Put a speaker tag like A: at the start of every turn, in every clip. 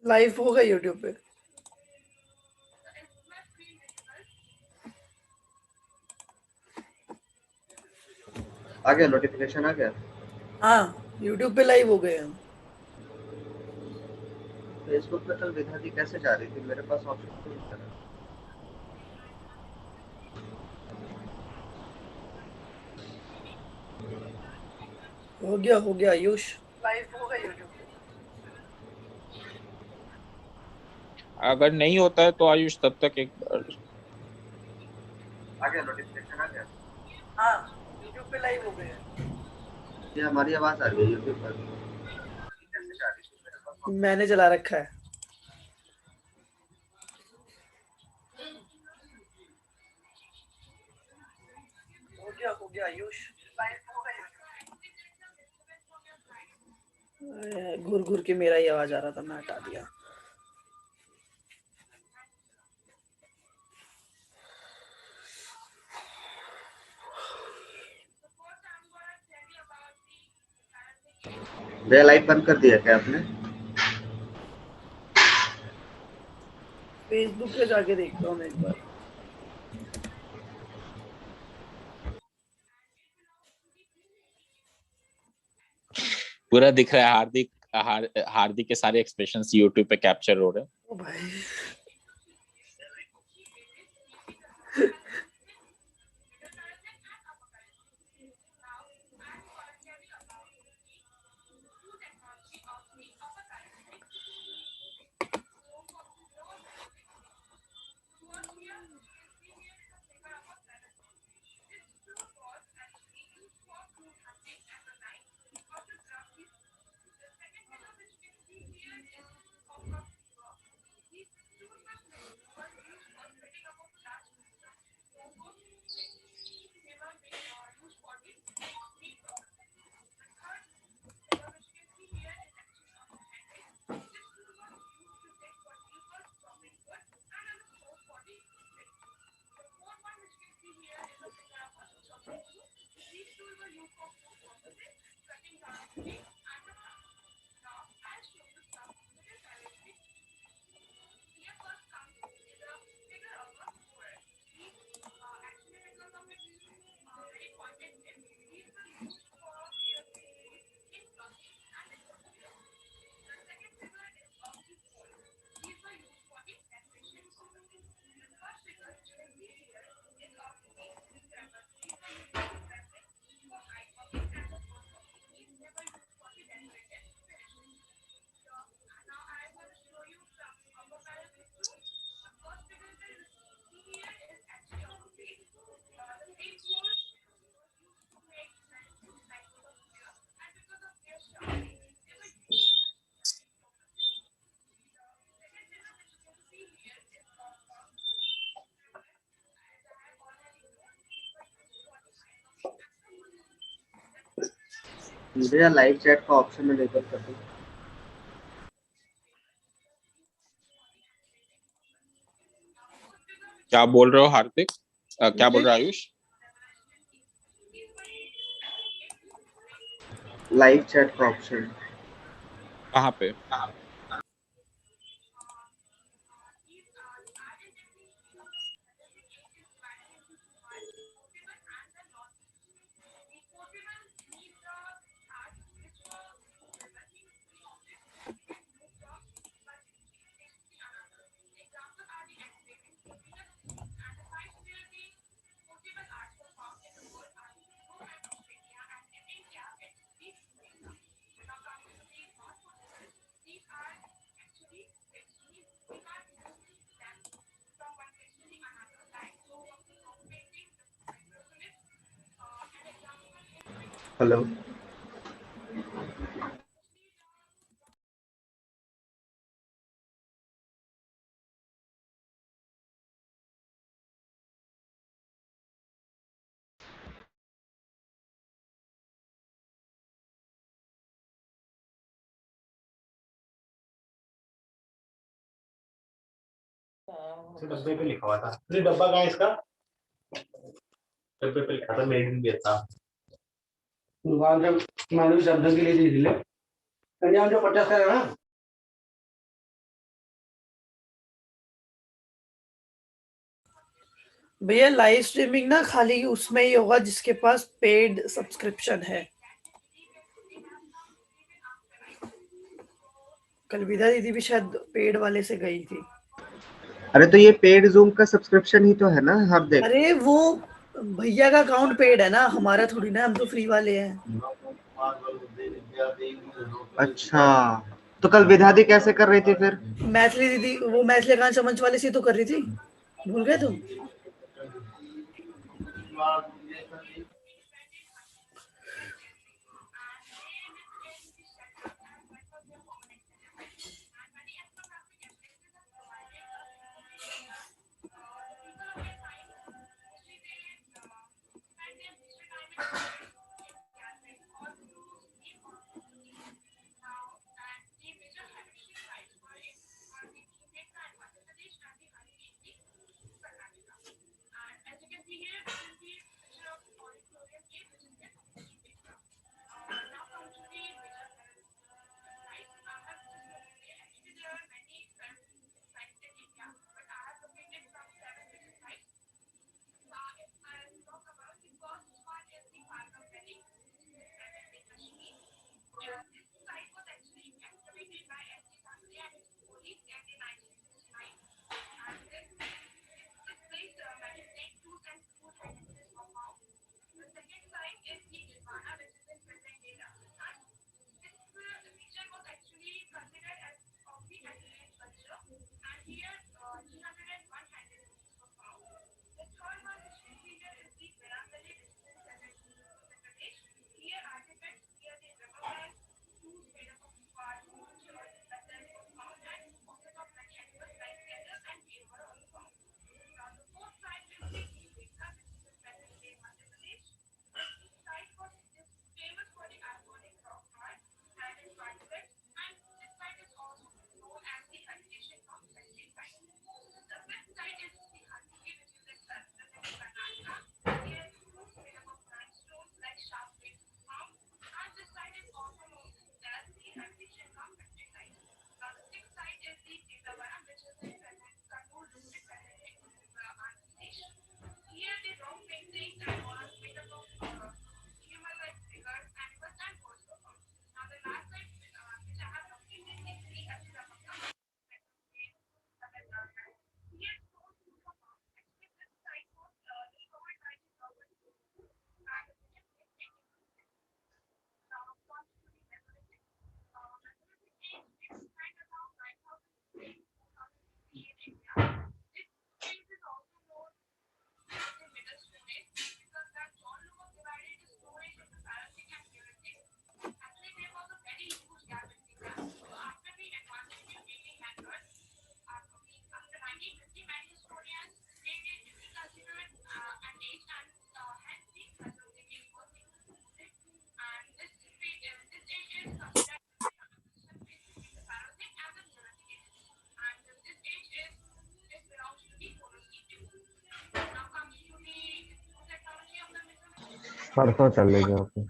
A: Live होगा YouTube पे।
B: आ गया नोटिफिकेशन आ गया।
A: हाँ, यूट्यूब पे लाइव हो गए हम।
B: फेसबुक पे कल विधा जी कैसे जा रही थी, मेरे पास ऑप्शन नहीं था।
A: हो गया आयुष, लाइव होगा यूट्यूब पे।
C: अगर नहीं होता है तो आयुष तब तक एक बार
B: आ गया नोटिफिकेशन आ गया।
A: हाँ, यूट्यूब पे लाइव हो गए हैं।
B: ये हमारी आवाज आ रही है यूट्यूब पर। कैसे जा रही थी, मेरे पास
A: मैंने चला रखा है। हो गया आयुष, लाइव होगा यूट्यूब पे। घुर घुर के मेरा ही आवाज आ रहा था, मैं हटा दिया।
B: भैया लाइट बंद कर दिया क्या आपने?
A: फेसबुक पे जाके देखता हूँ मैं एक बार।
C: पूरा दिख रहा है। हार्दिक के सारे एक्सप्रेशंस यूट्यूब पे कैप्चर हो रहे हैं।
A: ओ भाई,
B: भैया लाइव चैट का ऑप्शन में लेकर कर दूं?
C: क्या बोल रहे हो हार्दिक? क्या बोल रहा है आयुष?
B: लाइव चैट का ऑप्शन।
C: कहाँ पे?
B: हेलो।
D: डब्बे पे लिखा हुआ था। अरे डब्बा कहाँ है इसका? डब्बे पे लिखा था मेड इन वियतनाम। दुकान से मालूम शब्द के लिए दिले कन्या जो 50 का है ना
A: भैया लाइव स्ट्रीमिंग ना खाली उसमें ही होगा जिसके पास पेड सब्सक्रिप्शन है। कल विदा दीदी भी शायद पेड वाले से गई थी।
B: अरे तो ये पेड जूम का सब्सक्रिप्शन ही तो है ना हार्दिक।
A: अरे वो भैया का अकाउंट पेड है ना, हमारा थोड़ी ना, हम तो फ्री वाले हैं।
B: अच्छा तो कल विधादी कैसे कर रही थी फिर?
A: मैथिली दीदी, वो मैथिली अकाउंट समझ वाले से तो कर रही थी, भूल गए तुम?
E: परसों चल लेंगे ओके।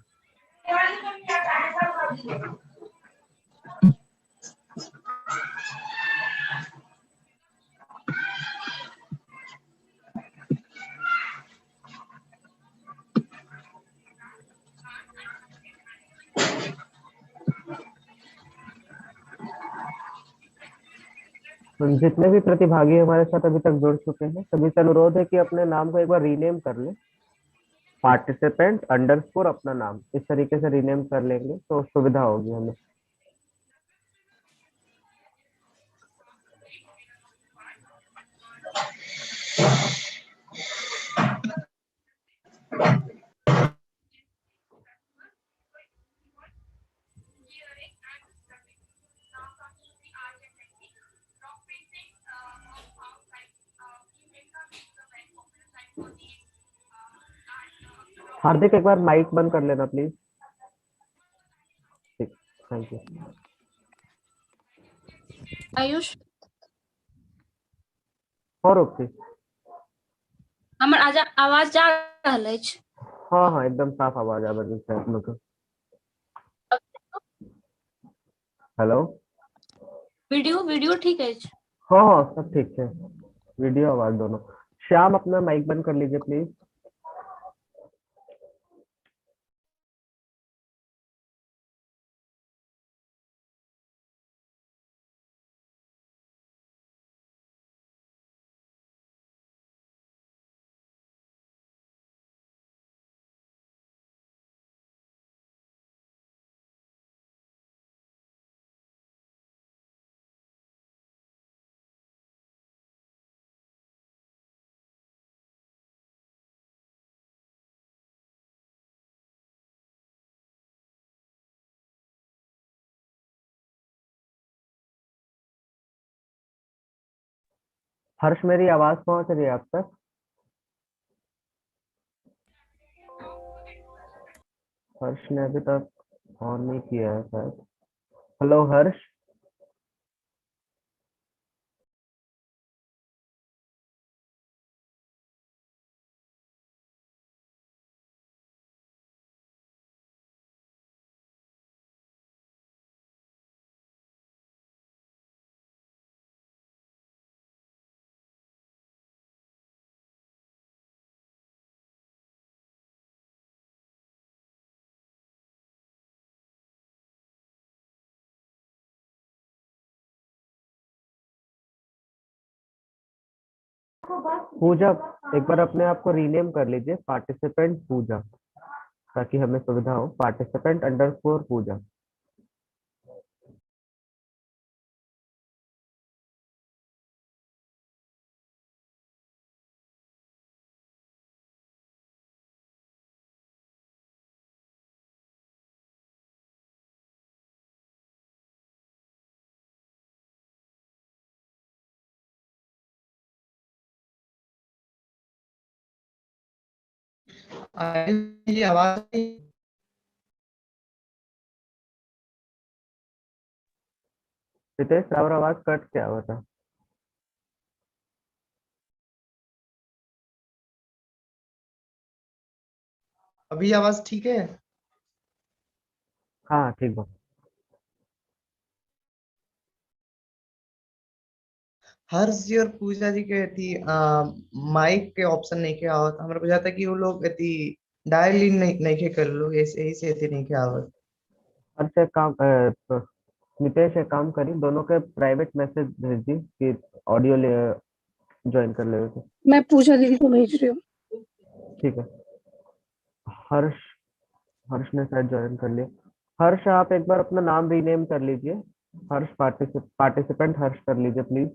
E: जितने भी प्रतिभागी हमारे साथ अभी तक जुड़ चुके हैं सभी से अनुरोध है कि अपने नाम को एक बार रीनेम कर लें। पार्टिसिपेंट अंडरस्कोर अपना नाम इस तरीके से रीनेम कर लेंगे तो सुविधा होगी हमें। हार्दिक एक बार माइक बंद कर लेना प्लीज। ठीक, थैंक यू।
F: आयुष
E: और ओके।
F: हमर आवाज जा रहल अछि?
E: हाँ हाँ एकदम साफ आवाज आबै छै अपने के। हेलो
F: वीडियो ठीक अछि?
E: हाँ हाँ सब ठीक है वीडियो आवाज दोनों। श्याम अपना माइक बंद कर लीजिए प्लीज। हर्ष मेरी आवाज पहुंच रही है आप तक? हर्ष ने अभी तक ऑन नहीं किया है शायद। हेलो हर्ष। पूजा एक बार अपने आप को रीनेम कर लीजिए, पार्टिसिपेंट पूजा, ताकि हमें सुविधा हो। पार्टिसिपेंट अंडरस्कोर पूजा।
B: ये आवाज
E: रितेश और आवाज कट क्या हुआ था?
B: अभी आवाज ठीक है?
E: हाँ ठीक है।
B: हर्ष जी और पूजा जी के थी माइक के ऑप्शन नहीं के आवत, हमरा बुझाता कि वो लोग थी डायल इन नहीं के कर लो, ऐसे ही से थी नहीं के आवत।
E: अच्छा एक काम तो नितेश एक काम करी, दोनों के प्राइवेट मैसेज भेज दी कि ऑडियो ले ज्वाइन कर ले वैसे।
G: मैं पूजा दीदी को भेज रही हूँ।
E: ठीक है। हर्ष हर्ष ने शायद ज्वाइन कर लिया। हर्ष आप एक बार अपना नाम रीनेम कर लीजिए। हर्ष पार्टिसिपेंट हर्ष कर लीजिए प्लीज।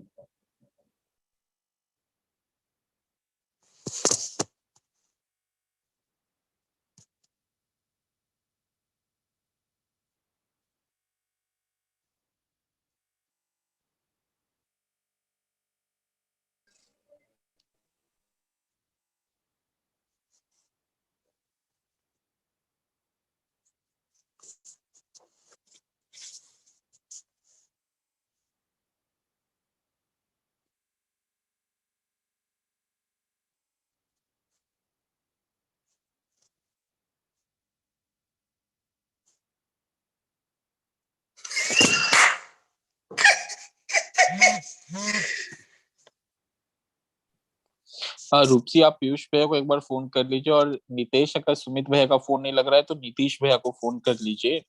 C: रूपसी आप पीयूष भैया को एक बार फोन कर लीजिए, और नितेश अगर सुमित भैया का फोन नहीं लग रहा है तो नीतीश भैया को फोन कर लीजिए।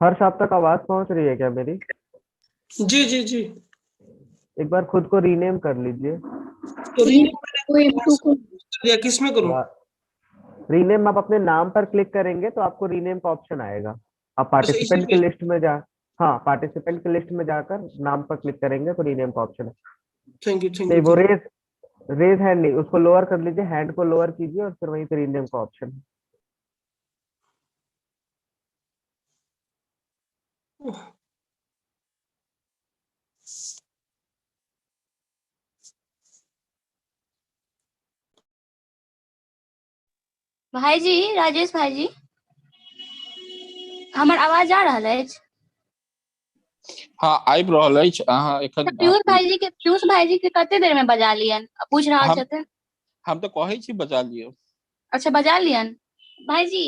E: हर्ष आप तक आवाज पहुंच रही है क्या मेरी?
G: जी जी जी।
E: एक बार खुद को रीनेम कर लीजिए।
G: तो किस में करूँ?
E: रीनेम आप अपने नाम पर क्लिक करेंगे तो आपको रीनेम का ऑप्शन आएगा। आप पार्टिसिपेंट की लिस्ट में जा हाँ पार्टिसिपेंट की लिस्ट में जाकर नाम पर क्लिक करेंगे तो रीनेम का ऑप्शन है।
G: थैंक यू
E: नहीं वो रेज हैंड नहीं, उसको लोअर कर लीजिए, हैंड को लोअर कीजिए और फिर वहीं पे रीनेम का ऑप्शन है।
F: भाई जी, राजेश भाई जी, हमार आवाज आ रहा है?
C: हाँ आई रहल अछि। अहाँ एखन
F: पीयूष भाई जी के कते देर में बजा लियन? पूछ रहा
C: हम
F: छथिन।
C: हम तो कहै छी बजा लियो।
F: अच्छा बजा लियन। भाई जी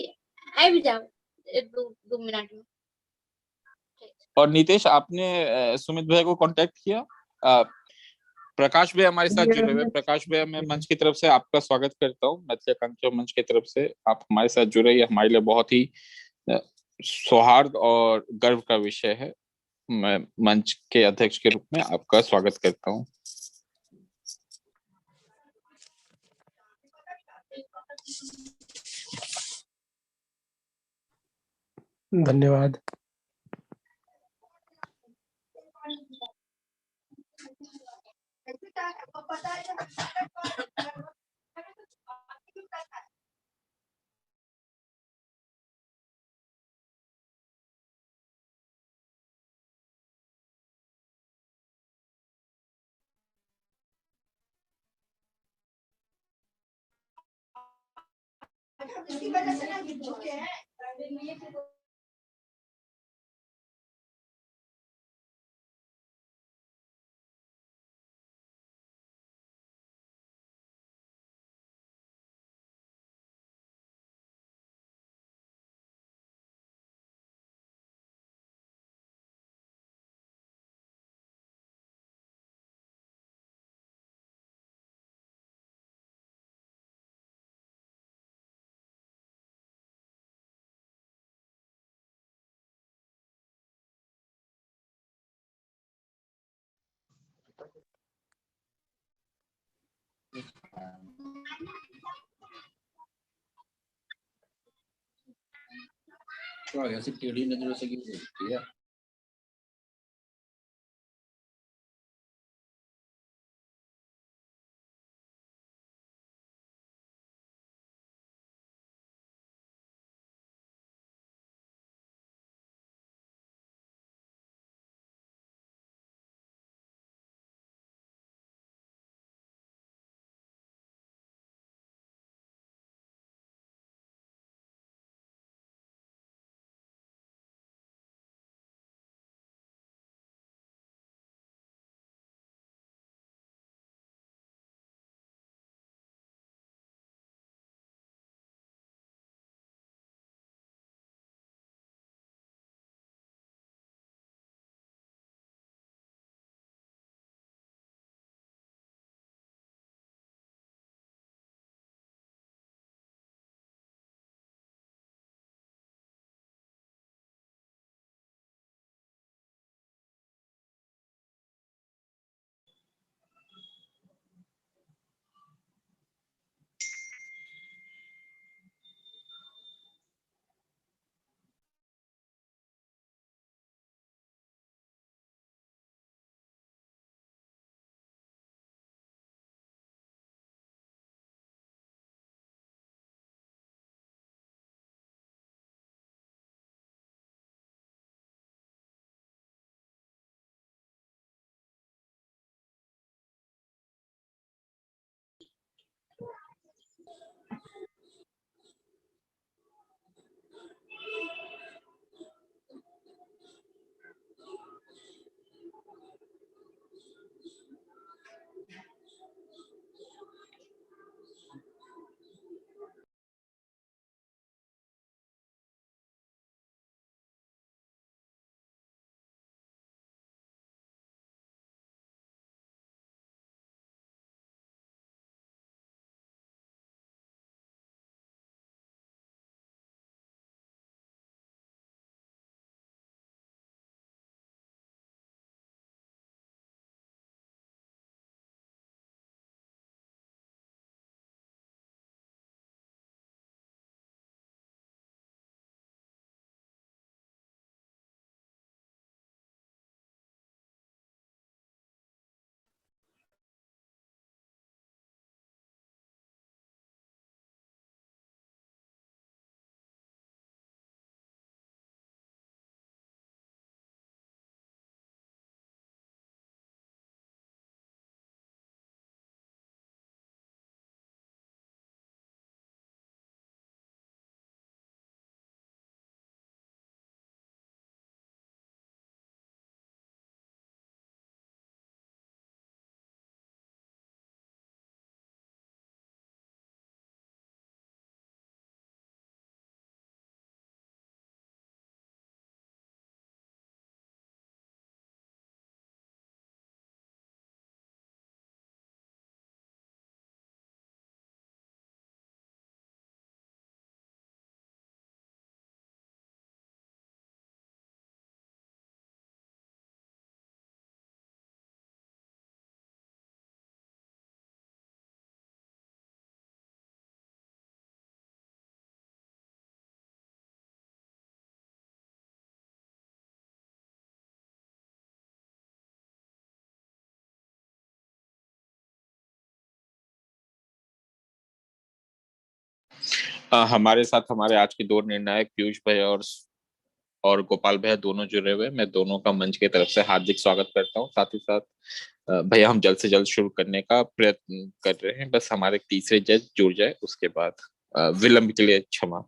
F: आबि जाओ एक दो मिनट में।
C: और नितेश, आपने सुमित भैया को कांटेक्ट किया? अ, प्रकाश भैया हमारे साथ जुड़े हुए। प्रकाश भैया, मैं मंच की तरफ से आपका स्वागत करता हूँ। मैथिली आकांक्षा मंच की तरफ से आप हमारे साथ जुड़े, ये हमारे लिए बहुत ही सौहार्द और गर्व का विषय है। मैं मंच के अध्यक्ष के रूप में आपका स्वागत करता हूँ।
H: धन्यवाद।
D: ऐसी टेढ़ी नजरों से क्यों देखती है?
C: हमारे साथ हमारे आज के दो निर्णायक पीयूष भाई और गोपाल भैया दोनों जुड़े हुए, मैं दोनों का मंच की तरफ से हार्दिक स्वागत करता हूँ। साथ ही साथ भैया हम जल्द से जल्द शुरू करने का प्रयत्न कर रहे हैं, बस हमारे तीसरे जज जुड़ जाए उसके बाद। विलंब के लिए क्षमा।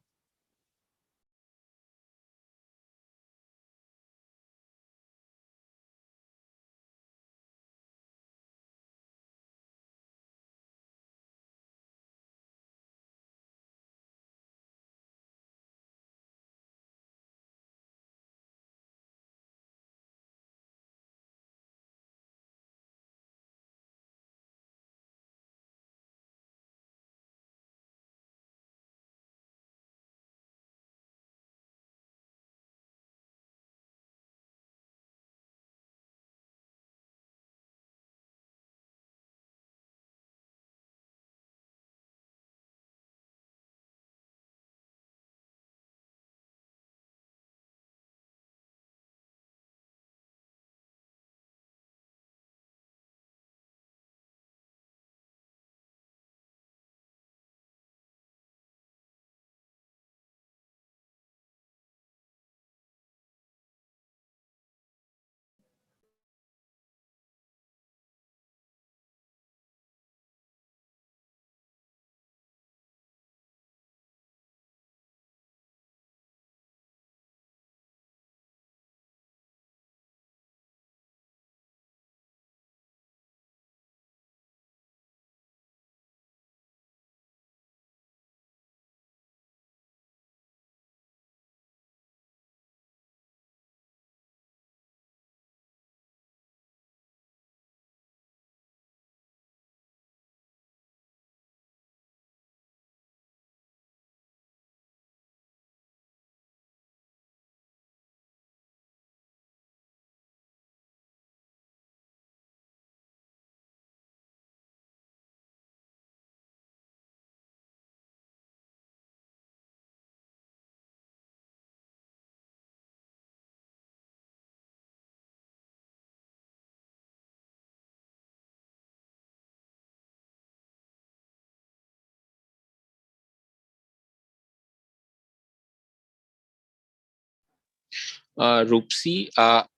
C: रूपसी,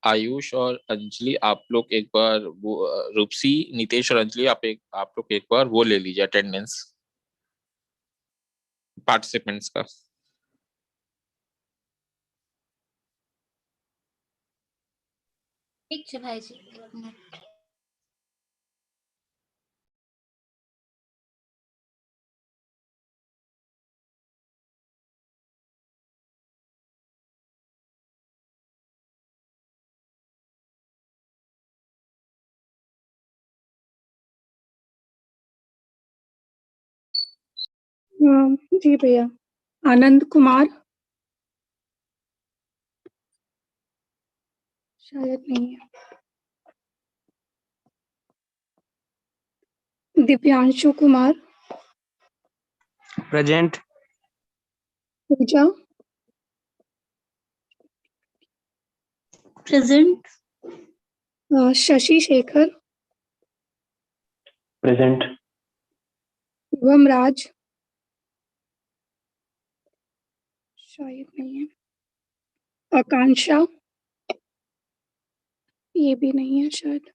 C: आयुष और अंजलि, आप लोग एक बार वो रूपसी, नितेश और अंजलि, आप लोग एक बार वो ले लीजिए अटेंडेंस पार्टिसिपेंट्स का।
F: ठीक है भाई जी, एक मिनट।
G: जी भैया। आनंद कुमार, शायद नहीं है। दिव्यांशु कुमार,
H: प्रेजेंट।
G: पूजा,
F: प्रेजेंट।
G: शशि शेखर,
H: प्रेजेंट।
G: शिवम राज, शायद नहीं है। आकांक्षा, ये भी नहीं है शायद।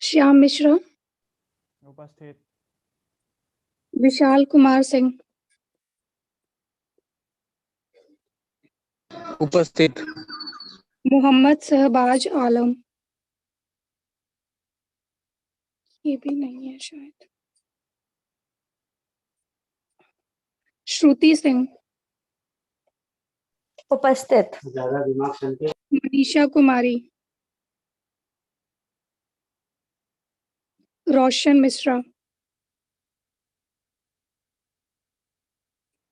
G: श्याम मिश्रा,
E: उपस्थित।
G: विशाल कुमार सिंह,
H: उपस्थित।
G: मोहम्मद शहबाज आलम, ये भी नहीं है शायद। श्रुति सिंह,
I: उपस्थित।
D: ज्यादा दिमाग चलते।
G: मनीषा कुमारी, रोशन मिश्रा,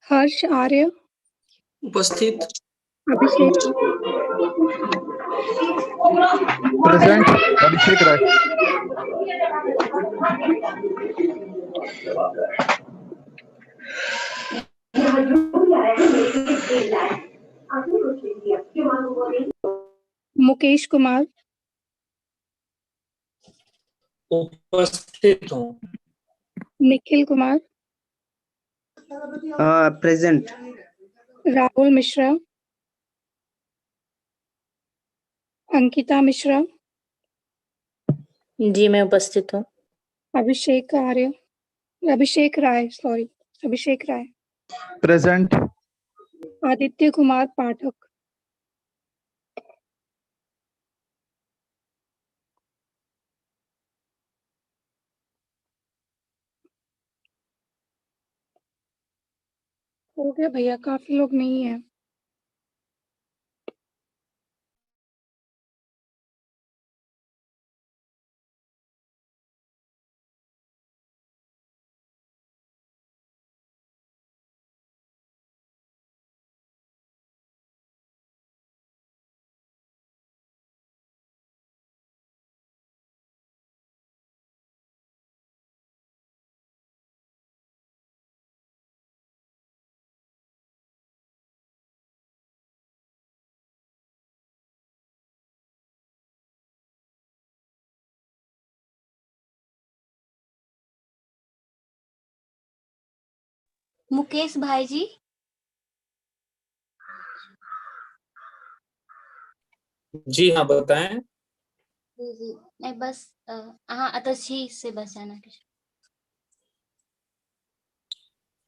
G: हर्ष आर्य,
J: उपस्थित।
G: अभिषेक,
H: प्रेजेंट। अभिषेक राय।
G: मुकेश कुमार,
J: उपस्थित हूँ।
G: निखिल कुमार,
I: प्रेजेंट।
G: राहुल मिश्रा, अंकिता मिश्रा,
K: जी मैं उपस्थित हूँ।
G: अभिषेक राय,
H: प्रेजेंट।
G: आदित्य कुमार पाठक, हो गया भैया, काफी लोग नहीं है।
F: मुकेश भाई जी।
J: जी हाँ बताएं।
F: जी नहीं बस हाँ अतशी से बस जाना कुछ।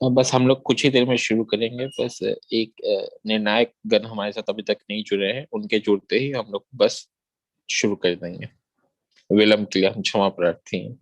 C: बस हम लोग कुछ ही देर में शुरू करेंगे। बस एक निर्णायक गण हमारे साथ अभी तक नहीं जुड़े हैं, उनके जुड़ते ही हम लोग बस शुरू कर देंगे। विलंब के लिए हम क्षमा प्रार्थी हैं।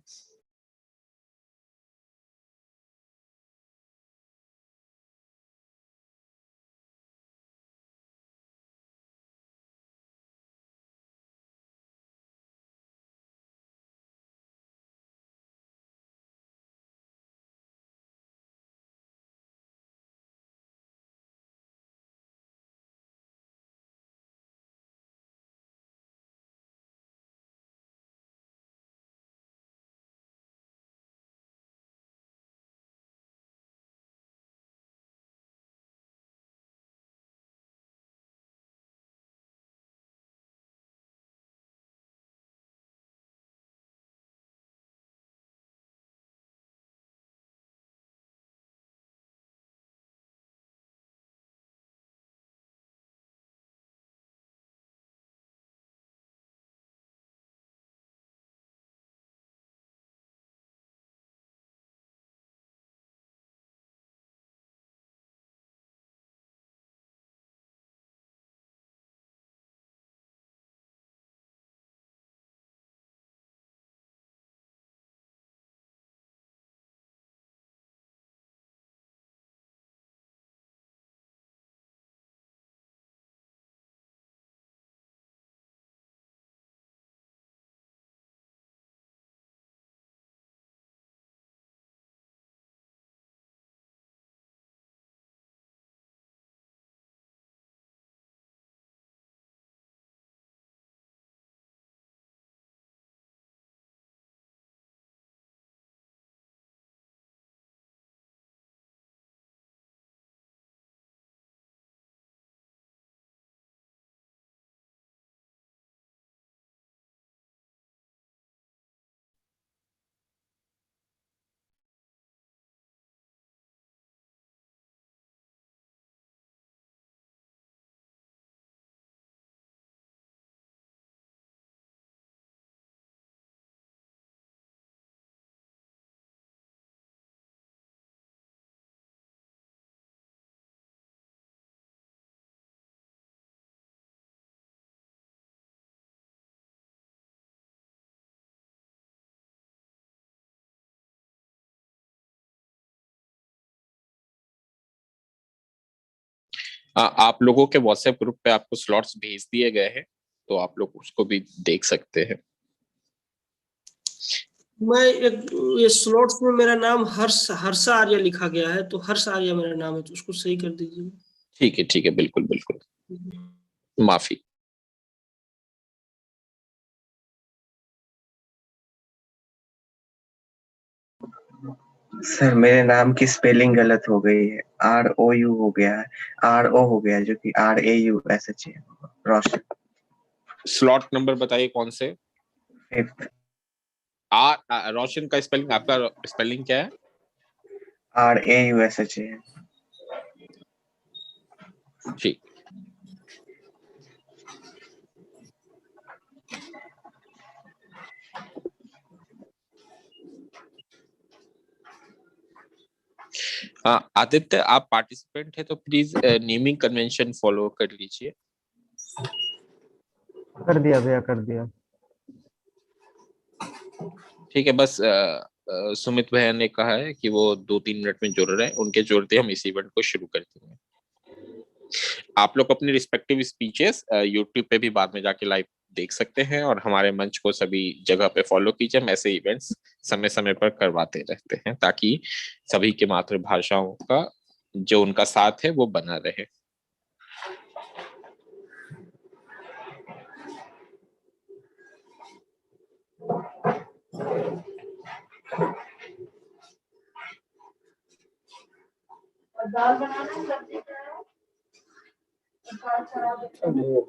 C: आप लोगों के व्हाट्सएप ग्रुप पे आपको स्लॉट्स भेज दिए गए हैं, तो आप लोग उसको भी देख सकते हैं।
J: ये स्लॉट्स में मेरा नाम हर्षा आर्य लिखा गया है, तो हर्ष आर्य मेरा नाम है, तो उसको सही कर दीजिए।
C: ठीक है बिल्कुल बिल्कुल, माफी।
I: सर मेरे नाम की स्पेलिंग गलत हो गई है, ROU हो गया है, RO हो गया है, जो कि RAU ऐसे चाहिए। रोशन।
C: स्लॉट नंबर बताइए कौन से?
I: 5th।
C: रोशन का स्पेलिंग, आपका स्पेलिंग क्या है?
I: RAUSH है।
C: ठीक। आदित्य, आप पार्टिसिपेंट है तो प्लीज नेमिंग कन्वेंशन फॉलो कर लीजिए।
E: कर दिया भैया, कर दिया।
C: ठीक है, बस सुमित भैया ने कहा है कि वो 2-3 मिनट में जुड़ रहे हैं, उनके जुड़ते हम इस इवेंट को शुरू कर देंगे। आप लोग अपनी रिस्पेक्टिव स्पीचेस यूट्यूब पे भी बाद में जाके लाइव देख सकते हैं, और हमारे मंच को सभी जगह पे फॉलो कीजिए। हम ऐसे इवेंट्स समय समय पर करवाते रहते हैं ताकि सभी के मातृभाषाओं का जो उनका साथ है वो बना रहे।
A: दाल बनाना है, सब्जी क्या है? दाल खराब है।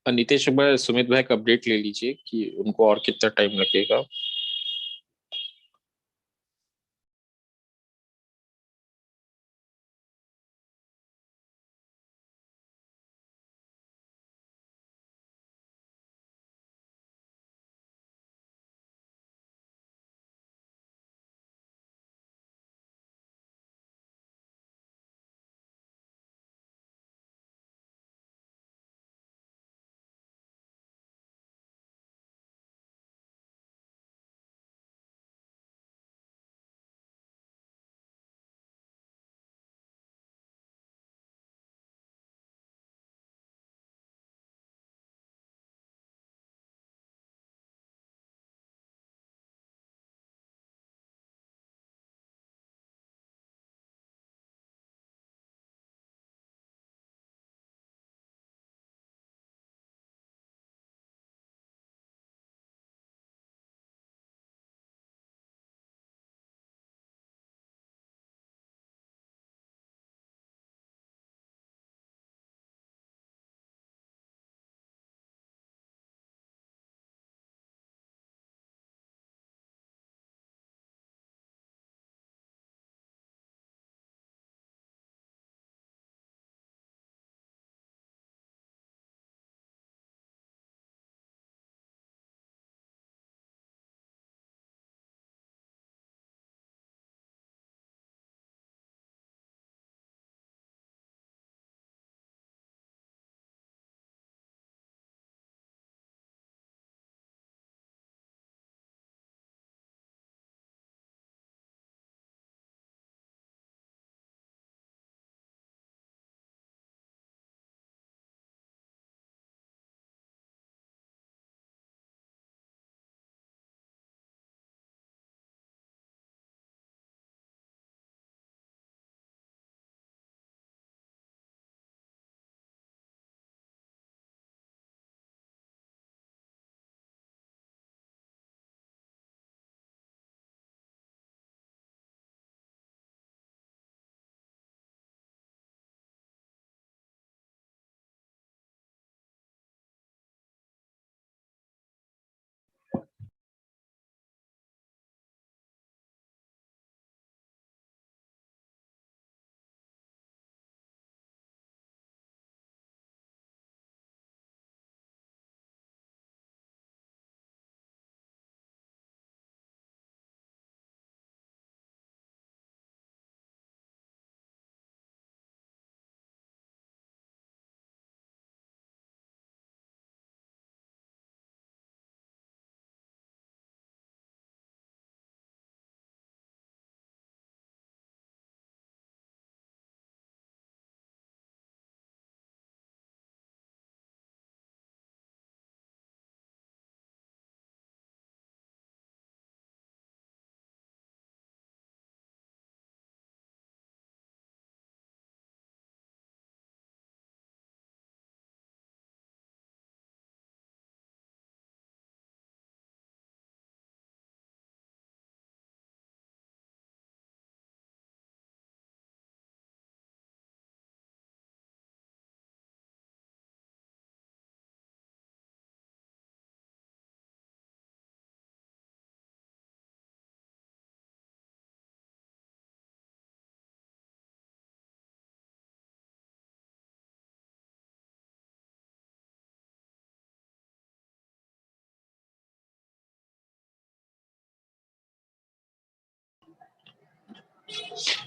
C: नीतीश, एक बार सुमित भाई का अपडेट ले लीजिए कि उनको और कितना टाइम लगेगा।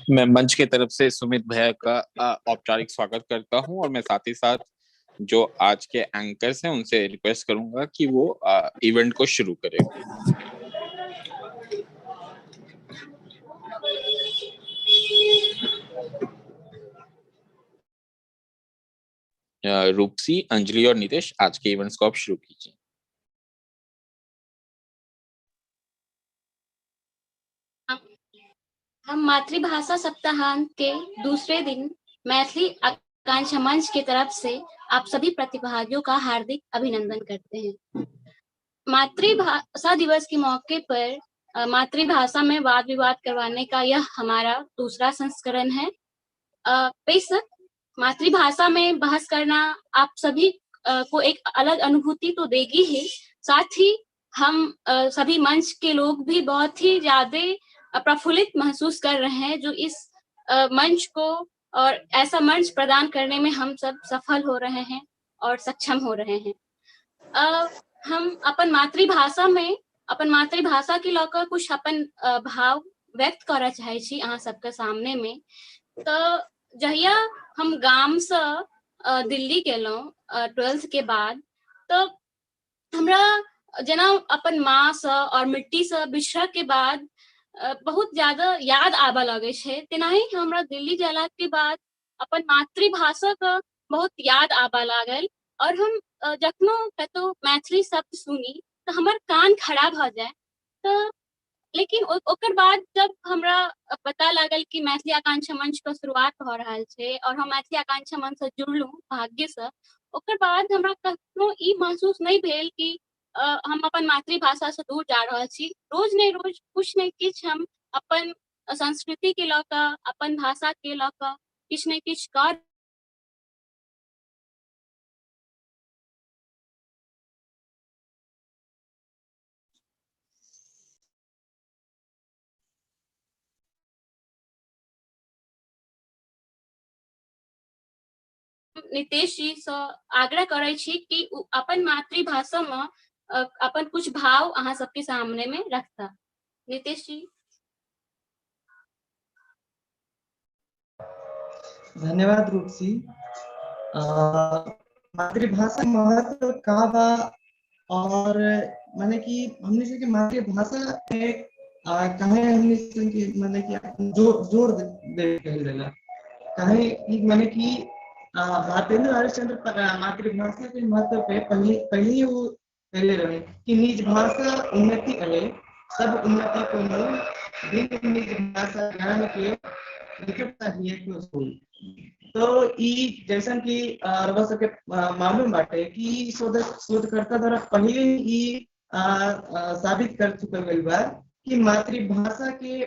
C: मैं मंच की तरफ से सुमित भैया का औपचारिक स्वागत करता हूं और मैं साथ ही साथ जो आज के एंकर्स हैं उनसे रिक्वेस्ट करूंगा कि वो इवेंट को शुरू करें। रूपसी, अंजलि और नितेश, आज के इवेंट्स को आप शुरू कीजिए।
F: हम मातृभाषा सप्ताहांत के दूसरे दिन मैथिली आकांक्षा मंच की तरफ से आप सभी प्रतिभागियों का हार्दिक अभिनंदन करते हैं। मातृभाषा दिवस के मौके पर मातृभाषा में वाद विवाद करवाने का यह हमारा दूसरा संस्करण है। बेशक मातृभाषा में बहस करना आप सभी को एक अलग अनुभूति तो देगी ही, साथ ही हम सभी मंच के लोग भी बहुत ही ज्यादा प्रफुल्लित महसूस कर रहे हैं जो इस मंच को और ऐसा मंच प्रदान करने में हम सब सफल हो रहे हैं और सक्षम हो रहे हैं। हम अपन मातृभाषा में अपन मातृभाषा के लऽ कऽ कुछ अपन भाव व्यक्त करऽ चाहै छी अहाँ सबके सामने में। तऽ जहिया हम गाम से दिल्ली गेलहुँ 12th के बाद, तऽ हमरा जेना अपन माँ से और मिट्टी से बिछड़ के बाद बहुत ज्यादा याद आबऽ लगे छै, तेनाही हमरा दिल्ली जाला के बाद अपन मातृभाषा का बहुत याद आबऽ लागल और हम जखनो कतौ मैथिली शब्द सुनी तो हमर कान खड़ा भऽ जाए। तो लेकिन ओकर बाद जब हमरा पता लागल कि मैथिली आकांक्षा मंच का शुरुआत भऽ रहल छै और हम मैथिली आकांक्षा मंच से जुड़लहुँ भाग्य से, ओकर बाद हमरा कखनो ई महसूस नहीं भेल कि हम अपन मातृभाषा से दूर जा रहल छी। रोज नहीं रोज कुछ नहीं किछ हम अपन संस्कृति के लऽ कऽ, अपन भाषा के लऽ कऽ किछ नहीं किछ कर नितेश जी से आग्रह करै छी कि अपन मातृभाषा में अपन कुछ भाव अहाँ सबके सामने में रखता। नितेश जी।
B: धन्यवाद रूपसी। मातृभाषा महत्व का बा और माने कि हमने से कि मातृभाषा में काहे हमने से कि माने कि जोर दे देला काहे कि माने कि भारतेंद्र हरिश्चंद्र मातृभाषा के महत्व पे पहले वो पहले रहे कि निज भाषा उन्नति है, सब उन्नति को मूल बिन निज भाषा ज्ञान के निकटता हिए के उसूल। तो ई जैसन कि रउआ सबके मालूम बाटे कि शोधकर्ता द्वारा पहले ही साबित कर चुकल गइल बा कि मातृभाषा के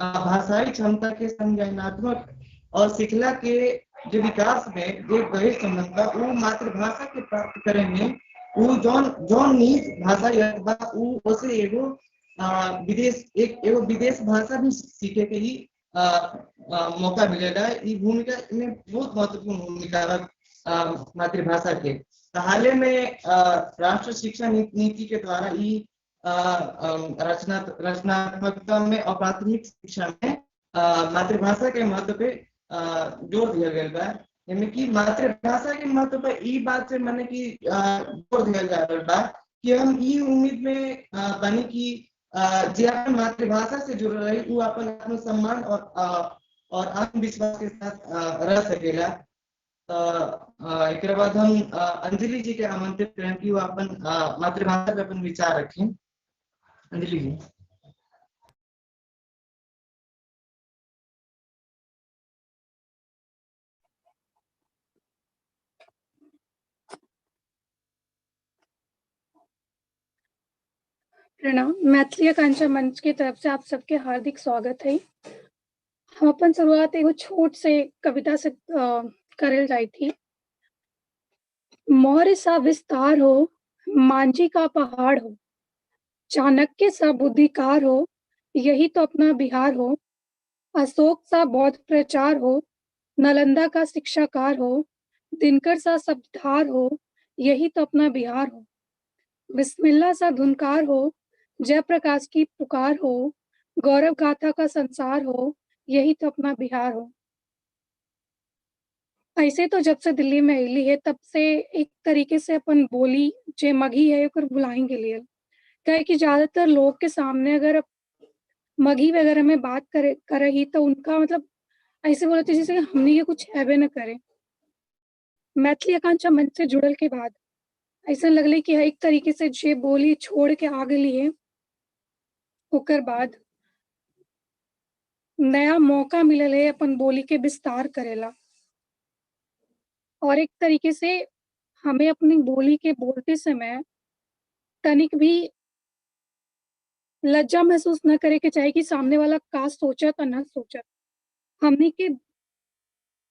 B: भाषाई क्षमता के संज्ञानात्मक और सिखला के जो विकास में जो गहर संबंध बा वो मातृभाषा के प्राप्त करे में वो जौन निज भाषा बा वो ओसे एगो विदेश भाषा भी सीखे के ही मौका मिलेगा। ये भूमिका में बहुत महत्वपूर्ण भूमिका मातृभाषा के। हाल में राष्ट्र शिक्षा नीति के द्वारा ये रचनात्मकता में और प्राथमिक शिक्षा में मातृभाषा के महत्व पे जोर दिया गया बा। यानी कि मातृभाषा के महत्व पे ई बात से माने कि जोर दिया जा रहा बा कि हम ई उम्मीद में बनी कि जे अपन मातृभाषा से जुड़ रही वो अपन आत्मसम्मान और आत्मविश्वास के साथ रह सकेला। एक बाद हम अंजलि जी के आमंत्रित करें कि वो अपन मातृभाषा पे अपन विचार रखें। अंजलि जी।
G: प्रणाम। मैथिली आकांक्षा मंच की तरफ से आप सबके हार्दिक स्वागत है। हम अपन शुरुआत एगो छोट से कविता से करल जाई थी। मौर्य सा विस्तार हो, मांझी का पहाड़ हो, चाणक्य सा बुद्धिकार हो, यही तो अपना बिहार हो। अशोक सा बौद्ध प्रचार हो, नालंदा का शिक्षाकार हो, दिनकर सा शब्दधार हो, यही तो अपना बिहार हो। बिस्मिल्लाह सा धुनकार हो, जयप्रकाश की पुकार हो, गौरव गाथा का संसार हो, यही तो अपना बिहार हो। ऐसे तो जब से दिल्ली में अइली है तब से एक तरीके से अपन बोली जे मगही है ओकर भुलाएंगे लिए कहे कि ज्यादातर लोग के सामने अगर मगही वगैरह में बात करे ही तो उनका मतलब ऐसे बोलते जैसे हमने ये कुछ हैबे न करे। मैथिली आकांक्षा मंच से जुड़ल के बाद ऐसा लगले कि एक तरीके से जे बोली छोड़ के आ गई है ओकर बाद नया मौका मिलल है अपन बोली के विस्तार करेला और एक तरीके से हमें अपनी बोली के बोलते समय तनिक भी लज्जा महसूस न करे के चाहे कि सामने वाला का सोचत और न सोचत। हमने के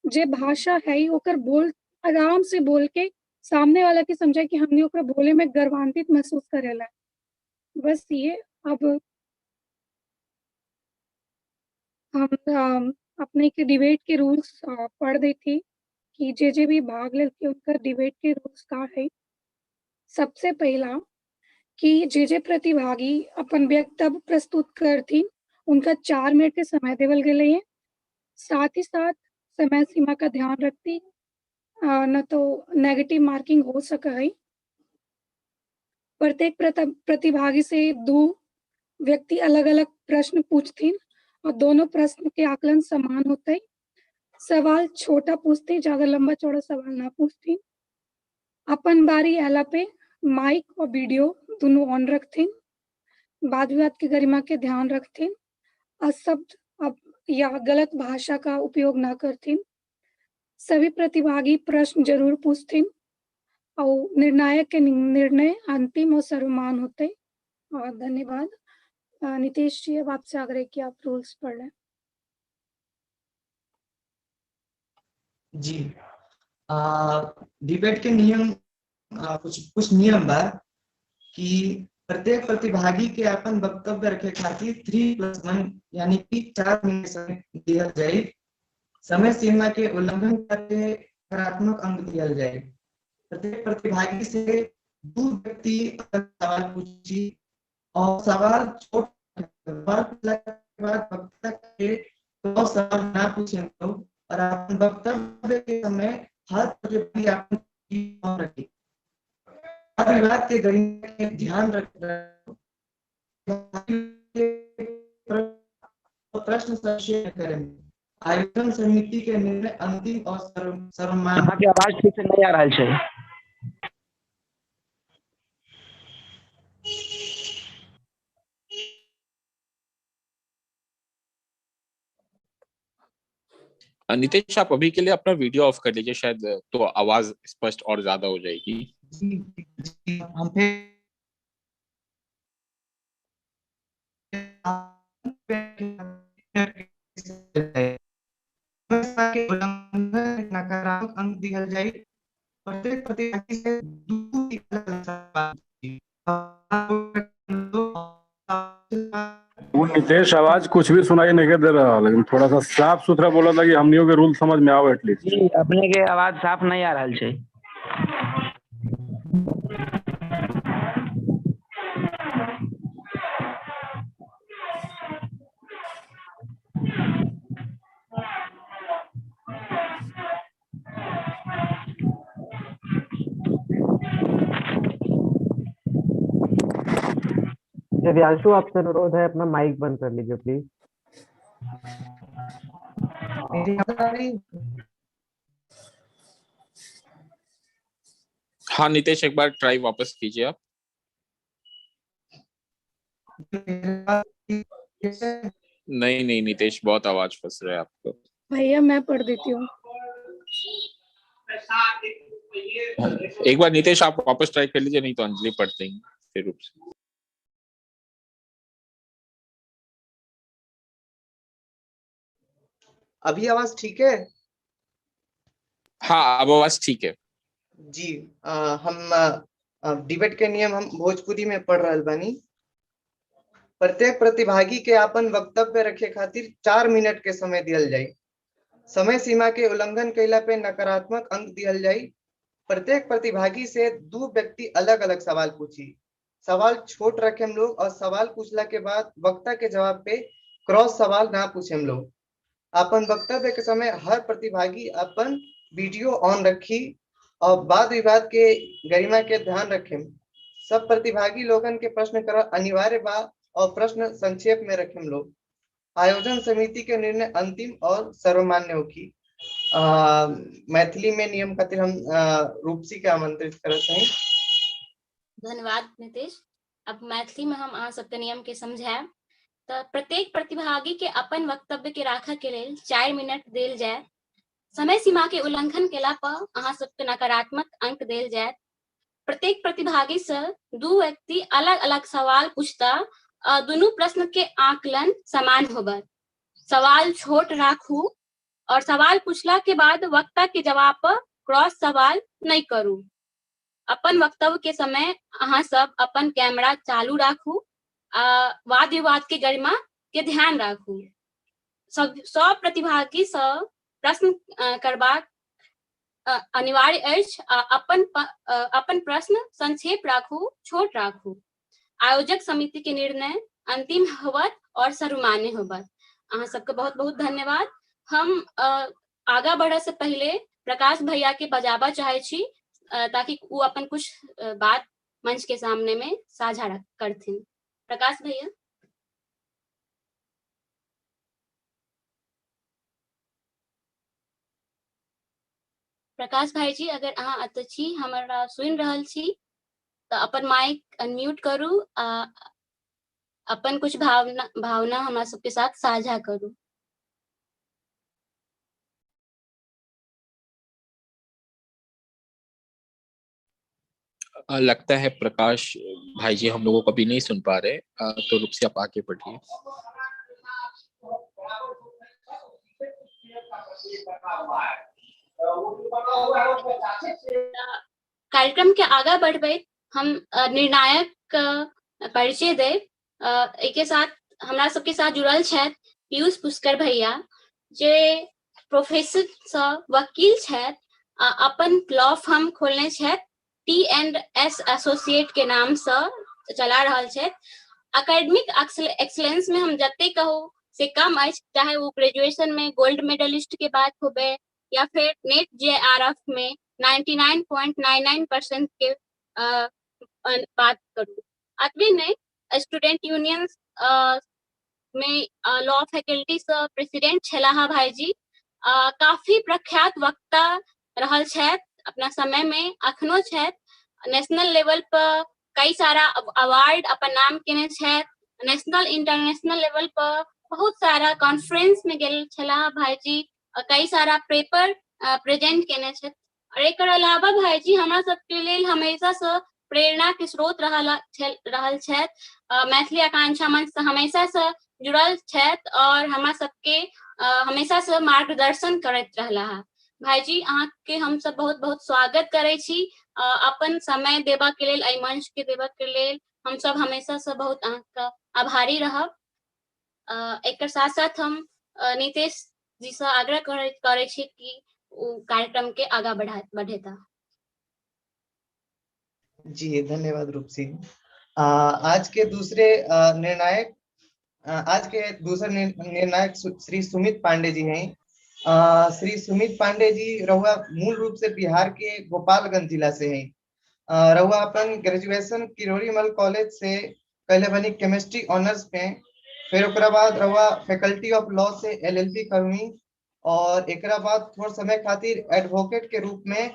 G: जे भाषा है ही ओकर बोल आराम से बोल के सामने वाला के समझे कि हमने ओकर बोले में गर्वान्वित महसूस करेला। बस ये अब हम अपने के डिबेट के रूल्स पढ़ दे थी कि जे भी भाग लेके उनका डिबेट के रूल्स का है। सबसे पहला कि जे प्रतिभागी अपन वक्तव्य प्रस्तुत करती उनका 4 मिनट के समय देवल गए है। साथ ही साथ समय सीमा का ध्यान रखती न तो नेगेटिव मार्किंग हो सका है। प्रत्येक प्रतिभागी से 2 व्यक्ति अलग अलग प्रश्न पूछती और दोनों प्रश्न के आकलन समान होते। सवाल छोटा पूछती, ज्यादा लंबा चौड़ा सवाल ना पूछती। अपन बारी आला पे माइक और वीडियो दोनों ऑन रखती। वाद विवाद की गरिमा के ध्यान रखती। अशब्द या गलत भाषा का उपयोग ना करती। सभी प्रतिभागी प्रश्न जरूर पूछती और निर्णायक के निर्णय अंतिम और सर्वमान होते। और धन्यवाद। नितेश जी, अब आपसे आग्रह कि आप रूल्स पढ़ लें।
B: जी, डिबेट के नियम कुछ नियम बा कि प्रत्येक प्रतिभागी के अपन वक्तव्य रखे खातिर 3+1 यानी कि 4 मिनट समय दिया जाए। समय सीमा के उल्लंघन करके नकारात्मक अंक दिया जाए। प्रत्येक प्रतिभागी से 2 व्यक्ति सवाल पूछी और सवाल छोट वक्ता के तो सवाल ना पूछे और अपन वक्तव्य के समय हर प्रतिभागी अपन रखे। विवाद के गरिमा के ध्यान प्रश्न संशय करें। आयोजन समिति के निर्णय अंतिम और सर्वमान्य।
H: यहाँ की आवाज ठीक से नहीं आ रहा है।
C: नितेश, आप अभी के लिए अपना वीडियो ऑफ कर लीजिए, शायद तो आवाज स्पष्ट और ज्यादा हो जाएगी।
B: जी, हम फिर नकारात्मक अंक दिया जाए। प्रत्येक प्रतिभागी से
K: 2 नितेश, आवाज कुछ भी सुनाई नहीं दे रहा, लेकिन थोड़ा सा साफ सुथरा बोला था कि हमनियों के रूल समझ में आओ एटलीस्ट।
H: जी, अपने के आवाज साफ नहीं आ रहा है।
E: दिव्यांशु, आपसे अनुरोध है अपना माइक बंद कर लीजिए प्लीज।
C: हाँ नितेश, एक बार ट्राई वापस कीजिए आप। नहीं नितेश, बहुत आवाज फंस रहा है आपको।
G: भैया मैं पढ़ देती हूँ।
C: एक बार नितेश आप वापस ट्राई कर लीजिए, नहीं तो अंजलि पढ़ देंगे फिर रूप से।
B: अभी आवाज ठीक है?
C: हाँ, अब आवाज ठीक है
B: जी। हम डिबेट के नियम हम भोजपुरी में पढ़ रहे बानी। प्रत्येक प्रतिभागी के अपन वक्तव्य रखे खातिर 4 मिनट के समय दियल जाए। समय सीमा के उल्लंघन कैला पे नकारात्मक अंक दियल जाए। प्रत्येक प्रतिभागी से 2 व्यक्ति अलग अलग सवाल पूछी। सवाल छोट रखे हम लोग और सवाल पूछला के बाद वक्ता के जवाब पे क्रॉस सवाल ना पूछे हम लोग। अपन वक्तव्य के समय हर प्रतिभागी अपन वीडियो ऑन रखी और वाद विवाद के गरिमा के ध्यान रखें। सब प्रतिभागी लोगन के प्रश्न कर अनिवार्य बा और प्रश्न संक्षेप में रखें लोग। आयोजन समिति के निर्णय अंतिम और सर्वमान्य होगी। मैथिली में नियम खातिर हम रूपसी के आमंत्रित करते हैं।
F: धन्यवाद नीतीश। अब मैथिली में हम अहाँ सबके नियम के समझाएब। तो प्रत्येक प्रतिभागी के अपन वक्तव्य के राखऽ के लेल 4 मिनट देल जाय। समय सीमा के उल्लंघन केला पर अहाँ सबके नकारात्मक अंक देल जायत। प्रत्येक प्रतिभागी से 2 व्यक्ति अलग अलग सवाल पूछता। दोनों प्रश्न के आकलन समान होबत। सवाल छोट राखू और सवाल पूछला के बाद वक्ता के जवाब पर क्रॉस सवाल नहीं करू। अपन वक्तव्य के समय अहाँ सब अपन कैमरा चालू राखू। वाद विवाद के गरिमा के ध्यान राखू। सब प्रतिभागी से प्रश्न करबाक अनिवार्य अछि। अपन प्रश्न संक्षेप राखू, छोट राखू। आयोजक समिति के निर्णय अंतिम होबत और सर्वमान्य होबत। अहाँ सबके बहुत बहुत धन्यवाद। हम आगा बढ़े से पहले प्रकाश भैया के बजाबा चाहे छी ताकि वो अपन कुछ बात मंच के सामने में साझा करथिन। प्रकाश भैया। प्रकाश भाई जी, अगर अहाँ अत छी, हमरा सुन रहल छी तो अपन माइक अनम्यूट करू। अपन कुछ भावना हमरा सबके साथ साझा करू।
C: लगता है प्रकाश भाई जी हम लोगों को अभी नहीं सुन पा रहे, तो रूपसी आप आगे बढ़िए।
F: कार्यक्रम के आगे बढ़बे हम निर्णायक परिचय दे। एक साथ हमरा सबके साथ जुड़ल छथि पीयूष पुष्कर भैया, जे प्रोफेसर से वकील छथि। अपन लॉ फर्म खोलने छथि, T&S एसोसिएट के नाम से चला रहल छथि। एकेडमिक एक्सीलेंस में हम जते कहू से कम अछि, चाहे वो ग्रेजुएशन में गोल्ड मेडलिस्ट के बात होबे या फिर नेट JRF में 99.99% के बात करूँ। अतवे नहीं, स्टूडेंट यूनियन में लॉ फैकल्टी से प्रेसिडेंट छलाहा भाई जी। काफी प्रख्यात वक्ता रहल छथि अपना समय में, अखनो छथि। नेशनल लेवल पर कई सारा अवार्ड अपन नाम केने छथि। नेशनल इंटरनेशनल लेवल पर बहुत सारा कॉन्फ्रेंस में गेल छलाहा भाई जी। कई सारा पेपर प्रेजेंट केने छथि। और एकर अलावा भाई जी हमरा सबके लेल हमेशा से प्रेरणा के स्रोत रहल छथि। मैथिली आकांक्षा मंच से हमेशा से जुड़ल छथि और हमरा सबके हमेशा से मार्गदर्शन करैत रहला। भाई जी अहाँ के हम सब बहुत बहुत स्वागत करे छी। अपन समय देबा के लेल, एहि मंच के देबा के लेल हम सब हमेशा से बहुत अहाँके आभारी रहब। एकर साथ साथ हम नीतीश जी से आग्रह करे छी कि कार्यक्रम के आगा बढ़ेता।
B: जी धन्यवाद रूपसी। आज के दूसरे निर्णायक श्री सुमित पांडे जी हैं। श्री सुमित पांडे जी रहुआ मूल रूप से बिहार के गोपालगंज जिला से हैं। रहुआ अपन ग्रेजुएशन किरोड़ीमल कॉलेज से पहले बनी केमिस्ट्री ऑनर्स में, फिर ओकरा बाद रहुआ फैकल्टी ऑफ लॉ से LLB करनी और एकरा बाद थोड़ा समय खातिर एडवोकेट के रूप में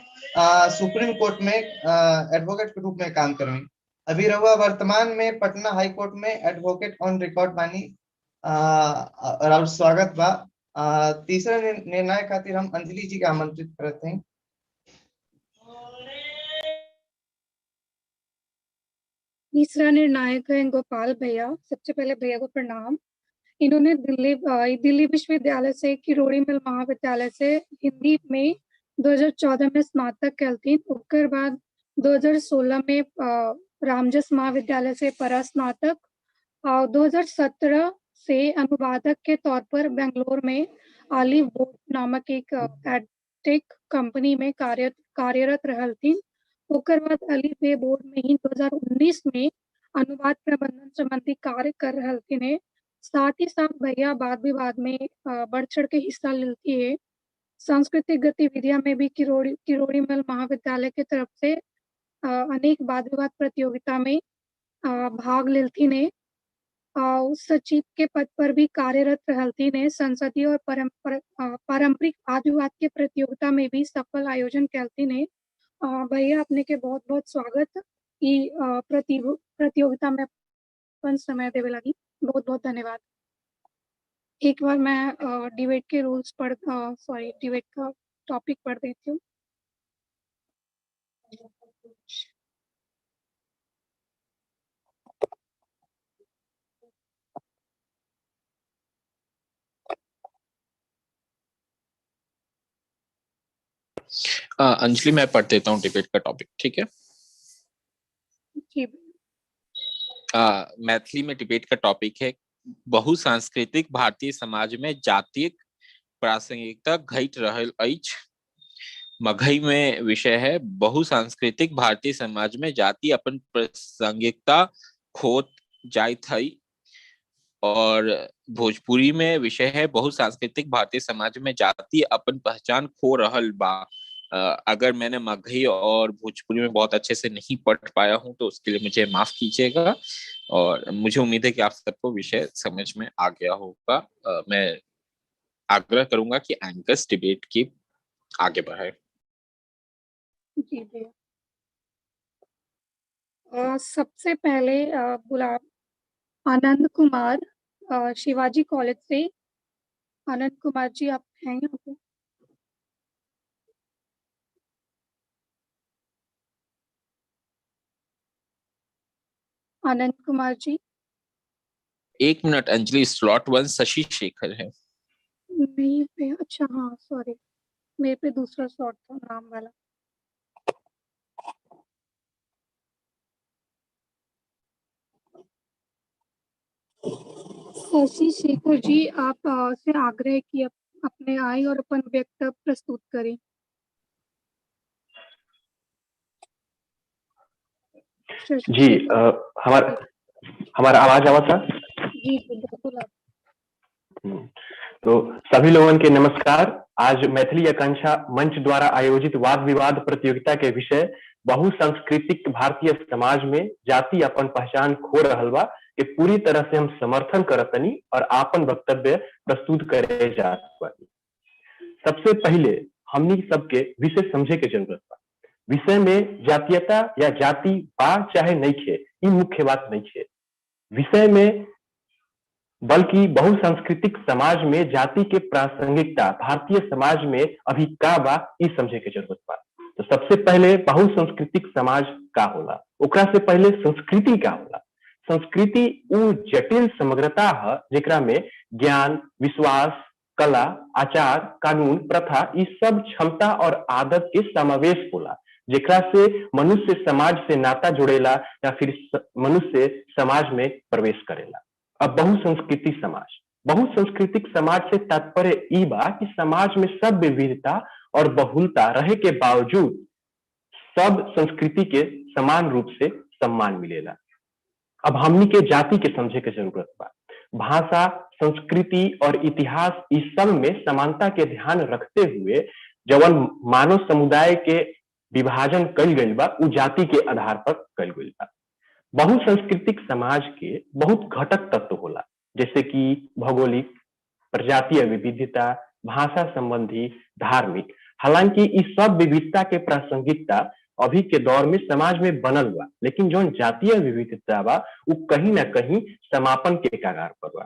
B: सुप्रीम कोर्ट में एडवोकेट के रूप में काम करनी। अभी रहुआ वर्तमान में पटना हाई कोर्ट में एडवोकेट ऑन रिकॉर्ड बानी। और स्वागत बा। तीसरा निर्णय खातिर हम अंजलि जी का आमंत्रित करते हैं।
G: तीसरा निर्णायक है गोपाल भैया। सबसे पहले भैया को प्रणाम। इन्होंने दिल्ली विश्वविद्यालय से, किरोड़ीमल महाविद्यालय से हिंदी में 2014 में स्नातक कलथी। उसके बाद 2016 में रामजस महाविद्यालय से परास्नातक और 2017 से अनुवादक के तौर पर बेंगलोर में ऑलिव बोर्ड नामक एक एडटेक कंपनी में कार्यरत रहल थी। ओकर बाद ऑलिव बोर्ड में ही 2019 में अनुवाद प्रबंधन संबंधी कार्य कर रहल थी। साथ ही साथ भैया वाद विवाद में बढ़ चढ़ के हिस्सा लेती है। सांस्कृतिक गतिविधियां में भी किरोड़ी मल महाविद्यालय की तरफ से अनेक वाद विवाद प्रतियोगिता में भाग लेती ने। उस सचिव के पद पर भी कार्यरत रहती ने। संसदीय और पारंपरिक वाद विवाद के प्रतियोगिता में भी सफल आयोजन करती ने। भैया अपने के बहुत बहुत स्वागत ई प्रतियोगिता में अपन समय देवे लगी। बहुत बहुत धन्यवाद। एक बार मैं डिबेट के रूल्स डिबेट का टॉपिक पढ़ देती हूँ।
C: अंजलि मैं पढ़ देता हूँ डिबेट का टॉपिक, ठीक है।
G: जी।
C: मैथिली में डिबेट का टॉपिक है बहुसांस्कृतिक भारतीय समाज में जातीय प्रासंगिकता घट रहल अछि। मगही में विषय है बहुसांस्कृतिक भारतीय समाज में जाति अपन प्रासंगिकता खोत जाइत है। और भोजपुरी में विषय है बहुसांस्कृतिक भारतीय समाज में जाति अपन पहचान खो रहल बा। अगर मैंने मगही और भोजपुरी में बहुत अच्छे से नहीं पढ़ पाया हूं तो उसके लिए मुझे माफ कीजिएगा, और मुझे उम्मीद है कि आप सबको विषय समझ में आ गया होगा। मैं आग्रह करूंगा कि एंकर्स डिबेट की आगे बढ़े।
G: जी भैया। सबसे पहले गुलाब आनंद कुमार शिवाजी कॉलेज से। आनंद कुमार जी आप हैं यहाँ पे? आनंद कुमार जी।
C: 1 मिनट अंजलि, स्लॉट 1 शशि शेखर है।
G: नहीं भैया, अच्छा हाँ सॉरी, मेरे पे दूसरा स्लॉट था नाम वाला। शशि शेखर जी आप से आग्रह है कि अपने आय और अपन वक्तव्य प्रस्तुत करें।
L: जी हमारा आवाज आवा था?
G: जी बिल्कुल।
L: तो सभी लोगों के नमस्कार। आज मैथिली आकांक्षा मंच द्वारा आयोजित वाद विवाद प्रतियोगिता के विषय बहुसांस्कृतिक भारतीय समाज में जाति अपन पहचान खो रहल बा के पूरी तरह से हम समर्थन करतनी और आपन वक्तव्य प्रस्तुत करे जात बानी। सबसे पहले हमनी सबके विषय समझे के जरूरत बा। विषय में जातीयता या जाति बा चाहे नहीं खे, ई मुख्य बात नहीं है विषय में, बल्कि बहुसांस्कृतिक समाज में जाति के प्रासंगिकता भारतीय समाज में अभी का बा ई समझे के जरूरत बा। तो सबसे पहले बहुसांस्कृतिक समाज का होला, ओकरा से पहले संस्कृति का होला। संस्कृति उ जटिल समग्रता है जेकरा में ज्ञान, विश्वास, कला, आचार, कानून, प्रथा इस सब क्षमता और आदत के समावेश होला, जेकरा से मनुष्य समाज से नाता जुड़ेला या फिर मनुष्य समाज में प्रवेश करेला। अब बहुसांस्कृतिक समाज से तात्पर्य ई बा कि समाज में सब विविधता और बहुलता रहे के बावजूद सब संस्कृति के समान रूप से सम्मान मिलेला। अब हमनी के जाति के समझे के जरूरत बा। भाषा, संस्कृति और इतिहास इस सब में समानता के ध्यान रखते हुए जवन मानव समुदाय के विभाजन कल गई बा उ जाति के आधार पर कल गई बा। बहुसांस्कृतिक समाज के बहुत घटक तत्व होला, जैसे कि भौगोलिक, प्रजातीय विविधता, भाषा संबंधी, धार्मिक। हालांकि इस सब विविधता के प्रासंगिकता अभी के दौर में समाज में बनल बा, लेकिन जो जातीय विविधता बा वो कहीं ना कहीं समापन के कगार पर बा।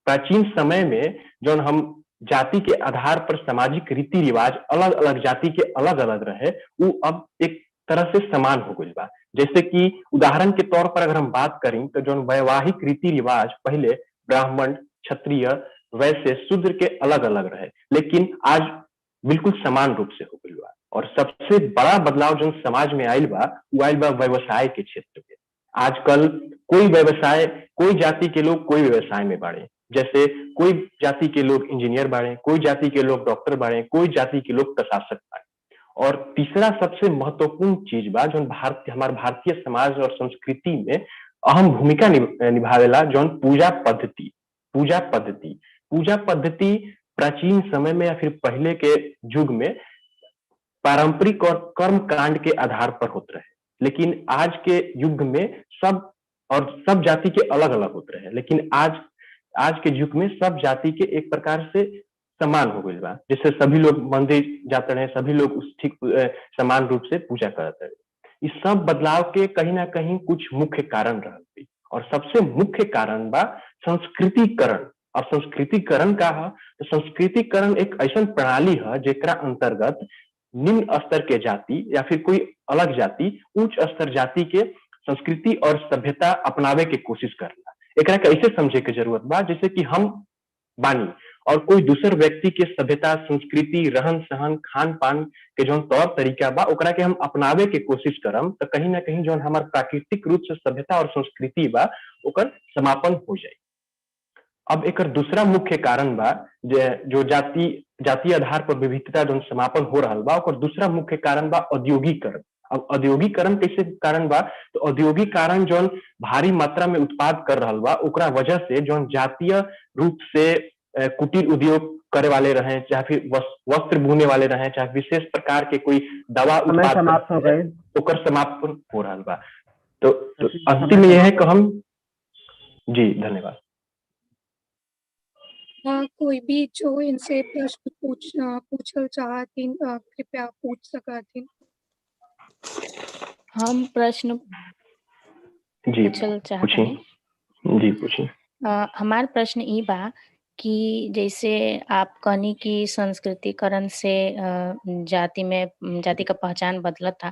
L: प्राचीन समय में जो हम जाति के आधार पर सामाजिक रीति रिवाज अलग अलग जाति के अलग अलग रहे, वो अब एक तरह से समान हो गई बा। जैसे कि उदाहरण के तौर पर अगर हम बात करें तो जो वैवाहिक रीति रिवाज पहले ब्राह्मण, क्षत्रिय, वैश्य, शूद्र के अलग अलग रहे, लेकिन आज बिल्कुल समान रूप से हो गई बा। और सबसे बड़ा बदलाव जो समाज में आयल बा वो आयल बा व्यवसाय के क्षेत्र में। आजकल कोई व्यवसाय, कोई जाति के लोग कोई व्यवसाय में बढ़े, जैसे कोई जाति के लोग इंजीनियर बढ़े, कोई जाति के लोग डॉक्टर बढ़े, कोई जाति के लोग प्रशासक बढ़े। और तीसरा सबसे महत्वपूर्ण चीज बा जो हमारे भारतीय समाज और संस्कृति में अहम भूमिका निभावेला, जो पूजा पद्धति। पूजा पद्धति प्राचीन समय में या फिर पहले के युग में पारंपरिक और कर्म कांड के आधार पर होते रहे, लेकिन आज के युग में सब जाति के अलग अलग होते रहे, लेकिन आज के युग में सब जाति के एक प्रकार से समान हो गई बा। जैसे सभी लोग मंदिर जाते रहे, सभी लोग उस ठीक समान रूप से पूजा करते रहे। इस सब बदलाव के कहीं ना कहीं कुछ मुख्य कारण रहते, और सबसे मुख्य कारण बा संस्कृतिकरण। और संस्कृतिकरण का है तो संस्कृतिकरण एक ऐसा प्रणाली है जेकरा अंतर्गत निम्न स्तर के जाति या फिर कोई अलग जाति उच्च स्तर जाति के संस्कृति और सभ्यता अपनावे के कोशिश करना। एकरा के ऐसे समझे के जरूरत बा जैसे कि हम बानी और कोई दूसर व्यक्ति के सभ्यता, संस्कृति, रहन सहन, खान पान के जो तौर तरीका बा ओकरा के हम अपनावे के कोशिश करम तो कहीं ना कहीं जो हमार प्राकृतिक रूप से सभ्यता और संस्कृति बा ओकर समापन हो जाए। अब एक दूसरा मुख्य कारण बा जो जातीय आधार पर विविधता जो समापन हो रहा बा, और दूसरा मुख्य कारण बा औद्योगिकरण। अब औद्योगिकरण कैसे कारण बा तो औद्योगिक कारण जो भारी मात्रा में उत्पाद कर रहा बा ओकरा वजह से जो जातीय रूप से कुटीर उद्योग करे वाले रहे, चाहे फिर वस्त्र बुने वाले रहे, चाहे विशेष प्रकार के कोई दवा उत्पाद
E: समाप्त हो गए,
L: ओकर समापन हो रहा बा। तो अंतिम में यह है कि हम जी धन्यवाद।
G: कोई भी जो इनसे प्रश्न पूछल चाहतीन कृपया पूछ सकतीन।
M: हम प्रश्न
L: जी
M: पूछल चाहते
L: जी पूछिए।
M: हमार प्रश्न ई बा कि जैसे आप कहनी कि संस्कृतिकरण से जाति का पहचान बदलत था,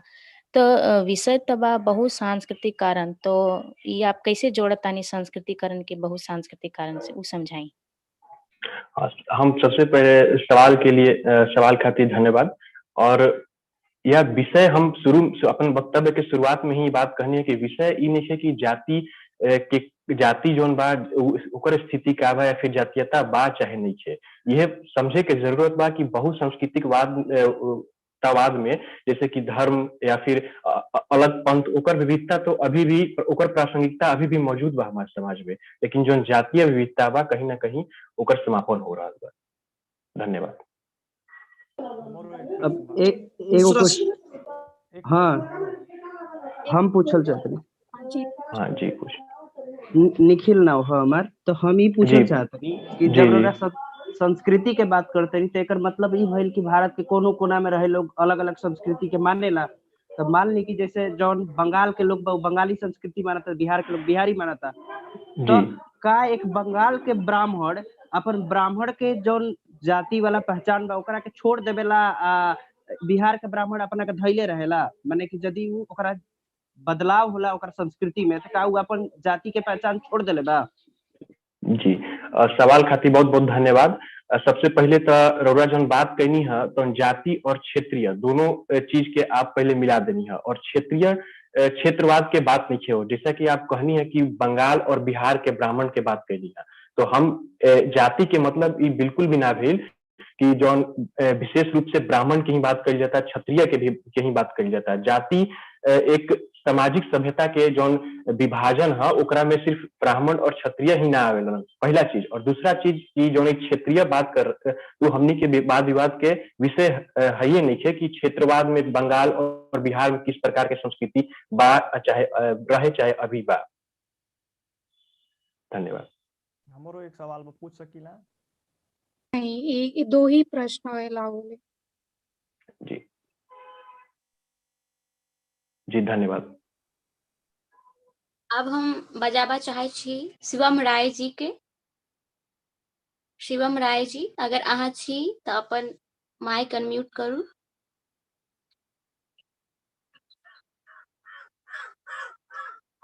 M: तो विषय तो बा बहुसांस्कृतिक कारण, तो ये आप कैसे जोड़तानी संस्कृतिकरण के बहुसांस्कृतिक कारण से, वो समझाई।
L: हम सबसे पहले सवाल खातिर धन्यवाद। और यह विषय हम अपन वक्तव्य के शुरुआत में ही बात कहनी है कि विषय ई नहीं है कि जाति जोन बा ओकर स्थिति का बा या फिर जातीयता बा चाहे नहीं है। यह समझे के जरूरत बा कि बहुसांस्कृतिकवाद में जैसे कि धर्म या फिर अलग पंथ ओकर विविधता तो अभी भी ओकर प्रासंगिकता अभी भी मौजूद बा हमारे समाज में, लेकिन जो जातीय विविधता बा कहीं ना कहीं ओकर समापन हो रहा बा। धन्यवाद।
N: अब एगो क्वेश्चन हम पूछल चाहते हैं।
L: हाँ जी कुछ
N: निखिल नाव है हमार, तो हम ही पूछल चाहते हैं कि जब रउरा संस्कृति के बात करते हैं तो एक मतलब ई भइल कि भारत के कोनो कोना में रहे लोग अलग अलग संस्कृति के मानेला। तो मान ली कि जैसे जौन बंगाल के लोग बंगाली संस्कृति मानता, बिहार के लोग बिहारी मानता, तो का एक बंगाल के ब्राह्मण अपन ब्राह्मण के जौन जाति वाला पहचान बा ओकरा के छोड़ देवेला, बिहार के ब्राह्मण अपना के धैले रहेला, माने कि यदि ओकरा बदलाव होला ओकर संस्कृति में तो का उ अपन जाति के पहचान छोड़ देले बा?
L: जी सवाल खातिर बहुत बहुत धन्यवाद। सबसे पहले तो रउरा जन बात करनी है तो जाति और क्षेत्रीय दोनों चीज के आप पहले मिला देनी है, और क्षेत्रवाद के बात नहीं हो, जैसा कि आप कहनी है कि बंगाल और बिहार के ब्राह्मण के बात करनी है, तो हम जाति के मतलब ये बिल्कुल भी ना भेल कि जो विशेष रूप से ब्राह्मण की ही बात करी जाता है, क्षत्रिय के ही बात करी जाता है। जाति एक सामाजिक सभ्यता के जो विभाजन है ओकरा में सिर्फ ब्राह्मण और क्षत्रिय ही ना आवेला, पहला चीज। और दूसरा चीज की जो क्षेत्रीय बात कर तो हमनी के वाद विवाद के विषय है ये नहीं है कि क्षेत्रवाद में बंगाल और बिहार में किस प्रकार के संस्कृति बा चाहे रहे चाहे अभी बा। धन्यवाद।
O: हमरो एक सवाल पूछ सकीला?
G: नहीं, दो ही प्रश्न है
L: जी जी धन्यवाद।
F: अब हम बजाबा चाहे छी शिवम राय जी के। शिवम राय जी अगर अहाँ छी तो अपन माइक अनम्यूट करू।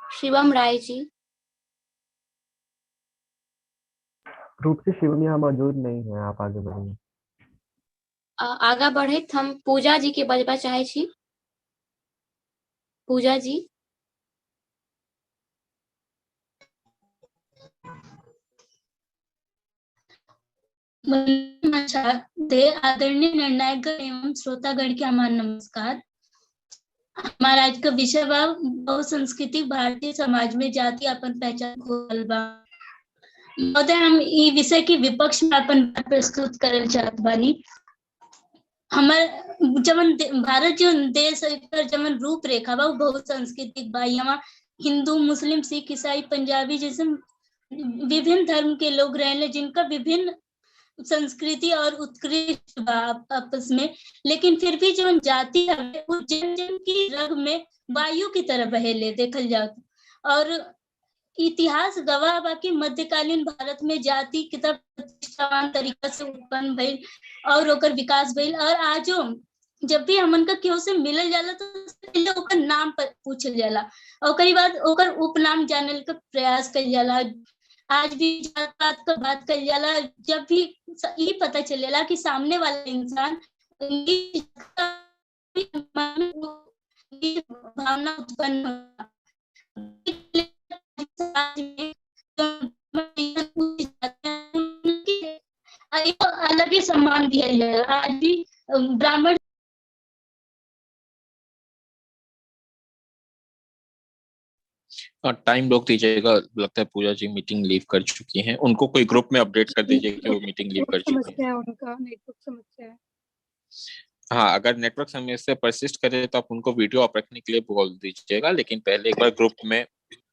F: शिवम राय जी।
E: रूप से शिवम यहाँ मौजूद नहीं है, आप आगे बढ़िए।
F: आगा बढ़े हम पूजा जी के बजबा चाहे छी। पूजा जी।
P: आदरणीय निर्णायक एवं श्रोतागण के हमारा नमस्कार। हमारा आज का विषय बा बहुसंस्कृतिक भारतीय समाज में जाति अपन पहचान खोल बा। महोदय हम ई विषय के विपक्ष में अपन बात प्रस्तुत करल चाहत बानी। हमार जवन भारत जो देश है एकर जवन रूपरेखा बा उ बहुसंस्कृतिक बा। यहाँ हिंदू, मुस्लिम, सिख, ईसाई, पंजाबी जैसे विभिन्न धर्म के लोग रहेले जिनका विभिन्न संस्कृति और उत्कृष्ट बा आपस में, लेकिन फिर भी जो जाति है वो जन जन की रग में वायु की तरह बहेले देखल जाओ। और इतिहास गवाह बा कि मध्यकालीन भारत में जाति कितना प्रतिष्ठावान तरीका से उत्पन्न भइल और ओकर विकास भइल। और आजो जब भी हमन का केहू से मिलल जाला तो पहले ओकर नाम पर पूछल जाला और ओकरी बाद ओकर उपनाम जानल का प्रयास कइल जाला। आज भी जात पात का बात कइल जाला जब भी ये पता चलेला कि सामने वाला इंसान भावना उत्पन्न होला। अलग ही सम्मान दिया जाए। आज भी ब्राह्मण
C: टाइम रोक दीजिएगा, लगता है पूजा जी मीटिंग लीव कर चुकी हैं। उनको कोई ग्रुप में अपडेट कर दीजिए कि वो मीटिंग लीव कर चुकी हैं।
G: समस्या है उनका, नेटवर्क समस्या है।
C: हाँ, अगर नेटवर्क समस्या परसिस्ट करे तो आप उनको वीडियो ऑफ रखने के लिए बोल दीजिएगा, लेकिन पहले एक बार ग्रुप में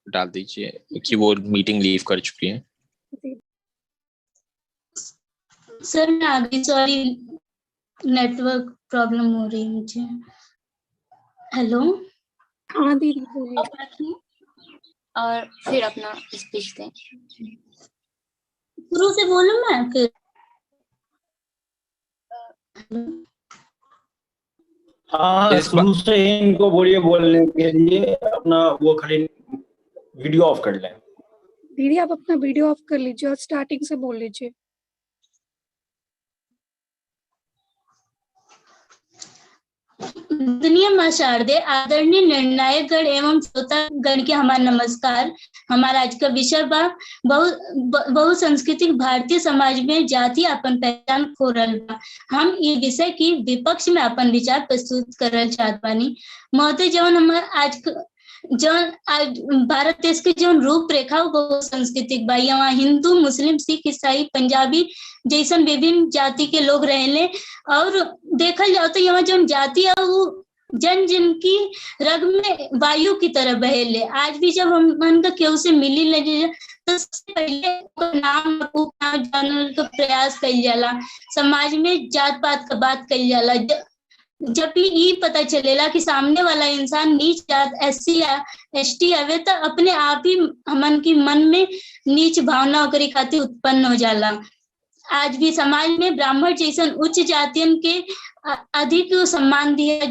C: डाल दीजिए कि वो मीटिंग लीव कर चुकी हैं।
P: सर मैं आगे, सॉरी नेटवर्क प्रॉब्लम हो रही है मुझे। हेलो,
G: हाँ दीदी बोलिए।
F: और फिर अपना स्पीच दें।
P: शुरू से बोलूं मैं फिर?
Q: हाँ शुरू से ही इनको बोलिए बोलने के लिए, अपना वो खाली वीडियो ऑफ कर लें।
G: दीदी आप अपना वीडियो ऑफ कर लीजिए और स्टार्टिंग से बोल लीजिए।
P: दुनिया मां शारदे, आदरणीय निर्णायक गण एवं श्रोतागण के हमारा नमस्कार। हमारा आज का विषय बा बहुसंस्कृतिक भारतीय समाज में जाति अपन पहचान खो रहल बा। हम ये विषय की विपक्ष में अपन विचार प्रस्तुत करल चाहत बानी। महोदय जवन हमार आज भारत देश के जवन रूपरेखा बहुसंस्कृतिक बा। यहाँ हिंदू, मुस्लिम, सिख, ईसाई, पंजाबी जैसन विभिन्न जाति के लोग रहेले और देखल जाओ तो यहाँ जो जाति है वो जन जन की रग में वायु की तरह बहेले। आज भी जब हम मन का केहू से मिली लगे तो सबसे पहले नाम जानने का प्रयास कइल जाला। समाज में जात पात का बात कइल जाला। जब भी ये पता चलेला कि सामने वाला इंसान नीच जात SC या ST हवे तो अपने आप ही हमन की मन में नीच भावना ओकरी खातिर उत्पन्न हो जाला। आज भी समाज में ब्राह्मण जैसन उच्च जातियन के अधिक सम्मान दिया।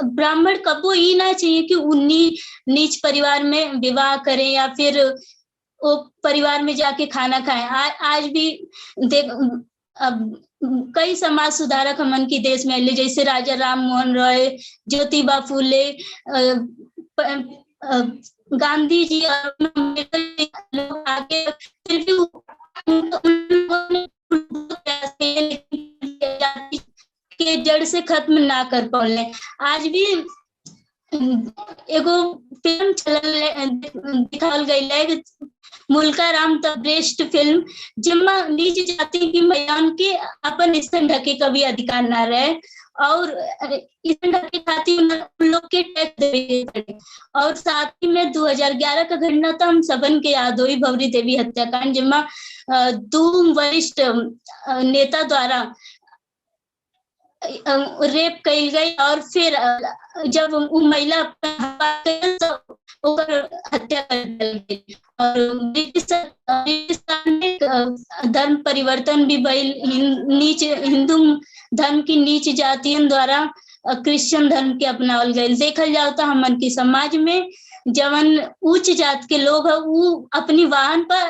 P: ब्राह्मण कबो ही ना चाहिए कि उन्हीं नीच परिवार में विवाह करें या फिर वो परिवार में जाके खाना खाएं। आज भी अब कई समाज सुधारक हमन की देश में ले, जैसे राजा राम मोहन रॉय, ज्योतिबा फूले, गांधी जी और लोग आगे फिर भी के जड़ से खत्म ना कर पाले। आज भी एगो फिल्म दिखाल गई है Mulka Ram the best film, जिम्मा नीच जाति की महिलाओं के अपन स्तन ढके का भी अधिकार ना रहे और स्तन ढके खातिर उन लोग के टैक्स देवे पड़े। और साथ ही में 2011 का घटना तो हम सबन के याद हुई, भवरी देवी हत्याकांड, जिम्मा 2 वरिष्ठ नेता द्वारा रेप कई गई और फिर जब वो महिला हत्या कर दी। और में धर्म परिवर्तन भी भइल। नीच हिंदू धर्म की नीच जातियों द्वारा क्रिश्चियन धर्म के अपनावल गए। देखल जाओ तो हमन की समाज में जवन उच्च जात के लोग है वो अपनी वाहन पर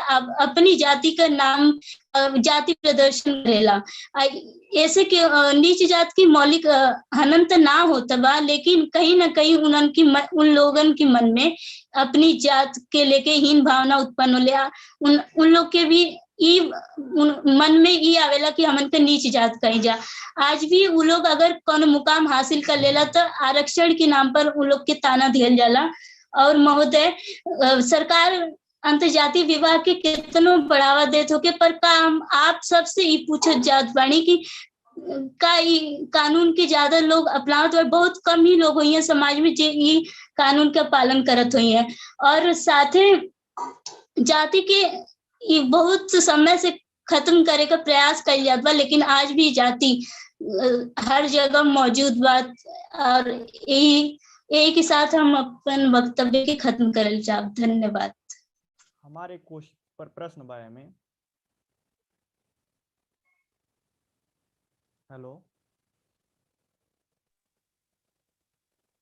P: अपनी जाति का नाम जाति प्रदर्शन करेला। ऐसे के नीच जात की मौलिक हनन तो ना होता बा, लेकिन कहीं ना कहीं उन लोगन की मन में अपनी जात के लेके हीन भावना उत्पन्न होले। उन लोग के भी मन में ये आवेला कि हमन के नीच जात कहीं जा। आज भी वो लोग अगर कौन मुकाम हासिल कर लेला तो आरक्षण के नाम पर उन लोग के ताना दियल जाला। और महोदय सरकार अंतर्जातीय विवाह के कितनो बढ़ावा देत होके, पर का हम आप सबसे ई पूछत जात बानी कि का ई कानून के ज्यादा लोग अपनावत और बहुत कम ही लोग हुई हैं समाज में जे ई कानून का पालन करत हुई हैं। और साथे जाति के ई बहुत समय से खत्म करे का प्रयास कइल जात बा, लेकिन आज भी जाति हर जगह मौजूद बा। और यही के साथ हम अपन वक्तव्य के खत्म करल चाहब। धन्यवाद।
O: हमारे क्वेश्चन पर प्रश्न बा में। हेलो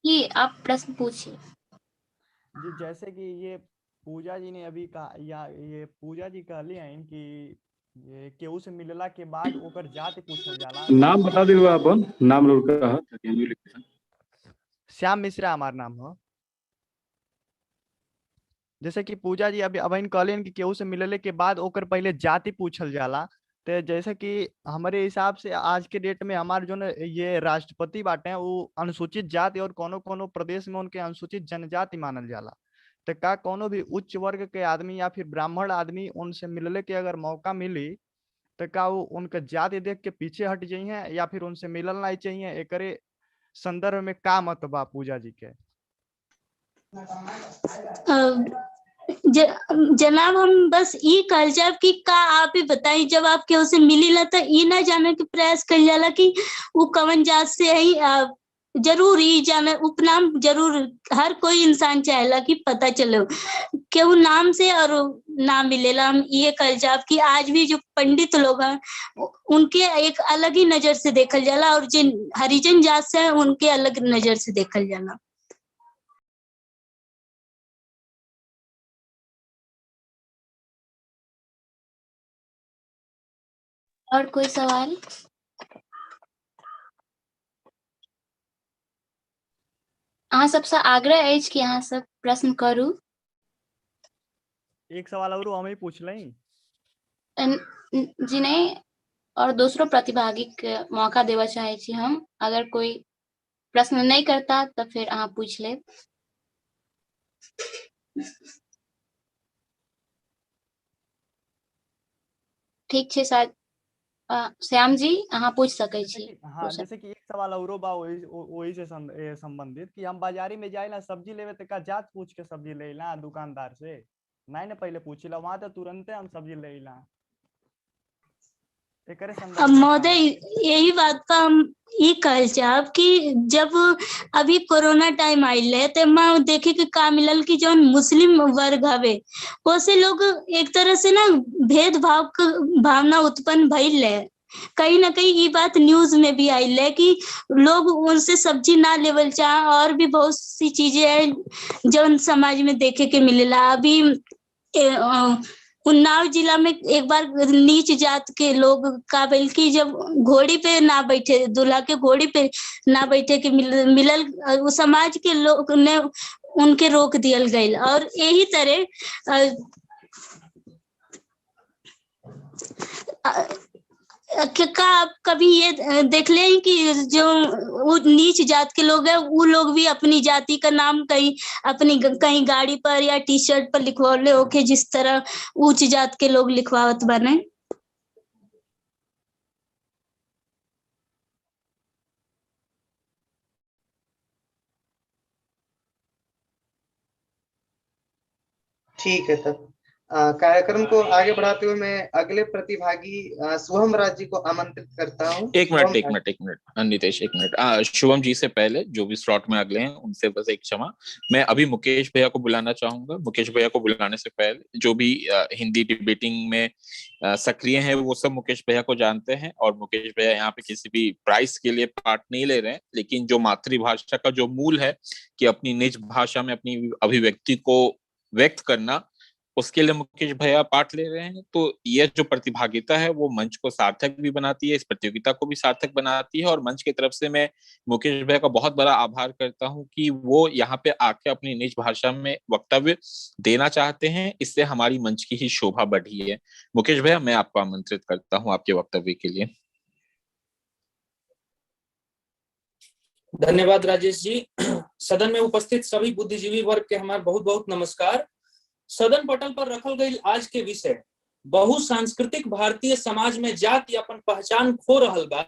F: जी, आप प्रश्न पूछिए।
O: जी, जैसे कि ये पूजा जी ने अभी कहा, या ये पूजा जी कहली हैं कि ये केहू से मिलला के बाद ओकर जाति पूछल जाला।
K: नाम बता दी अपन, नाम लोग कहा ताकि हम भी लिख सकें।
O: श्याम मिश्रा हमार नाम हो। जैसे कि पूजा जी अभी अबहिन कहलिन कि केहू से मिलले के बाद ओकर पहले जाति पूछल जाला। तो जैसे कि हमारे हिसाब से आज के डेट में हमारे जो ये राष्ट्रपति बाटे हैं वो अनुसूचित जाति और कोनो कोनो प्रदेश में उनके अनुसूचित जनजाति मानल जाला। तो का कोनो भी उच्च वर्ग के आदमी या फिर ब्राह्मण आदमी उनसे मिलने के अगर मौका मिली तो का वो उनका जाति देख के पीछे हट जाइए या फिर उनसे मिलना नहीं चाहिए? एकरे संदर्भ में का मत बा पूजा जी के?
P: जनाब, हम बस ई कहल जाब कि का आप ही बताई, जब आप केहू से मिलीला तो ई ना जाने के प्रयास कइल जाला कि वो कवन जात से है। जरूर ई जाने उपनाम जरूर हर कोई इंसान चाहेला कि पता चले केहू नाम से और ना मिलेला। हम ये कहल जाब कि आज भी जो पंडित लोग हैं उनके एक अलग ही नजर से देखल जाला और जिन हरिजन जात से है उनके अलग नजर से देखल जाला।
F: और कोई सवाल? अहाँ सबसे आग्रह अछि कि अहाँ सब प्रश्न करू।
O: एक सवाल और हम ही पूछ लें।
F: जी नहीं, और दूसरों प्रतिभागी के मौका देवा चाहे छी हम। अगर कोई प्रश्न नहीं करता तो फिर अहाँ पूछ ले। ठीक है शायद श्याम जी अहाँ पूछ सकै छी।
O: हाँ, जैसे कि एक सवाल औरो बा वही से संबंधित कि हम बाजारी में जाए ना सब्जी लेवे तो का जात पूछ के सब्जी ले ला दुकानदार से? नहीं ना पहले पूछिला, वहां तो तुरंते हम सब्जी ले ला।
P: महोदय, यही बात पर हम ये कहल चाहब कि जब अभी कोरोना टाइम आइल है तो मैं देखे के का मिलल कि जो मुस्लिम वर्ग हवे उसे लोग एक तरह से ना भेदभाव का भावना उत्पन्न भइल है। कहीं ना कहीं ये बात न्यूज में भी आई है कि लोग उनसे सब्जी ना लेवल चाह और भी बहुत सी चीजें हैं जो समाज में देखे के मिलेला। अभी उन्नाव जिला में एक बार नीच जात के लोग का बल्कि जब घोड़ी पे ना बैठे, दूल्हा के घोड़ी पे ना बैठे के मिलल वो समाज के लोग ने उनके रोक दियल गई। और यही तरह क्या आप कभी ये देख लें कि जो वो नीच जात के लोग हैं वो लोग भी अपनी जाति का नाम कहीं अपनी कहीं गाड़ी पर या टी शर्ट पर लिखवाले होके जिस तरह उच्च जात के लोग लिखवावत बने?
B: ठीक है तब कार्यक्रम को आगे बढ़ाते हुए मैं अगले प्रतिभागी शुभम राज जी को आमंत्रित करता हूँ।
C: एक मिनट नितेश, एक मिनट। शुभम जी से पहले जो भी स्लॉट में अगले हैं उनसे बस एक क्षमा, मैं अभी मुकेश भैया को बुलाना चाहूंगा। मुकेश भैया को बुलाने से पहले जो भी हिंदी डिबेटिंग में सक्रिय हैं वो सब मुकेश भैया को जानते हैं और मुकेश भैया यहाँ पे किसी भी प्राइस के लिए पार्ट नहीं ले रहे हैं, लेकिन जो मातृभाषा का जो मूल है कि अपनी निज भाषा में अपनी अभिव्यक्ति को व्यक्त करना, उसके लिए मुकेश भैया पार्ट ले रहे हैं। तो यह जो प्रतिभागिता है वो मंच को सार्थक भी बनाती है, इस प्रतियोगिता को भी सार्थक बनाती है। और मंच की तरफ से मैं मुकेश भैया का बहुत बड़ा आभार करता हूं कि वो यहाँ पे आके अपनी निज भाषा में वक्तव्य देना चाहते हैं। इससे हमारी मंच की ही शोभा बढ़ी है। मुकेश भैया, मैं आपको आमंत्रित करता हूँ आपके वक्तव्य के लिए।
R: धन्यवाद राजेश जी। सदन में उपस्थित सभी बुद्धिजीवी वर्ग के हमारे बहुत बहुत नमस्कार। सदन पटल पर रखल गई आज के विषय बहुसांस्कृतिक भारतीय समाज में जाति अपन पहचान खो रहल बा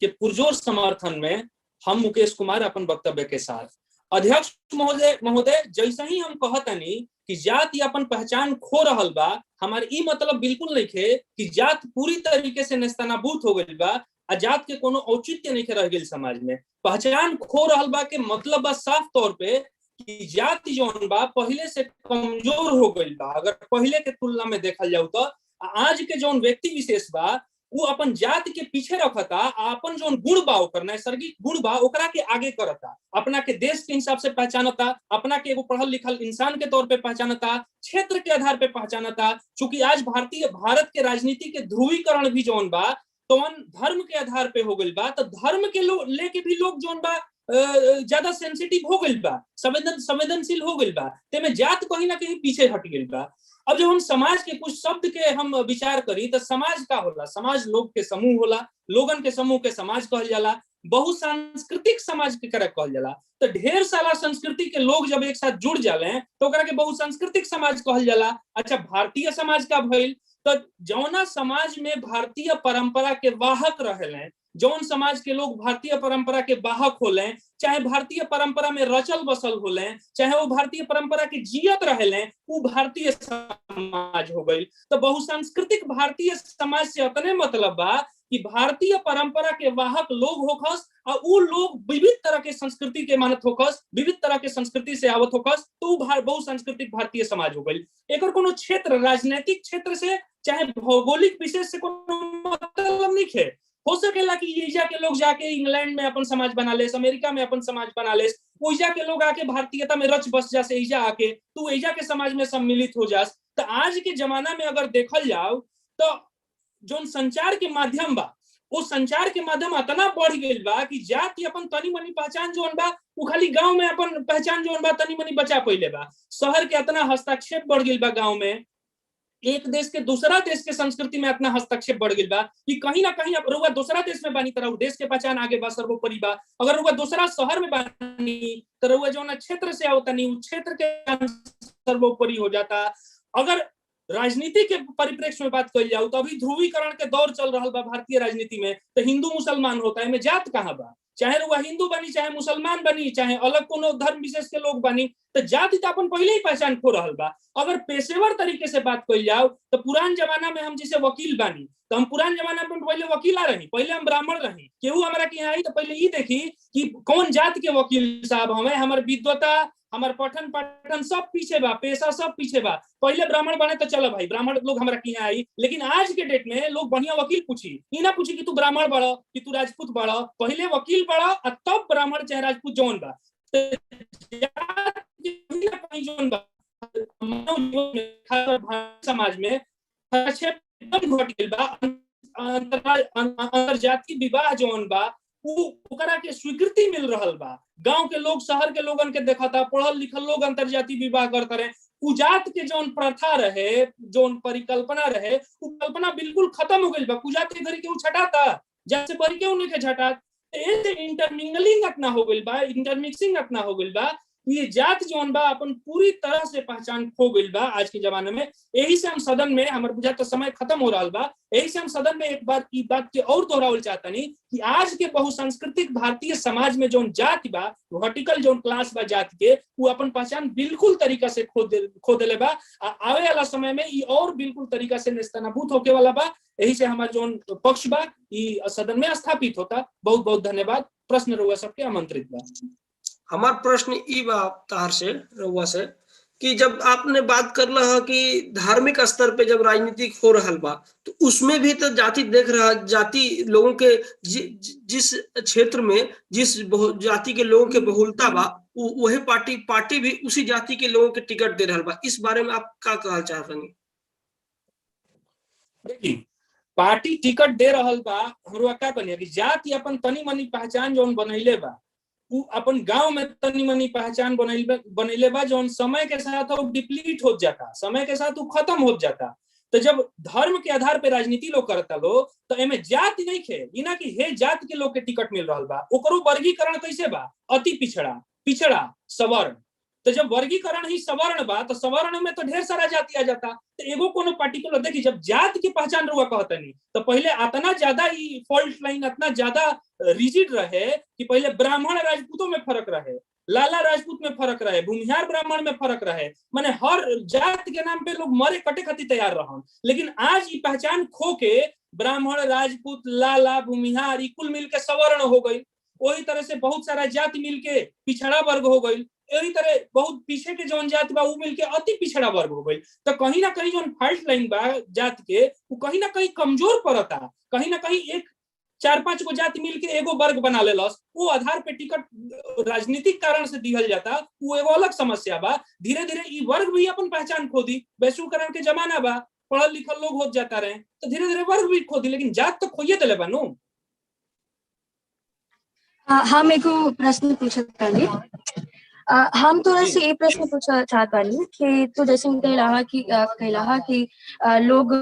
R: के पुरजोर समर्थन में हम मुकेश कुमार अपन वक्तव्य के साथ अध्यक्ष महोदय जैसे ही हम कहतनी कि जाति अपन पहचान खो रहल बा, हमारे ई मतलब बिल्कुल नहीं है कि जात पूरी तरीके से नेस्तनाबूत हो गई बा, जात के कोनो औचित्य नहीं रह गई समाज में। पहचान खो रहल बा के मतलब बा साफ तौर पे कि जाति जौन बा पहले से कमजोर हो गई बा। अगर पहले के तुलना में देखल जाऊ तो आज के जौन व्यक्ति विशेष बा वो अपन जाति के पीछे रखता, अपन जौन गुण बा ओकर नैसर्गिक गुण बा ओकरा के आगे करता, अपना के देश के हिसाब से पहचानता, अपना के एगो पढ़ल लिखल इंसान के तौर पे पहचानता, क्षेत्र के आधार पे पहचानता। चूंकि आज भारत के राजनीति के ध्रुवीकरण भी जौन बा तो धर्म के आधार पे हो गई बा, तो धर्म के लेके भी लोग जौन बा ज्यादा सेंसिटिव हो गई बा, संवेदनशील हो गई बा, तेमे जात कहीं ना कहीं पीछे हट गई बा। अब जब हम समाज के कुछ शब्द के हम विचार करी तो समाज का होला, समाज लोग के समूह होला, लोगन के समूह के समाज कहल जाला, बहुसांस्कृतिक समाज के तरह कहल जाला। तो ढेर सारा संस्कृति के लोग जब एक साथ जुड़ जाले तो ओकरा के बहुसांस्कृतिक समाज कहल जाला। अच्छा, भारतीय समाज का भइल तो जौना समाज में भारतीय परंपरा के वाहक रहेले, जौन समाज के लोग भारतीय परंपरा के वाहक होले, चाहे भारतीय परंपरा में रचल बसल होले, चाहे वो भारतीय परंपरा के जियत रहेले, वो भारतीय समाज हो गई। तो बहुसांस्कृतिक भारतीय समाज से उतने मतलब बा कि भारतीय परंपरा के वाहक लोग होखस और वो लोग विविध तरह के संस्कृति के मानत होखस, विविध तरह के संस्कृति से आवत होखस, तो बहुसांस्कृतिक भारतीय समाज हो गई। एकर कोनो क्षेत्र, राजनीतिक क्षेत्र से चाहे भौगोलिक विशेष से कोनो मतलब नहीं है। हो सकेला कि ईजा के लोग जाके इंग्लैंड में अपन समाज बना ले, अमेरिका में अपन समाज बना ले, ईजा के लोग आके भारतीयता में रच बस जा से ईजा आके तू ईजा के समाज में सम्मिलित हो जास। तो आज के जमाना में अगर देखल जाओ तो जो संचार के माध्यम बा वो संचार के माध्यम इतना बढ़ गई बा कि जाति अपन तनी मनी पहचान जोन बा वो खाली गांव में अपन पहचान जोन बा तनी मनी बचा पहिले बा। शहर के इतना हस्तक्षेप बढ़ गई बा, गांव में एक देश के दूसरा देश के संस्कृति में इतना हस्तक्षेप बढ़ गई बा कि कहीं ना कहीं रुआ दूसरा देश में बानी तरह देश के पहचान आगे बा सर्वोपरि बा। अगर रुआ दूसरा शहर में बानी तो रुआ जो क्षेत्र से आवता नहीं उस क्षेत्र के सर्वोपरि हो जाता। अगर राजनीति के परिप्रेक्ष्य में बात कही जाऊ तो अभी ध्रुवीकरण के दौर चल रहा बा भारतीय राजनीति में, तो हिंदू मुसलमान होता है, में जात कहाँ बा? चाहे वह हिंदू बनी, चाहे मुसलमान बनी, चाहे अलग कोनो धर्म विशेष के लोग बनी, तो जाति तो अपन पहले ही पहचान खो रहा बा। अगर पेशेवर तरीके से बात कही जाओ तो पुरान जमाना में हम जैसे वकील बानी तो हम पुरान जमाना में पहले वकीला रही, पहले हम ब्राह्मण रही, केहू हमारा के यहाँ आई तो पहले ये देखी कि कौन जात के वकील साहब हमें, हमारे विद्वता, हमारे पठन पाठन सब पीछे बा, पैसा सब पीछे बा। पहले ब्राह्मण बने तो चलो भाई ब्राह्मण लोग हमारा के यहाँ आई, लेकिन आज के डेट में लोग बढ़िया वकील पूछी, ये ना पूछी कि तू ब्राह्मण बड़ा कि तू राजपूत बड़ा, पहले वकील बड़ा और तब ब्राह्मण चाहे राजपूत जौन बा। समाज में एकदम घट गई बा, अंतरजातीय विवाह जौन बा ओकरा के स्वीकृति मिल रहल बा। गांव के लोग शहर के लोगन के देखता, पढ़ल लिखल लोग अंतरजातीय विवाह करते रहे। कुजात के जौन प्रथा रहे, जौन परिकल्पना रहे, वो कल्पना बिल्कुल खत्म हो गई बा। कुजात के घरी के छटाता जैसे बरी के उन्हें के छटा, इंटरमिंगलिंग अपना हो गई बा, इंटरमिक्सिंग अपना हो गई बा। ये जात जौन बा अपन पूरी तरह से पहचान खो गई बा आज के जमाने में। यही से हम सदन में, हमारे बुझा तो समय खत्म हो रहा बा, यही से हम सदन में एक बात की बात के और दोहरावल चाहतनी कि आज के बहुसांस्कृतिक भारतीय समाज में जौन जाति बा, वर्टिकल जौन क्लास बा जाति के, वो अपन पहचान बिल्कुल तरीका से खो देले बा। आवे वाला समय में ये और बिल्कुल तरीका से नेस्तनाबूत होके वाला बा। यही से हमारा जौन पक्ष बा ये सदन में स्थापित होता। बहुत बहुत धन्यवाद। प्रश्न रहुआ सबके आमंत्रित बा।
J: हमार प्रश्न ई बा तार से रउआ से कि जब आपने बात कर रहा कि धार्मिक स्तर पे जब राजनीतिक हो रहा बा तो उसमें भी तो जाति देख रहा, जाति लोगों के जिस क्षेत्र में जिस जाति के लोगों के बहुलता बा वही पार्टी भी उसी जाति के लोगों के टिकट दे रहा बा। इस बारे में आप क्या कहना चाहते हैं?
R: देखिए, पार्टी टिकट दे रहा बा, हमरा क्या कहनी कि जाति अपन तनी मनी पहचान जौन बनैले बा वो अपन गांव में तनी मनी पहचान बनैले बा, जो समय के साथ वो डिप्लीट हो जाता, समय के साथ वो खत्म हो जाता। तो जब धर्म के आधार पे राजनीति लोग करता लो तो एमे जाति नहीं खे, इना कि हे जात के लोग के टिकट मिल रहा बा। ओकरो वर्गीकरण कैसे बा? अति पिछड़ा, पिछड़ा, सवर्ण, तो जब वर्गीकरण ही सवर्ण बा तो सवर्ण में तो ढेर सारा जाति आ जाता। तो एगो कोनो पार्टिकुलर देखिए, जब जात की पहचान रुआ कहता नहीं तो पहले इतना ज्यादा ही फॉल्ट लाइन इतना ज्यादा रिजिड रहे कि पहले ब्राह्मण राजपूतों में फर्क रहे, लाला राजपूत में फर्क रहे, भूमिहार ब्राह्मण में फर्क रहे, माने हर जात के नाम पे लोग मरे कटे खातिर तैयार रह। लेकिन आज ये पहचान खो के ब्राह्मण राजपूत लाला भूमिहार कुल मिलके सवर्ण हो गई। वही तरह से बहुत सारा जाति मिलके पिछड़ा वर्ग हो गई। यही तरह बहुत पीछे के जौन जात बा वो मिलके अति पिछड़ा वर्ग हो गई। तो कहीं ना कहीं जो फॉल्ट लाइन बा जात के वो कहीं ना कहीं कमजोर पड़ता। कहीं ना कहीं एक 4-5 गो जाति मिलके एगो वर्ग बना लेलस, वो आधार पे टिकट राजनीतिक कारण से दिहल जाता, वो एगो अलग समस्या बा। धीरे धीरे ये वर्ग भी अपन पहचान खो दी। वैश्वीकरण के जमाना बा, पढ़ल लिखल लोग हो जाता रहे तो धीरे धीरे वर्ग भी खो दी, लेकिन जात तो खोइए दिले बा नु।
S: हम एगो प्रश्न पूछत बानी। हम थोड़ा सा ये प्रश्न पूछना चाहत बानी कि तो जैसे कहला कि लोग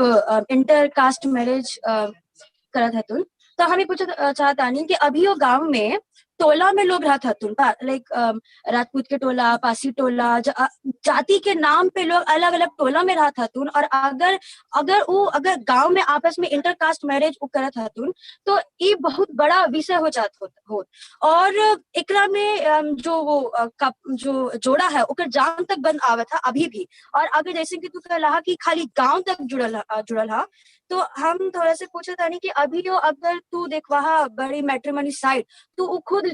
S: इंटर कास्ट मैरिज करत हतुन, तो हम ये पूछत चाहत बानी कि अभी वो गांव में टोला में लोग रहत हतुन, लाइक राजपूत के टोला, पासी टोला, जाति के नाम पे लोग अलग अलग टोला में रहत हतुन। और अगर गांव में आपस में इंटर कास्ट मैरिज करत हतुन तो ये बहुत बड़ा विषय हो जात हो। और एकरा में जो जोड़ा है ओकर जान तक बंद आवत है अभी भी। और अगर जैसे कि तू कहला कि खाली गांव तक जुड़ल है, तो हम थोड़ा से पूछत तानी कि अभी अगर तू देखवा बड़ी मैट्रिमोनी साइट तो वो खुद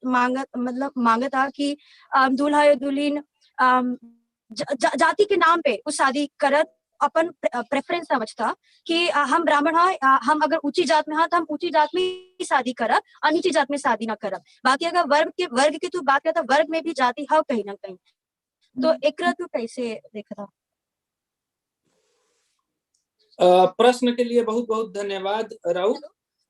S: मांगता कि दूल्हा या दुल्हन जाति के नाम पे उस शादी करत अपन प्रेफरेंस समझता कि हम ब्राह्मण है, हम अगर ऊंची जात में है तो हम ऊंची जात में ही शादी करब और नीची जात में शादी ना करब। बाकी अगर वर्ग की तू बात करता, वर्ग में भी जाति है कहीं ना कहीं। तो एकरा तू कैसे देखता?
R: प्रश्न के लिए बहुत बहुत धन्यवाद राउत।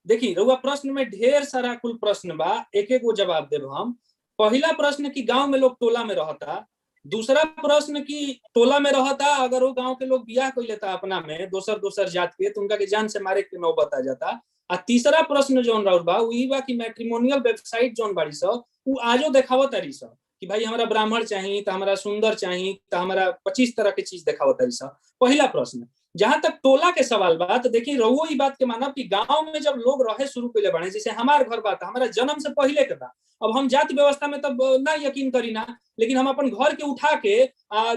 R: देखिए रउआ प्रश्न में ढेर सारा कुल प्रश्न बा, एक एक वो जवाब देब हम। पहला प्रश्न कि गांव में लोग टोला में रहता, दूसरा प्रश्न कि टोला में रहता अगर वो गांव के लोग बियाह कर लेता अपना में दोसर जात के तो उनका के जान से मारे के नौबत आ जाता। आ तीसरा प्रश्न जौन राउत बा वही बा कि मैट्रिमोनियल वेबसाइट जौन बाड़ी सब वो आजो देखावत तारी सब कि भाई हमारा ब्राह्मण चाहिए तो हमारा सुंदर चाहिए तो हमारा 25 तरह के चीज देखावत तारी सब। पहला प्रश्न। जहां तक टोला के सवाल बा तो देखिए रहुओ ई बात के मानब कि गांव में जब लोग रहे शुरू पहले बने, जैसे हमार घर बात हमारा जन्म से पहले के बा। अब हम जाति व्यवस्था में तब ना यकीन करी ना, लेकिन हम अपन घर के उठा के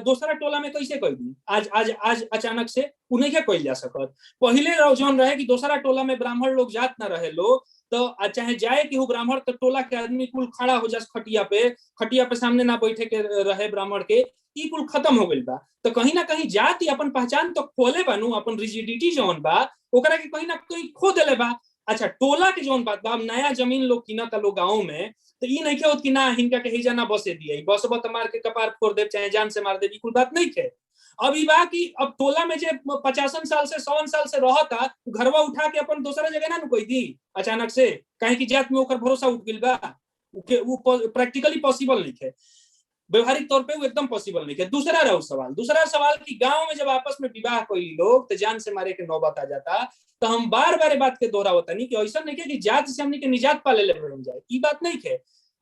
R: दूसरा टोला में कैसे कह दी आज अचानक से उन्हें क्या कह जा सकत। पहले जौन रहे कि दूसरा टोला में ब्राह्मण लोग जात ना रहे लोग, तो चाहे जाए कि वो ब्राह्मण तो टोला के आदमी कुल खड़ा हो जाए खटिया पे सामने ना बैठे के रहे ब्राह्मण के, ई कुल खत्म हो गई बा। तो कहीं ना कहीं जाति अपन पहचान तो खोले बानू, अपन रिजिडिटी जौन बा ओकरा के कहीं ना कहीं खो देले बा। अच्छा टोला के जौन बात बा, अब नया जमीन लोग किनता लोग गाँव में, तो ई नहीं होत कि ना हिनका के हिजा ना बसे दिए, बसबा तो मार के कपार फोड़ दे चाहे जान से मार दे, कुल बात नहीं थे। अब ई बा कि अब टोला में जे 50 साल से 100 साल से रहता घरवा उठा के अपन दूसरा जगह ना कोई दी अचानक से, काहे कि जात में ओकर भरोसा उठ गइल बा। वो प्रैक्टिकली पॉसिबल नहीं है, व्यवहारिक तौर पे वो एकदम पॉसिबल नहीं है। दूसरा सवाल कि गांव में जब आपस में विवाह कोई लोग तो जान से मारे के नौबत आ जाता। तो हम बार बार बात के दोहरावता नहीं कि ऐसा नहीं है कि जात से हमने के निजात पा ले बन जाए, ये बात नहीं है।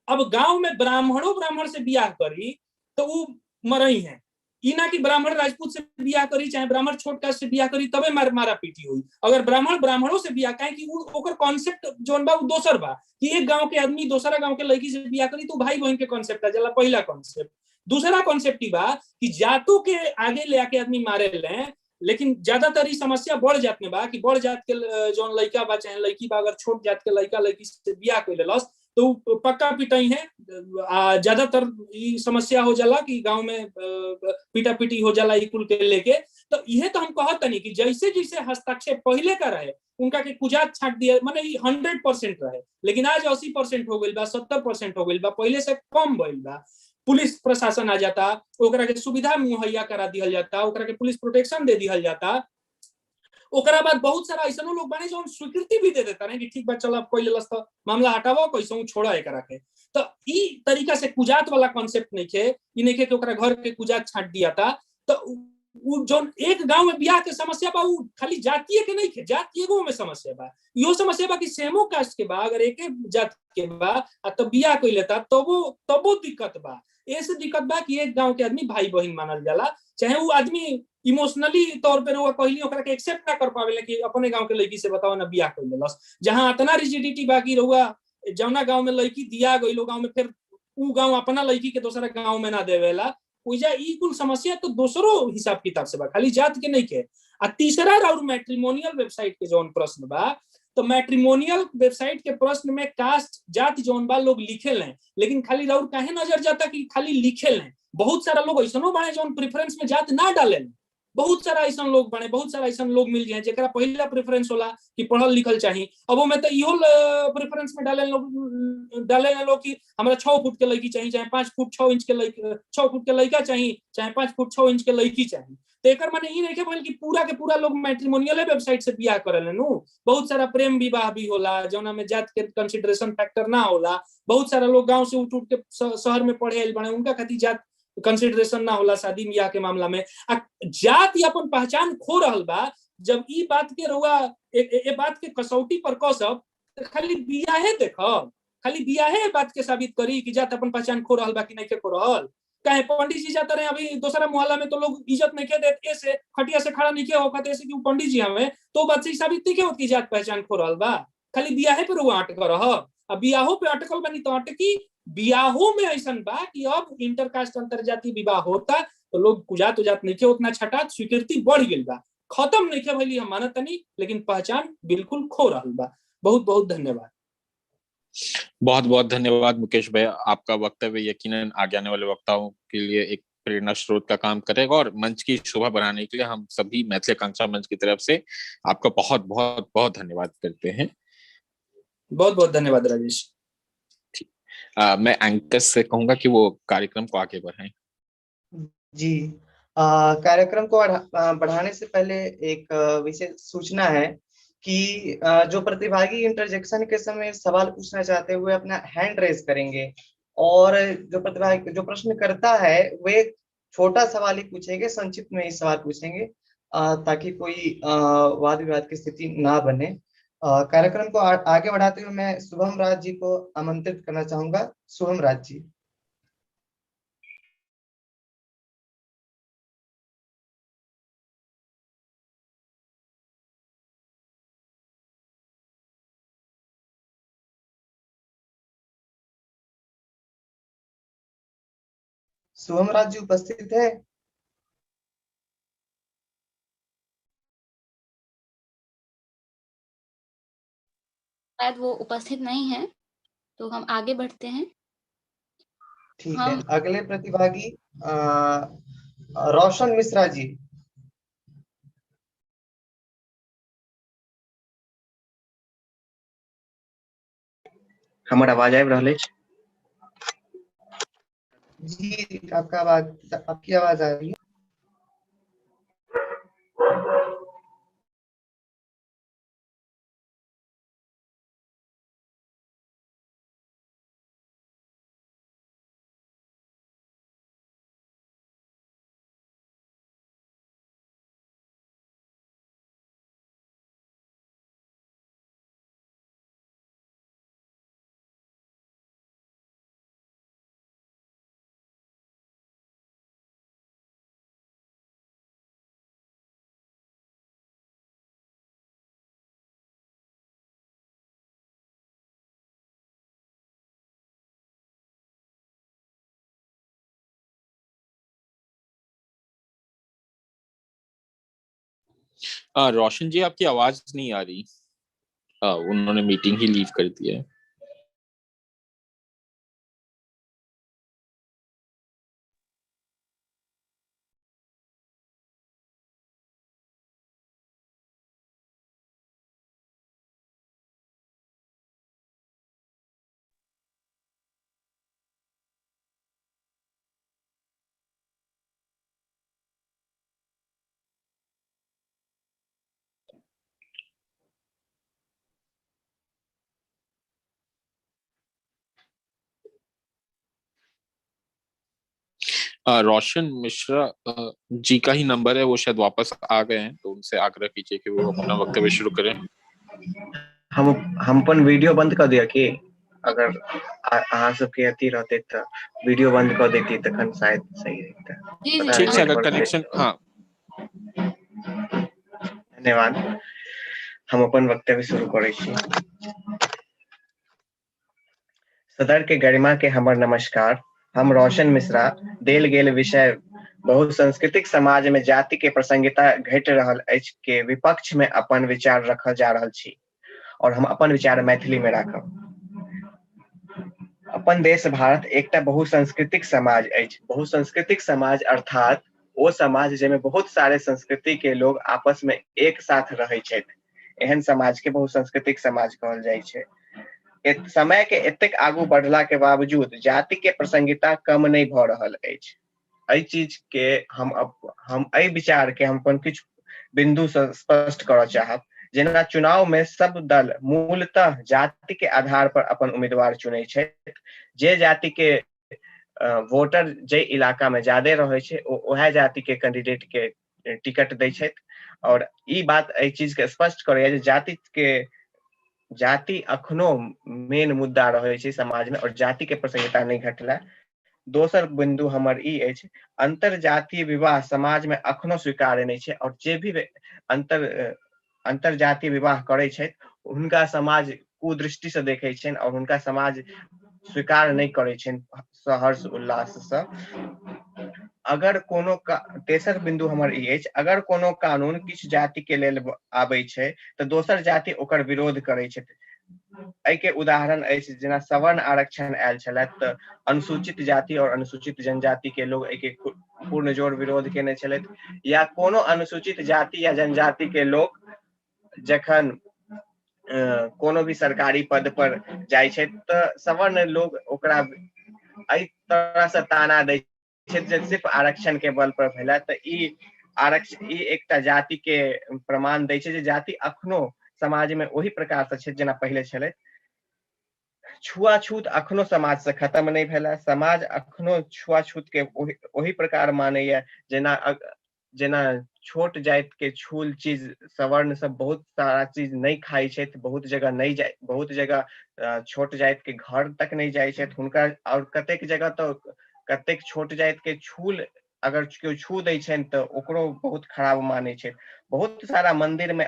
R: अब गांव में ब्राह्मण से बियाह करी तो वो मरई है, ई ना कि ब्राह्मण राजपूत से बियाह करी चाहे ब्राह्मण छोट कास्ट से बियाह करी तबे मारा पीटी हुई। अगर ब्राह्मणों से बियाह काहे कि ओकर कॉन्सेप्ट जोन बा दोसर बा कि एक गांव के आदमी दूसरा गांव के लड़की से बियाह करी तो भाई बहन के कॉन्सेप्ट आ जाला, पहला कॉन्सेप्ट। दूसरा कॉन्सेप्ट ही बा कि जातों के आगे ले आके आदमी मारे ले, लेकिन ज्यादातर ई समस्या बड़ जात में बा कि बड़ जात के जोन लड़का बा चाहे लड़की बा, अगर छोट जात के लड़का लड़की से बियाह कर लेलस तो पक्का पिटाई है। ज्यादातर ये समस्या हो जाला कि गांव में पीटा पीटी हो जाला ई कुल के लेके। तो यह तो हम कहत नहीं कि जैसे जैसे हस्ताक्षेप पहले का रहे उनका के कुजात छाट दिया, माने 100% रहे, लेकिन आज 80% हो गई बा, 70% हो गई बा, पहले से कम भइल बा। पुलिस प्रशासन आ जाता, ओकरा के सुविधा मुहैया करा दिया जाता, ओकरा के पुलिस प्रोटेक्शन दे दिया जाता। ओकरा बाद बहुत सारा ऐसा लोग बने जो स्वीकृति भी दे देता है कि ठीक बा चल अब कोई लेलस तो मामला हटावो, कैसे छोड़ा एकरा के। तो ई तरीका से कुजात वाला कॉन्सेप्ट नहीं है, ई नहीं है कि ओकरा घर के कुजात छाट दिया था। तो जो एक गांव में बियाह के समस्या बा उ खाली जातीय के नहीं के, जाति एगो में समस्या बा, यो समस्या बा कि सेमो कास्ट के बा अगर एक जाति के बा तब बियाह कोई लेता तबो दिक्कत बा। ऐसे दिक्कत बा कि एक गांव के आदमी भाई बहन मानल जाला, चाहे वो आदमी इमोशनली तौर पे रहुआ कहली ओकरा के एक्सेप्ट ना कर पावे कि अपने गांव के लड़की से बताओ ना बियाह कोई लेलस। जहां इतना रिजिडिटी बा कि रहुआ जौना गांव में लड़की दिया गई गांव में फिर उ गांव अपना लड़की के दूसरा गांव में ना देवेला, ओइजा ई कुल समस्या तो दूसरो हिसाब किताब से बा, खाली जात के नहीं के। आ तीसरा और मैट्रिमोनियल वेबसाइट के जौन प्रश्न बा, तो मैट्रिमोनियल वेबसाइट के प्रश्न में कास्ट जाति जौन बा लोग लिखे लें, लेकिन खाली राउर काहे नजर जाता कि खाली लिखे लें। बहुत सारा लोग ऐसा बने जौन प्रेफरेंस में जात ना डाले, बहुत सारा ऐसा लोग बने, बहुत सारा ऐसा लोग मिल जाए जरा पहला प्रेफरेंस होला कि पढ़ल लिखल चाहिए। अब वो में तो इहो प्रेफरेंस में डाले लोग कि हमरा 6 फुट के लड़की चाहिए, चाहे 5 फुट 6 इंच के लड़की 6 फुट के लड़का चाहिए, चाहे 5 फुट 6 इंच के लड़की चाहिए। तो एक माने ई नहीं कि पूरा के पूरा लोग मैट्रिमोनियल वेबसाइट से बियाह करेले नु। बहुत सारा प्रेम विवाह भी होला जौना में जात के कंसीडरेशन फैक्टर ना होला। बहुत सारा लोग गांव से उठ के शहर में पढ़े आइल बने, उनका खातिर जात कंसीडरेशन ना होला शादी ब्याह के मामला में। जात अपन पहचान खो रहल बा। जब ई बात के रहुआ ए बात के कसौटी पर कसब तो खाली बियाहे देखब, खाली बियाहे बात के साबित करी कि जात अपन पहचान खो रहल बा कि नहीं के खो रहल। कहे पंडित जी जाते रहे अभी दूसरा मोहल्ला में तो लोग इज्जत नहीं के देते, ऐसे खटिया से खड़ा नहीं के होकर ऐसे कि पंडित जी हमें तो बात से साबित नहीं के होती जात पहचान खो रहल बा। खाली बियाहे पर रहुआ अटक रह। अब बियाहो पे अटकल बनी तो अटकी। बियाहों में ऐसा बा कि अब इंटरकास्ट अंतरजातीय विवाह होता तो लोग कुजात उजात नहीं के उतना छटात, स्वीकृति बढ़ गई बा, खत्म नहीं के भली हम मानत नहीं, लेकिन पहचान बिल्कुल खो रहल बा। बहुत बहुत धन्यवाद।
C: बहुत बहुत धन्यवाद मुकेश भैया। आपका वक्तव्य यकीनन आगे आने वाले वक्ताओं के लिए एक प्रेरणा स्रोत का काम करेगा और मंच की शोभा बढ़ाने के लिए हम सभी मैथिली आकांक्षा मंच की तरफ से आपका बहुत बहुत बहुत धन्यवाद करते हैं।
R: बहुत बहुत धन्यवाद राजेश।
C: मैं एंकर्स से कहूंगा कि वो कार्यक्रम को आगे बढ़ाएं।
B: जी, कार्यक्रम को बढ़ाने से पहले एक विशेष सूचना है कि जो प्रतिभागी इंटरजेक्शन के समय सवाल पूछना चाहते हुए अपना हैंड रेज करेंगे और जो प्रतिभागी जो प्रश्न करता है वे छोटा सवाल ही पूछेंगे, संक्षिप्त में ही सवाल पूछेंगे ताकि कोई वाद विवाद की स्थिति ना बने। कार्यक्रम को आगे बढ़ाते हुए मैं शुभम राज जी को आमंत्रित करना चाहूंगा। शुभम राज जी। शुभम राज जी उपस्थित है?
F: शायद वो उपस्थित नहीं है, तो हम आगे बढ़ते हैं।
B: ठीक है, अगले प्रतिभागी रोशन मिश्रा जी।
I: हमारा आवाज आबि रहल अछि?
B: जी, आपकी आवाज आ रही है।
C: रोशन जी आपकी आवाज नहीं आ रही। उन्होंने मीटिंग ही लीव कर दिया है। रोशन मिश्रा जी का ही नंबर है, वो शायद वापस आ गए हैं, तो उनसे आग्रह कीजिए कि वो अपना वक्तव्य शुरू करें।
I: हम अपन वीडियो बंद कर दिया कि अगर अहाँ सबके अथी रहते तो वीडियो बंद कर देती तखन शायद सही रहता।
C: ठीक है, अगर कनेक्शन, हाँ
I: धन्यवाद। हम अपन वक्तव्य शुरू करै छी। सदर के गरिमा के हमर नमस्कार। हम रोशन मिश्रा देल गेल विषय बहुसंस्कृतिक समाज में जाति के प्रसंगिता घटि रहल अछि के विपक्ष में अपन विचार रखल जा रहल छी, और हम अपन विचार मैथिली में राखब। अपन देश भारत एकटा बहुसंस्कृतिक समाज अछि। बहुसंस्कृतिक समाज अर्थात वो समाज जेमे बहुत सारे संस्कृति के लोग आपस में एक साथ रहै छथि, एहन समाज के बहुसंस्कृतिक समाज कहल जाइ छै। समय के एतेक आगू बढ़ला के बावजूद जाति के प्रसंगिता कम नहीं भ रहल अछि। एहि चीज के हम एहि विचार के हम अपन किछु बिंदु से स्पष्ट करऽ चाहब। जेना चुनाव में सब दल मूलतः जाति के आधार पर अपन उम्मीदवार चुनै छथि। जे जाति के वोटर जे इलाका में ज्यादा रहे छै ओहे जाति के कैंडिडेट के टिकट दै छथि, और ई बात एहि चीज के स्पष्ट करैया जे जाति अखनो मेन मुद्दा रहे छै समाज में, और जाति के प्रसंगिता नहीं घटला। दोसर बिंदु हमर ई अछि, अंतर जातीय विवाह समाज में अखनो स्वीकार्य नहीं छै, और जे भी अंतर जातीय विवाह करै छथि हुनका समाज कुदृष्टि से देखै छनि, और हुनका समाज स्वीकार नहीं करै छनि सहर्ष उल्लास से। अगर कोनो तेसर बिंदु हमर ई अछि, अगर कोनो कानून किछु जाति के लेल आबै छै तऽ दोसर जाति ओकर विरोध करै छथि। एहि के उदाहरण अछि जेना सवर्ण आरक्षण आयल छलै तऽ अनुसूचित जाति और अनुसूचित जनजाति के लोग एहि के पूर्ण जोर विरोध केने छलथि, या कोनो अनुसूचित जाति या जनजाति के लोग जखन कोनो भी सरकारी पद पर जाइ छै तऽ सवर्ण लोग ओकरा एहि तरह से ताना दै छै जे सिर्फ आरक्षण के बल पर भेला। तऽ ई एकटा जाति के प्रमाण दै छै जे जाति अखनो समाज में ओही प्रकार से छै जेना पहले छलै। छुआछूत अखनो समाज से खत्म नहीं भेला। समाज अखनो छुआछूत के ओही प्रकार मानैया जेना छोट जाति के छूल चीज सवर्ण सब बहुत सारा चीज नहीं खाई छै, बहुत जगह नहीं जाय, बहुत जगह छोट जाति के घर तक नहीं जाय छै हुनका, और कतेक जगह तो कतेक छोट जाति के छूल अगर केओ छू दै छै तऽ ओकरो बहुत खराब मानै छै। बहुत सारा मंदिर में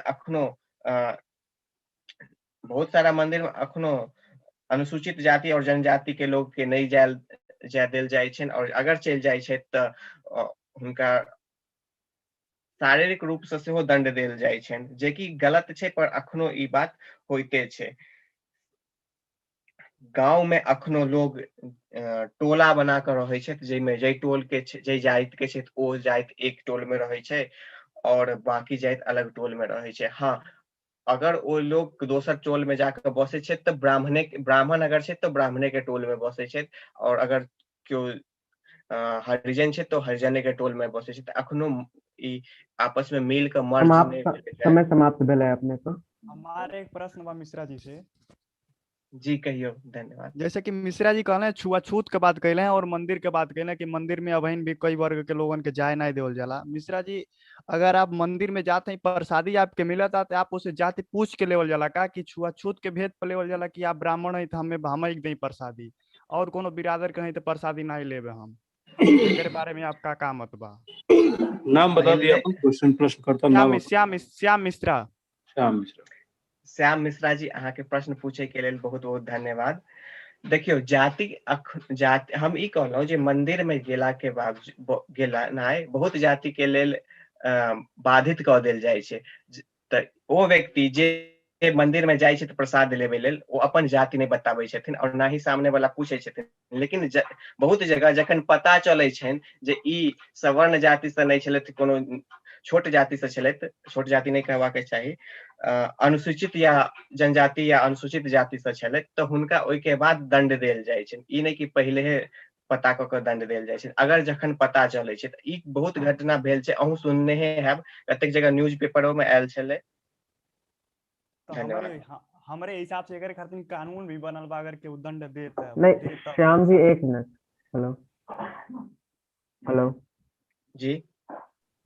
I: अखनो अनुसूचित जाति और जनजाति के लोग के नहीं जाय देल जाइ छै, और अगर चलि जाइ छै तऽ हुनका शारीरिक रूप से सेहो दंड देल जाइ छै, जे कि गलत छै, पर अखनो ई बात होइते छै। गांव में अखनो लोग टोला बना कर रहे छै, जैमे जै टोल के जै जाति के छै ओ जाति एक टोल में रहे छै और बाकी जाति अलग टोल में रहे छै। हाँ, अगर ओ लोग दोसर टोल में जाकर बसे छै तऽ ब्राह्मण अगर छै तऽ ब्राह्मणे के टोल में बसे छै, और अगर केओ हरिजन छै तो हरिजने के टोल में बसे छै। तऽ अखनो ई आपस में मिल के मर्ज नहीं भेलै।
E: समय समाप्त भेलै अपने को।
O: हमारे एक प्रश्न बा मिश्रा जी से।
I: जी कहियो। धन्यवाद।
O: जैसे कि मिश्रा जी कहले छुआछूत के बात कैले हैं और मंदिर के बात कैले कि मंदिर में अबहिन भी कई वर्ग के लोगन के जाए नहीं देवल जाला। मिश्रा जी, अगर आप मंदिर में जाते हैं प्रसादी आपके मिला था तो आप उसे जाति पूछ के लेवल जाला का कि छुआछूत के भेद पर लेवल जाला कि आप ब्राह्मण है तो हमें एक दई प्रसादी, और कोनो बिरादर कहीं तो प्रसादी नहीं लेवे हम। इसके बारे में आपका का मत बा?
K: नाम बता दिए अपन प्रश्न करता नाम।
O: श्याम मिश्रा।
I: श्याम मिश्रा जी, अहाँ के प्रश्न पूछे के लेल बहुत बहुत धन्यवाद। देखियो जाति हम ई कहलहुँ जे मंदिर में गेला के बाद गेनाइ बहुत जाति के लेल बाधित कऽ देल जाइ छै। तऽ ओ व्यक्ति जे मंदिर में जाइ छै प्रसाद लेबे लेल ओ अपन जाति नहीं बताबै छथिन, और ना ही सामने वाला पूछे छथिन। लेकिन बहुत जगह जखन पता चलै छनि जे ई सवर्ण जाति से नहीं छलथि, कोनो छोट जाति से छलथि, छोट जाति नहीं कहबाक चाही, अनुसूचित या जनजाति या अनुसूचित जाति से छलथि, तऽ हुनका ओहि के बाद दंड देल जाइ छै। ई नहीं कि पहिले पता कऽ के दंड देल जाइ छै, अगर जखन पता चलै छै। तऽ ई बहुत घटना भेल छै, अहूँ सुनने हैब, कतेक जगह न्यूज पेपरों में आयल छलै।
O: हमरे हिसाब से एकर खातिर कानून भी बनल बा, अगर केहू दंड देता
E: नहीं। श्याम जी एक मिनट, हेलो। हेलो
I: जी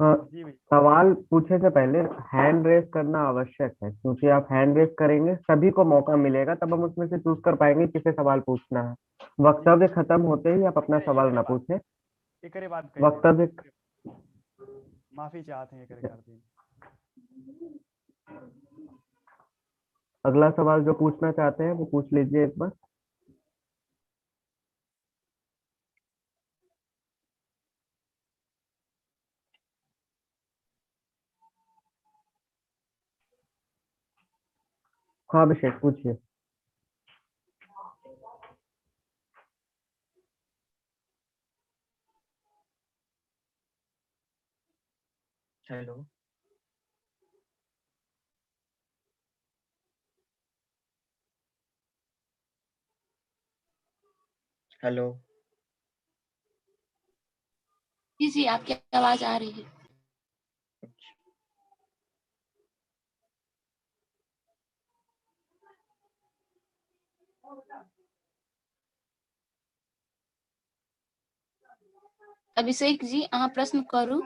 E: सवाल पूछने से पहले हैंड रेस करना आवश्यक है, क्योंकि आप हैंड रेस करेंगे सभी को मौका मिलेगा, तब हम उसमें से चूज कर पाएंगे किसे सवाल पूछना है। वक्तव्य खत्म होते ही आप अपना सवाल ना पूछें।
O: एकरे बाद
E: वक्तव्य
O: माफी चाहते हैं एकरे कर दी।
E: अगला सवाल जो पूछना चाहते हैं वो पूछ लीजिए एक बार। हाँ अभिषेक पूछिए।
I: हेलो हेलो
F: जी जी, आपकी आवाज आ रही है। अभिषेक जी, अहाँ प्रश्न करू।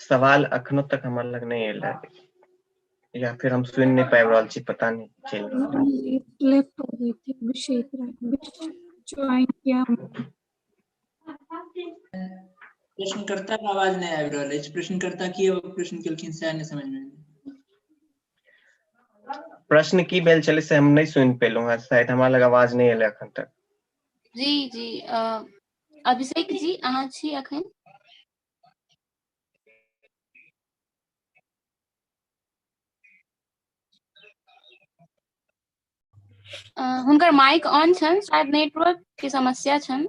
I: सवाल अखनो तक हमारे लग नहीं आयल है, या फिर हम सुन नहीं पाए रहल छी, पता नहीं चल रहल है।
G: लेफ्ट हो गई थी, अभिषेक ज्वाइन किया।
T: प्रश्नकर्ता के आवाज नहीं आबि रहल अछि। प्रश्नकर्ता की प्रश्न केलखिन सएह नहि समझ में।
I: प्रश्न की भेल छलै से हम नहीं सुन पेलहुँ हैं, शायद हमरा लग आवाज नहीं एलै अखन तक।
F: जी जी, अभिषेक जी अहाँ छी अखन? हुनकर माइक ऑन छन, शायद नेटवर्क के समस्या छन,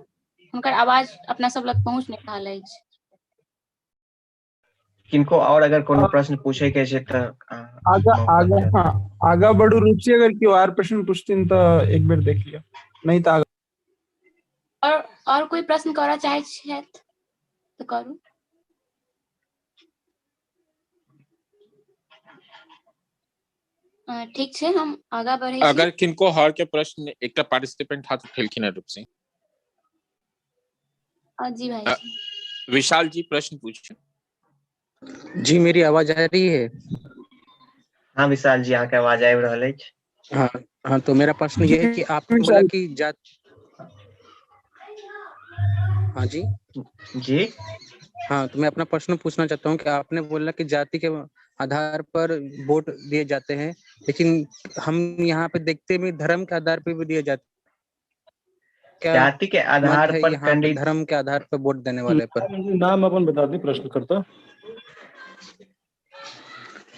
F: हुनकर आवाज अपना सब लग पहुंच नहीं रहल अछि।
I: किनको और अगर कोनो प्रश्न पूछे के छै त
U: आगा बढ़ू रुचि, अगर केओ आर प्रश्न पूछथिन तो एक बेर देख लिया, नहीं तो आगा।
F: और कोई प्रश्न करऽ चाहे छथि तो करू। ठीक छै, हम आगा बढ़े छी।
C: अगर किनको हर के प्रश्न एकटा पार्टिसिपेंट हाथ उठेलखिन है रूप से।
F: जी भाई।
C: विशाल जी प्रश्न पूछिए।
V: जी मेरी आवाज आ रही है?
I: हाँ विशाल जी, आपके आवाज आबि रहल अछि।
V: हाँ हाँ, तो मेरा प्रश्न ये है कि आपने बोला कि जात। हाँ जी
I: जी
V: हाँ, तो मैं अपना प्रश्न पूछना चाहता हूँ कि आपने बोला कि जाति के आधार पर वोट दिए जाते हैं, लेकिन हम यहाँ पे देखते भी धर्म के आधार पर भी दिए जाते। क्या
I: जाति के आधार
V: मत है
I: पर
V: यहाँ पे धर्म के आधार पर वोट देने वाले पर?
K: नाम अपन बता दी प्रश्नकर्ता।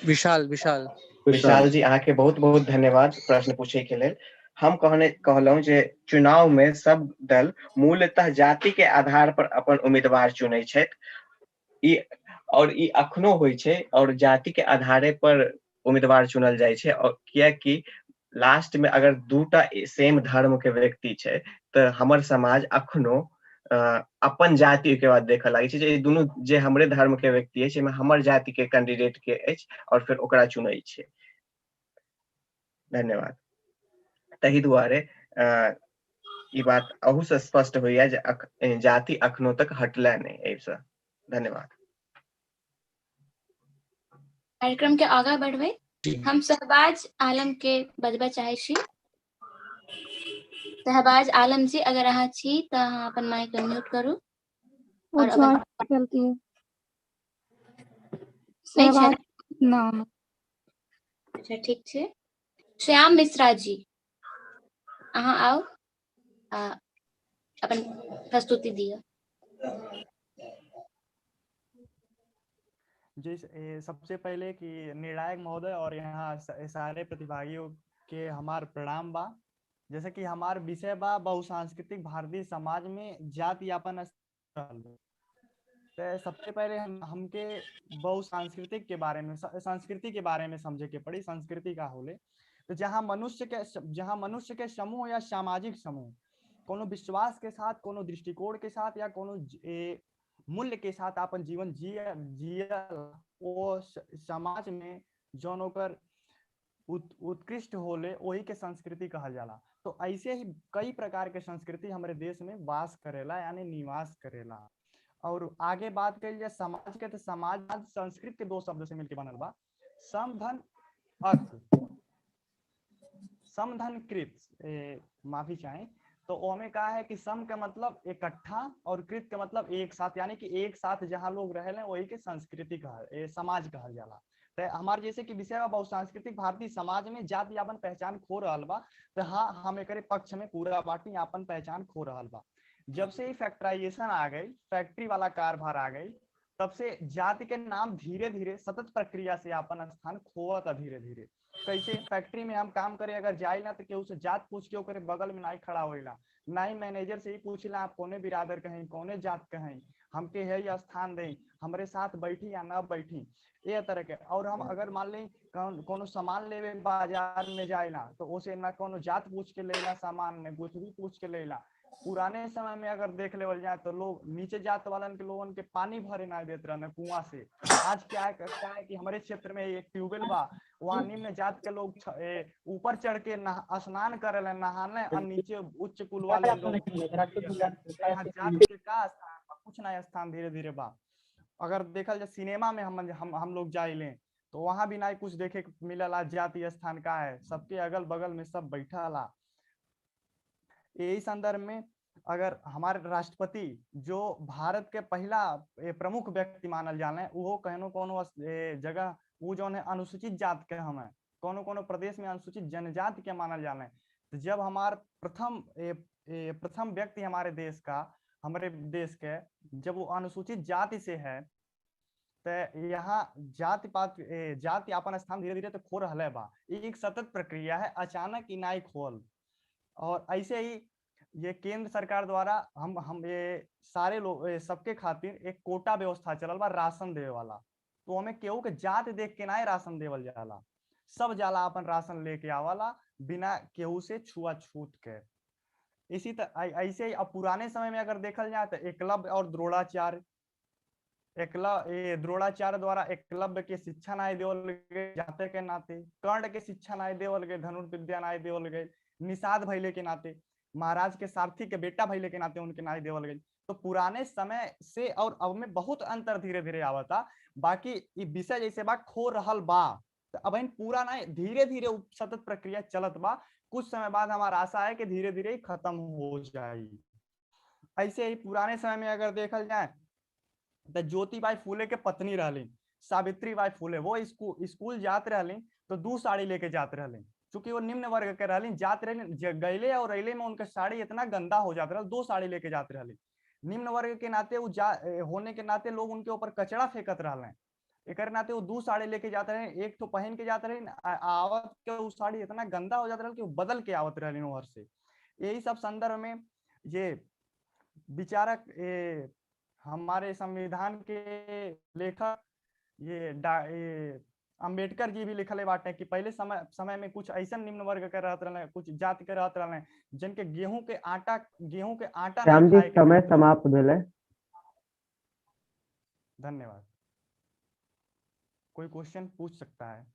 V: विशाल विशाल
I: विशाल जी, अहाँके बहुत बहुत धन्यवाद प्रश्न पूछे के लेल। हम कहलहुँ जे चुनाव में सब दल मूलतः जाति के आधार पर अपन उम्मीदवार चुनै छथि, और ई अखनो होइ छै, और जाति के आधारे पर उम्मीदवार चुनल जाइ छै। और कियाकि लास्ट में अगर दूटा सेम धर्म के व्यक्ति छै तो हमर समाज अखनो अपन जाति के बाद देखऽ लागै छै जे दुनू जे हमरे धर्म के व्यक्ति अछि, एहिमे हमर जाति के कैंडिडेट के अछि, और फिर ओकरा चुनै छै। धन्यवाद। तही दुआरे ई बात अहू से स्पष्ट होइया जे जाति अखनो तक हटले नहीं एहिसँ। धन्यवाद।
F: कार्यक्रम के आगा बढ़बै, हम शहबाज आलम के बजबा चाहे छी। शहबाज आलम जी, अगर अहाँ छी तो अहाँ अपन माइक म्यूट करू।
G: और ज्वाइन करती है
F: नहीं छै
G: नाम।
F: अच्छा ठीक छै। श्याम मिश्रा जी, अहाँ आओ, अपन प्रस्तुति दिया।
O: जी, सबसे पहले कि निर्णायक महोदय और यहाँ सारे प्रतिभागियों के हमार प्रणाम बा। जैसे कि हमार विषय बा बहुसांस्कृतिक भारतीय समाज में जाति यापन। तो सबसे पहले हमके बहुसांस्कृतिक के बारे में संस्कृति के बारे में समझे के पड़ी। संस्कृति का होले तो जहाँ मनुष्य के समूह या सामाजिक समूह कोनो विश्वास के साथ, कोनो दृष्टिकोण के साथ या कोनो मूल्य के साथ अपन जीवन जिया वो समाज में जौन ओकर उत्कृष्ट होले वही के संस्कृति कहल जाला। तो ऐसे ही कई प्रकार के संस्कृति हमारे देश में वास करेला यानी निवास करेला। और आगे बात करिए जाए समाज के, तो समाज संस्कृत के दो शब्द से मिलकर बनल बा, सम धन अर्थ। सम धन कृत, माफी चाहें तो ओमे कहा है कि सम का मतलब इकट्ठा और कृत का मतलब एक साथ, यानी कि एक साथ जहाँ लोग रहे वही के संस्कृति समाज कहल जाला। तो हमारे जैसे कि विषय बा बहुसांस्कृतिक भारतीय समाज में जाति अपन पहचान खो रहल बा। तो हाँ, हम एक पक्ष में पूरा बाटी अपन पहचान खो रहल बा। जब से ही फैक्टराइजेशन आ गई, फैक्ट्री वाला कारभार आ गई, तब से जाति के नाम धीरे धीरे सतत प्रक्रिया से अपन स्थान खोवता धीरे धीरे। कैसे फैक्ट्री में हम काम करे अगर जाए ना तो केहू से जात पूछ के ओकरे बगल में नहीं खड़ा होइला, नहीं मैनेजर से ही पूछला आप कौने बिरादर कहें, कौने जात कहें, हमके है या स्थान दें, हमरे साथ बैठी या ना बैठी, ये तरह के। और हम अगर मान ली कोनो सामान लेवे बाजार में जाइला तो उसे ना कोनो जात पूछ के लेला, सामान में कुछ भी पूछ के लेला। पुराने समय में अगर देख लेवल जाए तो लोग नीचे जात वालन के लोगन के पानी भरे ना देते रहने कुआं से। आज क्या है कि हमारे क्षेत्र में एक ट्यूबवेल बा, वहाँ निम्न जात के लोग ऊपर चढ़ के स्नान करे नहाने और नीचे उच्च कुल वाले लोग जात के का स्थान कुछ ना स्थान धीरे धीरे बा। अगर देखल जाए सिनेमा में हम लोग जाइले तो वहां भी ना कुछ देखे मिलला जातीय स्थान का है, सबके अगल बगल में सब बैठा ला। यही संदर्भ में अगर हमारे राष्ट्रपति जो भारत के पहला प्रमुख व्यक्ति मानल जाने वो कहनो कोनो जगह वो जो है अनुसूचित जात के हमें कोनो कोनो प्रदेश में अनुसूचित जनजाति के मानल जाने। तो जब हमारे प्रथम व्यक्ति हमारे देश के जब वो अनुसूचित जाति से है तो यहाँ जाति अपन स्थान धीरे धीरे तो खो रहा बा। एक सतत प्रक्रिया है, अचानक ही नाई खोल। और ऐसे ही ये केंद्र सरकार द्वारा हम ये सारे लोग सबके खातिर एक कोटा व्यवस्था चलल बा राशन देवे वाला। तो हमें केहू के जात देख के ना राशन देवल जाला, सब जाला अपन राशन लेके आवाला बिना केहू से छुआछूत के। इसी तरह ऐसे ही अब पुराने समय में अगर देखल जाए तो एकलव्य और द्रोणाचार्य द्रोणाचार्य द्वारा एकलव्य के शिक्षा नाय देवल गए जाते के नाते, कर्ण के शिक्षा नाय देवल गए, धनुर्विद्या नाय देवल गए, निषाद भैले के नाते, महाराज के सारथी के बेटा भैले के नाते उनके नाय देवल गए। तो पुराने समय से और अब में बहुत अंतर धीरे धीरे आवता। बाकी ये विषय जैसे बा खो रहल बा तो अब पूरा ना धीरे धीरे सतत प्रक्रिया चलत बा। कुछ समय बाद हमारा आशा है कि धीरे धीरे खत्म हो जाएगी। ऐसे ही पुराने समय में अगर देखल जाए तो ज्योतिबाई फूले के पत्नी रहली सावित्रीबाई फूले, वो स्कूल जात रहली तो 2 साड़ी लेके जात रहली। चूंकि वो निम्न वर्ग के रहली, जात रहली गैले और रैले में उनका साड़ी इतना गंदा हो जाता रहा, 2 साड़ी लेके जाते रहली। निम्न वर्ग के नाते वो होने के नाते लोग उनके ऊपर कचरा फेंकत रहले, एक नाते वो 2 साड़ी लेके जाते रहे, एक तो पहन के जाते रहे, आवत के वो साड़ी इतना गंदा हो जाता रहा कि वो बदल के आवत रहली वहां से। यही सब संदर्भ में ये विचारक हमारे संविधान के लेखक ये अंबेडकर जी भी लिखले बाटे कि पहले समय में कुछ ऐसा निम्न वर्ग के रहत रहे, कुछ जाति के रहत रहे जिनके गेहूं के आटा
E: श्याम जी समय समाप्त भेले।
O: धन्यवाद। कोई क्वेश्चन पूछ सकता है?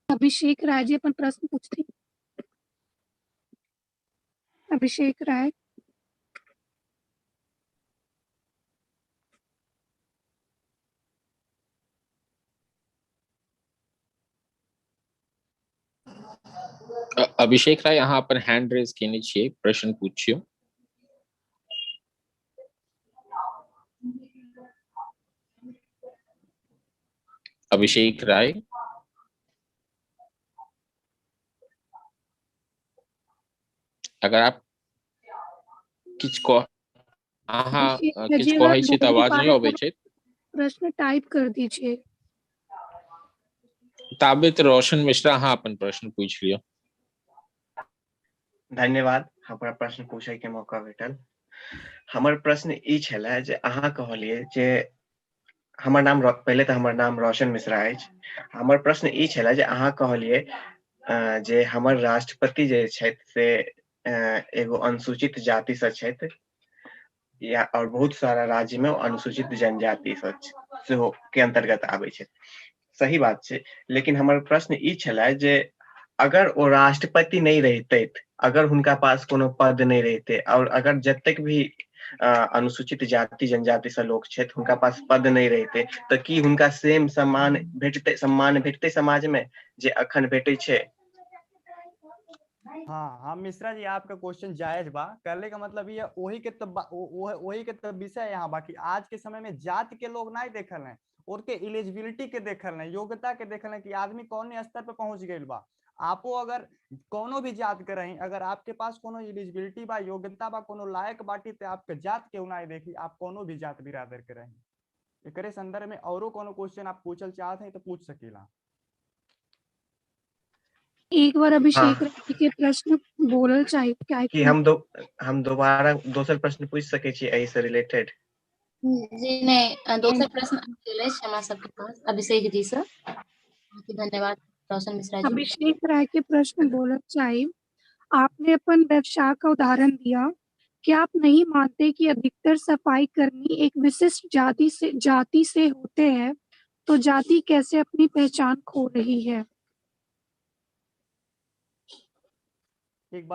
G: अभिषेक राय जी अपन प्रश्न पूछते हैं। अभिषेक राय।
C: अभिषेक राय यहाँ अपन हैंड रेज केने छियै, प्रश्न पूछियो। अभिषेक राय अगर आप किछ कहै छी तऽ आवाज नहीं अबै छै।
G: प्रश्न टाइप कर दीजिए।
C: ताबित रोशन मिश्रा, हाँ अपन प्रश्न पूछ लियो।
I: धन्यवाद हमरा प्रश्न पूछे के मौका भेटल। हमर प्रश्न ई छलै जे अहाँ कहलिए जे पहले तो हमर नाम रोशन मिश्रा अछि। हमर प्रश्न ई छलै जे अहाँ कहलिए जे हमर राष्ट्रपति जे छथि से एगो अनुसूचित जाति से छथि या और बहुत सारा राज्य में अनुसूचित जनजाति सेहो के अंतर्गत आबै छै। सही बात छै, लेकिन हमर प्रश्न ई छलै जे अगर ओ राष्ट्रपति नहीं रहिते, अगर हुनका पास कोनो पद नहीं रहते और अगर जतेक भी अनुसूचित जाति जनजाति से लोग छथि हुनका पास पद नहीं रहते तो की हुनका सेम सम्मान भेटते समाज में जे अखन भेटै छै?
O: हाँ मिश्रा जी, आपका क्वेश्चन जायज बा। कहले का मतलब ये वही के तो विषय यहाँ बा कि आज के समय में जाति के लोग नहीं देखल हैं, उनके एलिजिबिलिटी के देखल हैं, योग्यता के देखल हैं कि आदमी कौन स्तर पे पहुंच गई बा। आपो अगर कोनो भी जात के रही, अगर आपके पास कोनो एलिजिबिलिटी बा, योग्यता बा, कोनो लायक बाटी तो आपके जात के नहीं देखी, आप कोनो भी जात बिरादर के रही। एकरे संदर्भ में औरो कोनो क्वेश्चन आप पूछल चाहते हैं तो पूछ सकेला।
G: एक बार अभिषेक राय के प्रश्न बोलल चाहिए क्या
I: कि हम दोबारा दोसर प्रश्न पूछ सके छी एहि से रिलेटेड?
F: जी नहीं, दूसरा प्रश्न अकेले क्षमा सबके पास अभिषेक जी से। धन्यवाद रोशन मिश्रा जी।
G: अभिषेक राय के प्रश्न बोलना चाहिए। आपने अपन व्यवसाय का उदाहरण दिया, क्या आप नहीं मानते कि अधिकतर सफाई कर्मी एक विशिष्ट जाति से होते हैं, तो जाति कैसे अपनी पहचान खो रही है?
O: एक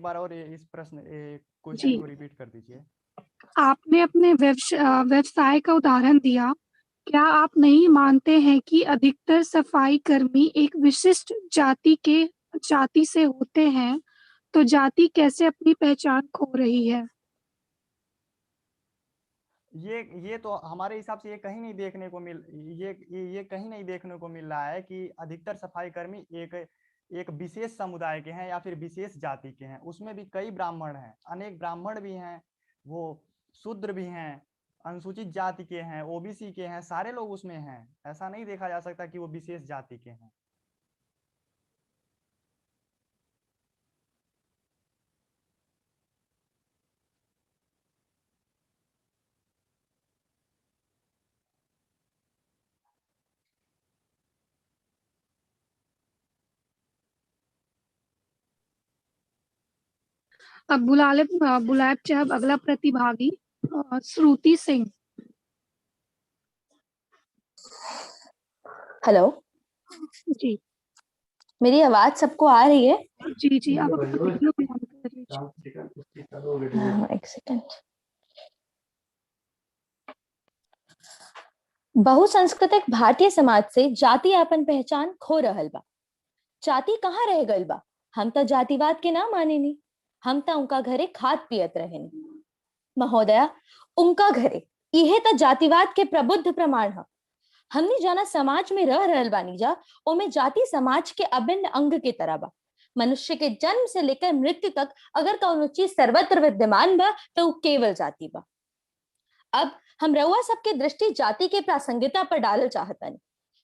O: बार और इस प्रश्न क्वेश्चन को रिपीट कर दीजिए।
G: आपने अपने व्यवसाय का उदाहरण दिया, क्या आप नहीं मानते हैं कि अधिकतर सफाई कर्मी एक विशिष्ट जाति से होते हैं, तो जाति कैसे अपनी पहचान खो रही है?
O: ये तो हमारे हिसाब से ये कहीं नहीं देखने को मिल रहा है कि अधिकतर सफाई कर्मी एक विशेष समुदाय के हैं या फिर विशेष जाति के हैं। उसमें भी कई ब्राह्मण हैं, अनेक ब्राह्मण भी हैं, वो शूद्र भी हैं, अनुसूचित जाति के हैं, ओबीसी के हैं, सारे लोग उसमें हैं। ऐसा नहीं देखा जा सकता कि वो विशेष जाति के हैं।
G: अब बुलाए चाहे अगला प्रतिभागी श्रुति सिंह।
A: हेलो
G: जी,
A: मेरी आवाज सबको आ रही है?
G: जी आप वीडियो भी ऑन कर लीजिए।
A: एक सेकंड। बहुसांस्कृतिक भारतीय समाज से जाति अपन पहचान खो रहल बा। जाति कहाँ रह गइल बा? हम तो जातिवाद के ना माने नी, हम तो उनका घरे खाद पियत रहे नी। महोदया, उनका घरे यह तो जातिवाद के प्रबुद्ध प्रमाण है। हमने जाना समाज में रह रहल बानी जा, ओमे जाति समाज के अभिन्न अंग के तरह बा। मनुष्य के जन्म से लेकर मृत्यु तक अगर कौनो चीज सर्वत्र विद्यमान बा तो वो केवल जाति बा। अब हम रउआ सबके दृष्टि जाति के प्रासंगिकता पर डालल चाहतनी।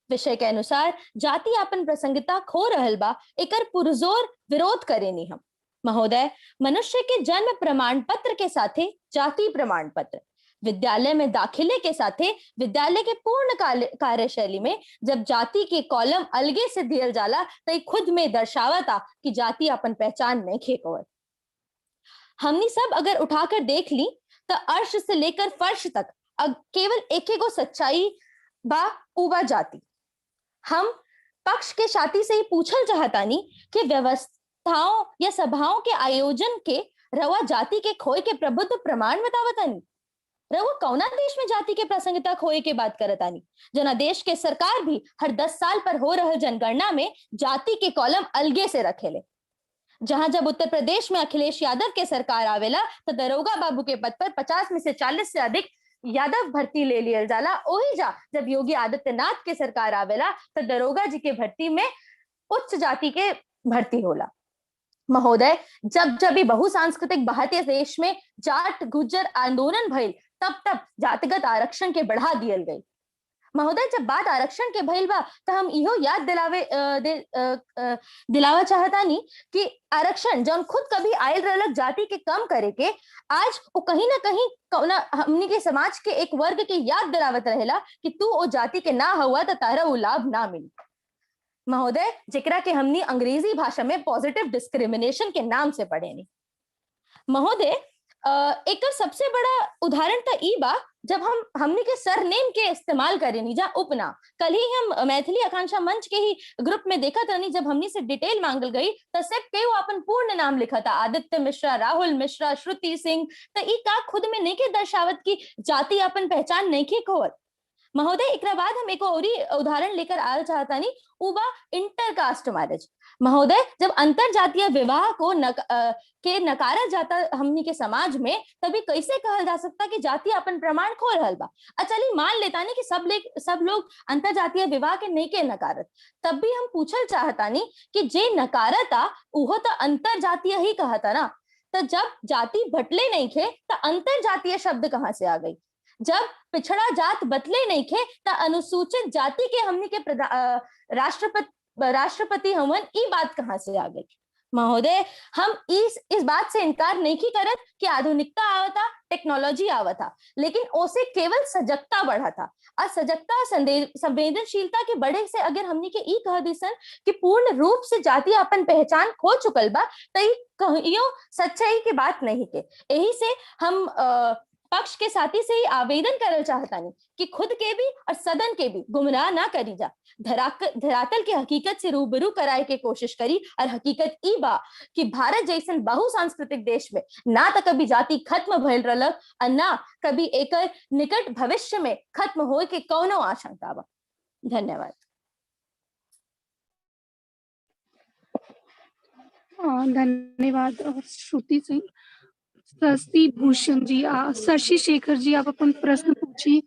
A: विषय के अनुसार जाति अपन प्रासंगिकता खो रहल बा, एकर पुरजोर विरोध करेनी हम। महोदय, मनुष्य के जन्म प्रमाण पत्र के साथे जाति प्रमाण पत्र, विद्यालय में दाखिले के साथे विद्यालय के पूर्ण कार्यशैली में जब जाति के कॉलम अलगे से दियल जाला तो खुद में दर्शावता कि जाति अपन पहचान नहीं खेकवत। हमनी सब अगर उठाकर देख ली तो अर्श से लेकर फर्श तक केवल एक गो सच्चाई बा, उबा जाति। हम पक्ष के छाती से ही पूछल चाहतानी कि व्यवस्थाओं या सभाओं के आयोजन के रवा जाति के खोए के प्रबुद्ध प्रमाण बतावतानी। रवा कौना देश में जाति के प्रासंगिकता खोए के बात करतानी, जना देश के सरकार भी हर 10 साल पर हो रहल जनगणना में जाति के कॉलम अलगे से रखेले। जहां जब उत्तर प्रदेश में अखिलेश यादव के सरकार आवेला तो दरोगा बाबू के पद पर 50 में से 40 से अधिक यादव भर्ती ले लियल जाला। ओही जा जब योगी आदित्यनाथ के सरकार आवेला तो दरोगा जी के भर्ती में उच्च जाति के भर्ती होला। महोदय, जब भी बहुसांस्कृतिक भारतीय देश में जाट गुज्जर आंदोलन भइल तब जातिगत आरक्षण के बढ़ा दियल गई। महोदय, जब बात आरक्षण के भइल बा तो हम इहो याद दिलावा चाहतानी कि आरक्षण जौन खुद कभी आयल रहलक जाति के कम करे के, आज वो कहीं ना कहीं हमनी के समाज के एक वर्ग के याद दिलावत रहेला कि तू ओ जाति के ना हुआ तो तारा वो लाभ ना मिली। महोदय, जेकरा के हमनी अंग्रेजी भाषा में पॉजिटिव डिस्क्रिमिनेशन के नाम से पढ़ेनी। महोदय, एक सबसे बड़ा उदाहरण तो ई बा जब हमनी के सरनेम के इस्तेमाल करेनी जा उपनाम। कल ही हम मैथिली आकांक्षा मंच के ही ग्रुप में देखा था, जब हमनी से डिटेल मांगल गई तो सब के वो अपन पूर्ण नाम लिखा था, आदित्य मिश्रा, राहुल मिश्रा, श्रुति सिंह। तो ई का खुद में नहीं के दर्शावत की जाति अपन पहचान नहीं के खोवत। महोदय, एक बाद हम एक और उदाहरण लेकर आना चाहता नहीं, उबा इंटरकास्ट मैरिज। महोदय, जब अंतर जातीय विवाह को नकारा जाता हमनी के समाज में, तभी कैसे कहल जा सकता कि जाति अपन प्रमाण खो रहल बा। चलिए मान लेता नहीं कि सब लोग अंतर जातीय विवाह के नहीं के नकारत, तब भी हम पूछल चाहता नहीं कि जे नकारता उहो तो अंतर जातीय ही कहता ना। तो जब जाति बटले नहीं खे तो अंतर जातीय शब्द कहाँ से आ गई? जब पिछड़ा जात बतले नहीं खे तो अनुसूचित जाति के हमनी के राष्ट्रपति हमन, ई बात कहाँ से आ गई? महोदय, हम इस बात से इनकार नहीं की करत कि आधुनिकता आवता, टेक्नोलॉजी आवता, लेकिन ओसे केवल सजगता बढ़ा था। और सजगता संवेदनशीलता के बढ़े से अगर हमनी के ई कह दिसन कि पूर्ण रूप से जाति अपन पहचान खो चुकल बा, तो कहियो सच्चाई की बात नहीं के। यही से हम पक्ष के साथी से ही आवेदन करल चाहता नहीं कि खुद के भी और सदन के भी गुमराह ना करी जा, धरातल के हकीकत से रूबरू कराए के कोशिश करी। और हकीकत ई बा कि भारत जैसन बहुसांस्कृतिक देश में ना तो कभी जाति खत्म भइल रहलक और ना कभी एक निकट भविष्य में खत्म होए के कौनो आशंका बा। धन्यवाद।
G: धन्यवाद श्रुति सिंह। शशि भूषण जी, शशि शेखर जी, आप अपन प्रश्न पूछिए।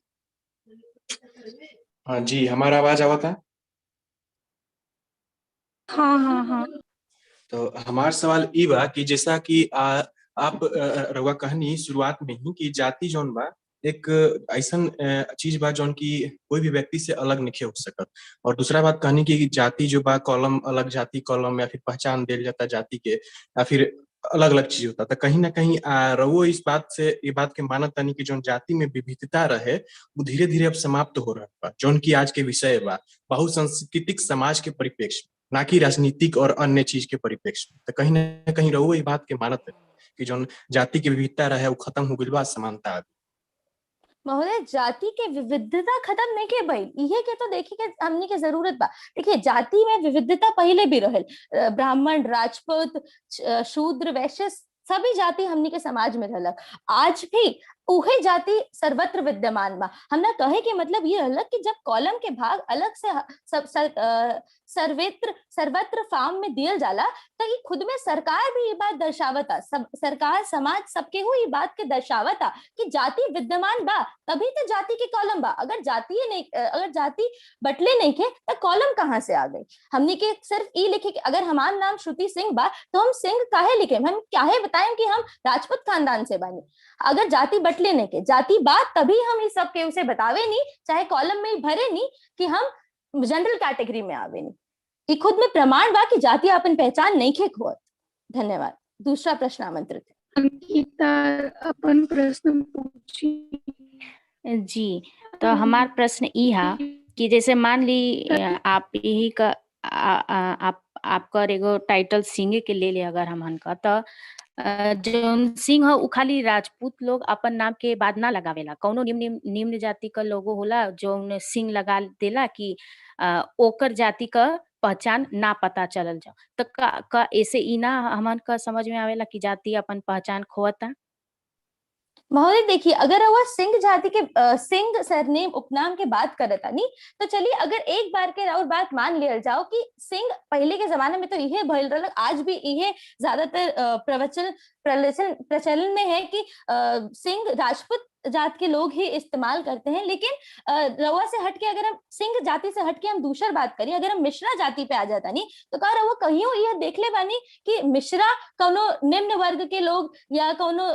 D: हाँ जी, हमारा आवाज आवा था?
G: हाँ।
D: तो हमारा सवाल ई बा कि जैसा कि आप रउआ कहनी शुरुआत में ही कि जाति जौन बा एक ऐसन चीज बा जौन की कोई भी व्यक्ति से अलग नहीं हो सकत। और दूसरा बात कहनी कि जाति जो बा कॉलम, अलग जाति कॉलम या फिर पहचान दिया जाता जाति के, या फिर अलग अलग चीज होता। तो कहीं ना कहीं रवो इस बात से ये बात के मानत तनी कि जौन जाति में विविधता रहे वो धीरे धीरे अब समाप्त हो रहा बा, जौन की आज के विषय बा बहुसांस्कृतिक समाज के परिप्रेक्ष्य में, ना कि राजनीतिक और अन्य चीज के परिप्रेक्ष्य में। तो कहीं ना कहीं रवो ये बात के मानत है कि जौन जाति की विविधता रहे वो खत्म हो गई बा, समानता आ गई।
A: महोदय, जाति के विविधता खत्म नहीं के भाई, ये के तो देखिए कि हमनी के जरूरत बा। देखिए, जाति में विविधता पहले भी रहल, ब्राह्मण, राजपूत, शूद्र, वैश्य, सभी जाति हमनी के समाज में रहलक। आज भी उहे जाति सर्वत्र विद्यमान बा। हमने कहे के मतलब ये रहलक कि जब कॉलम के भाग अलग से सर्वत्र फॉर्म में दियल जाला तो ये खुद में सरकार भी ये बात दर्शावता, सरकार समाज सबके हो ये बात के दर्शावता कि जाति विद्यमान बा, तभी तो जाति के कॉलम बा। अगर जाति बटले नहीं के तो कॉलम कहाँ से आ गई? हमने के सिर्फ ई लिखे कि अगर हमारा नाम श्रुति सिंह बा तो हम सिंह काहे लिखे, हम काहे बताएं कि हम राजपूत खानदान से बने। अगर जाति बटले नहीं के, जाति बात तभी हम इस सब के उसे बतावे नहीं, चाहे कॉलम में भरे नहीं कि हम जनरल कैटेगरी में आवे नहीं। ये खुद में प्रमाण बा कि जाति अपन पहचान नहीं के खोत। धन्यवाद। दूसरा प्रश्न आमंत्रित है।
G: अंकिता, अपन प्रश्न पूछिए।
M: जी, तो हमारा प्रश्न ई है कि जैसे मान ली आप यही का आपका एगो टाइटल सिंह के ले अगर हमन का, तो जो सिंह उ खाली राजपूत लोग अपन नाम के बाद ना लगावेला, कौनो निम्न जाति का लोगो होला जो सिंह लगा देला कि ओकर जाति का पहचान ना पता चलल जाओ। तो का ऐसे ई ना हमन का समझ में आवेला कि जाति अपन पहचान खोता?
A: महोदय, देखिए, अगर वह सिंह जाति के सिंह सरनेम उपनाम के बात करता नहीं, तो चलिए अगर एक बार के और बात मान लिया जाओ कि सिंह पहले के जमाने में तो यह भइल रहल, आज भी यह ज्यादातर प्रचलन में है कि सिंह जात के लोग ही इस्तेमाल करते हैं। लेकिन रउआ से हटके अगर हम सिंह जाति से हटके हम दूसर बात करें, अगर हम मिश्रा जाति पे आ जाता नहीं तो का रउआ कहियो यह देख ले बानी कि मिश्रा कौनो निम्न वर्ग के लोग या कौनो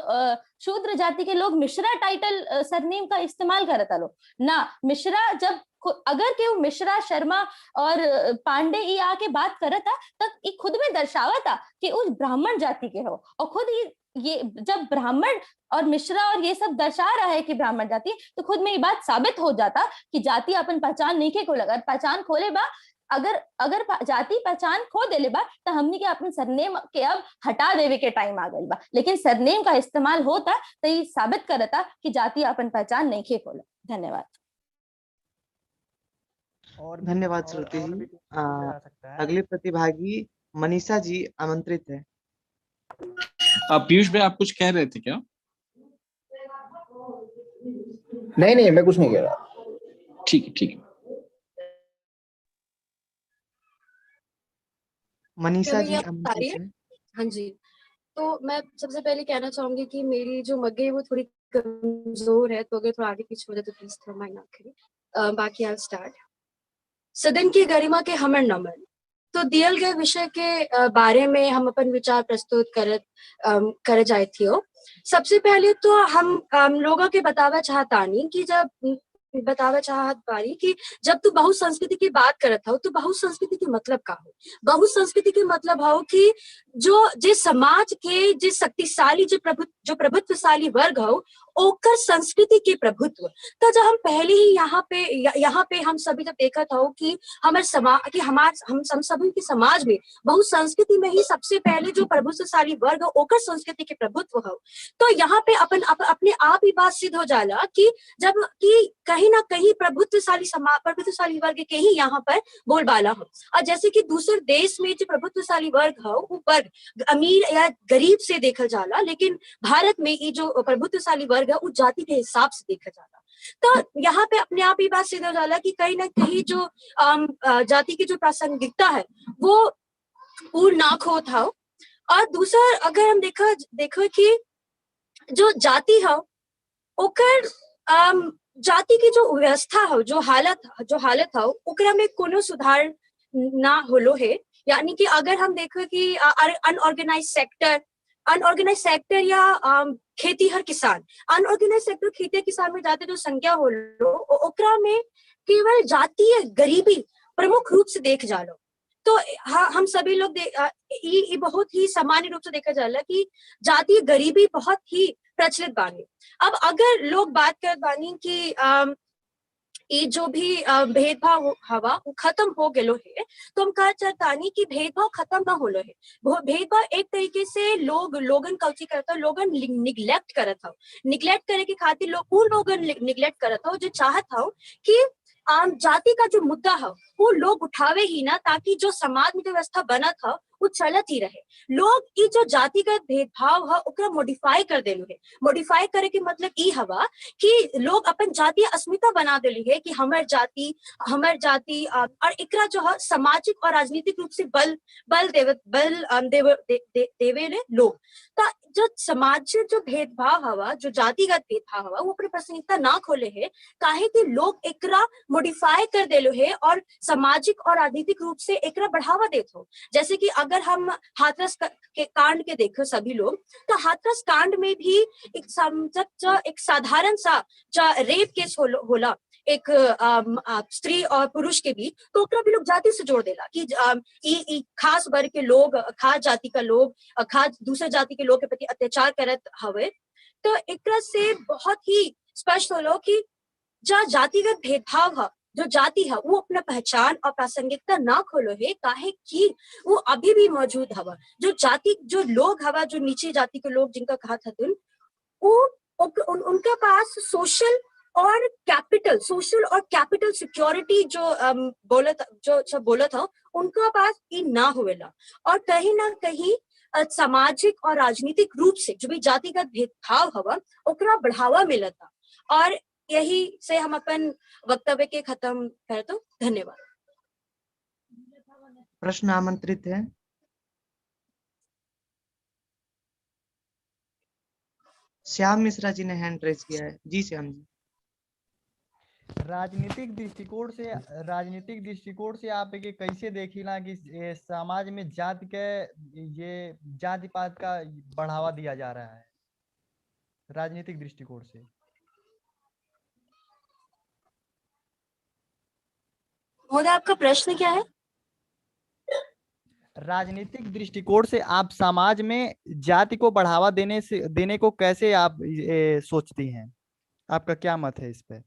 A: शूद्र जाति के लोग मिश्रा टाइटल सरनेम का इस्तेमाल करता लो ना। मिश्रा जब अगर केहू मिश्रा शर्मा और पांडे ये आके बात करता तब ये खुद में दर्शावता कि उस ब्राह्मण जाति के हो, और खुद ये जब ब्राह्मण और मिश्रा और ये सब दर्शा रहा है कि ब्राह्मण जाति, तो खुद में ये बात साबित हो जाता कि जाति अपन पहचान नहीं के को लगा पहचान खोले बा। अगर जाति पहचान खो देले बा तो हमनी के अपन सरनेम के अब हटा देवे के टाइम आ गई बा, लेकिन सरनेम का इस्तेमाल होता तो ये साबित करता कि जाति अपन पहचान नहीं के खोला। धन्यवाद।
B: और धन्यवाद श्रुति जी। अगले प्रतिभागी मनीषा जी आमंत्रित है।
C: पीयूष भाई आप कुछ कह रहे थे क्या?
H: नहीं मैं कुछ नहीं कह रहा।
C: ठीक है।
B: मनीषा जी
S: आमंत्रित है। हाँ जी, तो मैं सबसे पहले कहना चाहूंगी कि मेरी जो मग्गे है वो थोड़ी कमजोर है, तो अगर थोड़ा आगे पीछे हो जाए तो प्लीज थोड़ा माइंड ना करें। बाकी आई स्टार्ट। सदन की गरिमा के हमर नमन। तो दियल गए विषय के बारे में हम अपन विचार प्रस्तुत कर जाए थी। सबसे पहले तो हम लोगों के बतावा चाहतानी कि जब तू बहुसंस्कृति की बात करत हो तो बहुसंस्कृति के मतलब का हो? बहुसंस्कृति के मतलब हो कि जो समाज के जो शक्तिशाली जो प्रभुत्वशाली वर्ग हो ओकर संस्कृति के प्रभुत्व। तो जब हम पहले ही यहाँ पे हम सभी जब देखा था कि हम सभी के समाज में बहुसंस्कृति में ही सबसे पहले जो प्रभुत्वशाली वर्ग हो ओकर संस्कृति के प्रभुत्व हो, तो यहाँ पे अपने आप ही बात सिद्ध हो जाला कि जब कि कहीं ना कहीं प्रभुत्वशाली वर्ग के ही यहाँ पर बोलबाला हो। और जैसे कि दूसरे देश में जो प्रभुत्वशाली वर्ग हो वो वर्ग अमीर या गरीब से देखा जाला, लेकिन भारत में ये जो प्रभुत्वशाली वर्ग है वो जाति के हिसाब से देखा जाला। तो यहाँ पे अपने आप ही बात सिद्ध हो जाला कि कहीं ना कहीं जो जाति की जो प्रासंगिकता है वो पूर्ण ना खोत हो। और दूसरा अगर हम देखो कि जो जाति है ओकर जाति की जो व्यवस्था हो जो हालत हो ओकरा में कोनो सुधार ना होलो है। यानी कि अगर हम देखो कि अनऑर्गेनाइज सेक्टर या खेतीहर किसान, अनऑर्गेनाइज सेक्टर खेती किसान में जाते जो संख्या होलो ओकरा में केवल जातीय गरीबी प्रमुख रूप से देख जालो। तो हम सभी लोग ये बहुत ही सामान्य रूप से देखा जाला कि जातीय गरीबी बहुत ही प्रचलित बानी। अब अगर लोग बात कर बानी कि ये जो भी भेदभाव हवा वो खत्म हो गलो है, तो हम कह चाहतानी कि भेदभाव खत्म ना होलो है। भेदभाव एक तरीके से लोगन कल्ची करता, लोगन निग्लेक्ट करत हो। निग्लेक्ट करे के खातिर लोगन निग्लेक्ट करत हो जो चाहत हो कि जाति का जो मुद्दा है वो लोग उठावे ही ना, ताकि जो समाज में जो व्यवस्था बनत है वो चलत ही रहे। लोग ये जो जातिगत भेदभाव है ओकरा मॉडिफाई कर देलू है। मॉडिफाई करे के मतलब ई हवा कि लोग अपन जातीय अस्मिता बना देली है कि हमर जाति और एकरा जो है सामाजिक और राजनीतिक रूप से बल देवे लोग। तो जो समाज जो भेदभाव हवा जो जातिगत भेदभाव हवा वो अपनी प्रासंगिकता ना खोले है, काहे कि लोग एकरा मॉडिफाई कर देलो है और सामाजिक और राजनीतिक रूप से एकरा बढ़ावा देते हो। जैसे कि अगर हम हाथरस के कांड के देखो सभी लोग, तो हाथरस कांड में भी एक साधारण सा रेप केस होला एक स्त्री और पुरुष के बीच, तो ओकरा भी लोग जाति से जोड़ देला कि खास वर्ग के लोग, खास जाति का लोग खास दूसरे जाति के लोग के प्रति अत्याचार करत हवे। तो एकरा से बहुत ही स्पष्ट होलो कि जो जातिगत भेदभाव है जो जाति है वो अपना पहचान और प्रासंगिकता ना खोलो है, काहे कि वो अभी भी मौजूद हवा। जो लोग हवा जो नीचे जाति के लोग जिनका कहा था उनके पास सोशल और कैपिटल सिक्योरिटी जो बोला था उनका पास ये ना होवेला। और कहीं ना कहीं सामाजिक और राजनीतिक रूप से जो भी जातिगत भेदभाव हवा ओकरा बढ़ावा मिलता। और यही से हम अपन वक्तव्य के खत्म कर दो। धन्यवाद।
B: प्रश्न आमंत्रित है। श्याम मिश्रा जी ने हैंड रेज किया है। जी श्याम जी।
O: राजनीतिक दृष्टिकोण से आप ये कैसे देखिला कि समाज में जाति के ये जाति पात का बढ़ावा दिया जा रहा है राजनीतिक दृष्टिकोण से?
S: महोदय आपका प्रश्न क्या है?
O: राजनीतिक दृष्टिकोण से आप समाज में जाति को बढ़ावा देने को कैसे आप सोचती हैं? आपका क्या मत है इस पे?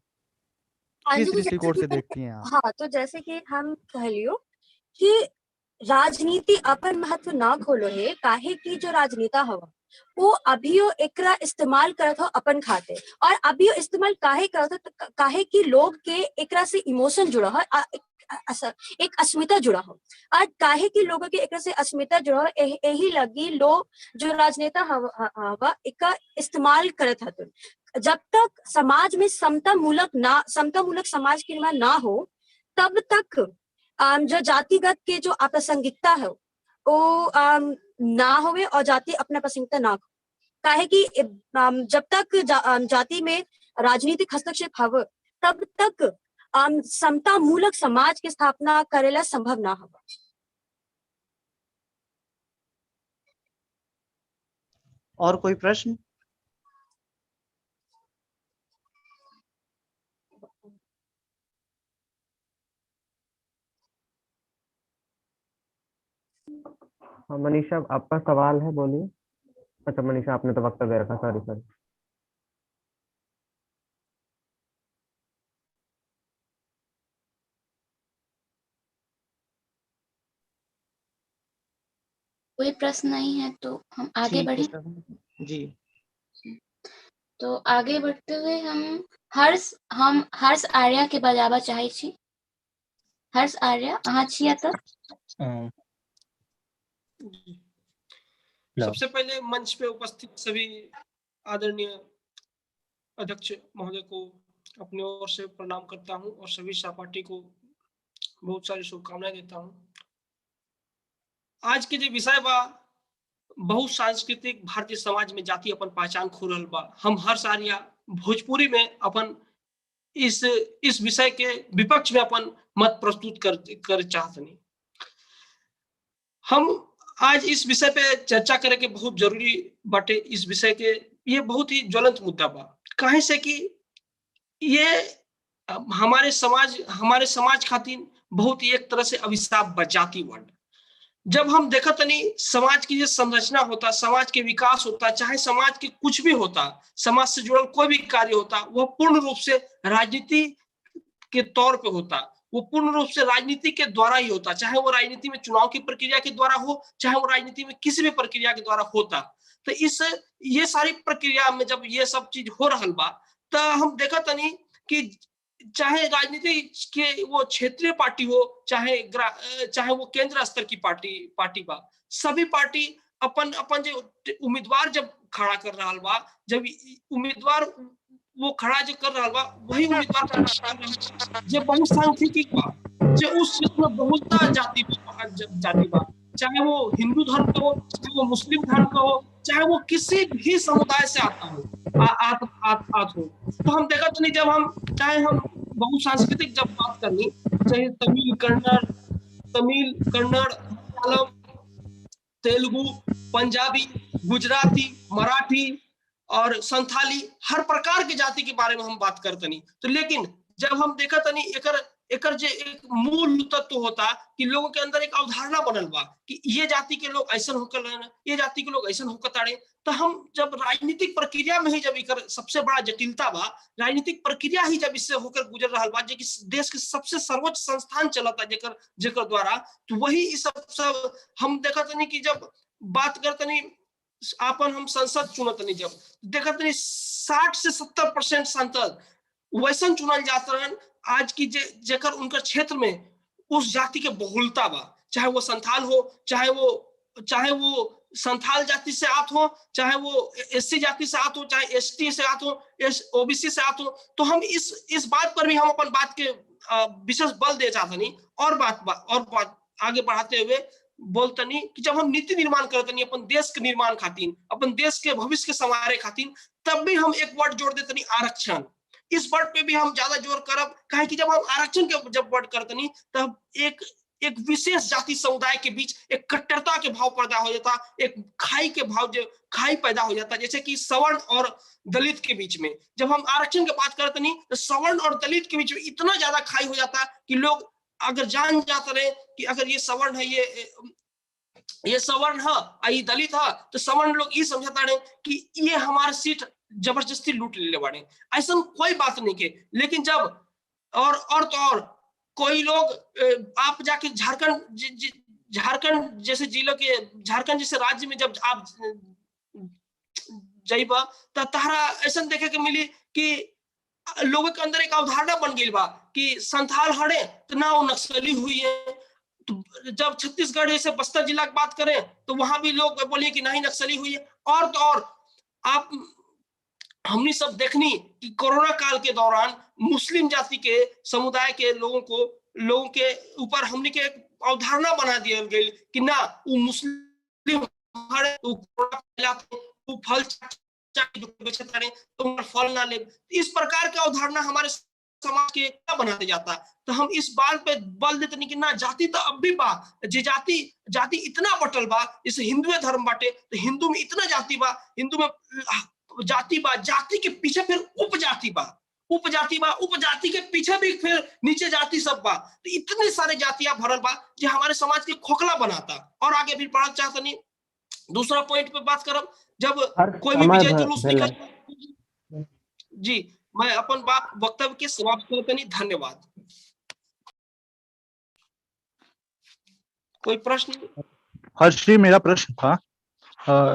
O: किस दृष्टिकोण से देखती हैं आप?
S: हाँ, तो जैसे कि हम कह लियो कि राजनीति अपन महत्व ना खोलो है, काहे की जो राजनेता हवा वो अभियो एकरा इस्तेमाल करत हो अपन खाते, और अभियो इस्तेमाल काहे करत हो काहे की लोग के एकरा से इमोशन जुड़ा हो, एक अस्मिता जुड़ा हो, और काहे की लोगों के एकरा से अस्मिता जुड़ा हो, यही लगी लोग जो राजनेता हवा एका इस्तेमाल करत हतुन। जब तक समाज में समता मूलक समाज के निर्माण ना हो तब तक जो जातिगत के जो अप्रासंगिकता है वो ना होवे और जाति अपना प्रासंगिकता ना हो। काहे कि जब तक जाति में राजनीतिक हस्तक्षेप हो तब तक समता मूलक समाज की स्थापना करेला संभव ना हो।
B: और कोई प्रश्न?
E: हाँ मनीषा, आपका सवाल है, बोलिए। अच्छा मनीषा, आपने तो वक्त दे रखा, सॉरी।
F: कोई प्रश्न नहीं है तो हम आगे बढ़े।
B: जी।
F: तो आगे बढ़ते हुए हम हर्ष आर्या के बजाबा चाहे छी। हर्ष आर्या अहाँ छिया तो?
J: सबसे पहले मंच पे उपस्थित सभी आदरणीय अध्यक्ष महोदय को अपनी ओर से प्रणाम करता हूं और सभी सहपाठी को बहुत सारी शुभकामनाएं देता हूं। आज के जो विषय बा बहुसांस्कृतिक भारतीय समाज में जाति अपन पहचान खो रहल बा। हम हर्ष आर्या भोजपुरी में अपन इस विषय के विपक्ष में अपन मत प्रस्तुत कर चाहतनी। हम आज इस विषय पे चर्चा करे के बहुत जरूरी बाटे। इस विषय के ये बहुत ही ज्वलंत मुद्दा बा, काहे से कि ये हमारे समाज खातिर बहुत ही एक तरह से अभिशाप बा जाति वर्ड। जब हम देखत नहीं समाज की जो संरचना होता, समाज के विकास होता, चाहे समाज के कुछ भी होता, समाज से जुड़ल कोई भी कार्य होता, वह पूर्ण रूप से राजनीति के तौर पे होता, वो पूर्ण रूप से राजनीति के द्वारा ही होता। चाहे वो राजनीति में चुनाव की प्रक्रिया के द्वारा हो, चाहे वो राजनीति में किसी भी प्रक्रिया के द्वारा होता। तो ये सारी प्रक्रिया में जब ये सब चीज हो रहल बा तो हम देखत नहीं कि चाहे राजनीति के वो क्षेत्रीय पार्टी हो, चाहे वो केंद्र स्तर की पार्टी बा, सभी पार्टी अपन जो उम्मीदवार जब खड़ा कर रहा बा, जब उम्मीदवार वो खड़ा जो कर रहा बा, वही उम्मीदवार जो बहुसांख्यिक बा, जो उस में बहुता जाति बा, चाहे वो हिंदू धर्म का हो, चाहे वो मुस्लिम धर्म का हो, चाहे वो किसी भी समुदाय से आता हो, तो हम देखा तो नहीं, जब हम चाहे हम बहुसांस्कृतिक जब बात करनी, चाहे तमिल, कन्नड़, मलयालम, तेलुगु, पंजाबी, गुजराती, मराठी और संथाली, हर प्रकार की जाति के बारे में हम बात करते नहीं। तो लेकिन जब हम देखा तो नहीं एकर जे एक मूल तत्व होता कि लोगों के अंदर एक अवधारणा बनल बा कि ये जाति के लोग ऐसा होकर रहना, ये जाति के लोग ऐसा होकर ताड़े। तो हम जब राजनीतिक प्रक्रिया में ही जब एकर सबसे बड़ा जटिलता बा, राजनीतिक प्रक्रिया ही जब इससे होकर गुजर रहा बा, जो कि देश के सबसे सर्वोच्च संस्थान चलता जेकर द्वारा, तो वही इस सब हम देखा नहीं कि जब बात करते नहीं आपन हम संसद चुनत नहीं, जब देखत नहीं 60 से 70% सांसद वैसन चुनल जात रहन आज की जेकर उनकर क्षेत्र में उस जाति के बहुलता बा, चाहे वो संथाल हो, चाहे वो संथाल जाति से आत हो, चाहे वो एससी जाति से आत हो, चाहे एसटी से आत हो, ओबीसी से आत हो। तो हम इस बात पर भी हम अपन बात के विशेष बल दे चाहते नहीं। और बात आगे बढ़ाते हुए बोलतनी कि जब हम नीति निर्माण करतनी अपन देश के निर्माण खातिर, अपन देश के भविष्य के संवारे खातिर, तब भी हम एक वर्ड जोड़ देतनी आरक्षण। इस वर्ड पे भी हम ज्यादा जोर करब, काहे कि जब हम आरक्षण के जब वर्ड करतनी तब एक विशेष जाति समुदाय के बीच एक कट्टरता के भाव पैदा हो जाता, एक खाई पैदा हो जाता, जैसे कि सवर्ण और दलित के बीच में। जब हम आरक्षण की बात करते नहीं तो सवर्ण और दलित के बीच में इतना ज्यादा खाई हो जाता कि लोग अगर जान जाते रहे कि अगर ये सवर्ण है, ये सवर्ण है, ये दलित है, तो सवर्ण लोग ये समझता रहे कि ये हमारे सीट जबरदस्ती लूट ले बाड़े। ऐसा कोई बात नहीं के। लेकिन जब और कोई लोग आप जाके झारखंड जैसे जिलों के, झारखंड जैसे राज्य में जब आप जाइबा तो तारा ऐसा देखे के मिली कि लोगों के अंदर एक अवधारणा बन गई बा कि संथाल हड़े तो ना वो नक्सली हुई है। तो जब छत्तीसगढ़ जैसे बस्तर जिला की बात करें तो वहां भी लोग बोलिए कि नहीं नक्सली हुई है। और आप हमने सब देखनी कि कोरोना काल के दौरान मुस्लिम जाति के समुदाय के लोगों के ऊपर हमने के एक अवधारणा बना दिया गई कि ना वो मुस्लिम फल तो फल ना ले। इस प्रकार का अवधारणा हमारे समाज के क्या बनाते जाता। तो हम इस बात पे बल देते नहीं कि ना जाति तो अब भी बा, जे जाति इतना बटल बा, जैसे हिंदू धर्म बाटे तो हिंदू में इतना जाति बा, हिंदू में जाति बा, जाति के पीछे फिर उपजाति बा, उपजाति के पीछे भी फिर नीचे जाति सब बा। तो इतने सारे जातियां भरल बा जो हमारे समाज के खोखला बनाता। और आगे भी पढ़ना चाहता नहीं। दूसरा पॉइंट पे बात करब, जब कोई भी विजय जुलूस निकल, जी मैं अपन बात वक्तव्य के समाप्त करते नहीं। धन्यवाद। कोई प्रश्न?
L: हर्षी, मेरा प्रश्न था,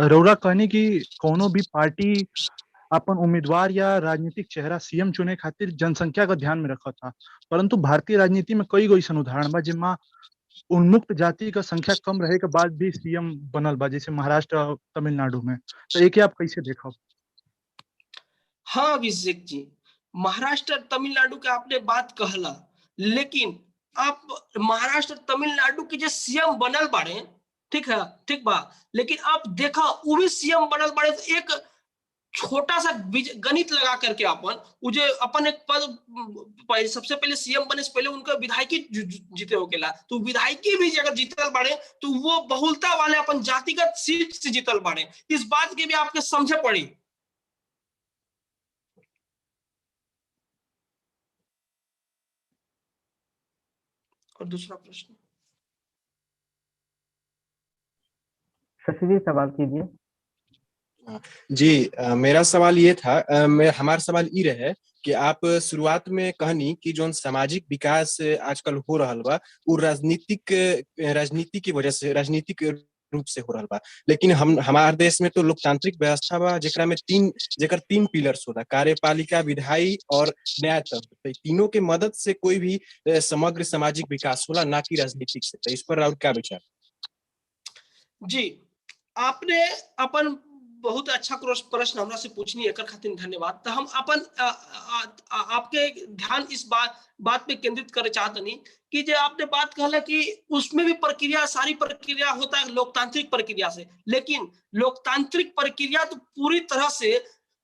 L: रौरा कहने की कोनो भी पार्टी अपन उम्मीदवार या राजनीतिक चेहरा सीएम चुने खातिर जनसंख्या का ध्यान में रखा था, परंतु भारतीय राजनीति में कई गो ऐसा उदाहरण बा जिसमें उन्मुक्त जाति का संख्या कम रहे के बाद भी सीएम बनल बा, जैसे महाराष्ट्र और तमिलनाडु में। तो एक आप कैसे देखो?
J: हाँ अभिषेक जी, महाराष्ट्र तमिलनाडु के आपने बात कहला, लेकिन आप महाराष्ट्र तमिलनाडु के जो सीएम बनल बाड़े, ठीक है, ठीक बा, लेकिन आप देखा वो भी सीएम बनल बाड़े तो एक छोटा सा गणित लगा करके अपन एक पद, सबसे पहले सीएम बने से पहले उनका विधायकी जीते होकेला, तो विधायकी भी अगर जीतल बाड़े तो वो बहुलता वाले अपन जातिगत सीट से जीतल बाड़े। इस बात के भी आपके समझे पड़ी। और दूसरा प्रश्न
E: शशि जी सवाल कीजिए।
D: जी, मेरा सवाल ये था, हमारा सवाल ये रहे कि आप शुरुआत में कहनी कि जो सामाजिक विकास आजकल हो रहा बा वो राजनीति की वजह से, राजनीतिक रूप से हो रहा बा, लेकिन हमारे देश में तो लोकतांत्रिक व्यवस्था बा जेकरा में तीन पिलर्स होला, कार्यपालिका, विधायी और न्यायतंत्र। तो तीनों के मदद से कोई भी समग्र सामाजिक विकास होला, ना कि राजनीतिक से। तो इस पर और क्या विचार?
J: जी, आपने अपन बहुत अच्छा प्रश्न हमरा से पूछनी, एक खातिर धन्यवाद। तो हम अपन आपके ध्यान इस बात पे केंद्रित करे चाहते नहीं कि जो आपने बात कहला कि उसमें भी प्रक्रिया, सारी प्रक्रिया होता है लोकतांत्रिक प्रक्रिया से, लेकिन लोकतांत्रिक प्रक्रिया तो पूरी तरह से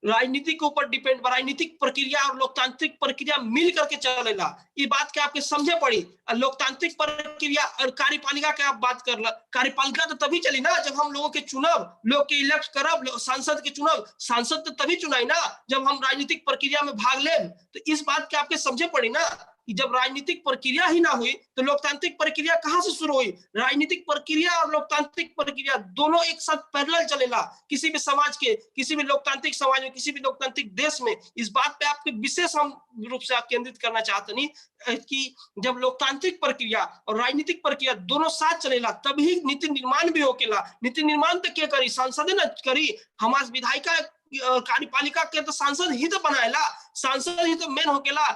J: राजनीति के ऊपर डिपेंड, राजनीतिक प्रक्रिया और लोकतांत्रिक प्रक्रिया मिल करके चलेला। ये बात के आपके समझे पड़ी। लोकतांत्रिक प्रक्रिया और कार्यपालिका के आप बात कर ला, कार्यपालिका तो तभी चली ना जब हम लोगों के चुनाव, लोग के इलेक्ट करब, सांसद के चुनाव, सांसद तो तभी चुनाई ना जब हम राजनीतिक प्रक्रिया में भाग ले। तो इस बात के आपके समझे पड़ी ना कि जब राजनीतिक प्रक्रिया ही ना हुई तो लोकतांत्रिक प्रक्रिया कहां से शुरू हुई। राजनीतिक प्रक्रिया और लोकतांत्रिक प्रक्रिया दोनों एक साथ पैरेलल चलेला किसी भी समाज के, किसी भी लोकतांत्रिक समाज में, किसी भी लोकतांत्रिक देश में। इस बात पे आपके विशेष हम रूप से आप केंद्रित करना चाहते नहीं कि जब लोकतांत्रिक प्रक्रिया और राजनीतिक प्रक्रिया दोनों साथ चलेला तभी नीति निर्माण भी होकेला। नीति निर्माण तो क्या करी, सांसद न करी, हमारे विधायिका कार्यपालिका के तो सांसद ही तो बनाएला, सांसद ही तो मेन होकेला,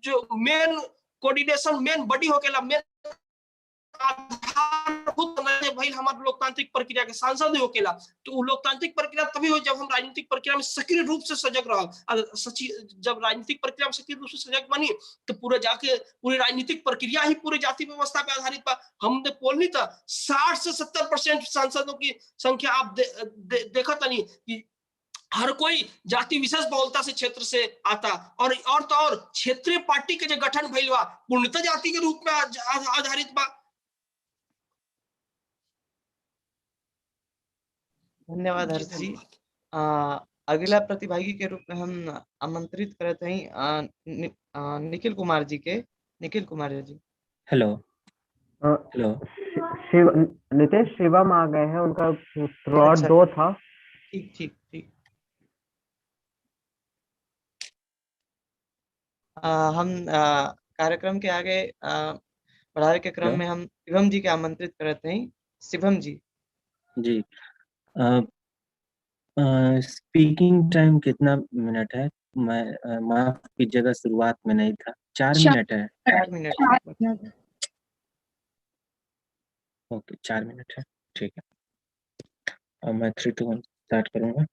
J: जो मेन कोऑर्डिनेशन, मेन बॉडी होकेला, मेन आधारभूत भाई हमारे लोकतांत्रिक प्रक्रिया के सांसद होकेला, तो वो लोकतांत्रिक प्रक्रिया तभी हो जब हम राजनीतिक प्रक्रिया में सक्रिय रूप से सजग रह। जब राजनीतिक प्रक्रिया में सक्रिय रूप से सजग बनी तो पूरे जाके पूरी राजनीतिक प्रक्रिया ही पूरे जाति व्यवस्था पे आधारित बा। हमने पोल नहीं था 60 से 70% सांसदों की संख्या आप देखा था नहीं कि हर कोई जाति विशेष बहुलता से क्षेत्र से आता, और तो और क्षेत्रीय पार्टी के जो गठन भइल बा पूर्णतः जाति के रूप में आधारित बा।
N: धन्यवाद हर्ष जी। अगला प्रतिभागी के रूप में हम आमंत्रित करते हैं निखिल कुमार जी के। Nikhil Kumar ji
Q: hello hello.
E: नितेश शिवम आ गए हैं, उनका स्लॉट
N: अच्छा।
E: 2 था।
N: ठीक ठीक ठीक। हम कार्यक्रम के आगे बढ़ावे के क्रम में हम शिवम जी के आमंत्रित करते हैं। शिवम जी
Q: जी स्पीकिंग टाइम कितना मिनट है? मैं माफ कीजिएगा, शुरुआत में नहीं था। 4 मिनट है।
N: 4 मिनट।
Q: ओके 4 मिनट है, ठीक है। और मैं 3 2 1 स्टार्ट करूंगा।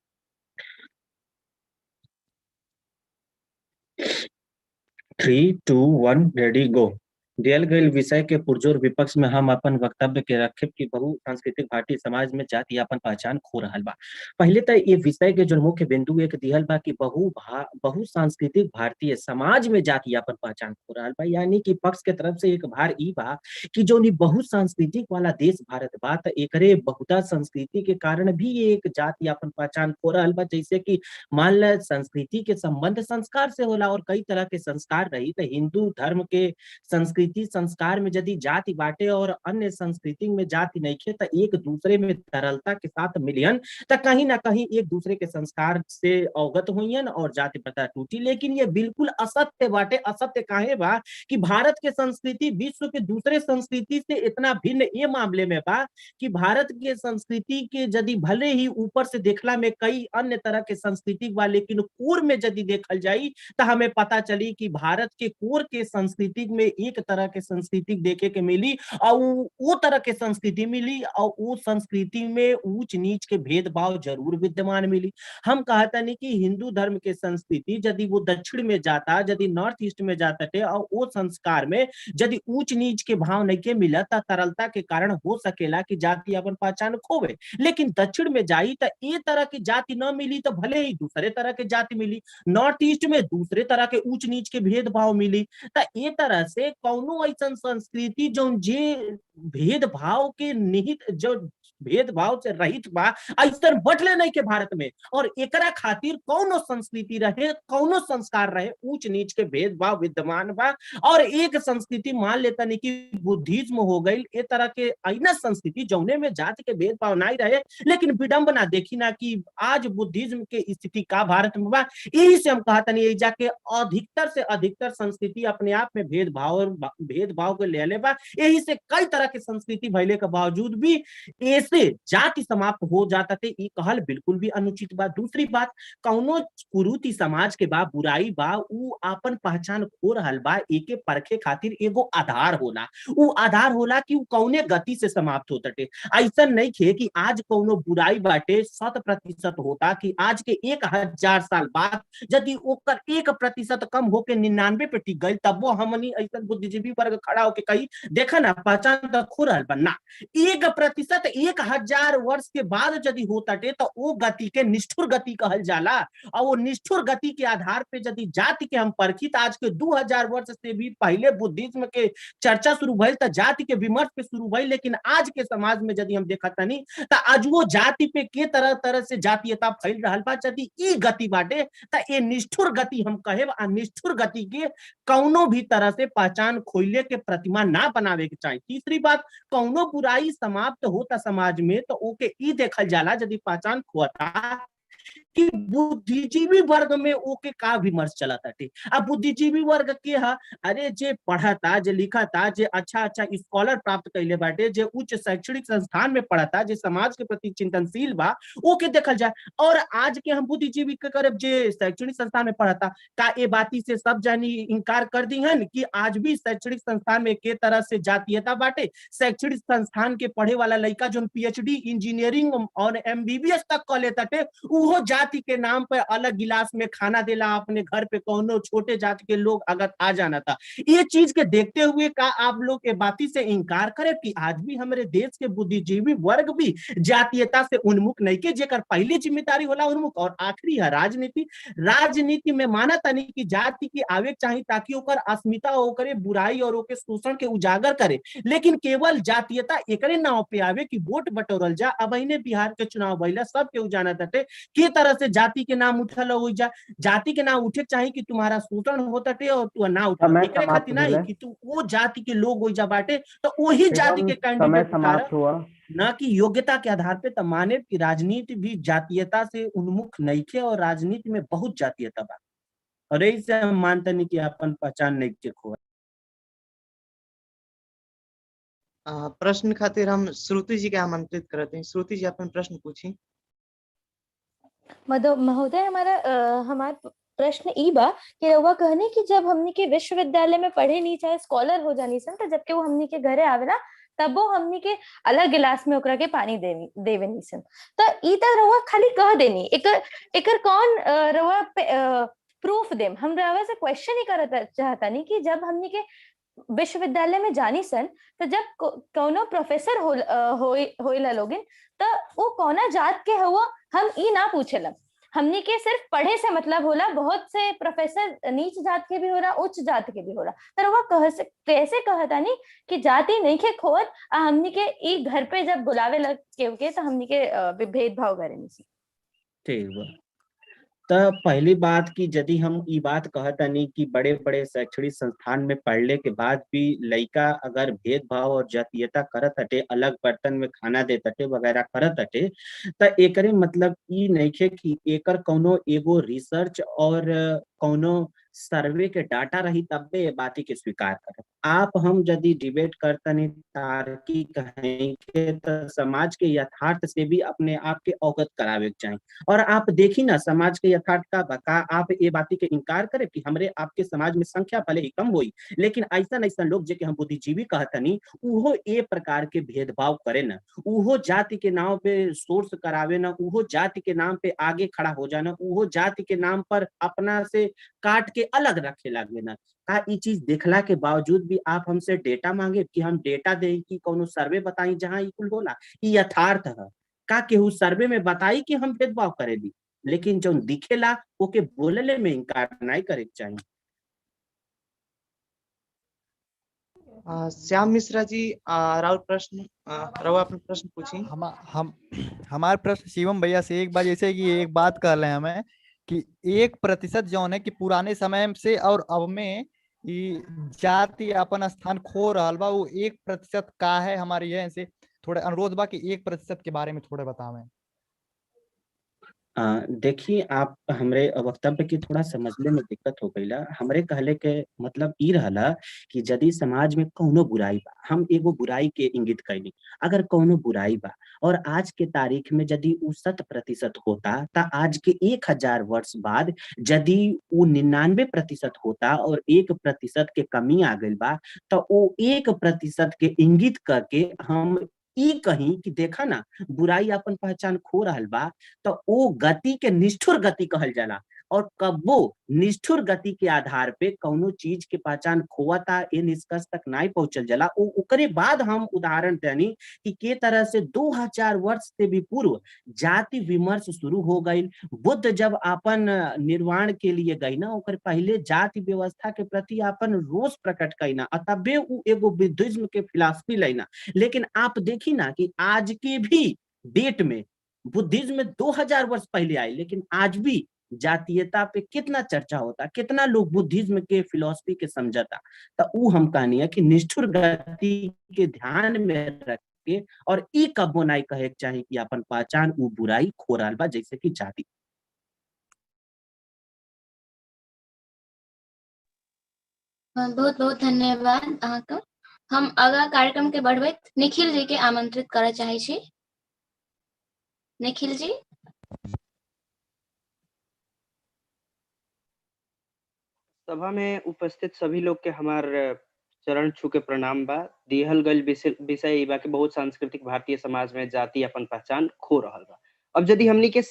Q: 3 2 1 रेडी गो। दियल गई विषय के पुरजोर विपक्ष में हम अपन वक्तव्य के रखे कि बहु सांस्कृतिक भारतीय समाज में जाति अपन पहचान खो रहल बा। पहले तो ये विषय के जो मुख्य बिंदु एक दिहल बा कि बहु सांस्कृतिक भारतीय समाज में जाति अपन पहचान खो रहल बा, यानी कि पक्ष के तरफ से एक भार ई बा कि जो बहु सांस्कृतिक वाला देश भारत बा त एकरे बहुता संस्कृति के कारण भी एक जाति अपन पहचान खो रहल बा। जैसे कि मान ल संस्कृति के संबंध संस्कार से होला और कई तरह के संस्कार रही तो हिंदू धर्म के संस्कृति संस्कार में यदि जाति बाटे और अन्य संस्कृति में जाति नहीं खे तो एक दूसरे में तरलता के साथ मिलियन तो कहीं ना कहीं एक दूसरे के संस्कार से अवगत हुईन और जाति प्रथा टूटी। लेकिन ये बिल्कुल असत्य बाटे। असत्य काहे बा कि भारत के संस्कृति विश्व के दूसरे संस्कृति से इतना भिन्न ये मामले में बा कि भारत के संस्कृति के यदि भले ही ऊपर से देखला में कई अन्य तरह के संस्कृति बा, लेकिन कोर में यदि देखल जाई तो हमें पता चली कि भारत के कोर के संस्कृति में एक तरह के संस्कृति देखे के मिली और वो तरह के संस्कृति मिली और वो संस्कृति में ऊंच नीच के भेदभाव जरूर विद्यमान मिली। हम कहता नहीं कि हिंदू धर्म के संस्कृति यदि वो दक्षिण में जाता, यदि नॉर्थ ईस्ट में जाता थे और वो संस्कार में यदि ऊंच नीच के भाव नहीं के मिला तो तरलता के कारण हो सकेला कि जाति अपन पहचान खोवे। लेकिन दक्षिण में जाई तो ये तरह की जाति न मिली तो भले ही दूसरे तरह के जाति मिली, नॉर्थ ईस्ट में दूसरे तरह के ऊंच नीच के भेदभाव मिली। तो ये तरह से कौनो ऐसा संस्कृति जो जे भेदभाव के निहित जो भेदभाव से रहित बा ऐसा बटले नहीं के भारत में, और एकरा खातिर कौनो संस्कृति रहे कौनो संस्कार रहे ऊंच नीच के भेदभाव विद्यमान बा। और एक संस्कृति मान लेता नहीं कि बुद्धिज्म हो गई, ए तरह के ऐना संस्कृति जौने में जाति के भेदभाव नहीं रहे। लेकिन विडंबना देखी ना कि आज बुद्धिज्म के स्थिति का भारत में बा। यही से हम कहता नहीं जाके अधिकतर से अधिकतर संस्कृति अपने आप में भेदभाव को ले ले बा। यही से कई तरह के संस्कृति भइले के बावजूद भी ऐसे जाति समाप्त हो जाता थे, ये कहल बिल्कुल भी अनुचित बा। दूसरी बात, कौनो कुरीति समाज के बा बुराई बा उ अपन पहचान खो रहल बा, एके परखे खातिर एगो आधार होला। उ आधार होला कि उ कौने गति से समाप्त होता थे। ऐसा नहीं खे कि आज कौनो बुराई बाटे 100% होता कि आज के 1000 साल बाद यदि ओकर 1% कम होके 99 पे टिक गई तब वो हमनी ऐसा बुद्धिजीवी वर्ग खड़ा होके कही देखा ना पहचान तो खो रहल बा ना। 1% 1000 वर्ष के बाद यदि होता तो वो गति के निष्ठुर गति कहल जाला। और वो निष्ठुर गति के आधार पे यदि जाति के हम परखी तो आज के 2000 वर्ष से भी पहले बुद्धिज्म के चर्चा शुरू भइल तो जाति के विमर्श पे शुरू भइल। लेकिन आज के समाज में यदि हम देखा तनी तो आज वो जाति पे के तरह से जातीयता फैल रहल बा। यदि ई गति बाटे तो ये निष्ठुर गति हम कहे, निष्ठुर गति के कौनो भी तरह से पहचान खोइले के प्रतिमा ना बनावे के चाहिए। तीसरी बात, कौनो बुराई समाप्त होता समाज में तो ओके ई देखल जाला यदि पहचान खोता कि बुद्धिजीवी वर्ग में ओके का विमर्श चला ताटे। अब बुद्धिजीवी वर्ग के हा अरे जे पढ़ता, जे लिखता, जे अच्छा अच्छा स्कॉलर प्राप्त कैले बाटे, जे उच्च शैक्षणिक संस्थान में पढ़ता, जे समाज के प्रति चिंतनशील बा, ओके देखल जाए। और आज के हम बुद्धिजीवी के करब जे शैक्षणिक संस्थान में पढ़ता, का ए बाती से सब जानी इनकार कर दी है कि आज भी शैक्षणिक संस्थान में के तरह से जातीयता बाटे। शैक्षणिक संस्थान के पढ़े वाला लड़का जो पीएचडी इंजीनियरिंग और एमबीबीएस तक कर लेता टे, उहो जाति के नाम पर अलग गिलास में खाना देला अपने घर पे कौनो छोटे जाति के लोग अगर आ जाना था। ये चीज के देखते हुए का आप लोग के बाती से इनकार करे कि आज भी हमारे देश के बुद्धिजीवी वर्ग भी जातीयता से उन्मुख नहीं के, जेकर पहली जिम्मेदारी होला उन्मुख। और आखिरी है राजनीति। राजनीति में माना तनी कि जाति की आवेग चाहिए ताकि ओकर अस्मिता ओकरे बुराई और ओके शोषण के उजागर करे, लेकिन केवल जातीयता एकरे नाव पे आवे कि वोट बटोरल जा। अब इन्हें बिहार के चुनाव भइला सब के उजाना तटे के तरह से जाति के नाम उठल हो जा, जाति के नाम उठे चाहिए कि तुम्हारा शोषण होता टे और तू ना उठा एकरे खातिर नहीं कि तू वो जाति के लोग हो जा बाटे तो वही जाति के कैंडिडेट उतारा, ना कि योग्यता के आधार पे। तो माने कि राजनीति भी जातीयता से उन्मुख नहीं थे और राजनीति में बहुत जातीयता बा और ऐसे हम मानते नहीं कि अपन पहचान नहीं के खोआ।
N: प्रश्न खातिर हम श्रुति जी के आमंत्रित करते हैं। श्रुति जी अपन प्रश्न पूछी।
A: महोदय हमारा प्रश्न ई बा कि रउआ कहने कि जब हमनी के विश्वविद्यालय में पढ़े नहीं चाहे स्कॉलर हो जानी सन, तो जबकि वो हमनी के घरे आवेला तब वो हमनी के अलग गिलास में ओकरा के पानी देवे नहीं सन। तो ई त रउआ खाली कह देनी, एकर कौन रउआ प्रूफ देम? हम रउआ से क्वेश्चन ही करत चाहता नहीं कि जब हमनी के विश्वविद्यालय में जानी सन तो जब कौनो प्रोफेसर होइला लोगिन तो वो कौना जात के हुआ हम ई ना पूछेला। हमनी के सिर्फ पढ़े से मतलब होला, बहुत से प्रोफेसर नीच जात के भी होला, उच्च जात के भी होला। तर वो कैसे कहता नहीं कि जाति नहीं के खोत हमनी के ई घर पे जब बुलावे लग के तो हमनी के भेदभाव करे नहीं।
Q: ठीक बा। तो पहली बात की यदि हम ये बात कहतनी कि बड़े बड़े शैक्षणिक संस्थान में पढ़ने के बाद भी लड़का अगर भेदभाव और जातीयता करत हटे, अलग बर्तन में खाना देत हटे वगैरह करत हटे, तो एकरे मतलब ई नहीं है कि एकर कौनो एगो रिसर्च और कौनो सर्वे के डाटा रही तब ये बाती के स्वीकार करे। आप हम यदि डिबेट करतनी तार्किक कहें के तो समाज के यथार्थ से भी अपने आप के अवगत करावे के चाहिए। और आप देखी ना समाज के यथार्थ का बका आप ये बाती के इनकार करे कि हमरे आपके समाज में संख्या भले ही कम हुई, लेकिन ऐसा लोग जे के हम बुद्धिजीवी कहतनी उहो ए प्रकार के भेदभाव करे ना, उहो जाति के नाम पे सोर्स करावे ना, उहो जाति के नाम पे आगे खड़ा हो जाना, उहो जाति के नाम पर अपना से काट के अलग रखे लागे ना। का ये चीज देखला के बावजूद भी आप हमसे डेटा मांगे कि हम डेटा दे कि कोनो सर्वे बताई जहां इकुल होला? ये यथार्थ है का केहू सर्वे में बताई कि हम भेदभाव करेली, लेकिन जो दिखेला ओके बोलले में इनकार नहीं करे चाहिए।
N: श्याम मिश्रा जी राउर प्रश्न अपना प्रश्न पूछी।
O: हमारे प्रश्न शिवम भैया से एक बार जैसे कि एक बात कर रहे हैं हमें कि 1% जो है कि पुराने समय से और अब में जाति अपन स्थान खो रहा बा, वो 1% का है हमारे यहाँ से थोड़े अनुरोध बा कि 1% के बारे में थोड़े बतावें।
Q: देखिए आप हमरे वक्तव्य की थोड़ा समझने में दिक्कत हो गई। हमरे कहले के मतलब ई रहला कि यदि समाज में कौनो बुराई बा, हम एगो बुराई के इंगित कैली। अगर कौनो बुराई बा और आज के तारीख में यदि उ 100% होता तो आज के 1000 वर्ष बाद यदि वो 99% होता और 1% के कमी आ गई बा तो वो 1% के इंगित करके हम ई कहीं कि देखा ना बुराई अपन पहचान खो रहल बा तो वो गति के निष्ठुर गति कहल जाला। और कब्बो निष्ठुर गति के आधार पे कौनो चीज के पहचान खोवता ये निष्कर्ष तक नहीं पहुंचल जाला। ओकरे बाद हम उदाहरण देनी कि के तरह से 2000 वर्ष से भी पूर्व जाति विमर्श शुरू हो गई। बुद्ध जब अपन निर्वाण के लिए गई ना, ओकर पहले जाति व्यवस्था के प्रति अपन रोष प्रकट कईना, तबे उ एगो बुद्धिज्म के फिलॉसफी लेना। लेकिन आप देखी ना कि आज के भी डेट में बुद्धिज्म 2000 वर्ष पहले आए, लेकिन आज भी जातीयता पे कितना चर्चा होता, कितना लोग बुद्धिज्म के फिलॉसफी के समझता। तो उ हम कहनी है कि निष्ठुर गति के ध्यान में रख के और ई कबो नहीं कहे चाहिए कि अपन पहचान उ बुराई खो रहा बा जैसे कि जाति।
F: बहुत बहुत धन्यवाद अहाँके। हम आगा कार्यक्रम के बढ़बैत निखिल जी के आमंत्रित करय चाहे छी। निखिल जी।
P: सभा में उपस्थित सभी लोग के हमार चरण छू के प्रणाम बा। दिहल गल विषय ई बा कि बहुत सांस्कृतिक भारतीय समाज में जाति अपन पहचान खो रहल बा। अब यदि हमनी के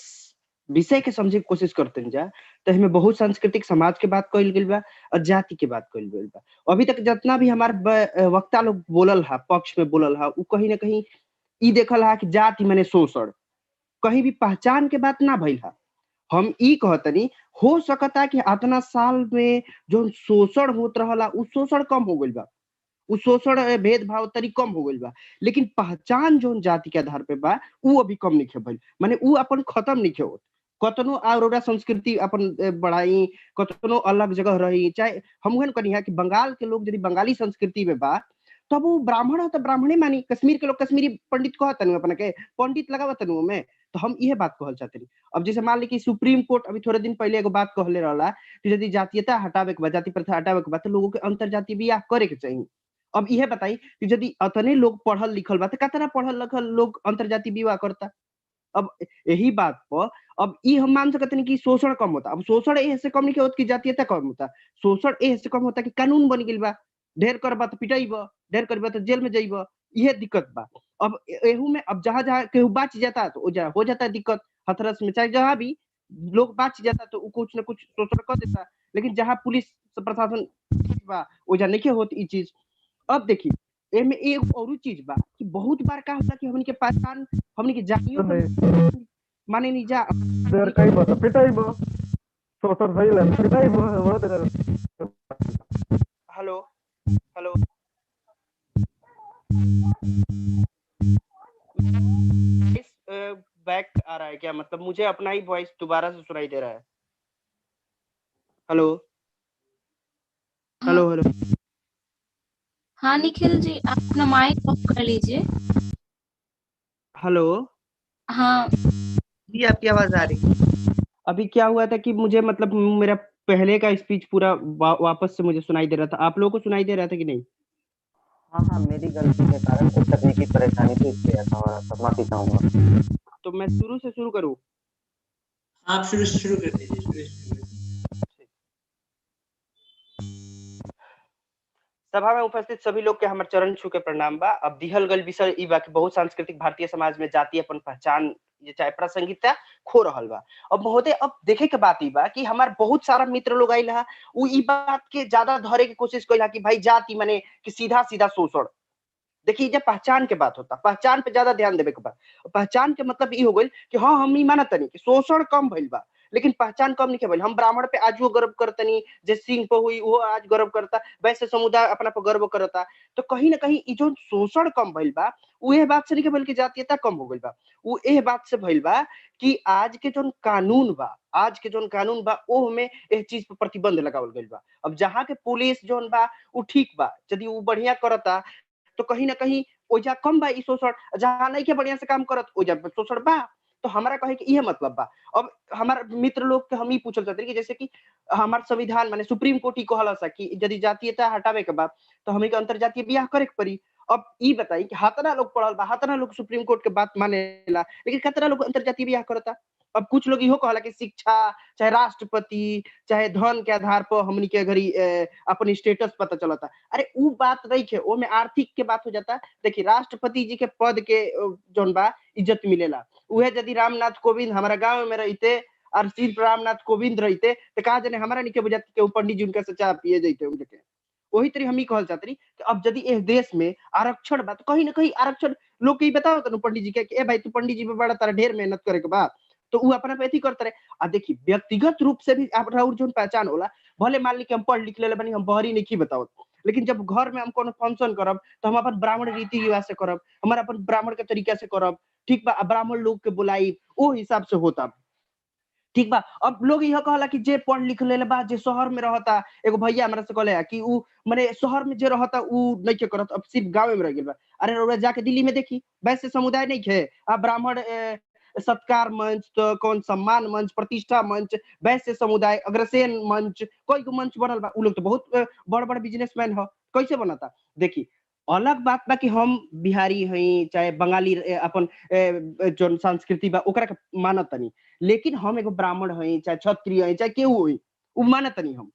P: विषय के समझे के कोशिश करते जा तो हमें बहुत सांस्कृतिक समाज के बात कइल गेल बा और जाति के बात कइल गेल बा। अभी तक जितना भी हमार वक्ता लोग बोलल हा, पक्ष में बोलल हा, उ कहीं ना कहीं ई देखल हा कि जाति माने शोषण, कहीं भी पहचान के बात ना भइल हा। हम ई कहतनी हो सकता कि अतना साल में जो शोषण होत रहला उ शोषण कम हो गइल बा, उ शोषण भेदभाव तरी कम हो गइल बा, लेकिन पहचान जो जाति के आधार पे बा उ अभी कम नहीं भइल, माने उ अपन खत्म नहीं होत। कतनो और संस्कृति अपन बढ़ाई, कतनो अलग जगह रही, चाहे हम कनी कि बंगाल के लोग यदि बंगाली संस्कृति में बा तब वो ब्राह्मण है तो ब्राह्मणे मानी, कश्मीर के लोग कश्मीरी पंडित कहतन अपना के पंडित लगावतन में। तो हम यह बात कहल चाहते। अब जैसे मान ली कि सुप्रीम कोर्ट अभी थोड़े दिन पहले एगो बात कहले रहला कि यदि जातीयता हटावे के बाद, जाति प्रथा हटावे के बाद तो लोगों के अंतरजातीय बियाह करे के चाहिए। अब यह बताई कि यदि अतने लोग पढ़ल लिखल बा तो कितना पढ़ल लिखल लोग अंतरजातीय विवाह करता। अब यही बात पर अब ई हम मान सकते हैं कि शोषण कम होता। अब शोषण ऐसे कम नहीं होता कि जातीयता कम होता, शोषण ऐसे कम होता कि कानून बन गइल बा, ढेर करबा तो पिटाइब, ढेर करबा तो जेल में जाइब, यह दिक्कत बा। अब एहू में अब जहां जहां केहू बाच जाता तो हो जाता है दिक्कत, हथरस में चाहे जहां भी लोग बाच जाता तो कुछ न कुछ शोषण कर देता, लेकिन जहां पुलिस प्रशासन बा ओजा नहीं होत ई चीज। अब देखी एमे एक और चीज बा कि बहुत बार का होला कि हमनी के पहचान हमनी के जातियों माने नहीं जा
E: देर कई बता पिटाई बो शोषण सही ले पिटाई बो बहुत देर।
P: हेलो हेलो बैक आ रहा है क्या? मतलब मुझे अपना ही वॉइस दोबारा से सुनाई दे रहा है। Hello hello hello.
F: हाँ निखिल जी, आप अपना माइक ऑफ कर लीजिए।
P: हेलो
F: हाँ
P: जी, आपकी आवाज आ रही। अभी क्या हुआ था कि मुझे मतलब मेरा पहले का स्पीच पूरा वापस से मुझे सुनाई दे रहा था। आप लोगों को सुनाई दे रहा था कि नहीं?
E: हाँ हाँ, मेरी गलती के कारण कुछ तकनीकी परेशानी थी इसलिए ऐसा हो रहा था, माफी चाहूंगा।
P: तो मैं शुरू से शुरू करूँ?
T: आप शुरू कर दीजिए।
P: सभा में उपस्थित सभी लोग के हमारे चरण छू के प्रणाम बा। अब दिहल गल विषय ई बा कि बहुत सांस्कृतिक भारतीय समाज में जाति अपन पहचान ये चाहे प्रासंगिकता खो रहल बा। अब महोदय अब देखे के बात ई बा कि हमार बहुत सारा मित्र लोग आइल हा, उ ई बात के ज्यादा धरे की कोशिश कइला कि भाई जाति माने कि सीधा सीधा शोषण। देखिए जब पहचान के बात होता, पहचान पे ज्यादा ध्यान देवे के बा। पहचान के मतलब ई हो गइल कि हाँ हम ई मानतनी कि शोषण कम भइल बा, लेकिन पहचान कम नहीं भइल। हम ब्राह्मण पे आज वो गर्व करतनी, जे सिंह पे हुई वो आज गर्व करता, वैसे समुदाय अपना पे गर्व करता। तो कहीं ना कहीं ई जो शोषण कम भइल बा उ एह बात से नहीं भइल कि जातीयता कम हो गइल बा, उ एह बात से भइल बा कि आज के जो कानून बा, आज के जो कानून बा ओह में एह चीज पे प्रतिबंध लगावल गइल बा। अब जहां के पुलिस जोन बा उ ठीक बा, यदि उ बढ़िया करता तो कहीं ना कहीं ओजा कम बा ई शोषण, जहां नहीं के बढ़िया से काम करत ओजा शोषण बा। तो हमारा कहे कि यह मतलब बा। अब हमारे मित्र लोग के हम ही पूछल चाहते कि जैसे कि हमार संविधान माने सुप्रीम कोर्ट ही कहला सा कि यदि जातीयता हटावे के बाद तो हमें अंतरजातीय बियाह करे के पड़ी। अब ई बताई कि हतना लोग पढ़ल बा, हतना लोग सुप्रीम कोर्ट के बात मानेला, लेकिन कितना लोग अंतरजातीय बियाह करता। अब कुछ लोग इहो कहला कि शिक्षा चाहे राष्ट्रपति चाहे धन के आधार पर हमनी के घरी अपन स्टेटस पता चलता। अरे उ बात नहीं है, वो में आर्थिक के बात हो जाता। देखिए राष्ट्रपति जी के पद के जोन बा इज्जत मिलेला, उहे यदि रामनाथ कोविंद हमारा गांव में रहते और सिर्फ रामनाथ कोविंद रहते तो कहा जाने हमारा नहीं के बुझात के पंडित जी उनका से चाय पिए जाते उनके। वही तरी हम ही कहल चाहते कि अब यदि इस देश में आरक्षण बा तो कहीं ना कहीं आरक्षण लोग के बताओ तनु पंडित जी के ए भाई तू पंडित जी पे बड़ा तारा ढेर मेहनत करे के बा तो उ अपना पे अथी करते रहे। आ देखी व्यक्तिगत रूप से भी आप राउर जो पहचान होला, भले मान ली कि हम पढ़ लिख ले बनी, हम बहरी नहीं बताओ, लेकिन जब घर में हम कोनो फंक्शन करब तो हम अपन ब्राह्मण रीति रिवाज से करब, हमारा अपन ब्राह्मण के तरीका से करब, ठीक बा। ब्राह्मण लोग के बुलाई ओ हिसाब से होता, ठीक बा। अब लोग यह कहला कि जे पढ़ लिख ले बा, जे शहर में रहता, एगो भैया हमरा से कहले कि उ माने शहर में जे रहता उ नहीं के करत, अब सिर्फ गांव में रह गेल बा। अरे रउरा जाके दिल्ली में देखी वैसे समुदाय नहीं है, ब्राह्मण सत्कार मंच, तो कौन सम्मान मंच, प्रतिष्ठा मंच, वैश्य समुदाय, अग्रसेन मंच, कोई को मंच बनल बा। उ लोग तो बहुत बड़ बड़ बिजनेसमैन हो, कैसे बनता? देखी अलग बात बा कि हम बिहारी हई चाहे बंगाली अपन जो संस्कृति बा ओकरा के मानत तनी, लेकिन हम एगो ब्राह्मण हई चाहे क्षत्रिय हई चाहे केहू होई उ मानत तनी हम।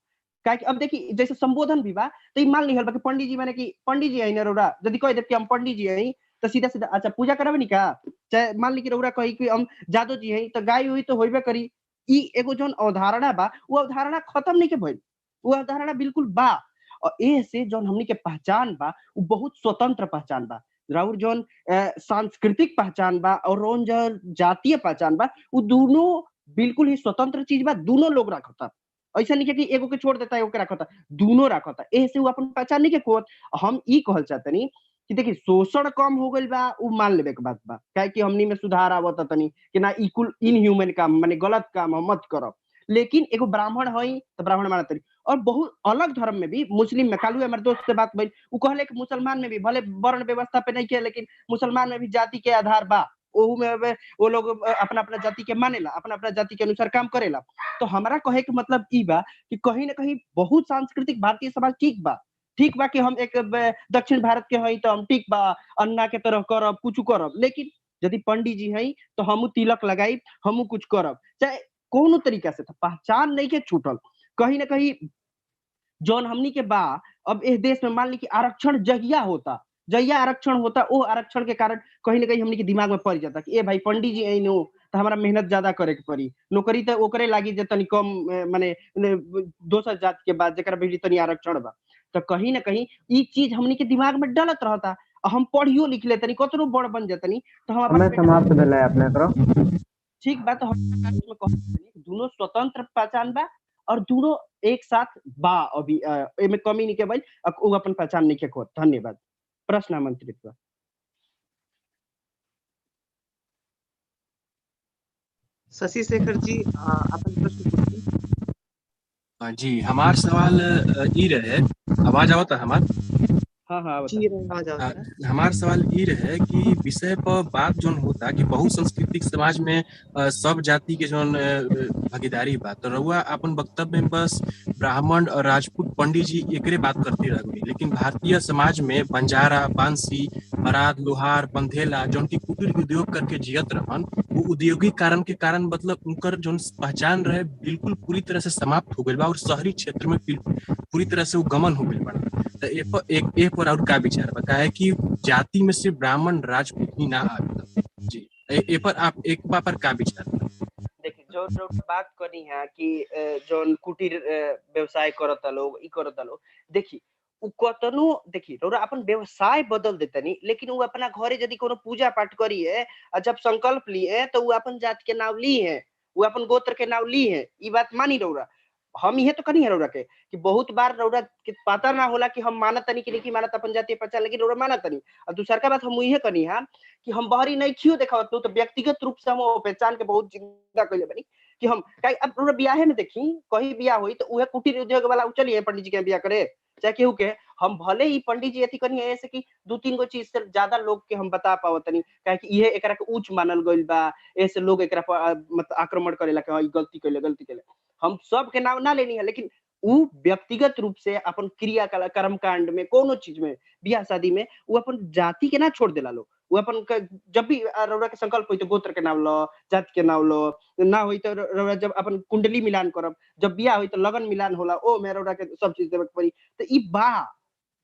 P: काहे कि अब देखी जैसे संबोधन भी बा तो ई मान लिहल बा कि पंडित जी माने कि पंडित जी हई ना रौरा, यदि कह दे कि हम पंडित जी हई तो सीधा सीधा अच्छा पूजा करावे नी का? चाहे मान ली कि रौरा कही कि हम जादव जी हई तो गाय हुई तो होइबे करी। ई एगो जोन अवधारणा बा वो अवधारणा खत्म नहीं के भइल, वो अवधारणा बिल्कुल बा। और ए से जोन हमनी के पहचान बा वो बहुत स्वतंत्र पहचान बा। राउर जोन सांस्कृतिक पहचान बा और रोन जो जातीय पहचान बा वो दोनों बिल्कुल ही स्वतंत्र चीज बा, दोनों लोग रखता। ऐसा नहीं है कि एगो के छोड़ देता है एगो के रखता, दोनों रखता। ए से वो अपन पहचान नहीं के खोत। हम ई कहल चाहतनी कि देखिए शोषण कम हो गइल बा उ मान लेबे के बात बा, काहे कि हमनी में सुधार आवत तनी कि ना इकुल इनह्यूमन काम माने गलत काम हम मत करब। लेकिन एगो ब्राह्मण हई तो ब्राह्मण मानत तनी। और बहुत अलग धर्म में भी मुस्लिम में कालू हमारे दोस्त से बात भइल, उ कहले कि मुसलमान में भी भले वर्ण व्यवस्था पे नहीं किया लेकिन मुसलमान में भी जाति के आधार बा। ओहू में वो लोग अपना अपना जाति के मानेला, अपना अपना जाति के अनुसार काम करेला। तो हमारा कहे के मतलब ई बा कि कहीं ना कहीं बहुत सांस्कृतिक भारतीय समाज ठीक बा कि हम एक दक्षिण भारत के हई तो हम ठीक बा अन्ना के तरह करब कुछ करब, लेकिन यदि पंडित जी हई तो हमू तिलक लगाई, हमू कुछ करब, चाहे कोनो तरीका से। तो पहचान नहीं के छूटल कहीं ना कहीं जौन हमनी के बा। अब इस देश में मान ली कि आरक्षण जहिया आरक्षण होता वो आरक्षण के कारण कहीं ना कहीं हमनी के दिमाग में पड़ जाता कि ए भाई पंडित जी आई नो तो हमारा मेहनत ज्यादा करे के पड़ी, नौकरी तो ओकरे लागी जे तनी कम माने दोसर जात के बाद जेकरा भी तनी आरक्षण बा। तो कहीं ना कहीं ई चीज हमनी के दिमाग में डलत रहता। हम पढ़ियो लिख ले तनी कतनो बड़ बन जतनी तो हम
E: हमें समाप्त भेलै अपने तरफ।
P: ठीक बा। तो हम दोनों स्वतंत्र पहचान बा और दोनों एक साथ बा। अभी एमे कमी नहीं के भाई वो अपन पहचान नहीं के खोत। धन्यवाद। प्रश्न आमंत्रित बा।
N: शशि शेखर जी अपन प्रश्न पूछिए।
D: जी हमार सवाल ई रहे, आवाज आवता हमार?
P: हाँ हाँ
N: जी आवाज आवता है।
D: हमार सवाल ई रहे कि विषय पर बात जोन होता कि बहुसंस्कृतिक समाज में सब जाति के जोन भागीदारी बात तो रहुआ अपन वक्तव्य में बस ब्राह्मण और राजपूत पंडित जी एकरे बात करते रहे, लेकिन भारतीय समाज में बंजारा, बांसी, मराद, लोहार, बंधेला जोन की कुटीर उद्योग करके जियत रहन, वो औद्योगिक कारण के कारण मतलब उनकर जोन पहचान रहे बिल्कुल पूरी तरह से समाप्त हो गइल बा और शहरी क्षेत्र में पूरी तरह से वो गमन हो गइल बा। तो एक पर और का विचार बा, काहे कि जाति में सिर्फ ब्राह्मण राजपूत ही ना आवेला। जी ए पर आप एक बार पर का विचार बा?
P: देखिए जो बात करी है कि जोन कुटीर व्यवसाय करता लोग ई करता लोग, देखी उ कतनो देखी रौरा अपन व्यवसाय बदल देतनी, लेकिन वो अपना घरे यदि कोनो पूजा पाठ करी है और जब संकल्प ली है तो वो अपन जात के नाम ली है, वो अपन गोत्र के नाम ली है। ई बात मानी रौरा। हम ये तो कनी है रौरा के कि बहुत बार रौरा के पता ना होला कि हम मानत तनी कि नहीं मानत अपन जातीय पहचान, लेकिन रौरा मानत तनी। और दूसरा का बात हम ये कनी है कि हम बाहरी नहीं क्यों देखावत तो व्यक्तिगत रूप से हम वो पहचान के बहुत जिंदा कइले बनी कि हम काहे अब रौरा बियाहे में देखी कहीं बियाह हुई तो उहे कुटीर उद्योग वाला चलिए पंडित जी के बियाह करे चाहे केहू के। हम भले ही पंडित जी अथी कनी ऐसे कि दो तीन गो चीज से ज्यादा लोग के हम बता पावतनी, काहे कि ये एकरा के उच्च मानल गइल बा, ऐसे लोग एकरा पर मतलब आक्रमण करेला कि हां गलती कइले। हम सब के नाम ना लेनी है, लेकिन उ व्यक्तिगत रूप से अपन क्रिया कर्म कांड में कोनो चीज में बियाह शादी में वो अपन जाति के ना छोड़ देला लोग। वो अपन जब भी रौरा के संकल्प होई तो गोत्र के नाम लो, जात के नाम लो, ना होई तो रौरा जब अपन कुंडली मिलान करब, जब बियाह होई तो लगन मिलान होला, ओ मैं रौरा के सब चीज देवे के पड़ी। तो ई बा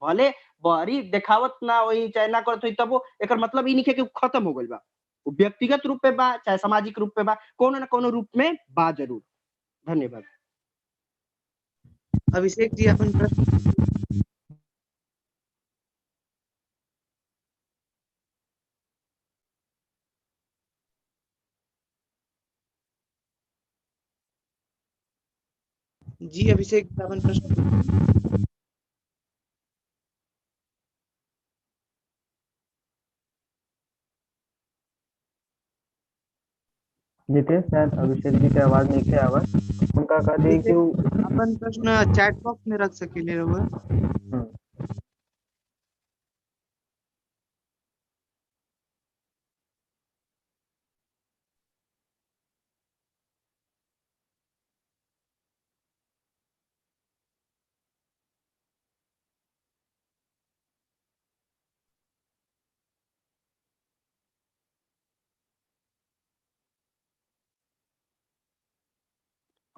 P: भले बहरी देखावत ना होई चाहे ना करत होई तब एकर मतलब ई नहीं कि खत्म हो गइल बा। वो व्यक्तिगत रूप पे बा चाहे सामाजिक रूप पे बा, कोनो ना कोनो रूप में बा जरूर। धन्यवाद।
N: अभिषेक जी अपन प्रश्न। जी अभिषेक जी अपन प्रश्न।
E: नितेश शायद अभिषेक जी के आवाज नहीं के आवाज उनका कह दी कि
N: अपन प्रश्न चैट बॉक्स में रख सकेले रहुआ।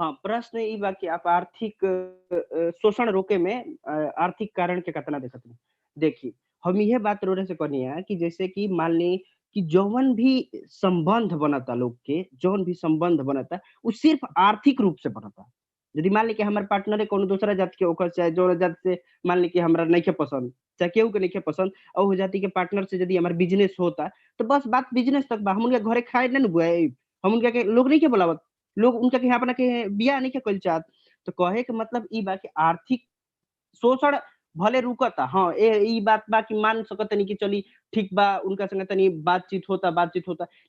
P: हाँ, प्रश्न ई बा कि आप आर्थिक शोषण रोके में आर्थिक कारण के कतना देखत हन। देखी, हम इहे बात रोरे से कहनी है कि जैसे कि मान ली कि जौन भी संबंध बनता लोग के, जौन भी संबंध बनता, उ सिर्फ आर्थिक रूप से बनता। यदि मान ली कि हमार पार्टनर कोनो दूसरा जात के ओकर चाहे जौन जात से मान ली कि हमरा नइखे पसंद, चाहे केहू के नइखे पसंद और उ जाति के पार्टनर से यदि हमार बिजनेस होता, तो बस बात बिजनेस तक बा। हम उनके घरे खाए ना बुआइब, हम उनका के लोग नइखे बुलावत, लोग उनका के अपना के बियाह नइखे कइल चाहत। तो कहे के मतलब ई बा कि आर्थिक शोषण भले रुकता, हाँ, ई बात बा कि मान सकतनी कि चली ठीक बा, उनका संगे तनी बातचीत होता,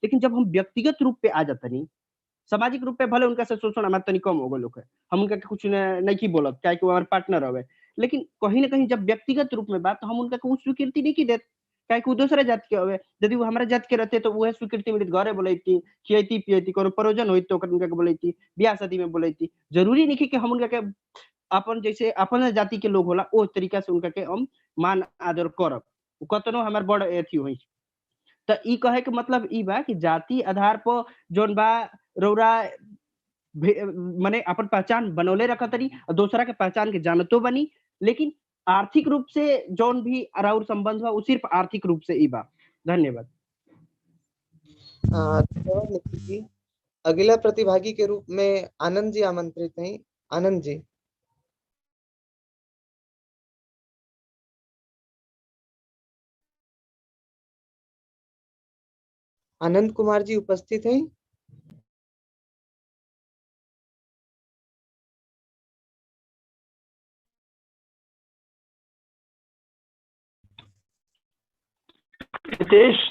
P: लेकिन जब हम व्यक्तिगत रूप पे आ जातनी, सामाजिक रूप पे भले उनका से शोषण हमार तनी कम हो गइल होखे, हम उनका के कुछ नइखे बोलत काहे कि वो हमार पार्टनर हवे। लेकिन कहीं न कहीं जब व्यक्तिगत रूप में बा, तो हम उनका के उ स्वीकृति नइखे देत, काहे कि उ दूसरे जात के हवे। यदि वो हमरा जात के रहते तो उहे स्वीकृति मिलत, घरे बोलैती, खियैती-पियैती, कोनो प्रयोजन होइत तो ओकर उनका के बोलैती, बियाह-शादी में बोलैती। जरूरी नइखे कि हम उनका के अपन जैसे अपन जाति के लोग होला ओ तरीका से उनका के हम मान आदर करब, उ कतनो हमार बड़ एथी होई। त ई कहे के मतलब ई बा कि जाति आधार पर जौन बा रउरा माने अपन पहचान बनौले रखतनी और दूसरा के पहचान के जानतो बनी, लेकिन आर्थिक रूप से जौन भी राउर संबंध बा उ सिर्फ आर्थिक रूप से ई बा। धन्यवाद।
N: धन्यवाद निखिल जी। अगला प्रतिभागी के रूप में आनंद जी आमंत्रित हैं। आनंद जी। आनंद कुमार जी उपस्थित हैं?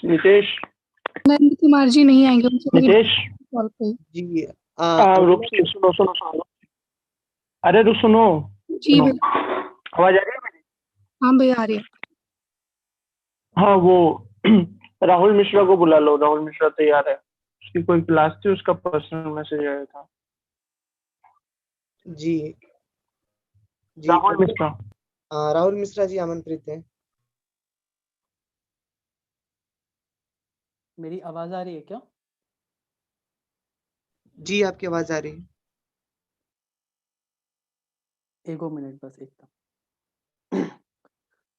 R: नितेश
G: आनंद कुमार जी नहीं आएंगे, उनसे मेरी
R: नितेश
G: कॉल पे।
N: जी
R: रुक सुनो। अरे रुक सुनो।
G: जी भैया।
R: आवाज आ रही है मेरी?
G: हाँ भैया आ रही है।
R: हाँ, वो राहुल मिश्रा को बुला लो। राहुल मिश्रा तैयार है, उसकी कोई क्लास थी, उसका पर्सनल मैसेज आया था।
N: जी
R: राहुल मिश्रा।
N: राहुल मिश्रा जी आमंत्रित हैं।
U: मेरी आवाज आ रही है क्या?
N: जी आपकी आवाज आ रही है।
U: एगो मिनट बस एकदम।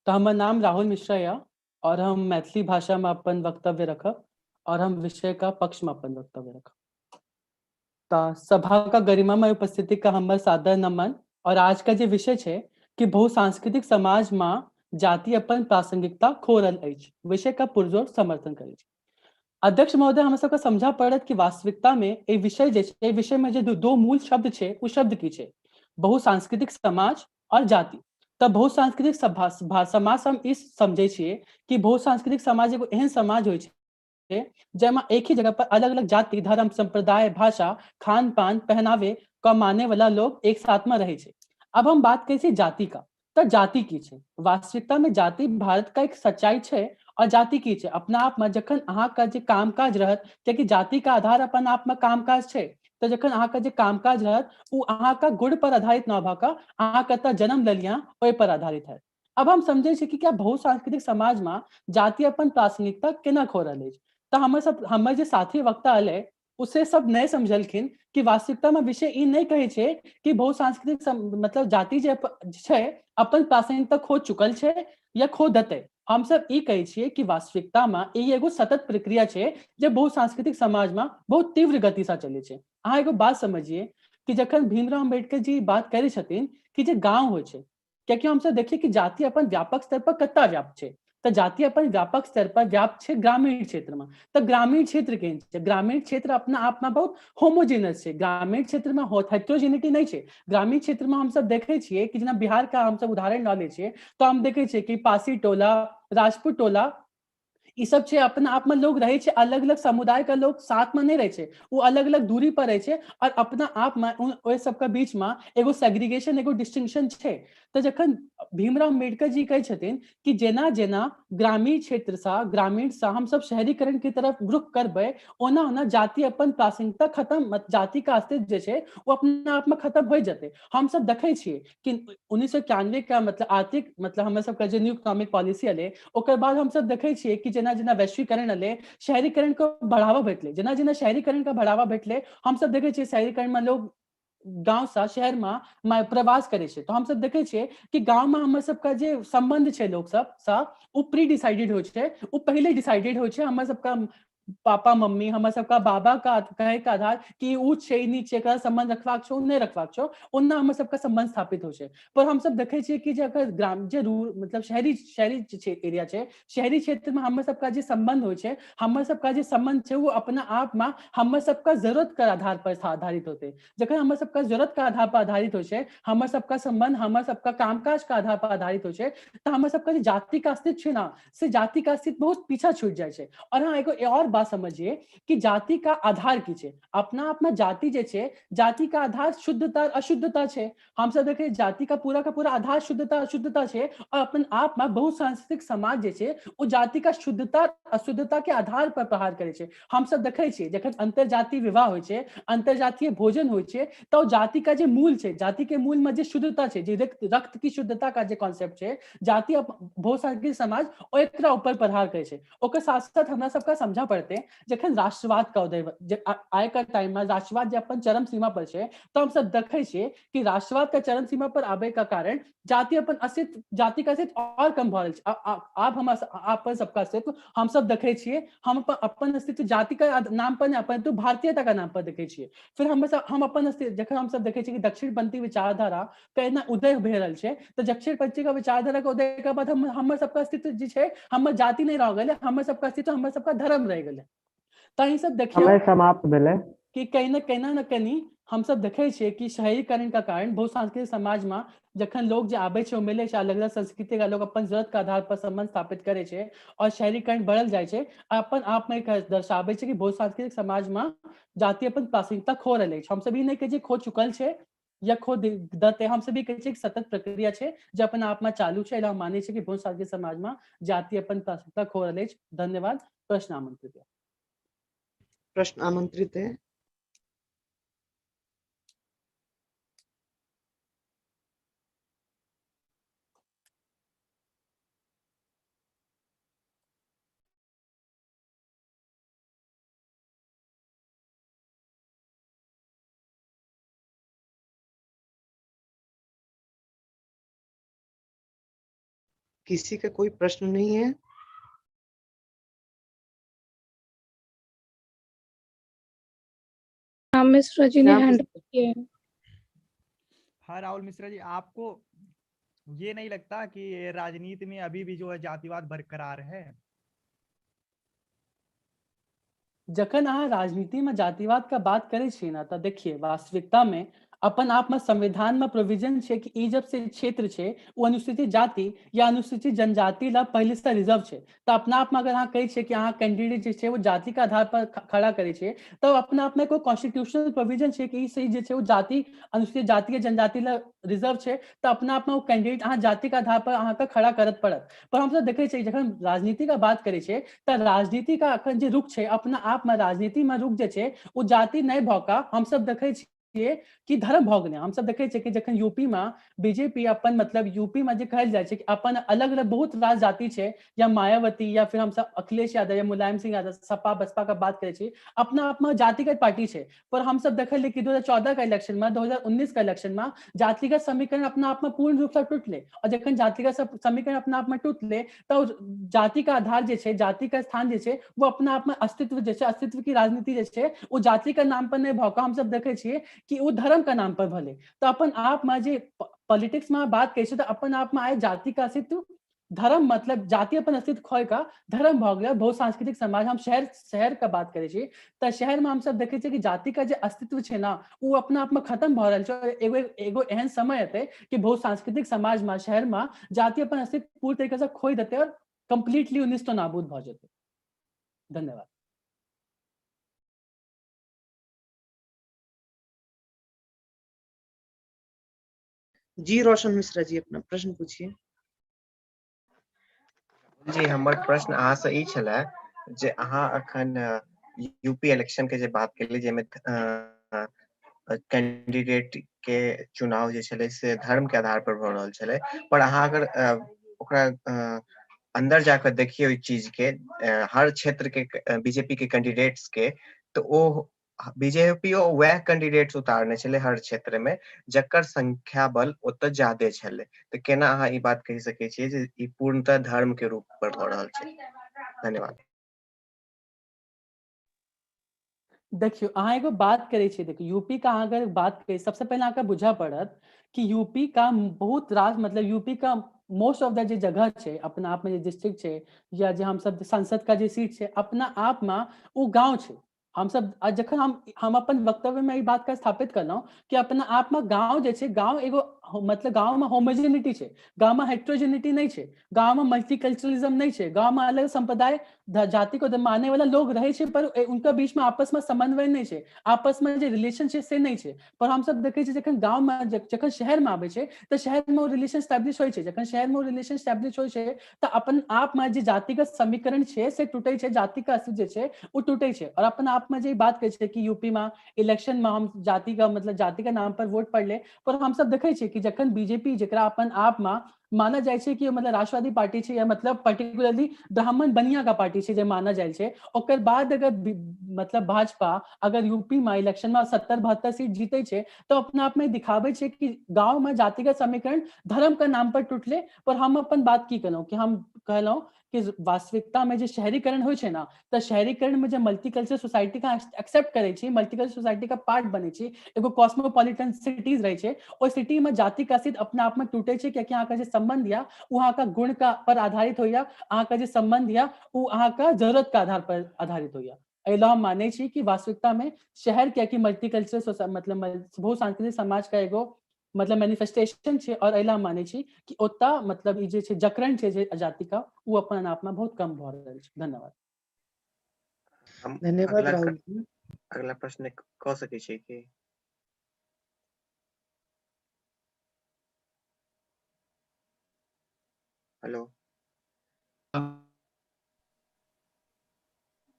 U: तो हमार नाम राहुल मिश्रा या और हम मैथिली भाषा में अपन वक्तव्य रखब और हम विषय का पक्ष में अपन वक्तव्य रखब। तो सभा का गरिमामय उपस्थिति का हमर सादर नमन। और आज का जो विषय है कि बहुसांस्कृतिक समाज में जाति अपन प्रासंगिकता खो रहल अछि, विषय का पुरजोर समर्थन करे। अध्यक्ष महोदय, हम सबका समझा पड़त कि वास्तविकता में ए विषय जे छै, विषय में जो दो मूल शब्द छै, उ शब्द की छै? बहुसांस्कृतिक समाज और जाति। तब बहुसांस्कृतिक समाज हम इस समझे छिए कि बहुसांस्कृतिक समाज एगो एहन समाज होय छै जेमा एक ही जगह पर अलग अलग जाति, धर्म, संप्रदाय, भाषा, खान पान, पहनावे का माने वाला लोग एक साथ में रहे छै। अब हम बात करी जाति का, तो जाति की छै? वास्तविकता में जाति भारत का एक सच्चाई छै और जाति की छै अपना आप में जखन अहाँ का जे कामकाज रहत, क्योंकि जाति का आधार अपन आप में कामकाज छै, तो जखन अहाँ का जे कामकाज रहत उ अहाँ का गुण पर आधारित न भ क अहाँ कतऽ जन्म लेलिया ओहि पर आधारित है। अब हम समझे छी कि क्या बहुसांस्कृतिक समाज में जाति अपन प्रासंगिकता केना खो रहल अछि। तो हमर जे साथी वक्ता अले उसे सब नहीं समझलखिन कि वास्तविकता में विषय ई नहीं कहे छै कि बहुसांस्कृतिक मतलब जाति जे छै अपन प्रासंगिकता खो चुकल छै या खो देते। हम सब ई कहे छिए कि वास्तविकता में ई एगो सतत प्रक्रिया छै जे बहुसांस्कृतिक समाज में बहुत तीव्र गति से चले छै। अहाँ एगो बात समझिए कि जखन भीमराव अम्बेडकर जी बात करे छथिन कि जे गांव हो छै, क्योंकि हम सब देखिए कि जाति अपन व्यापक स्तर पर कत्ता व्याप्त छै, तो जाति अपन व्यापक स्तर पर व्याप्त छै ग्रामीण क्षेत्र में। तो ग्रामीण क्षेत्र केहन छै? ग्रामीण क्षेत्र अपना आप में बहुत होमोजेनस छै। ग्रामीण क्षेत्र में हेटेरोजेनिटी नहीं छै। ग्रामीण क्षेत्र में हम सब देखे छिए कि जना बिहार का हम सब उदाहरण ल ले छिए तो हम देखे छिए कि पासी टोला, राजपूत टोला, ई सब छै अपना आप में लोग रहे छै, अलग अलग समुदाय का लोग साथ में नहीं रहे छै, वो अलग अलग दूरी पर रहे छै और अपना आप में ओइ सब के बीच में एगो सेग्रीगेशन, एगो डिस्टिंक्शन छै। तो जखन भीमराव अम्बेडकर जी कहे छथिन कि जेना जेना ग्रामीण क्षेत्र सा, ग्रामीण सा हम सब शहरीकरण की तरफ रुख करबै, ओना ओना जाति अपन प्रासंगिकता खत्म, जाति का अस्तित्व जे छै वो अपने आप में खत्म हो जाते। हम सब देखे छिए कि 1991 का मतलब आर्थिक मतलब हम सब का जे न्यू इकोनॉमिक पॉलिसी अले ओकर बाद हम सब देखे छिए कि जेना जेना वैश्वीकरण अले, शहरीकरण को बढ़ावा भेटले, जेना जेना शहरीकरण का बढ़ावा भेटले हम सब देखे छिए शहरीकरण में लोग गांव से शहर में प्रवास करे छे, तो हम सब देखे छे कि गांव में हमर सबका जे संबंध छे लोग सब सा उ प्री डिसाइडेड हो छे, उ पहले डिसाइडेड हो छे। हमर सबका पापा मम्मी हमर सबका बाबा का कहे के आधार कि ऊ छे नीचे का संबंध रखवाक छो नहीं रखवाक छो, ओना हमर सबका संबंध स्थापित हो छे। पर हम सब देखे छे कि जे अगर ग्राम जे मतलब शहरी एरिया छे, शहरी क्षेत्र में हमर सबका जे संबंध हो छे, हमर सबका जे संबंध छे वो अपना आप में हमर सबका जरूरत के आधार पर आधारित होते। जखन हमर सबका जरूरत के आधार पर आधारित हो छे, हमर सबका संबंध हमर सबका कामकाज के आधार पर आधारित हो छे, तो हमर सबका जे जाति का अस्तित्व छे ना, से जाति का अस्तित्व बहुत पीछा छूट जाए छे। और हाँ, एगो और बात समझिए कि जाति का आधार की छे, अपना आप में जाति जे छे, जाति का आधार शुद्धता अशुद्धता छे। हम सब देखे जाति का पूरा आधार शुद्धता अशुद्धता छे, और अपन आप में बहुसांस्कृतिक समाज जे छे वो जाति का शुद्धता अशुद्धता के आधार पर प्रहार करे छे। हम सब देखे छे जखन अंतर जाति विवाह होय छे, अंतर जातीय भोजन होय छे, तो जाति का जे मूल छे, जाति के मूल में जे शुद्धता छे, जे रक्त की शुद्धता का जे कॉन्सेप्ट छे, जाति बहुसांस्कृतिक समाज और एकरा ऊपर प्रहार करे छे। ओकर साथ साथ हमरा सबका समझा पड़ते जखन राष्ट्रवाद का उदय आय का टाइम में राष्ट्रवाद जे अपन चरम सीमा पर छे, तो हम सब देखे छे कि राष्ट्रवाद का चरम सीमा पर आबे का कारण जाति अपन अस्तित्व, जाति का अस्तित्व और कम भ रहल छे। आप हम अपन सबका अस्तित्व हम सब देखे छिए, हम अपन अस्तित्व जाति का नाम पर नहीं, परंतु भारतीयता का नाम पर देखे छिए। फिर हम अपन अस्तित्व जखन हम सब देखे छिए कि दक्षिणपंथी विचारधारा केना उदय भ रहल छे, तो दक्षिणपंथी का विचारधारा के उदय के बाद हमर सबका अस्तित्व जे छे, हमर जाति नहीं रह गेले, हमर सबका अस्तित्व हमर सबका धर्म रह गेले। तो ई सब देखियो
E: समय समाप्त भेले
U: कि कहीं न कहीं हम सब देखे छे कि शहरीकरण का कारण बहुसांस्कृतिक समाज में जखन लोग जे आबे छे, मिले छे, अलग अलग संस्कृति का लोग अपन जरूरत के आधार पर संबंध स्थापित करे छे और शहरीकरण बढ़ल जाए छे, अपन आप में दर्शाबे छे कि बहुसांस्कृतिक समाज में जाति अपन प्रासंगिकता खो रहले छे। हम सब ई नहीं कहे खो चुकल छे या खो दते, हम सभी कहे छे सतत प्रक्रिया छे जो अपन आप में चालू छे। हम माने छे कि बहुसांस्कृतिक समाज में जाति अपन प्रासंगिकता खो रहले छे। धन्यवाद। प्रश्न आमंत्रित है।
N: प्रश्न आमंत्रित है। किसी का कोई प्रश्न नहीं है?
G: मिश्रा जी ने हैंड किया है।
O: हाँ राहुल मिश्रा जी, आपको ये नहीं लगता कि राजनीति में अभी भी जो है जातिवाद बरकरार है?
U: जखन अहाँ राजनीति में जातिवाद का बात करे छे ना, तो देखिए वास्तविकता में अपन आप में संविधान में प्रोविजन छे कि ई जब से क्षेत्र छे वो अनुसूचित जाति या अनुसूचित जनजाति ला पहले से रिजर्व छे, तो अपना आप में अगर अहाँ कहे छे कि अहाँ कैंडिडेट जे छे वो जाति के आधार पर खड़ा करे छे, तो अपना आप में कोई कॉन्स्टिट्यूशनल प्रोविजन छे कि ई सही जे छे वो जाति अनुसूचित जाति या जनजाति ला रिजर्व छे, तो अपना आप में वो कैंडिडेट अहाँ जाति के आधार पर अहाँ का खड़ा करत पड़त। पर हम सब देखे छे जखन राजनीति का बात करे छे, तो राजनीति का अखन जे रुख छे, अपना आप में राजनीति में रुख जे छे वो जाति नहीं भौका, हम सब देखे छे कि धर्म भोग ने। हम सब देखे छे कि जखन यूपी में बीजेपी अपन मतलब यूपी में जे कहल जाए छे कि अपन अलग अलग बहुत राज जाति छे, या मायावती या फिर हम सब अखिलेश यादव या मुलायम सिंह यादव सपा बसपा का बात करे छे, अपना आप में जातिगत पार्टी छे। पर हम सब देखल कि 2014 का इलेक्शन में 2019 का इलेक्शन में जातिगत समीकरण अपना आप में पूर्ण रूप से टूटले, और जखन जातिगत समीकरण अपना आप में टूटले तो जाति का आधार जे छे, जाति का स्थान जे छे वो अपना आप में अस्तित्व जे छे, अस्तित्व की राजनीति जे छे वो जाति का नाम पर नहीं भौका। हम सब देखे छिए कि वो धर्म का नाम पर भले, तो अपन आप में जे पॉलिटिक्स में बात करे छे, तो अपन आप में आए जाति का अस्तित्व, धर्म मतलब जाति अपन अस्तित्व खोए का धर्म भोग गया। बहुत सांस्कृतिक समाज हम शहर का बात करे छे, तो शहर में हम सब देखे छे कि जाति का जे अस्तित्व छे ना वो अपना आप में खत्म भ रहल छे। एगो एहन समय हेते कि बहुत सांस्कृतिक समाज में शहर में जाति अपन अस्तित्व पूर्ण तरीके से खोई देते और कंप्लीटली उन्नीस तो नाबूद भ जेते। धन्यवाद।
N: जी रोशन मिश्रा जी, अपना प्रश्न पूछिए।
I: जी हमर प्रश्न अहाँ से ई छले जे अहाँ अखन यूपी इलेक्शन के जे बात केली, जेमे कैंडिडेट के चुनाव जे छले से धर्म के आधार पर भ रहल छले, पर अहाँ अगर ओकरा अंदर जाकर देखिए इस चीज के हर क्षेत्र के बीजेपी के कैंडिडेट्स के, तो वो बीजेपी वह कैंडिडेट्स उतारने छले हर क्षेत्र में जकर संख्या बल ओतऽ ज्यादे छले, तो केना अहाँ ई बात कहि सकै छियै जे ई पूर्णतः धर्म के रूप पर भऽ रहल छै? धन्यवाद।
U: देखियो अहाँ एगो बात करे छी, देखियो यूपी का अहाँ अगर बात करी, सबसे पहले अहाँके बुझा पड़त कि यूपी का बहुत राज मतलब यूपी का मोस्ट ऑफ द जे जगह छै अपना आप में जे डिस्ट्रिक्ट छै या जे हम सब संसद का जे सीट छै अपना आप में वो गांव छै। हम सब जखन हम अपन वक्तव्य में ई बात का स्थापित करलहुं कि अपना आप में गांव जे छै, गांव एगो मतलब गांव में होमोजेनिटी छै, गांव में हेट्रोजेनिटी नहीं छै, गांव में मल्टीकल्चरलिज्म नहीं छै, गांव में अलग संप्रदाय जाति को माने वाला लोग रहे छै पर उनका बीच में आपस में समन्वय नहीं छै, आपस में जे रिलेशन छै से नहीं छै। पर हम सब देखे छियै जखन गांव में जखन शहर में आबै छै तऽ शहर में रिलेशन स्टैब्लिश होइ छै, जखन शहर में रिलेशन स्टैब्लिश होइ छै तऽ अपन आप में जे जातिगत समीकरण छै से टूटे छै, जाति का अस्तित्व जे छै वो टूटे छै। और अपन आप में जे बात कहै छै कि यूपी में इलेक्शन में हम जाति का मतलब जाति का नाम पर वोट पड़ले, पर हम सब देखे छियै कि जखन बीजेपी जकरा अपन आप में माना जाय छै कि मतलब राष्ट्रवादी पार्टी छै या मतलब पर्टिकुलरली ब्राह्मण बनिया का पार्टी छै जे माना जाय छै, ओकर बाद अगर मतलब भाजपा अगर यूपी में इलेक्शन में 70-72 सीट जीते छै तो अपने आप में दिखाबे छै कि गांव में जातिगत समीकरण धर्म का नाम पर टूटले। पर हम अपन बात की कहलहुं कि हम कहलहुं कि वास्तविकता में जो शहरीकरण होइ छै ना, तो शहरीकरण में जो मल्टीकल्चरल सोसाइटी का एक्सेप्ट करे छी, मल्टीकल्चरल सोसाइटी का पार्ट बने छी, एगो कॉस्मोपॉलिटन सिटीज रहे छै, और सिटी में जाति का अस्तित्व अपने आप में टूटे छै क्योंकि अहाँ का जो संबंध या वहाँ का गुण का पर आधारित हो या अहाँ का जो संबंध या वो अहाँ का जरूरत का आधार पर आधारित हो या। एला हम माने छी कि वास्तविकता में शहर क्या कि मल्टीकल्चरल मतलब बहुसांस्कृतिक समाज का एगो मतलब मैनिफेस्टेशन छै, और एला हम माने छी कि ओता मतलब ई जे छै जकरण छै जे जाति का वो अपन आप में बहुत कम भ रहल छै। धन्यवाद।
I: हम
N: धन्यवाद राहुल जी।
I: अगला प्रश्न कह सकै छी कि हेलो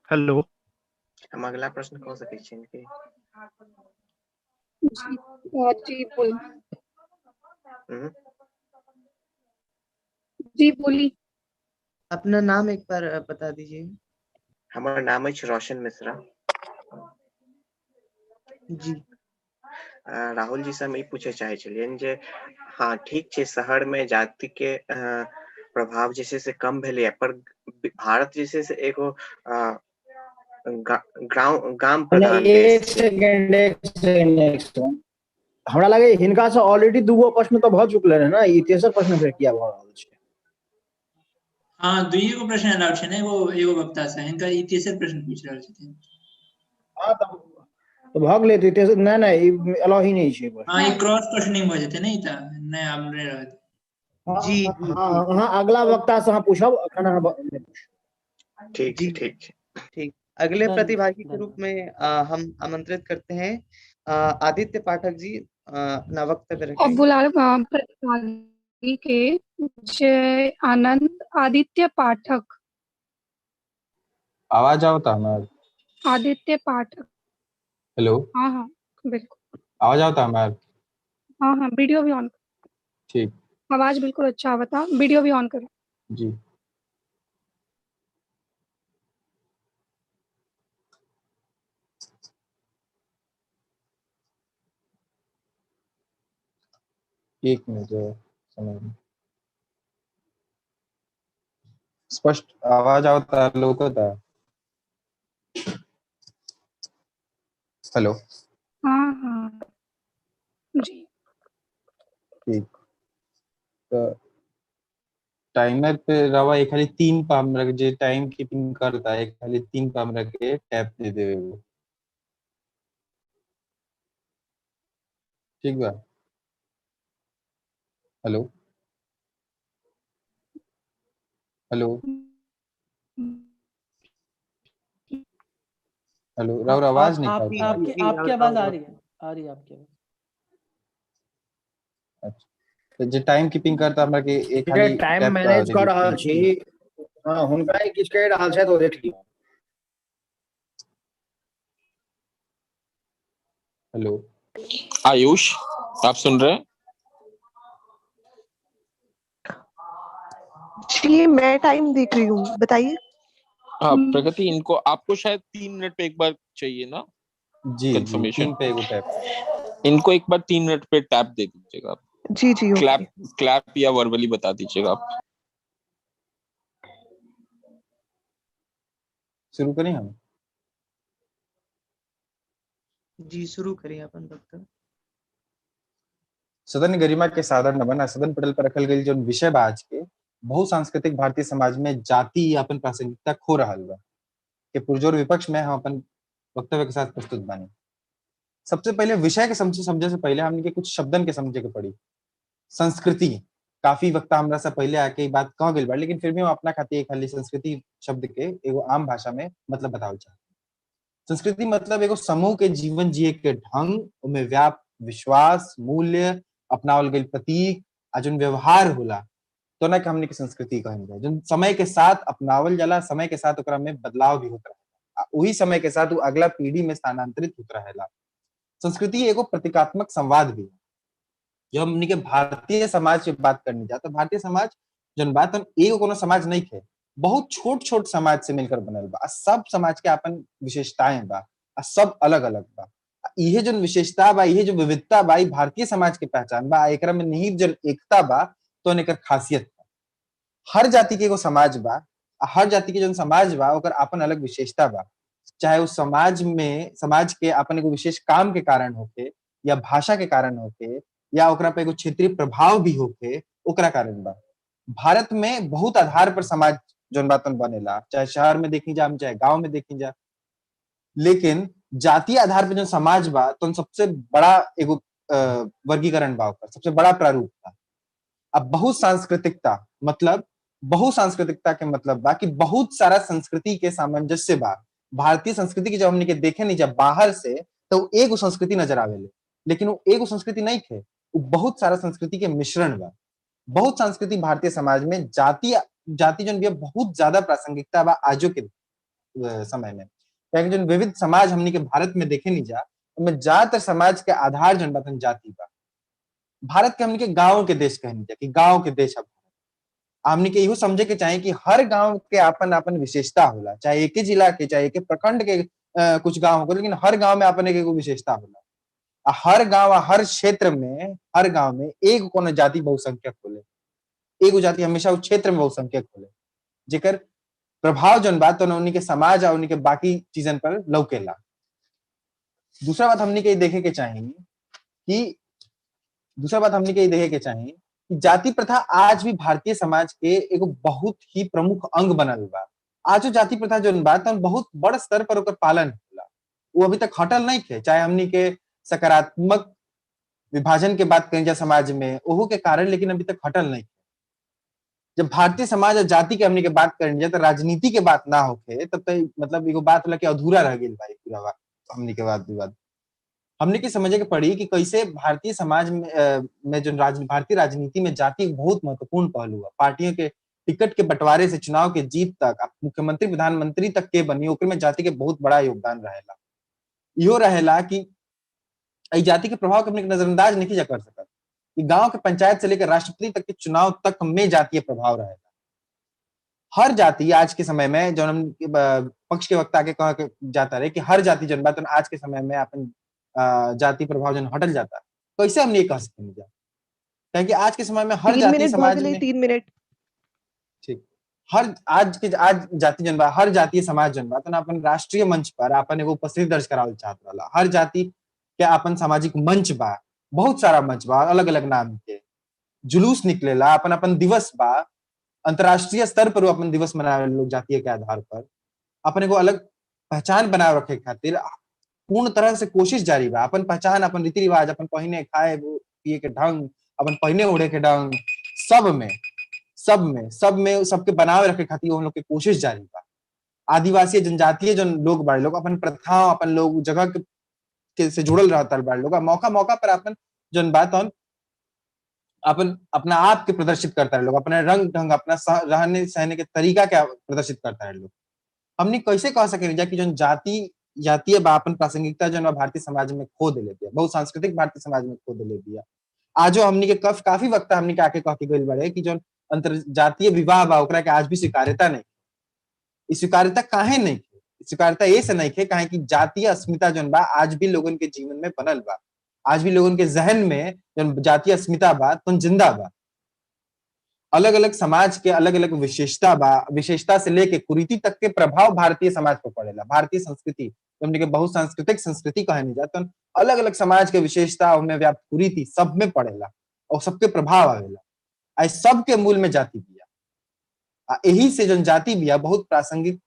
L: हेलो
I: हम अगला प्रश्न कह सकै छी कि
G: जी बोली। जी बोली।
N: अपना नाम एक बार बता दीजिए।
I: हमारा नाम है रोशन मिश्रा।
N: जी
I: राहुल जी से हम ई पूछे चाहे छलियन जे हाँ ठीक छै शहर में जाति के प्रभाव जे छै से कम भेलै, पर भारत जे छै से एगो गाम प्रधान देश छै।
H: हमरा लगे हिनका से ऑलरेडी दूगो प्रश्न तो भ चुकले है ना, ई तेसर प्रश्न फेर किया भ रहल छै?
T: हाँ दुइये गो प्रश्न अलाउड छै ने, एगो वक्ता से हिनका ई तेसर प्रश्न पूछ रहल छथिन।
H: हां तो भ गेलै, तो तेसर नहीं नहीं अलाउ ही नहीं छै।
T: हाँ ई क्रॉस क्वेश्चनिंग भ जेतै ने, ई त नहीं आब नहीं रहत।
N: जी
H: हाँ अगला वक्ता से अहाँ पूछब, अखन अहाँ नहीं पूछब।
I: ठीक है ठीक है
N: ठीक। अगले प्रतिभागी के रूप में हम आमंत्रित करते हैं आदित्य पाठक जी, अपना वक्तव्य रखें।
G: अब बुला प्रतिभागी के जय आनंद आदित्य पाठक।
C: आवाज आवता हमार?
G: आदित्य पाठक।
C: हेलो
G: हाँ हाँ बिल्कुल
C: आवाज आवता हमार?
G: हाँ हाँ वीडियो भी ऑन
C: ठीक
G: आवाज बिल्कुल अच्छा आवता, वीडियो भी ऑन करो।
C: जी। एक मिनट समय स्पष्ट आवाज आवता लोकता? हेलो
G: हाँ हाँ जी
C: ठीक। तो टाइमर पे रवा एक खाली 3 पाम रख, जे टाइम कीपिंग करता है खाली 3 पाम रख के टैप दे देवे वो, ठीक बा? हेलो हेलो हेलो राउर आवाज नहीं
U: आपकी
C: आता।
U: आपकी आवाज आ रही है, आपकी आवाज।
C: अच्छा तो जे टाइम कीपिंग करता हमरा के एक
H: जे
C: खाली
H: टाइम
C: टैप
H: मैनेज कर रहल
C: देवी
H: छी, हाँ हुनका ही किछ कह रहल छै तो देख लियो।
C: हेलो आयुष आप सुन रहे हैं?
K: जी मैं टाइम देख रही हूँ, बताइए।
C: हाँ प्रगति, इनको आपको शायद 3 मिनट पे एक बार चाहिए ना?
M: जी
C: कंफर्मेशन।
M: 3 पे एगो टैप।
C: इनको एक बार 3 मिनट पे टैप दे दीजिएगा आप।
K: जी जी ओके।
C: क्लैप या वर्बली बता दीजिएगा आप।
M: शुरू करें हम?
N: जी शुरू करिए अपन वक्तव्य।
M: सदन गरिमा के साधन नमन आ सदन पटल पर रखल गई जो विषय बा आज के, बहुसांस्कृतिक भारतीय समाज में जाति अपन प्रासंगिकता खो रहल बा के पुरजोर विपक्ष में हम अपन वक्तव्य के साथ प्रस्तुत बानी। सबसे पहले विषय के समझे से पहले हमने के कुछ शब्दन के समझे के पड़ी। संस्कृति, काफी वक्ता हमरा से पहले आके ई बात कह गइल बा, लेकिन फिर भी हम अपना खातिर खाली संस्कृति शब्द के एगो आम भाषा में मतलब बतावल चाहते। संस्कृति मतलब एगो समूह के जीवन जिए के ढंग, उमे व्याप्त विश्वास, मूल्य, अपनावल गइल प्रतीक आ जोन व्यवहार होला तो ना के हमने के संस्कृति कहल जाए। जोन समय के साथ अपनावल जाला, समय के साथ ओकरा में बदलाव भी होत रहेला आ वही समय के साथ वो अगला पीढ़ी में स्थानांतरित होत रहेला। संस्कृति एगो प्रतीकात्मक संवाद भी है। जब हमनी के भारतीय समाज की बात करनी जा तो भारतीय समाज जन बात हम एगो कोनो समाज नहीं थे, बहुत छोट-छोट समाज से मिलकर बनल बा। सब समाज के अपन विशेषताएं बा, सब अलग-अलग बा। इहे जोन विशेषता बा, इहे जो विविधता बा, ई भारतीय समाज के पहचान बा। एकरा में निहित जन एकता बा तो एकर खासियत बा। हर जाति के एगो समाज बा, हर जाति के जोन समाज बा ओकर अपन अलग विशेषता बा। चाहे उस समाज के अपन एगो विशेष काम के कारण होके या भाषा के कारण होके या ओकरा पे एगो क्षेत्रीय प्रभाव भी होके ओकरा कारण बा। भारत में बहुत आधार पर समाज जोन बातन बनेला, चाहे शहर में देखी जा, चाहे गांव में देखी जा। लेकिन जातीय आधार पे जो समाज बा तो सबसे बड़ा एगो वर्गीकरण बा ओकर, सबसे बड़ा प्रारूप बा। अब बहुसांस्कृतिकता मतलब बहुसांस्कृतिकता के मतलब बा कि बहुत सारा संस्कृति के सामंजस्य बा। भारतीय संस्कृति की जब हमने के देखे नहीं जब बाहर से तो एगो संस्कृति नजर आवेले, लेकिन वो एगो संस्कृति नहीं थे, वो बहुत सारा संस्कृति के मिश्रण बा। बहुत सांस्कृतिक भारतीय समाज में जाति जन भी बहुत ज्यादा प्रासंगिकता बा आजो के समय में। क्योंकि जो विविध समाज हमनी के भारत में देखे नहीं जा, उनमें ज्यादातर समाज के आधार जन बातन जाति बा। भारत के हमनी के गांव के देश कहनी जा कि गांव के देश अब हमनी के इहो समझे के चाहे कि हर गांव के अपन विशेषता होला, चाहे एक ही जिला के, चाहे एक प्रखंड के कुछ गांव हो, लेकिन हर गांव में अपन एगो विशेषता होला। हर गांव हर क्षेत्र में हर गांव में एक कोनो जाति बहुसंख्यक होले, एगो जाति हमेशा उस क्षेत्र में बहुसंख्यक होले, जेकर प्रभाव जन बात तो उन्हीं के समाज और उन्हीं के बाकी चीजन पर लौकेला। दूसरा बात हमनी के देखे के चाहिए कि जाति प्रथा आज भी भारतीय समाज के एगो बहुत ही प्रमुख अंग बनल बा। आज जाति प्रथा जन बात बहुत बड़ स्तर पर ओकर पालन होला, वो अभी तक हटल नहीं थे। चाहे हमनी के सकारात्मक विभाजन के बात करें जा समाज में ओहो के कारण, लेकिन अभी तक हटल नहीं। जब भारतीय समाज और जाति के हमनी के बात करें जा तो राजनीति के बात ना होके तब तो मतलब एगो बात होला कि अधूरा रह गेल बा पूरा बात। हमनी के बात विवाद हमनी के समझे के पड़ी कि कैसे भारतीय समाज में जो भारतीय राजनीति में जाति बहुत महत्वपूर्ण पहलू है। पार्टियों के टिकट के बंटवारे से चुनाव के जीत तक, मुख्यमंत्री प्रधानमंत्री तक के बनी, ओकर में जाति के बहुत बड़ा योगदान रहेला। इहो रहेला कि जाति के प्रभाव के अपने नजरअंदाज नहीं कर सकत। गांव के पंचायत से लेकर राष्ट्रपति तक के चुनाव तक में जातीय प्रभाव रहेगा। हर जाति आज के समय में जो पक्ष के वक्ता के कहा जाता रहे कि हर जाति जन बात आज के समय में अपन जाति प्रभाव जन हटल जाता, कैसे हम ये कह सकते हैं? क्योंकि आज के समय में हर जाति समाज में
K: 3 मिनट
M: ठीक आज जाति जनबा हर जातीय समाज जनबा तो अपन राष्ट्रीय मंच पर अपन एगो उपस्थिति दर्ज करावल चाहत वाला। हर जाति के अपन सामाजिक मंच बा, बहुत सारा मंच बा, अलग अलग नाम के जुलूस निकलेला, अपन दिवस बा, अंतरराष्ट्रीय स्तर पर अपन दिवस मनावे लोग जातीय के आधार पर। अपन एगो अलग पहचान बनाए रखे खातिर पूर्ण तरह से कोशिश जारी बा। अपन पहचान, अपन रीति रिवाज, अपन पहने खाए पिए के ढंग, अपन पहने ओढ़े के ढंग, सब में सबके बनावे रखे खातिर हम लोग के कोशिश जारी बा। आदिवासी जनजातीय जो लोग बड़े लोग अपन प्रथा, अपन लोग जगह के से जुड़ल रहता बड़े लोग, मौका पर अपन जन बात अपन अपना आप के प्रदर्शित करता है लोग, अपने रंग ढंग, अपना रहने सहने के तरीका के प्रदर्शित करता है लोग। हमने कैसे कह सके कि जो जातीय बापन प्रासंगिकता जो भारतीय समाज में खो दिले बिया, बहुत सांस्कृतिक भारतीय समाज में खो दिले बिया। आजो हमनी के काफी वक्त हमनी के आके कह के गइल बड़े कि जो अंतर जातीय विवाह बा ओकरा के आज भी स्वीकार्यता नहीं। स्वीकार्यता काहे नहीं? स्वीकार्यता ये से नहीं खे काहे कि जातीय अस्मिता जन बा आज भी लोगन के जीवन में बनल बा, आज भी लोगन के जहन में जन जातीय अस्मिता बा तो जिंदा बा। अलग अलग समाज के अलग अलग विशेषता बा, विशेषता से लेके कुरीति तक के प्रभाव भारतीय समाज पर पड़ेला। भारतीय संस्कृति हमने के बहुसांस्कृतिक संस्कृति कहनी जाता, अलग अलग समाज के विशेषता उनमें व्याप्त कुरीति सब में पड़ेला और सबके प्रभाव आवेला। आई सबके मूल में जाति बिया, यही से जन जाति बिया बहुत प्रासंगिक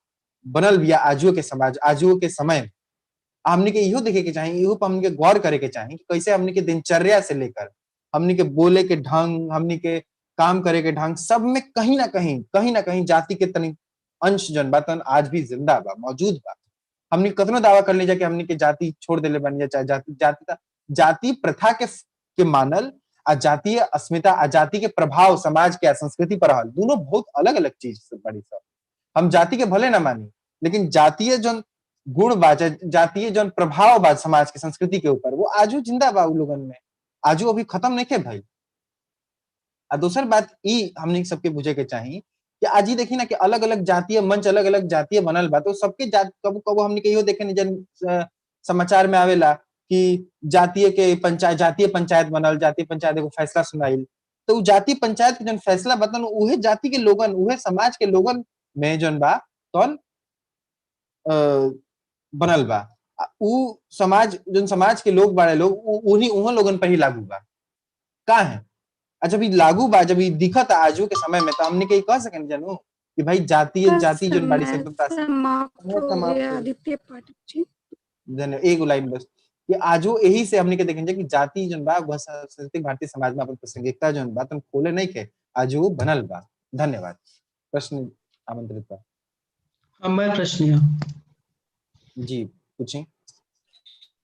M: बनल बिया आजुओ के समाज, आजुओ के समय में। हमने के इहो देखे के चाहिए, इहो पर हमने के गौर करे के चाहिए कि कैसे हमने के दिनचर्या से लेकर हमने के बोले के ढंग, हमने के काम करे के ढंग, सब में कहीं ना कहीं जाति के तनी अंश जन बा तन आज भी जिंदा बा, मौजूद बा। हमने कतनो दावा कर लीजिए कि हमने के जाति छोड़ देले बन चाहे जाति प्रथा के मानल आ जातीय अस्मिता आ जाति के प्रभाव समाज के संस्कृति पर रहल, दोनों बहुत अलग अलग चीज से बड़ी सब। हम जाति के भले ना मानी, लेकिन जातीय जन गुण बा, जातीय जन प्रभाव बा समाज के संस्कृति के ऊपर, वो आजू जिंदा बा उ लोगन में, आजू अभी खत्म नहीं के भाई। आ दूसर बात ई हमने सबके बुझे के चाहिए कि आज ही देखी ना कि अलग अलग जातीय मंच, अलग अलग जातीय बनल बा, तो सबके कबो कबो हमने के इहो देखे नहीं जन समाचार में आवेला कि जातीय पंचायत बनल, जातीय पंचायत एगो फैसला सुनाइल, तो जातीय पंचायत के जन फैसला बतन उहे जाति के लोगन, उहे समाज के लोगन में जन बा तौन बनल बा। उ समाज जन समाज के लोग बाड़े लोग उन्हीं उहो लोगन पर ही लागू बा का है। जब ये लागू बा, जब ये दिखत आजू के समय में, तो हमने कहीं कह सकें जानू कि भाई जाति जन बाड़ी से एक लाइन बस कि आजू यही से हमने के देखेंगे कि जाति जन बा वह सांस्कृतिक भारतीय समाज में अपन प्रासंगिकता जन बा तन खोले नहीं के आजू बनल बा। धन्यवाद। प्रश्न आमंत्रित बा।
S: हमर प्रश्न है
M: जी पूछी।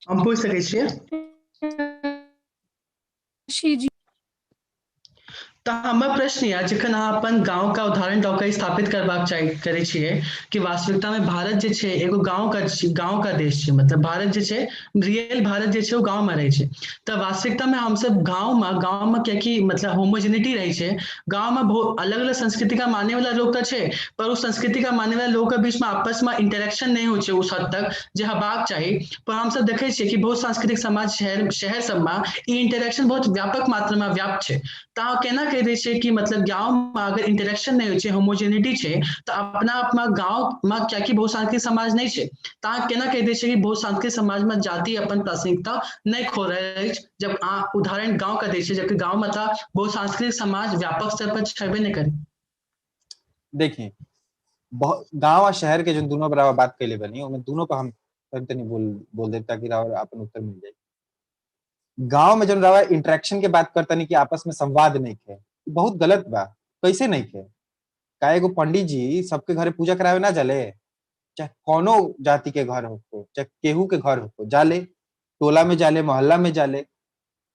S: हम पूछ सके छिए
G: जी।
S: तो हमर प्रश्न है जखन अहाँ अपन गांव का उदाहरण दऽ कऽ स्थापित करबाक करे छिए कि वास्तविकता में भारत जे छै एगो गांव का देश छै, मतलब भारत जे छै रियल भारत जे छै वो गांव में रहे छै। तो वास्तविकता में हम सब गांव में कियाकि मतलब होमोजेनिटी रहे छै, गांव में बहुत अलग अलग संस्कृति का मानने वाला लोग तो छै, पर उस संस्कृति का मानने वाला लोग के बीच में आपस में इंटरेक्शन नहीं हो छै उस हद तक जे हेबाक चाही। पर हम सब देखे छिए कि बहुत सांस्कृतिक समाज शहर सब में ई इंटरेक्शन बहुत व्यापक मात्रा में व्याप्त छै। तो केना कह दे छै कि मतलब गांव में अगर इंटरेक्शन नहीं हो छै, होमोजेनिटी छै, तो अपना आप में गांव में क्या कि बहुसांस्कृतिक समाज नहीं छै, तो केना कह दे छै कि बहुसांस्कृतिक समाज में जाति अपन प्रासंगिकता नहीं खो रहे छै, जब उदाहरण गांव का दे छै, जबकि गांव में था बहुसांस्कृतिक समाज व्यापक स्तर पर छेबे नहीं करे।
M: देखिए गांव और शहर के जो दोनों बराबर बात कैले बनी, उनमें दोनों पर हम तनी बोल देता कि अपन उत्तर मिल जाए। गांव में जब रहा इंटरेक्शन के बात करता नहीं कि आपस में संवाद नहीं खे, बहुत गलत बा। कैसे नहीं खे? काहे को पंडित जी सबके घरे पूजा करावे ना जाले, चाहे कोनो जाति के घर हो, चाहे केहू के घर हो, जाले, टोला में जाले, मोहल्ला में जाले,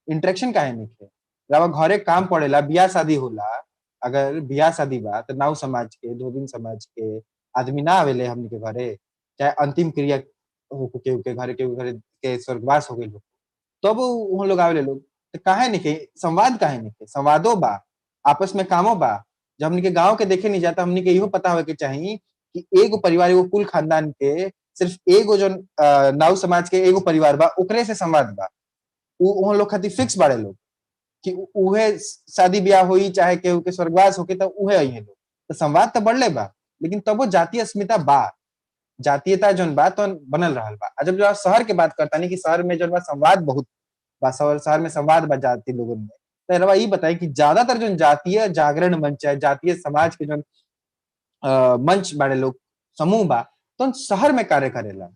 M: इंटरेक्शन काहे नहीं खे? रवा घरे काम पड़ेला, बियाह शादी होला, अगर बियाह शादी बा तो नाउ समाज के, धोबिन समाज के आदमी ना आवेले हमनी के घरे, चाहे अंतिम क्रिया हो केहू के घरे के स्वर्गवास हो गइल, तब वहाँ लोग आवेले लोग, तो काहे नहीं के संवाद, काहे नहीं के संवादो बा, आपस में कामो बा। जब हमनी के गांव के देखे नहीं जाता, हमनी के इहो पता होवे के चाहिए कि एगो परिवार, एगो कुल खानदान के सिर्फ एगो जो नाउ समाज के एगो परिवार बा, ओकरे से संवाद बा। वहाँ लोग खातिर फिक्स बाड़े लोग कि उहे शादी ब्याह होई, चाहे केहू के स्वर्गवास होके, तो उहे आई है लोग, तो संवाद तो बढ़ले बा, लेकिन तब वो जातीय अस्मिता बा, जातीयता जौन बा तो बनल रहल बा। जब जो शहर के बात करता नहीं कि शहर में जौन बा संवाद बहुत बा, शहर में संवाद बा जाति लोगों में, तो रवा ये बताए कि ज्यादातर जो जातीय जागरण मंच है, जातीय समाज के जो मंच बाड़े लोग समूह बा, तो शहर में कार्य करेला।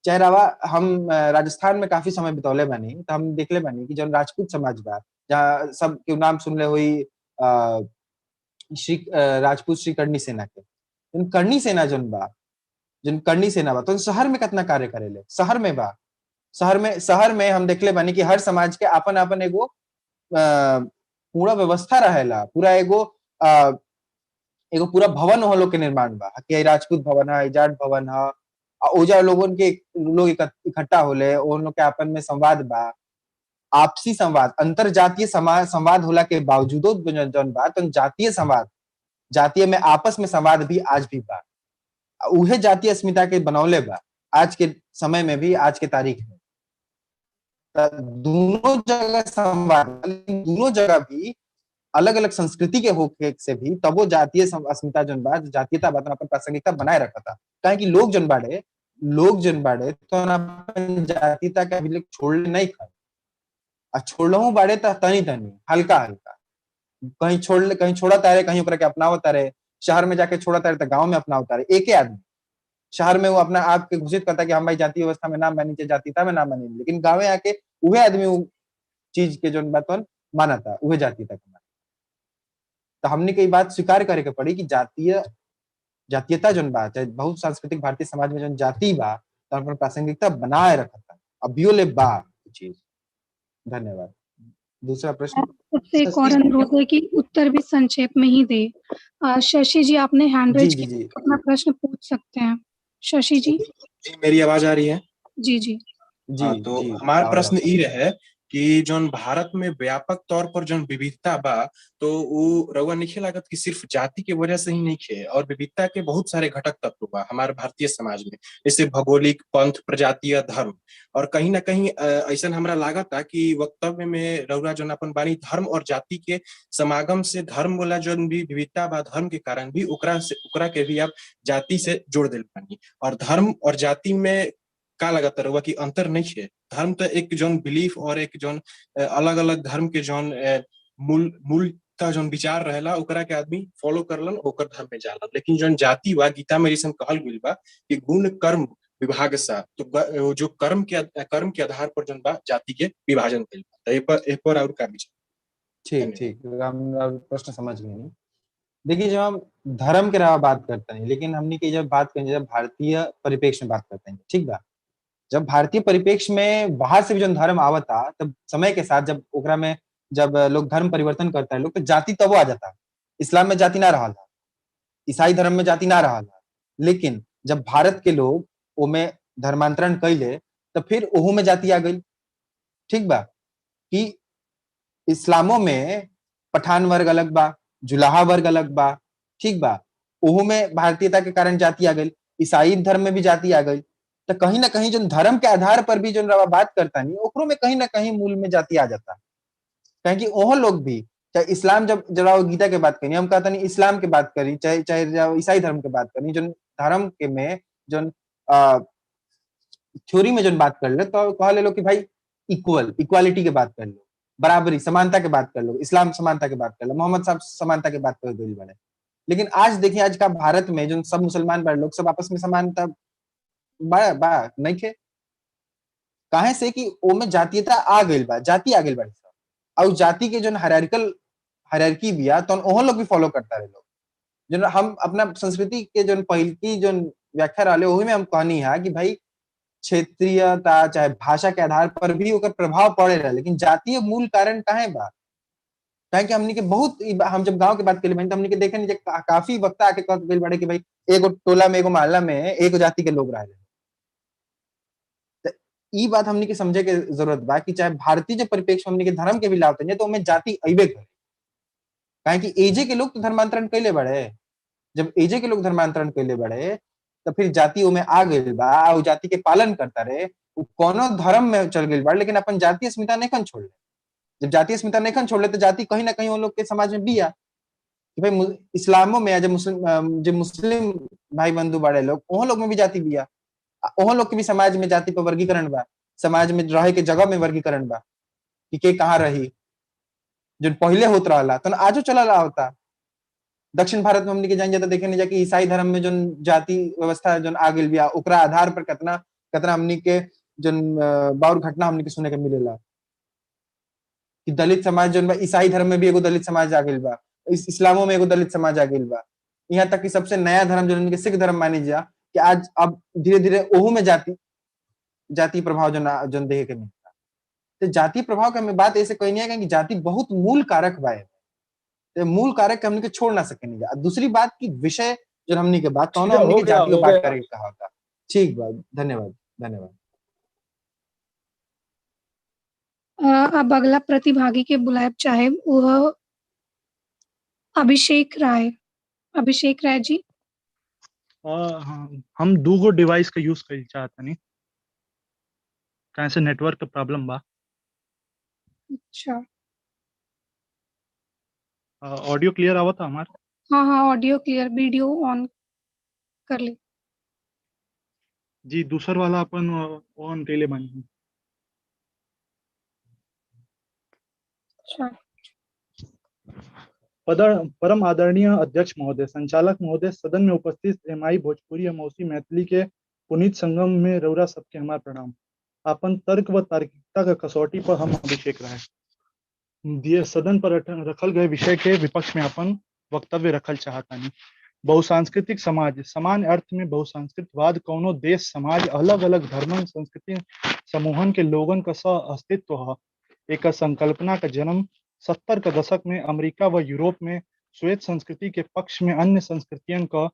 M: चाहे रवा हम राजस्थान में काफी समय बितौले बानी, तो हम देखले बानी कि जो राजपूत समाज बा, जहाँ सब के नाम सुनले हुई राजपूत श्री करनी सेना के, करनी सेना जोन करनी सेना बा, तो शहर में कितना कार्य करेले, शहर में बा। शहर में हम देखले बानी कि हर समाज के अपन अपन एगो पूरा व्यवस्था रहेला, पूरा एगो पूरा भवन हो लोग के निर्माण बा, कि राजपूत भवन है, जाट भवन है, ओजा लोगन के लोग इकट्ठा होले, उन लोग के आपन में संवाद बा, आपसी संवाद, अंतर जातीय संवाद होला के बावजूदो जौन बा, तो जातीय संवाद, जातीय में आपस में संवाद भी आज भी बा। उहे जातीय अस्मिता के बनौले बा आज के समय में भी, आज के तारीख में। दोनों जगह संवाद, दोनों जगह भी अलग अलग संस्कृति के होके से भी तब वो जातीय अस्मिता जन बा, जातीयता बा अपन प्रासंगिकता बनाए रखा था। काहे कि लोग जन बाड़े तो अपन जातीयता के अभी छोड़ले नहीं खा, आ छोड़लहू बाड़े तो तनी तनी हल्का हल्का, कहीं छोड़ा तारे, कहीं ओकरा के अपनावत तारे, शहर में जाके छोड़ा तारे तो गांव में अपनावत तारे। एक ही आदमी शहर में वो अपना आप के घोषित करता कि हम भाई जातीय व्यवस्था में नाम मानी, जातीयता में नाम मानी, लेकिन गाँव आके वह आदमी वो चीज के जो बात माना था, वह जातीयता के माना। तो हमने कई बात स्वीकार करे के पड़ी कि जातीयता जो बात है, बहुत सांस्कृतिक भारतीय समाज में जो जाति बा तो अपन प्रासंगिकता बनाए रखा था, अभियो ले बा चीज। धन्यवाद। दूसरा प्रश्न
G: सबसे एक और अनुरोध है कि उत्तर भी संक्षेप में ही दे। शशि जी, आपने हैंड रेज किया, अपना प्रश्न पूछ सकते हैं। शशि जी,
D: मेरी आवाज आ रही है?
G: जी जी
D: जी। तो हमारा प्रश्न ई रहे कि जोन भारत में व्यापक तौर पर जोन विविधता बा, तो वो रउआ नहीं लागत कि सिर्फ जाति के वजह से ही नहीं खे, और विविधता के बहुत सारे घटक तत्व बा हमारे भारतीय समाज में, जैसे भौगोलिक, पंथ, प्रजातीय, धर्म। और कहीं ना कहीं ऐसा हमरा लागत कि वक्तव्य में रउआ जोन अपन बानी धर्म और जाति के समागम से धर्म वाला जोन भी विविधता बा, धर्म के कारण भी ओकरा के भी आप जाति से जोड़ दिल बानी। और धर्म और जाति में का लगातार हुआ कि अंतर नहीं है। धर्म तो एक जोन बिलीफ और एक जोन अलग अलग धर्म के जोन मूल का जोन विचार रहेला, ओकरा के आदमी फॉलो करलन, ओकर धर्म में जाला। लेकिन जोन जाति बा, गीता में जैसे कहल गइल बा कि गुण कर्म विभाग सा, तो जो कर्म के आधार पर जोन बा जाति के विभाजन कइल बा। ए पर और का विचार?
M: ठीक हम प्रश्न समझ गए नहीं। देखिए, जब हम धर्म के अलावा बात करते हैं, लेकिन हमने की जब बात करें, जब भारतीय परिप्रेक्ष्य में बात करते हैं, ठीक बा, जब भारतीय परिप्रेक्ष्य में बाहर से भी जो धर्म आवता, तब समय के साथ जब ओकरा में जब लोग धर्म परिवर्तन करता है लोग, तो जाति तब आ जाता। इस्लाम में जाति ना रहा था, ईसाई धर्म में जाति ना रहा था, लेकिन जब भारत के लोग ओमे धर्मांतरण कैले तो फिर ओहू में जाति आ गई। ठीक बा कि इस्लामों में पठान वर्ग अलग बा, जुलाहा वर्ग अलग बा, ठीक बा, ओहू में भारतीयता के कारण जाति आ गई। ईसाई धर्म में भी जाति आ गई। तो कहीं ना कहीं जो धर्म के आधार पर भी जो रवा बात करता नहीं, ओकरों में कहीं ना कहीं मूल में जाति आ जाता। कहें कि ओह लोग भी, चाहे इस्लाम, जब जरा गीता के बात करी, हम कहता नहीं इस्लाम के बात करी, चाहे ईसाई धर्म के बात करी, जो धर्म के में जो थ्योरी में जो बात कर ले, तो कह ले लो कि भाई इक्वालिटी के बात कर लो, बराबरी समानता के बात कर लो, इस्लाम समानता के बात कर लो, मोहम्मद साहब समानता के बात कर दिल बड़े। लेकिन आज देखिए, आज का भारत में जो सब मुसलमान बड़े लोग सब आपस में समानता बा नहीं खे। काहे से कि ओ में जातीयता आ गइल बा, जाति आ गइल बा, और जाति के जो हायरार्की बिया तो ओह लोग भी फॉलो करता रहे लोग। जो हम अपना संस्कृति के जो पहल की जो व्याख्या रहे, वही में हम कहनी है कि भाई क्षेत्रीयता चाहे भाषा के आधार पर भी ओकर प्रभाव पड़े रहे, लेकिन जातीय मूल कारण काहे बा? काहे कि हमनी के बहुत, हम जब गांव के बात करी तो हमनी के देखे नहीं, काफी वक्त आके कहत गइल बाड़े कि भाई एगो टोला में, एगो मोहल्ला में एगो जाति के लोग रहे। ई बात हमनी के समझे के जरूरत बा कि चाहे भारतीय जो परिप्रेक्ष्य हमनी के धर्म के भी लावते हैं, तो उनमें जाति अइबे करे। काहे कि एजे के लोग तो धर्मांतरण कैले बड़े, जब एजे के लोग धर्मांतरण कैले बड़े, तो फिर जाति में आ गइल बा, और जाति के पालन करता रहे, कोनो धर्म में चल गइल बा, लेकिन अपन जातीय अस्मिता नहीं छोड़ ले। जब जातीय अस्मिता नहीं छोड़ ले, तो जाति कहीं ना कहीं उन लोग के समाज में बिया कि भाई इस्लामों में जब मुस्लिम भाई बंधु बड़े लोग, वह लोग में भी जाति बिया, वह लोग के भी समाज में जाति पर वर्गीकरण बा, समाज में रहे के जगह में वर्गीकरण बा कि के कहाँ रही, जो पहले होत रहा तो आजो चला होता। दक्षिण भारत में हमने के जान जाता देखे नहीं जाके ईसाई धर्म में जो जाति व्यवस्था जो आ गई बिया, ओकरा आधार पर कितना हमनी के जो बाउर घटना हमनी के सुने के मिलेला कि दलित समाज जो ईसाई धर्म में भी एगो दलित समाज आ गई बा, इस्लामों में एगो दलित समाज आ गई बा, यहाँ तक कि सबसे नया धर्म जो सिख धर्म मानी जा कि आज अब धीरे धीरे ओहू में जाति प्रभाव जो देखे के मिलता। तो जाति प्रभाव का मैं बात ऐसे कही नहीं है कि जाति बहुत मूल कारक बा, तो मूल कारक के हमने के छोड़ ना सके नहीं। दूसरी बात की विषय जो हमने के बात कौन हमने के जाति को बात करके कहा था। ठीक बात, धन्यवाद धन्यवाद।
G: अब अगला प्रतिभागी के बुलायब चाहे वह अभिषेक राय जी।
L: हाँ, हम दूगो डिवाइस का यूज कर चाहतनी, कहीं से नेटवर्क का प्रॉब्लम बा।
G: अच्छा।
L: ऑडियो क्लियर आवत है हमार?
G: हाँ हाँ, ऑडियो क्लियर, वीडियो ऑन कर ली।
L: जी, दूसर वाला अपन ऑन के लिए बनी।
G: अच्छा।
L: परम आदरणीय अध्यक्ष महोदय, संचालक महोदय, सदन में उपस्थित एमआई भोजपुरी और मौसी मैथिली के पुनीत संगम में रौरा सबके हमार प्रणाम। अपन तर्क व तार्किकता का कसौटी पर हम अभिषेक रहे दिए सदन पर रखल गए विषय के विपक्ष में अपन वक्तव्य रखल चाहतानी। बहुसांस्कृतिक समाज, समान अर्थ में बहुसांस्कृतिकवाद कौनो देश समाज अलग अलग धर्मन संस्कृति समूहन के लोगन का सह अस्तित्व है। एक संकल्पना का जन्म 70 का दशक में अमेरिका व यूरोप में श्वेत संस्कृति के पक्ष में अन्य संस्कृतियों का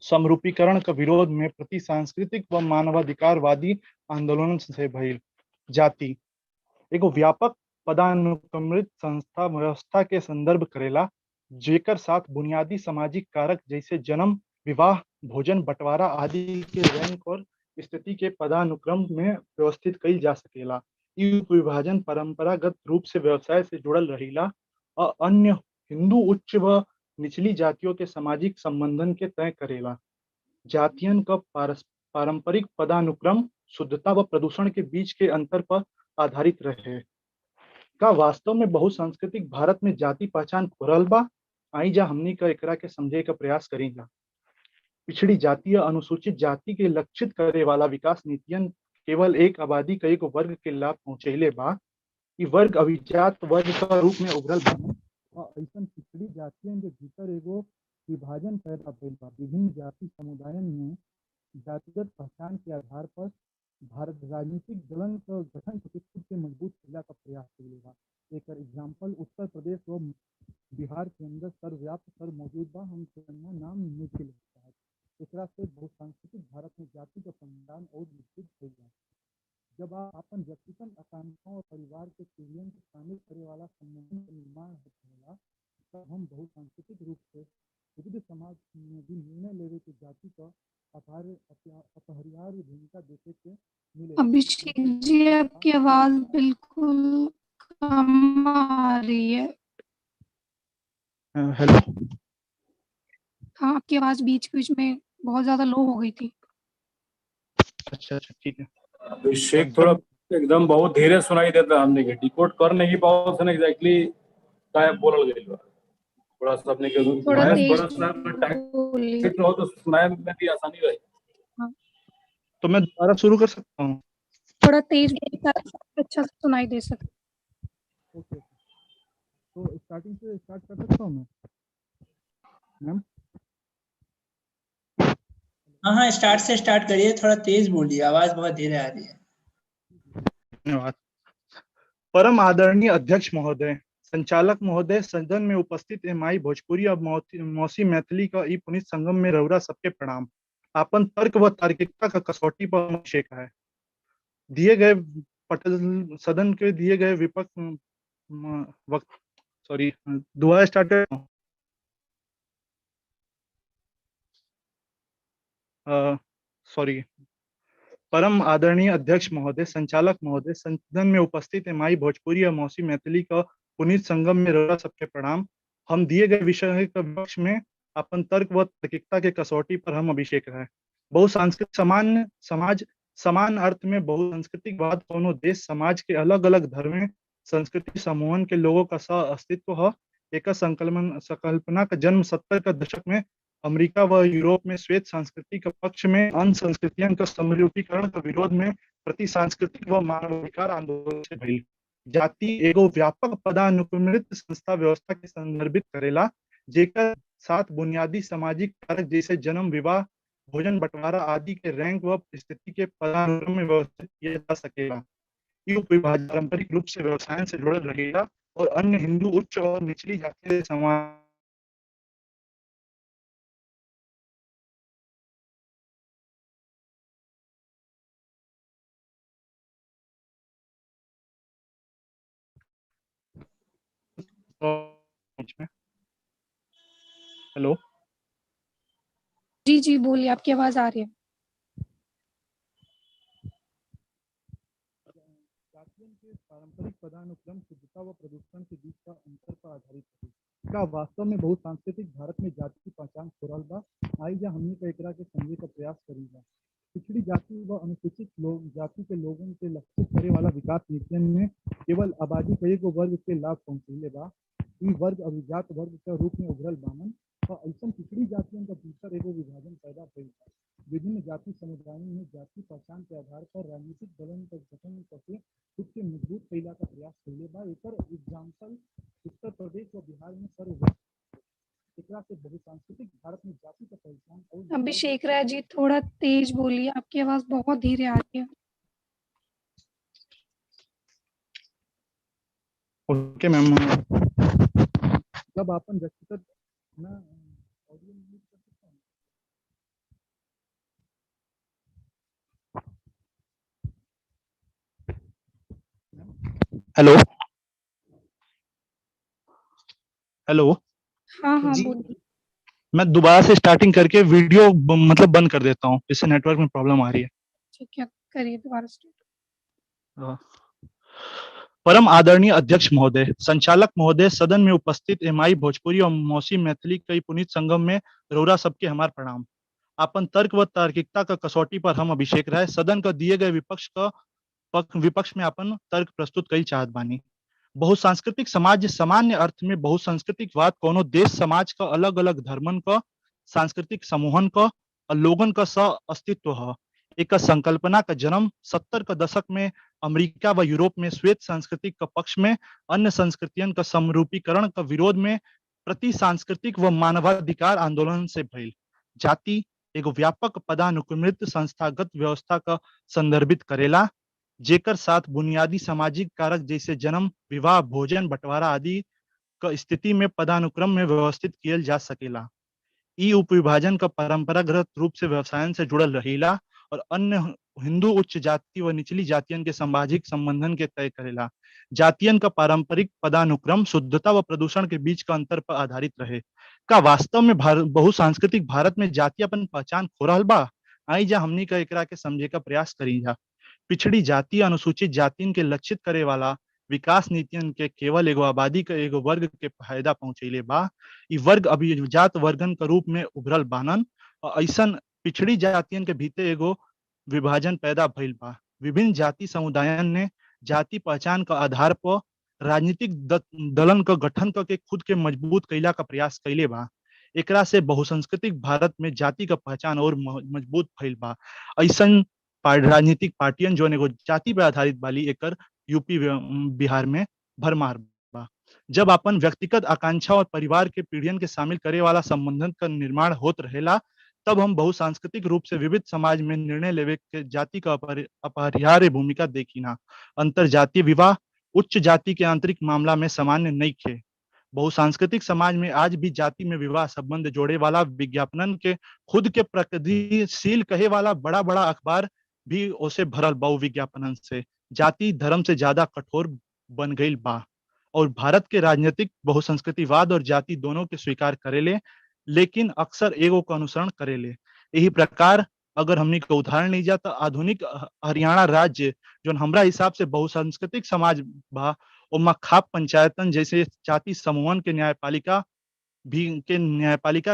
L: समरूपीकरण का विरोध में प्रति सांस्कृतिक व मानवाधिकारवादी आंदोलन से भइल। जाति एगो व्यापक पदानुक्रमित संस्था व्यवस्था के संदर्भ करेला, जेकर साथ बुनियादी सामाजिक कारक जैसे जन्म, विवाह, भोजन बंटवारा आदि के रैंक और स्थिति के पदानुक्रम में व्यवस्थित कइल जा सकेला। ई विभाजन परंपरागत रूप से व्यवसाय से जुड़ल रहीला और अन्य हिंदू उच्च व निचली जातियों के सामाजिक संबंधन के तय करेला। जातियन का पारंपरिक पदानुक्रम शुद्धता व प्रदूषण के बीच के अंतर पर आधारित रहे। का वास्तव में बहुसांस्कृतिक भारत में जाति पहचान खुरल बा? आई जा हमनी का एकरा के समझे का प्रयास करेंगे। पिछड़ी जाति या अनुसूचित जाति के लक्षित करे वाला विकास नीतियन केवल एक आबादी का एक वर्ग के लाभ पहुंचेले बा। ई वर्ग अभिजात वर्ग का रूप में उभरल बा और ऐसा पिछड़ी जातियन के भीतर एगो विभाजन पैदा भइल बा। विभिन्न जाति समुदायन में जातिगत पहचान के आधार पर भारत राजनीतिक दलन का गठन खुद के मजबूत किला का प्रयास करेगा। एक एग्जाम्पल उत्तर प्रदेश व बिहार के अंदर सर्वव्याप्त कर मौजूद बा। हम नाम निखिल होता है। एकरा से बहुसांस्कृतिक भारत में जाति का संविधान और विकसित हो गया। जब आप अपन व्यक्तिगत आकांक्षाओं और परिवार के पीढ़ियों को शामिल करे वाला सम्मेलन का निर्माण होगा, तब हम बहुसांस्कृतिक रूप से विविध समाज में भी निर्णय लेवे के जाति का अपरिहार्य भूमिका देखे के मिले।
G: अभिषेक जी, आपकी आवाज बिल्कुल कम आ रही है।
L: हेलो।
G: हाँ, आपकी आवाज बीच बीच में बहुत ज्यादा लो हो गई थी।
L: अच्छा ठीक है।
B: अभिषेक थोड़ा एकदम बहुत धीरे सुनाई देता, हमने के डिकोड कर नहीं पाओ सन एग्जैक्टली काय बोलल गइल बा। थोड़ा सा अपने के
G: थोड़ा तेज
B: टाइट रहो तो सुनाए में भी आसानी रहे।
G: हाँ,
L: तो मैं दोबारा शुरू कर सकता हूँ?
G: थोड़ा तेज अच्छा सुनाई दे सकता।
L: ओके, तो स्टार्टिंग से स्टार्ट कर सकता हूँ मैं मैम?
T: हाँ, स्टार्ट से स्टार्ट करिए, थोड़ा तेज बोलिए, आवाज बहुत धीरे आ रही है।
L: धन्यवाद। परम आदरणीय अध्यक्ष महोदय, संचालक महोदय, सदन में उपस्थित एमआई भोजपुरी और मौसी मैथिली का ई पुनीत संगम में रौरा सबके प्रणाम। आपन तर्क व तार्किकता का कसौटी पर अभिषेक है। दिए गए पटल सदन के दिए गए विपक्ष वक्त सॉरी दोबारा स्टार्ट कर। सॉरी। परम आदरणीय अध्यक्ष महोदय, संचालक महोदय, सदन में उपस्थित एमआई भोजपुरी और मौसी मैथिली का पुनीत संगम में रौरा सबके प्रणाम। हम दिए गए विषय के पक्ष में अपन तर्क व तार्किकता के कसौटी पर हम अभिषेक है। बहुसांस्कृतिक समाज समान अर्थ में बहुसांस्कृतिकवाद कोनो देश समाज के अलग अलग धर्म संस्कृति समूहन के लोगों का सह अस्तित्व है। एक संकल्पना का जन्म 70 का दशक में अमेरिका व यूरोप में श्वेत संस्कृति के पक्ष में अन्य संस्कृतियों का समरूपीकरण के विरोध में प्रति सांस्कृतिक व मानवाधिकार आंदोलन से भइल। जाति एगो व्यापक पदानुक्रमित संस्था व्यवस्था के संदर्भित करेला, जेकर साथ बुनियादी सामाजिक कारक जैसे जन्म, विवाह, भोजन बंटवारा आदि के रैंक व स्थिति के पदानुक्रम में व्यवस्थित किया जा सकेला। ये विभाजन पारंपरिक रूप से व्यवसाय से जुड़ल रहेगा और अन्य हिंदू उच्च और निचली जाति के समाज हेलो
G: जी जी बोलिए, आपकी आवाज आ रही है।
L: जातियों के पारंपरिक पदानुक्रम शुद्धता व प्रदूषण के बीच का अंतर पर आधारित है। का वास्तव में बहुसांस्कृतिक भारत में जाति की पहचान खोरल बा। आई जा हमनी के एकरा के समझे का प्रयास करीला। पिछड़ी जाति व अनुसूचित लोग जाति के लोगन के लक्षित करे वाला विकास नीतियन में केवल आबादी के एगो वर्ग के लाभ पहुंचले बा। ई वर्ग अभिजात वर्ग के रूप में उभरल बानन और ऐसन पिछड़ी जातियों का भीतर एगो विभाजन पैदा भइल बा। विभिन्न जाति समुदायों में जाति पहचान के आधार पर राजनीतिक दलन का गठन करके खुद के मजबूत कैला का प्रयास कैले बा। एकर एग्जाम्पल उत्तर प्रदेश और बिहार में सर्वव्यापी एकरा से बहुसांस्कृतिक भारत में जाति का पहचान और
G: अभिषेक राय जी थोड़ा तेज बोलिए, आपकी आवाज बहुत धीरे आ रही है।
L: ओके मैम, जब अपन व्यक्तिगत ना ऑडियो म्यूट कर सकते हैं। हेलो हेलो,
G: हाँ हाँ
S: जी
G: बोलिए।
L: मैं दोबारा से स्टार्टिंग करके वीडियो मतलब बंद कर देता हूँ, इससे नेटवर्क में प्रॉब्लम आ रही है।
G: ठीक है, करिए दोबारा स्टार्ट।
L: परम आदरणीय अध्यक्ष महोदय, संचालक महोदय, सदन में उपस्थित एमआई भोजपुरी और मौसी मैथिली कई पुनीत संगम में रौरा सबके हमार प्रणाम। आपन तर्क व तार्किकता का कसौटी पर हम अभिषेक राय सदन का दिए गए विपक्ष में अपन तर्क प्रस्तुत कई चाहत बानी। बहुसांस्कृतिक समाज सामान्य अर्थ में बहुसांस्कृतिकवाद कोनो देश समाज का अलग अलग धर्मन का सांस्कृतिक समूहन का और लोगन का सह अस्तित्व है। एक संकल्पना का जन्म 70 का दशक में अमेरिका व यूरोप में श्वेत संस्कृति का पक्ष में अन्य संस्कृतियन का समरूपीकरण का विरोध में प्रति सांस्कृतिक व मानवाधिकार आंदोलन से भइल। जाति एगो व्यापक पदानुक्रमित संस्थागत व्यवस्था का संदर्भित करेला, जेकर साथ बुनियादी सामाजिक कारक जैसे जन्म, विवाह, भोजन, बंटवारा आदि का स्थिति में पदानुक्रम में व्यवस्थित किया जा सकेला। ई उपविभाजन का परंपरागत रूप से व्यवसायन से जुड़ल रहीला और अन्य हिंदू उच्च जाति व निचली जातियन के सामाजिक संबंधन के तय करेला। जातियन का पारंपरिक पदानुक्रम शुद्धता व प्रदूषण के बीच का अंतर पर आधारित रहे। का वास्तव में बहुसांस्कृतिक भारत में जाति अपन पहचान खो रहल बा। आई जा हमनी का एकरा के समझे का प्रयास करी जा। पिछड़ी जाति अनुसूचित जातियन के लक्षित करे वाला विकास नीतियन के केवल एगो आबादी के एगो वर्ग के फायदा पहुंचैले बा। ई वर्ग अभिजात वर्गन के रूप में उभरल बानन और ऐसन पिछड़ी जातियन के भीतर एगो विभाजन पैदा भइल बा। विभिन्न जाति समुदायन ने जाति पहचान का आधार पर राजनीतिक दलन का गठन करके खुद के मजबूत कैला का प्रयास कैले बा। एकरा से बहुसांस्कृतिक भारत में जाति का पहचान और मजबूत भइल बा। ऐसन राजनीतिक पार्टियन जो एगो जाति पर आधारित वाली एकर यूपी बिहार में भरमार बा। जब अपन व्यक्तिगत आकांक्षा और परिवार के पीढ़ियन के शामिल करे वाला संबंधन का निर्माण होत रहेला, तब हम बहुसांस्कृतिक रूप से विविध समाज में निर्णय लेवे के जाति का अपरिहार्य भूमिका देखिना। अंतर जातीय विवाह उच्च जाति के आंतरिक मामला में सामान्य नहीं खे। बहुसांस्कृतिक समाज में आज भी जाति में विवाह संबंध जोड़े वाला विज्ञापन के खुद के प्रगतिशील कहे वाला बड़ा बड़ा अखबार भी उसे भरल बहु विज्ञापन से। जाति धर्म से ज्यादा कठोर बन गई बा और भारत के राजनीतिक बहुसंस्कृतिवाद और जाति दोनों के स्वीकार करेले, लेकिन अक्सर एगो का अनुसरण करेले। यही प्रकार अगर हमने का उदाहरण ली जाता, आधुनिक हरियाणा राज्य जो हमरा हिसाब से बहुसांस्कृतिक समाज बा, ओमा खाप पंचायतन जैसे जाति समूहन के न्यायपालिका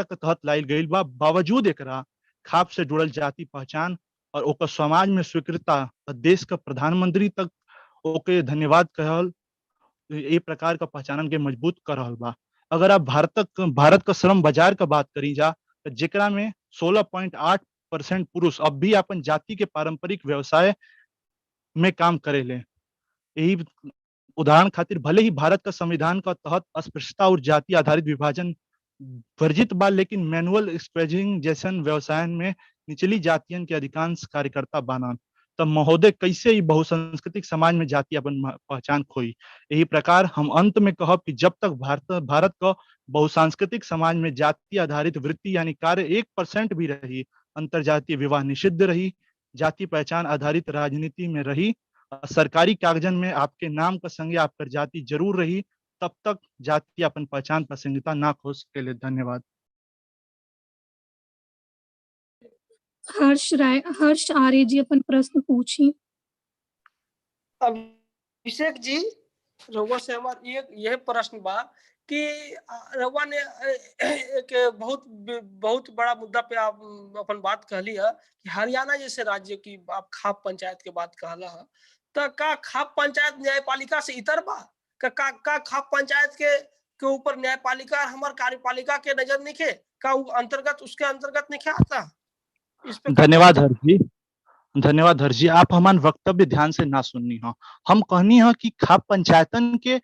L: के तहत लाइल गई बा। बावजूद एकरा खाप से जुड़ल जाति पहचान और ओकर समाज में स्वीकृतता देश का प्रधानमंत्री तक ओके धन्यवाद कहल ये प्रकार का पहचानन के मजबूत कर रहल बा। अगर आप भारत का श्रम बाजार का बात करी जा, तो जेकरा में 16.8% पुरुष अब भी अपन जाति के पारंपरिक व्यवसाय में काम करेले। यही उदाहरण खातिर भले ही भारत का संविधान का तहत अस्पृश्यता और जाति आधारित विभाजन वर्जित बा, लेकिन मैनुअल स्क्वेजिंग जैसन व्यवसाय में निचली जातियन के अधिकांश कार्यकर्ता बानन। तब महोदय कैसे ही बहुसांस्कृतिक समाज में जाति अपन पहचान खोई। यही प्रकार हम अंत में कहब कि जब तक भारत का बहुसांस्कृतिक समाज में जाति आधारित वृत्ति यानी कार्य 1% भी रही, अंतरजातीय विवाह निषिद्ध रही, जाति पहचान आधारित राजनीति में रही, सरकारी कागजन में आपके नाम का संगे आपका जाति जरूर रही, तब तक जाति अपन पहचान प्रासंगिकता ना खो सकेले। धन्यवाद।
G: हर्ष आर्य जी अपन प्रश्न पूछी।
J: अभिषेक जी, रउआ से हमार यह प्रश्न बा कि रउआ ने एक बहुत बड़ा मुद्दा पे आप अपन बात कहली है कि हरियाणा जैसे राज्य की आप खाप पंचायत के बात कहला है, तो का खाप पंचायत न्यायपालिका से इतर बा? का खाप पंचायत के ऊपर न्यायपालिका हमार कार्यपालिका के नजर नहीं का उसके अंतर्गत नहीं आता? इस पे
L: धन्यवाद हर्ष जी, धन्यवाद हर्ष जी। आप हमार वक्तव्य ध्यान से ना सुननी हो। हम कहनी है कि खाप पंचायतन के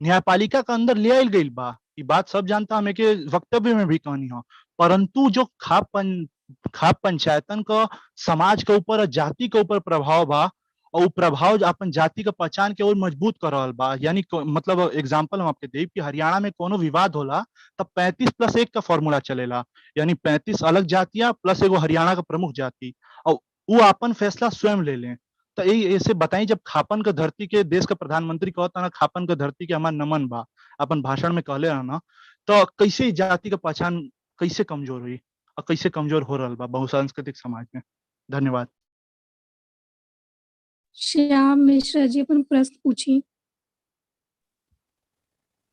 L: न्यायपालिका के अंदर ले आयल गई बा, ये बात सब जानता हमें के वक्तव्य में भी कहनी हो, परंतु जो खाप पंचायतन का समाज के ऊपर, जाति के ऊपर प्रभाव बा, और प्रभाव अपन जाति का पहचान के और मजबूत कर रहल बा। यानी मतलब एग्जांपल हम आपके देव कि हरियाणा में कोनो विवाद होला तब 35+1 का फॉर्मूला चलेला, यानी 35 अलग जातियां प्लस एगो हरियाणा का प्रमुख जाति, और वो अपन फैसला स्वयं ले लें। तो ऐसे बताई, जब खापन का धरती के देश का प्रधानमंत्री कहता ना खापन का धरती के हमार नमन बा, अपन भाषण में कहले ना, तो कैसे जाति का पहचान कैसे कमजोर हुई और कैसे कमजोर हो रहा बा बहुसांस्कृतिक समाज में। धन्यवाद।
G: श्याम मिश्रा जी अपन प्रश्न पूछी।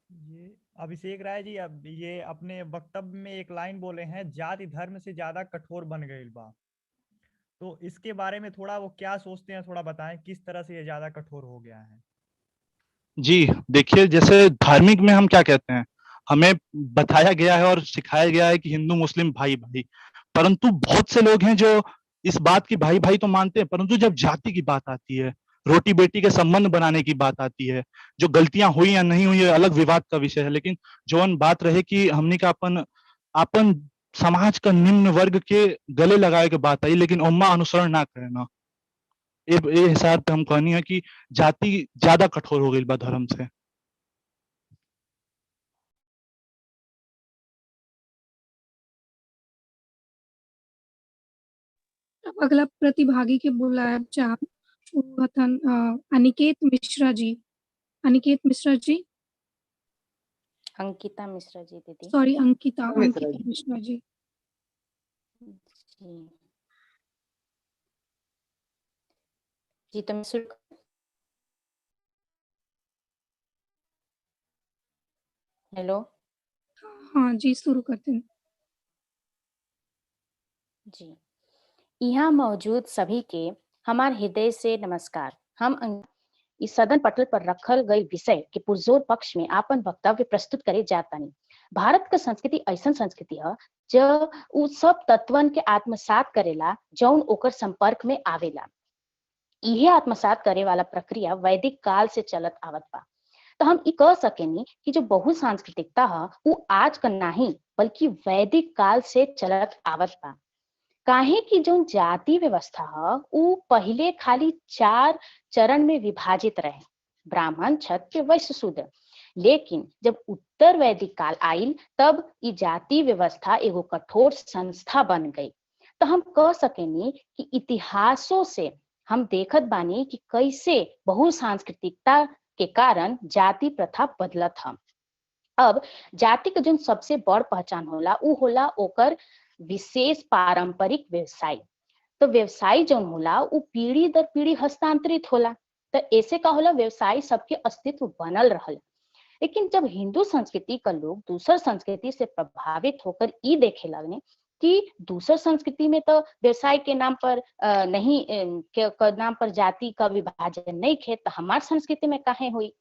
O: ये अभिषेक राय जी, अब ये अपने वक्तव्य में एक लाइन बोले हैं, जाति धर्म से ज्यादा कठोर बन गई बा, तो इसके बारे में थोड़ा वो क्या सोचते हैं, थोड़ा बताएं किस तरह से ये ज्यादा कठोर हो गया है।
L: जी देखिए, जैसे धार्मिक में हम क्या कहते हैं, हमें बताया गया है और सिखाया गया है कि हिंदू मुस्लिम भाई भाई, परंतु बहुत से लोग हैं जो इस बात की भाई भाई तो मानते हैं, परंतु जब जाति की बात आती है, रोटी बेटी के संबंध बनाने की बात आती है, जो गलतियां हुई या नहीं हुई अलग विवाद का विषय है, लेकिन जो बात रहे कि हमने का अपन समाज का निम्न वर्ग के गले लगाए के बात आई, लेकिन उम्मा अनुसरण ना करे ना, ये हिसाब पे हम कहनी है कि जाति ज्यादा कठोर हो गई बा धर्म से।
G: अगला प्रतिभागी के बुलाया चाह अनिकेत मिश्रा जी। अनिकेत मिश्रा जी,
A: अंकिता मिश्रा जी दीदी।
G: सॉरी अंकिता मिश्रा जी।
A: जी तुम हेलो।
G: हाँ जी, शुरू करते हैं।
A: जी, यहाँ मौजूद सभी के हमार हृदय से नमस्कार। हम इस सदन पटल पर रखल गई विषय के पुरजोर पक्ष में आपन वक्तव्य प्रस्तुत करे जातानी। भारत का संस्कृति ऐसा संस्कृति है जो उ सब तत्वन के आत्मसात करेला जौन ओकर संपर्क में आवेला। यह आत्मसात करे वाला प्रक्रिया वैदिक काल से चलत आवत बा। तो हम ई कह सकेनी कि जो बहुसांस्कृतिकता है वो आज का नहीं बल्कि वैदिक काल से चलत आवत बा। काहे कि जो जाति व्यवस्था है वो पहले खाली 4 चरण में विभाजित रहे, ब्राह्मण, क्षत्रिय, वैश्य, शूद्र। लेकिन जब उत्तर वैदिक काल आयल तब ये जाति व्यवस्था एगो कठोर संस्था बन गई। तो हम कह सकेनी कि इतिहासों से हम देखत बानी कि कैसे बहुसांस्कृतिकता के कारण जाति प्रथा बदलत है। अब जाति के जो सबसे बड़ पहचान होला उ होला ओकर विशेष पारंपरिक व्यवसाय। तो व्यवसाय जो होला उ पीढ़ी दर पीढ़ी हस्तांतरित होला। तो ऐसे का होला व्यवसाय सबके अस्तित्व बनल रहल। लेकिन जब हिंदू संस्कृति का लोग दूसर संस्कृति से प्रभावित होकर ई देखे लगने कि दूसर संस्कृति में तो व्यवसाय के नाम पर नाम पर जाति का विभाजन नहीं खे, तो हमार संस्कृति में काहे हुई।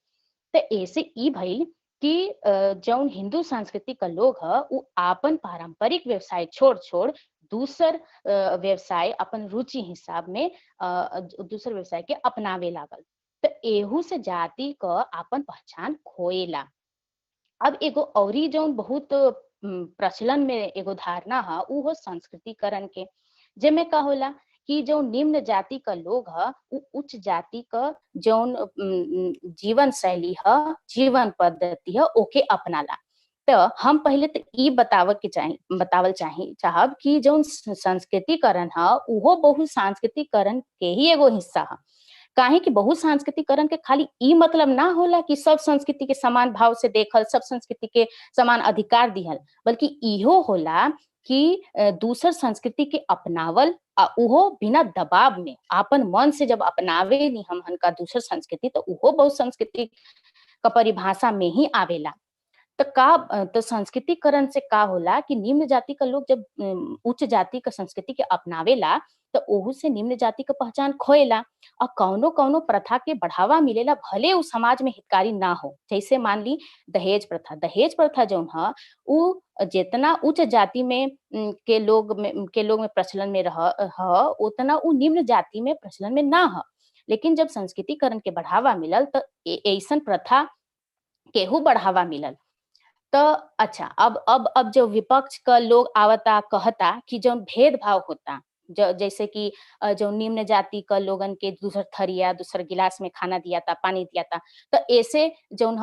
A: तो ऐसे ई भइल कि जौन हिंदू संस्कृति का लोग है वो आपन पारंपरिक व्यवसाय छोड़ दूसर व्यवसाय अपन रुचि हिसाब में दूसर व्यवसाय के अपनावे लागल। तो एहू से जाति का आपन पहचान खोएला। अब एगो औरी जौन बहुत प्रचलन में एगो धारणा है उ हो संस्कृतिकरण के, जेमे का होला कि जो निम्न जाति का लोग है वो उच्च जाति का जौन जीवन शैली है, जीवन पद्धति है ओके अपनाला। तो हम पहले तो ई बतावल चाहब कि जो संस्कृतिकरण है वो बहुसांस्कृतिकरण के ही एगो हिस्सा है। काहे कि बहुसांस्कृतिकरण के खाली ई मतलब ना होला कि सब संस्कृति के समान भाव से देखल, सब संस्कृति के समान अधिकार दिहल, बल्कि इहो होला
Q: कि दूसर संस्कृति के अपनावल उहो बिना दबाव में आपन मन से जब अपनावे नहीं हम का दूसर संस्कृति तो उहो बहुत संस्कृति का परिभाषा में ही आवेला। तो संस्कृतिकरण से का होला कि निम्न जाति का लोग जब उच्च जाति का संस्कृति के अपनावेला तो ओहू से निम्न जाति का पहचान खोएला और कौनो कौनो प्रथा के बढ़ावा मिलेला भले उ समाज में हितकारी ना हो। जैसे मान ली दहेज प्रथा जौन है उ जितना उच्च जाति में के लोग में प्रचलन में रह उतना उ निम्न जाति में प्रचलन में ना हो। लेकिन जब संस्कृतिकरण के बढ़ावा मिलल तो ऐसन प्रथा केहू बढ़ावा मिलल। तो अच्छा अब जो विपक्ष का लोग आवता कहता कि जो भेदभाव होता जैसे कि जो निम्न जाति का लोगन के दूसर थरिया दूसर गिलास में खाना दिया था पानी दिया था तो ऐसे जौन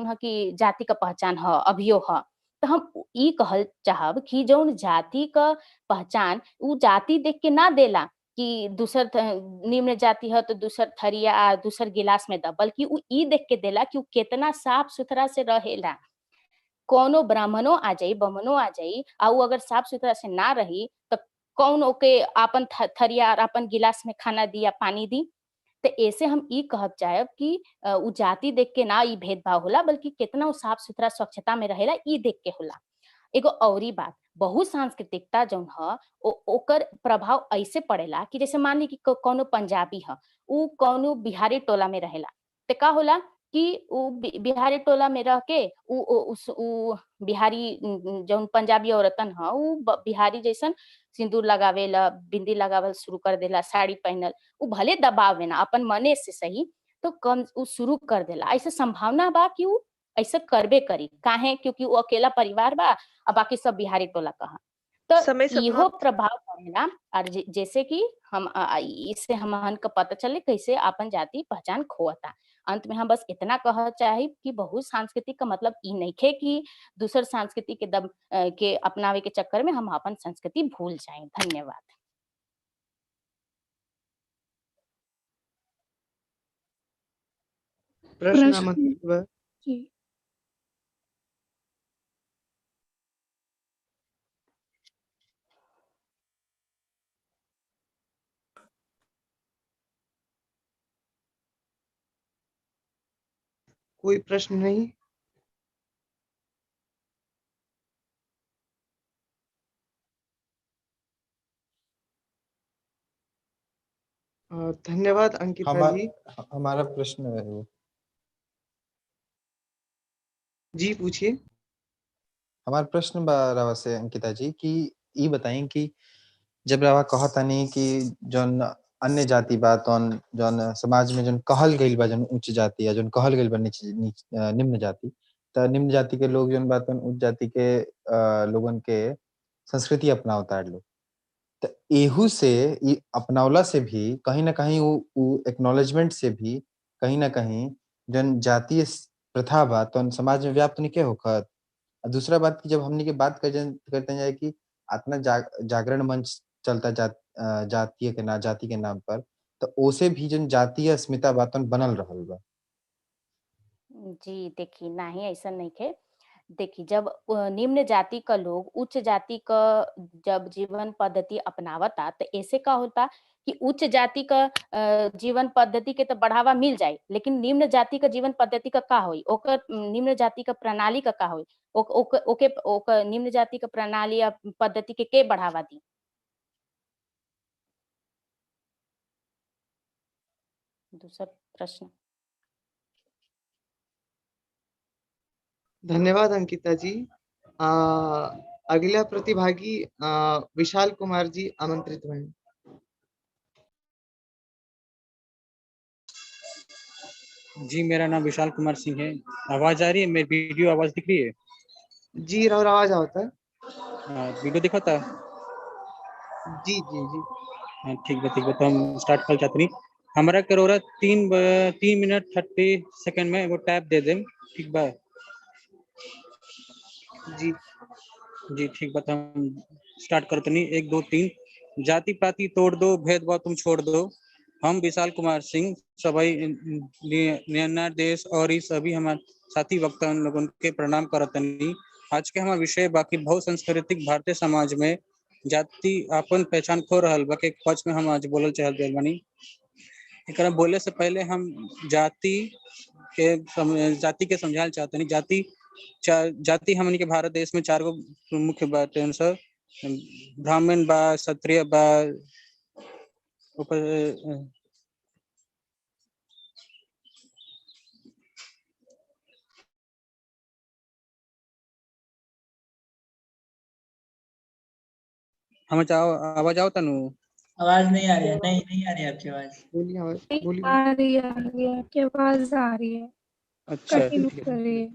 Q: है कि जाति का पहचान है अभियो है। तो हम ई कहल चाहब कि जौन जाति का पहचान उ जाति देख के ना देला कि दूसर निम्न जाति है तो दूसर थरिया दूसर गिलास में दबल कि उ ई देख के देला कि उ कितना साफ सुथरा से रहेला। कोनो ब्राह्मणों आ जाई बमनो आ जाई आउ अगर साफ सुथरा से ना रही तो कौन ओके आपन थरिया और अपन गिलास में खाना दिया पानी दी। तो ऐसे हम ई कहब चाहब कि उ जाति देख के ना ई भेदभाव होला बल्कि कितना साफ सुथरा स्वच्छता में रहेला ई देख के होला। एगो औरी बात बहुसांस्कृतिकता जौन है ओकर प्रभाव ऐसे पड़ेला कि जैसे मान ली कि कोनो पंजाबी है उ कोनो बिहारी टोला में रहेला तो का होला कि उ बिहारी टोला में रह के उ बिहारी जौन पंजाबी औरतन है उ बिहारी जैसन सिंदूर लगावेला बिंदी लगावल शुरू कर देला साड़ी पहनल उ भले दबाव में ना अपन मने से सही तो कम उ शुरू कर देला। ऐसे संभावना बा कि उ ऐसा करबे करी काहे क्योंकि वो अकेला परिवार बा और बाकी सब बिहारी टोला कहा तो इहो प्रभाव पड़ेला। और जैसे कि हम इससे हमहन का पता चले कैसे अपन जाति पहचान खोता। अंत में हम बस इतना कह चाहे कि बहुत सांस्कृतिक का मतलब ई नहीं खे कि दूसर संस्कृति के दम के अपनावे के चक्कर में हम अपन संस्कृति भूल जाएं। धन्यवाद।
S: प्रश्न जी
N: कोई प्रश्न नहीं। धन्यवाद अंकिता जी।
M: हमारा प्रश्न है वो।
N: जी पूछिए।
M: हमारा प्रश्न बा रवा से अंकिता जी कि ई बताएं कि जब रवा कहता नहीं कि जौन अन्य जाति बा जौन समाज में जौन कहल गइल बा जौन उच्च जाति या जौन कहल गइल बा निम्न जाति तो निम्न जाति के लोग जौन बात उच्च जाति के लोगन के संस्कृति अपनावता लोग तो एहू से अपनावला से भी कहीं ना कहीं उ एक्नॉलेजमेंट से भी कहीं ना कहीं जौन जातीय प्रथा बा तो समाज में व्याप्त नहीं के होखत। दूसरा बात की जब हमने के बात करते जाए कि आत्मा जागरण मंच चलता जाति के नाम पर तो ओसे भी जन जातीय अस्मिता बातन बनल रहल बा।
Q: जी देखिए नहीं ऐसा नहीं खे। देखिए जब निम्न जाति का लोग उच्च जाति का जब जीवन पद्धति अपनावता तो ऐसे का होता कि उच्च जाति का जीवन पद्धति के तो बढ़ावा मिल जाए लेकिन निम्न जाति का जीवन पद्धति का होई ओकर निम्न जाति का प्रणाली का होई ओके निम्न जाति का प्रणाली या पद्धति के बढ़ावा दी। दूसरा प्रश्न।
N: धन्यवाद अंकिता जी। अगला प्रतिभागी विशाल कुमार जी आमंत्रित हैं।
V: जी मेरा नाम विशाल कुमार सिंह है। आवाज आ रही है? मेरी वीडियो आवाज दिख रही है?
N: जी राहुल आवाज आता है।
V: वीडियो दिखाता है?
N: जी जी जी
V: हाँ ठीक है तो हम स्टार्ट कर चाहते नहीं हमारा करोरा 3 मिनट 30 सेकंड में वो टैप दे दें ठीक बा?
N: जी
V: जी ठीक बात हम स्टार्ट करते नहीं 1 2 3 जाति पाति तोड़ दो भेदभाव तुम छोड़ दो। हम विशाल कुमार सिंह सभी नियना देश और इस सभी हमारे साथी वक्ता लोगों के प्रणाम करतनी। आज के हमारा विषय बाकी बहुसंस्कृतिक भारतीय समाज में जाति अपन पहचान खो रहल बा के पक्ष में हम आज बोलल चाहत बानी। एकरा बोले से पहले हम जाति के समझाल चाहते नहीं। जाति हमनी के भारत देश में 4 गो मुख्य बाटे सर, ब्राह्मण बा, क्षत्रिय बा, हमें आवाज आओ तनु।
T: आवाज नहीं आ रही है, नहीं आ रही है आपकी आवाज।
N: बोलिए
G: आ रही है, आपकी आवाज आ रही है।
V: अच्छा
G: कंटिन्यू करिए।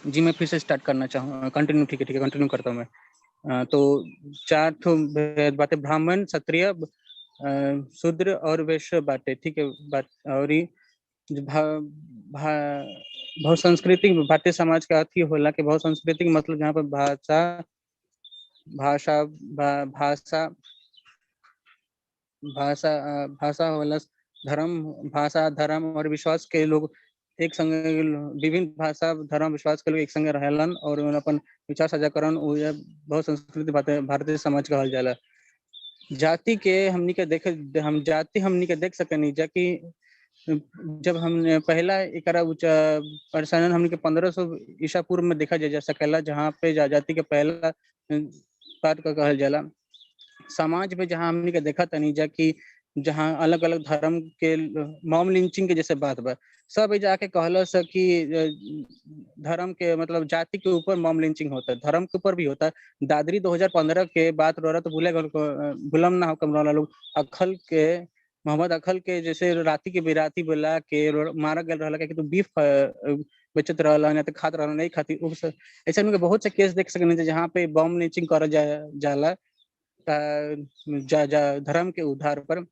V: जी, मैं फिर से स्टार्ट करना चाहूँगा। कंटिन्यू, ठीक है, कंटिन्यू करता हूँ मैं। तो 4 ठो बातें, ब्राह्मण, क्षत्रिय, शूद्र और वैश्य बातें, ठीक है बात। और बहुसंस्कृतिक भारतीय समाज का अर्थ ही होला कि बहुसंस्कृतिक मतलब जहाँ पर भाषा होला, धर्म और विश्वास के लोग एक संग, विभिन्न भाषा, धर्म, विश्वास के लोग एक संग रहेलन और अपन विचार साझा करन। बहुत संस्कृति भारतीय समाज कहल जाला। जाति के हमनी के देख सकनी जाकि जब हमने पहला एकरा प्रसारण हमनी के 1500 ईसा पूर्व में देखा जा सकेला, जहाँ पे जाति के पहला बात का कहल जाला। समाज में जहाँ हमनी के देखा तनी जा कि जहाँ अलग अलग धर्म के मॉब लिंचिंग के जैसे बात बा, सब जाके कहल स कि धर्म के मतलब जाति के ऊपर मॉब लिंचिंग होता है, धर्म के ऊपर भी होता है। दादरी 2015 के बात रो रहा तो भूलम ना हो कमरा लोग मोहम्मद अखल के जैसे राती के बिराती बोला के मारा गल रहा कि तू बीफ बेचत रहला या तो खात रहला, नहीं खाती। ऐसा में बहुत से केस देख सकते जहाँ पे बम लिंचिंग करा जाला धर्म के उधार पर।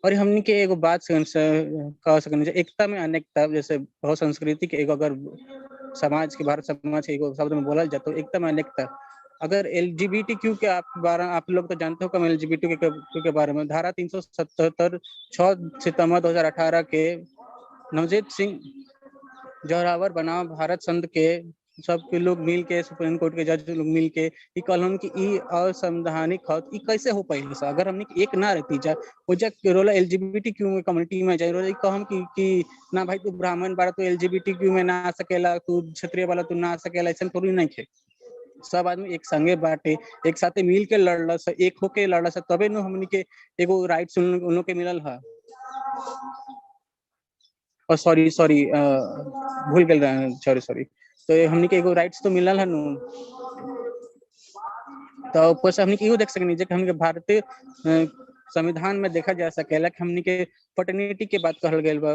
V: और हमनी के एगो बात कह सकते एकता में अनेकता, जैसे बहुत संस्कृति के एगो अगर समाज के भारत समाज के एगो शब्द में बोला जाए तो एकता में अनेकता। अगर LGBTQ के आप लोग तो जानते हो कम LGBTQ के बारे में, धारा 377 6 सितंबर 2018 के नवजीत सिंह जोहरावर बनाम भारत संघ के सबके लोग मिल के, सुप्रीम कोर्ट के जज लोग मिल के कहलन कि ई असंवैधानिक हत। ई कैसे हो पाई? अगर हमने एक ना रहती जा रोला LGBTQ कम्युनिटी में जाए रोला कहम कि ना भाई तू ब्राह्मण बारा तो LGBTQ में ना आ सकेला, तू क्षत्रिय वाला तू ना आ सकेला, ऐसा थोड़ी नहीं थे। सब आदमी एक संगे बाटे, एक साथे मिल के लड़ला सा, एक होके लड़ला सा, तबे नु हमनी के एगो राइट्स उन लोग के मिलल है। और सॉरी भूल गए, सॉरी। तो हमनी के एगो राइट्स तो मिलल है नु। तो ऊपर से हमनी के इहो देख सकनी जे हमनी के भारतीय संविधान में देखा जा सकेला कि हमनी के फर्टर्निटी के बात कहल गेल बा,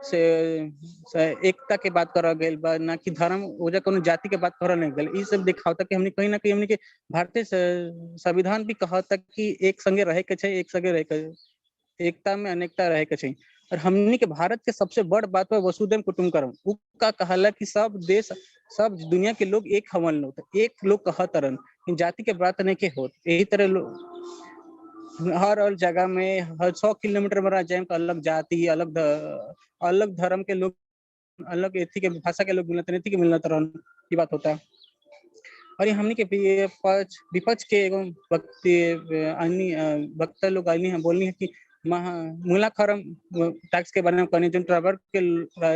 V: से एकता के बात करल गेल बा, ना कि धर्म ओजा कोनो जाति के बात करल नहीं गेल। ई सब दिखावता कि हमनी कहीं ना कहीं हमनी के भारतीय संविधान भी कहता कि एक संगे रहे के छै, एक संगे रहे के, एकता में अनेकता रहे के छै। और हमनी के भारत के सबसे बड़ बात है वसुधैव कुटुंबकम। उ का कहला कि सब देश, सब दुनिया के लोग एक हवन होता, एक लोग कहतरन, जाति के बात नहीं के होत। यही तरह लोग हर जगह में हर 100 किलोमीटर में जाए तो अलग जाति, अलग धर्म के लोग, अलग एथी के भाषा के लोग मिलते, नीति के मिलते रहन की बात होता है। और ये हमनी के विपक्ष के एवं वक्ता लोग आईनी है बोलनी है कि मूलाखरम टैक्स के बारे में कहनी जो ट्रैवल के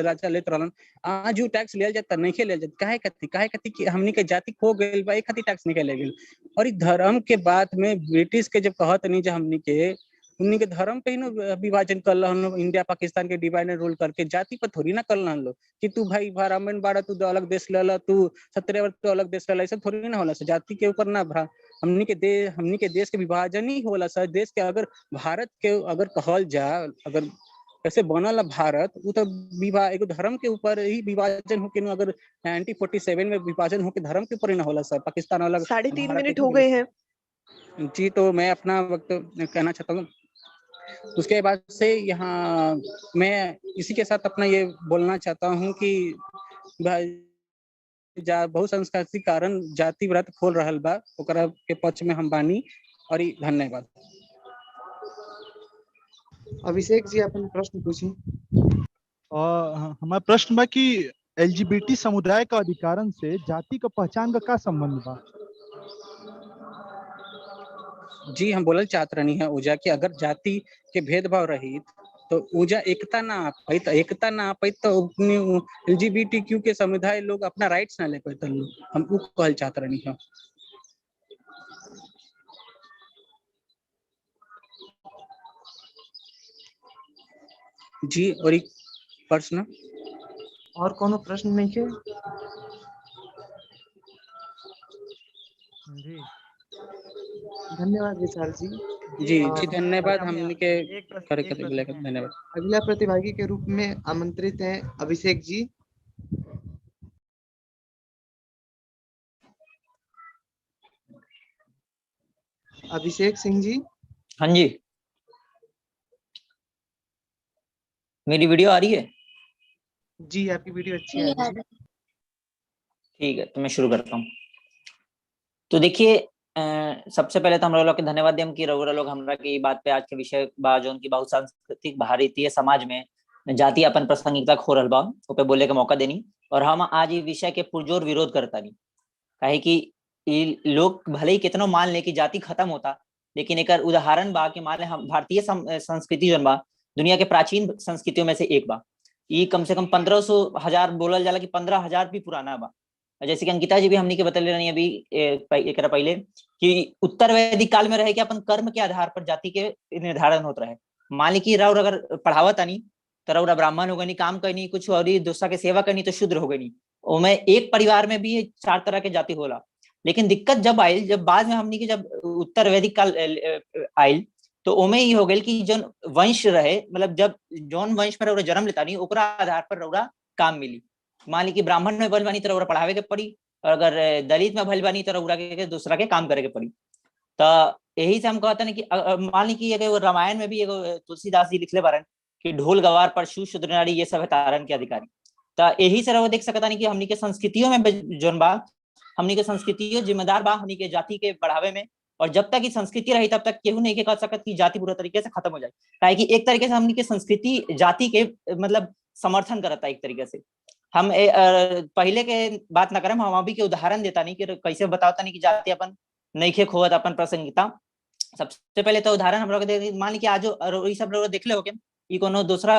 V: राजा लेत रहलन, आज जो टैक्स लिया जाता नहीं लिया जाता, काहे कथी कि हमनी के जाति खो गइल बा, एक खातिर टैक्स नहीं ले गेल। और ई धर्म के बात में ब्रिटिश के जब कहत नहीं जो हमनी के धर्म पे ही विभाजन कर लो, इंडिया पाकिस्तान के डिवाइड एंड रूल करके, जाति पर थोड़ी ना कर लो कि तू भाई ब्राह्मण बाड़ा तू अलग देश ले ला, तू क्षत्रिय तू अलग देश ले ला, ऐसा थोड़ी ना होला। जाति के ऊपर ना हमनी के देश के विभाजन ही होला सर। देश के अगर भारत के अगर कहल जा, अगर कैसे बनल भारत, वो तो एगो धर्म के ऊपर ही विभाजन होके ना, अगर 1947 में विभाजन होके धर्म के ऊपर ही ना होला सर। पाकिस्तान अलग,
K: 3.5 मिनट हो गए हैं
V: जी। तो मैं अपना वक्त कहना चाहता हूँ। उसके बाद से यहाँ मैं इसी के साथ अपना ये बोलना चाहता हूँ कि बहुसंस्कृति कारण जाति व्रत खोल रहल बा, ओकरा के पक्ष में हम बानी। और धन्यवाद।
N: अभिषेक जी अपन प्रश्न पूछी।
L: हमारा प्रश्न बा कि एलजीबीटी समुदाय का अधिकारन से जाति का पहचान का संबंध बा?
V: जी हम बोलल चाहत रहनी है ऊजा कि अगर जाति के भेदभाव रही तो ऊजा एकता ना आ पाई तो एलजीबीटीक्यू के समुदाय लोग अपना राइट्स ना ले पाते लोग, हम उ कहल चाहत रहनी है। जी और एक प्रश्न
N: और कोनो प्रश्न नहीं है?
O: जी
N: धन्यवाद विशाल जी।
V: जी जी धन्यवाद
N: हमें
V: हमने के
N: एक प्रश्न
V: करे
N: एक
V: के
N: प्रश्न है।
V: धन्यवाद।
N: अगला प्रतिभागी के रूप में आमंत्रित हैं अभिषेक जी। अभिषेक सिंह जी।
F: हाँ जी, मेरी वीडियो आ रही है?
N: जी आपकी वीडियो अच्छी है जी।
F: ठीक है, तो मैं शुरू करता हूँ। तो देखिए, सबसे पहले तो हम लोग के धन्यवाद देम कि रउरा लोग हमरा के बात पे आज के विषय बा जोन की बहुसांस्कृतिक भारतीय समाज में जाति अपन प्रासंगिकता खो रहल बा ओ पे बोले के मौका देनी। और हम आज ये विषय के पुरजोर विरोध करतानी, काहे कि ई लोग भले ही कितनो मान ले कि जाति खत्म होता, लेकिन एक उदाहरण बा कि मान ले हम भारतीय संस्कृति जोन बा दुनिया के प्राचीन संस्कृतियों में से एक बा। ये कम से कम 1500 बोलल जाला कि 15,000 भी पुराना बा। जैसे कि अंकिता जी भी हमनी के बतले रही अभी एकरा पहले कि उत्तर वैदिक काल में रहे कि अपन कर्म के आधार पर जाति के निर्धारण होत रहे। मान ली कि राउर अगर पढ़ावत आनी तो राउरा ब्राह्मण हो गई, काम करनी कुछ और दूसरा के सेवा करनी तो शूद्र हो गई। ओमे एक परिवार में भी 4 तरह के जाति होला। लेकिन दिक्कत जब आयल, जब बाद में हमनी के जब उत्तर वैदिक काल आयल तो ओमे ही हो गई कि जौन वंश रहे, मतलब जब जौन वंश में रउरा जन्म लेता नहीं ओकरा आधार पर रउरा काम मिली। मान ली कि ब्राह्मण में भइल बानी तो रउरा पढ़ावे के पड़ी, और अगर दलित में भइल बानी तो रउरा के दूसरा के काम करे के पड़ी। तो यही से हम कहते हैं कि मान ली कि एगो रामायण में भी एगो तुलसीदास जी लिखले बारन कि ढोल गवार परशु शूद्र नारी ये सब है तारन के अधिकारी। तो यही से रउरा देख सकता नहीं कि हमनी के संस्कृतियों में जोन बा, हमनी के संस्कृतियों जिम्मेदार बा हमनी के जाति के बढ़ावे में। और जब तक ये संस्कृति रही तब तक केहू नहीं के कह सकत कि जाति पूरा तरीके से खत्म हो जाए, काहे कि एक तरीके से हमनी के संस्कृति जाति के मतलब समर्थन करता एक तरीके से। हम पहले के बात ना करें, हम अभी के उदाहरण देता नहीं कि कैसे बताता नहीं कि जाति अपन नहीं खे खोवत अपन प्रासंगिकता। सबसे पहले तो उदाहरण हम लोग दे, मान ली कि आज ये सब लोग देख ले हो कि कोनो दूसरा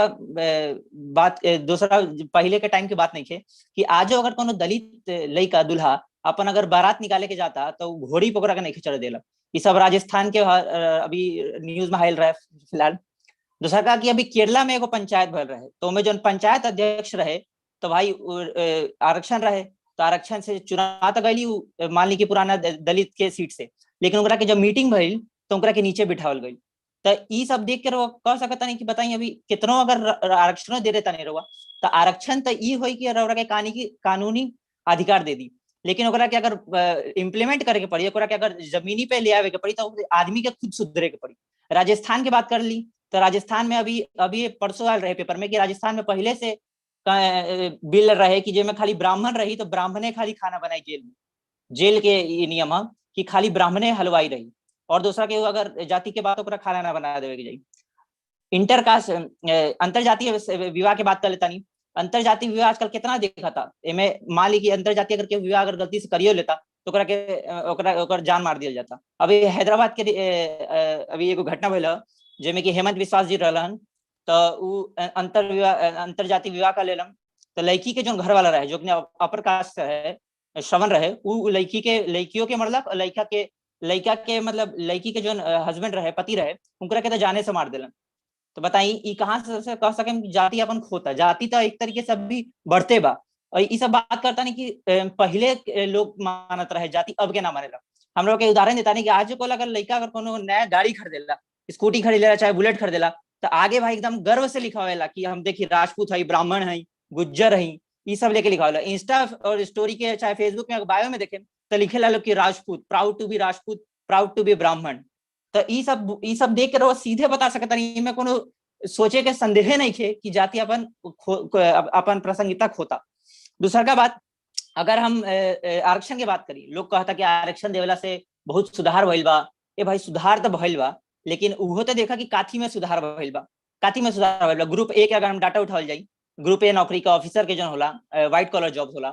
F: बात दूसरा पहले के टाइम की बात नहीं थे कि आज अगर कोनो दलित लड़का दूल्हा अपन अगर बारात निकाले के जाता तो घोड़ी पकड़ा के नहीं चढ़ देला। ये सब राजस्थान के अभी न्यूज में हाल रहे फिलहाल। दूसरा कहा कि अभी केरला में एगो पंचायत भर रहे तो में जो पंचायत अध्यक्ष रहे तो भाई आरक्षण रहे तो आरक्षण से चुना तो गई मान ली कि पुराना दलित के सीट से, लेकिन उनका के जब मीटिंग भइल तो उनका के नीचे बिठावल गई। तो ये सब देख कर वो कह सकता नहीं कि बताइए अभी कितनों अगर आरक्षण दे देता नहीं रहुआ तो आरक्षण तो ये हो कि रउरा के कानूनी अधिकार दे दी, लेकिन ओकरा के अगर इम्प्लीमेंट करे के पड़ी, ओकरा के अगर जमीनी पे ले आवे के पड़ी तो आदमी के खुद सुधरे के पड़ी। राजस्थान की बात कर ली तो राजस्थान में अभी परसों आल रहे पेपर में कि राजस्थान में पहले से बिल रहे कि जेमे खाली ब्राह्मण रही तो ब्राह्मणे खाली खाना बनाई जेल में। जेल के ये नियम है कि खाली ब्राह्मणे हलवाई रही और दूसरा के अगर जाति के बात ओकरा खाना ना बना देवे के जाई। इंटरकास्ट अंतरजातीय विवाह के बात कर लेता नहीं। अंतरजातीय विवाह आजकल कितना देखा था, एमे मान ली कि अंतरजातीय अगर विवाह अगर गलती से करियो लेता तो ओकरा जान मार दिया जाता। अभी हैदराबाद के अभी एगो घटना भइल जेमे कि हेमंत विश्वास जी रहलन तो अंतरजातीय विवाह कर लेलन तो लड़की के जो घर वाला रहे जो अपर कास्ट है श्रवण रहे वो लड़कियों के मतलब लड़का के मतलब लड़की के जो हस्बैंड रहे पति रहे उनकरा के तो जाने से मार दिलन। तो बताइए कहाँ से कह सके जाति अपन खोता, जाति तो एक तरीके से अभी बढ़ते बा। और ये सब बात करता नहीं कि पहले लोग मानत रहे जाति अब के ना मानेला। हम लोग के उदाहरण देता नहीं कि आज को अगर लड़का अगर कोनो नया गाड़ी खरीदेला, स्कूटी खरीदेला चाहे बुलेट खरीदेला तो आगे भाई एकदम गर्व से लिखावेला कि हम देखिए राजपूत है, ब्राह्मण है, गुज्जर है, ये सब लेके लिखावेला। इंस्टा और स्टोरी के चाहे फेसबुक में बायो में देखे तो लिखे ला लोग कि Rajput, proud to be Rajput, proud to be Brahmin. तो ये सब देख कर वो सीधे बता सकता नहीं, में कोनो सोचे के संदेह नहीं थे कि जाति अपन प्रासंगिकता खोता। दूसरा का बात अगर हम आरक्षण की बात करी, लोग कहता कि आरक्षण देवला से बहुत सुधार भइल बा। ए भाई सुधार तो भइल बा, लेकिन उहो तो देखा कि काथी में सुधार भइल बा। काथी में सुधार भइल बा, ग्रुप ए के अगर हम डाटा उठावल जाई ग्रुप ए नौकरी का ऑफिसर के जन होला व्हाइट कॉलर जॉब होला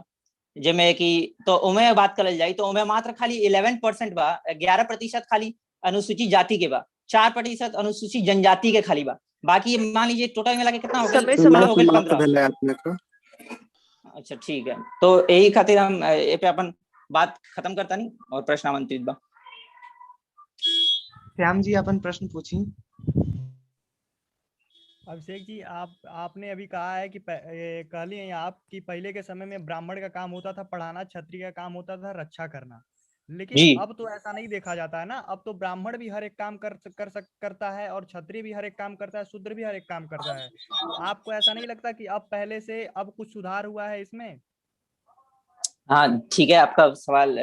F: जेमे कि तो ओमे बात करल जाए तो ओमे मात्र खाली 11% बा, 11% खाली अनुसूचित जाति के बा, 4% अनुसूचित जनजाति के खाली बा। बाकी मान लीजिए टोटल मिला के कितना हो गया,
K: समय
F: हो गया
K: समाप्त
F: 15।
K: भेलै अपने को।
F: अच्छा ठीक है, तो यही खातिर हम ए पे अपन बात खत्म करता नहीं और प्रश्न आमंत्रित बा।
N: श्याम जी अपन प्रश्न पूछी।
O: अभिषेक जी आपने अभी कहा है कि कहली हैं आप कि पहले के समय में ब्राह्मण का काम होता था पढ़ाना, क्षत्रिय का काम होता था रक्षा करना, लेकिन अब तो ऐसा नहीं देखा जाता है ना। अब तो ब्राह्मण भी हर एक काम करता है और क्षत्रिय भी हर एक काम करता है, शूद्र भी हर एक काम करता है। तो आपको ऐसा नहीं लगता कि अब पहले से अब कुछ सुधार हुआ है इसमें?
F: हाँ ठीक है, आपका सवाल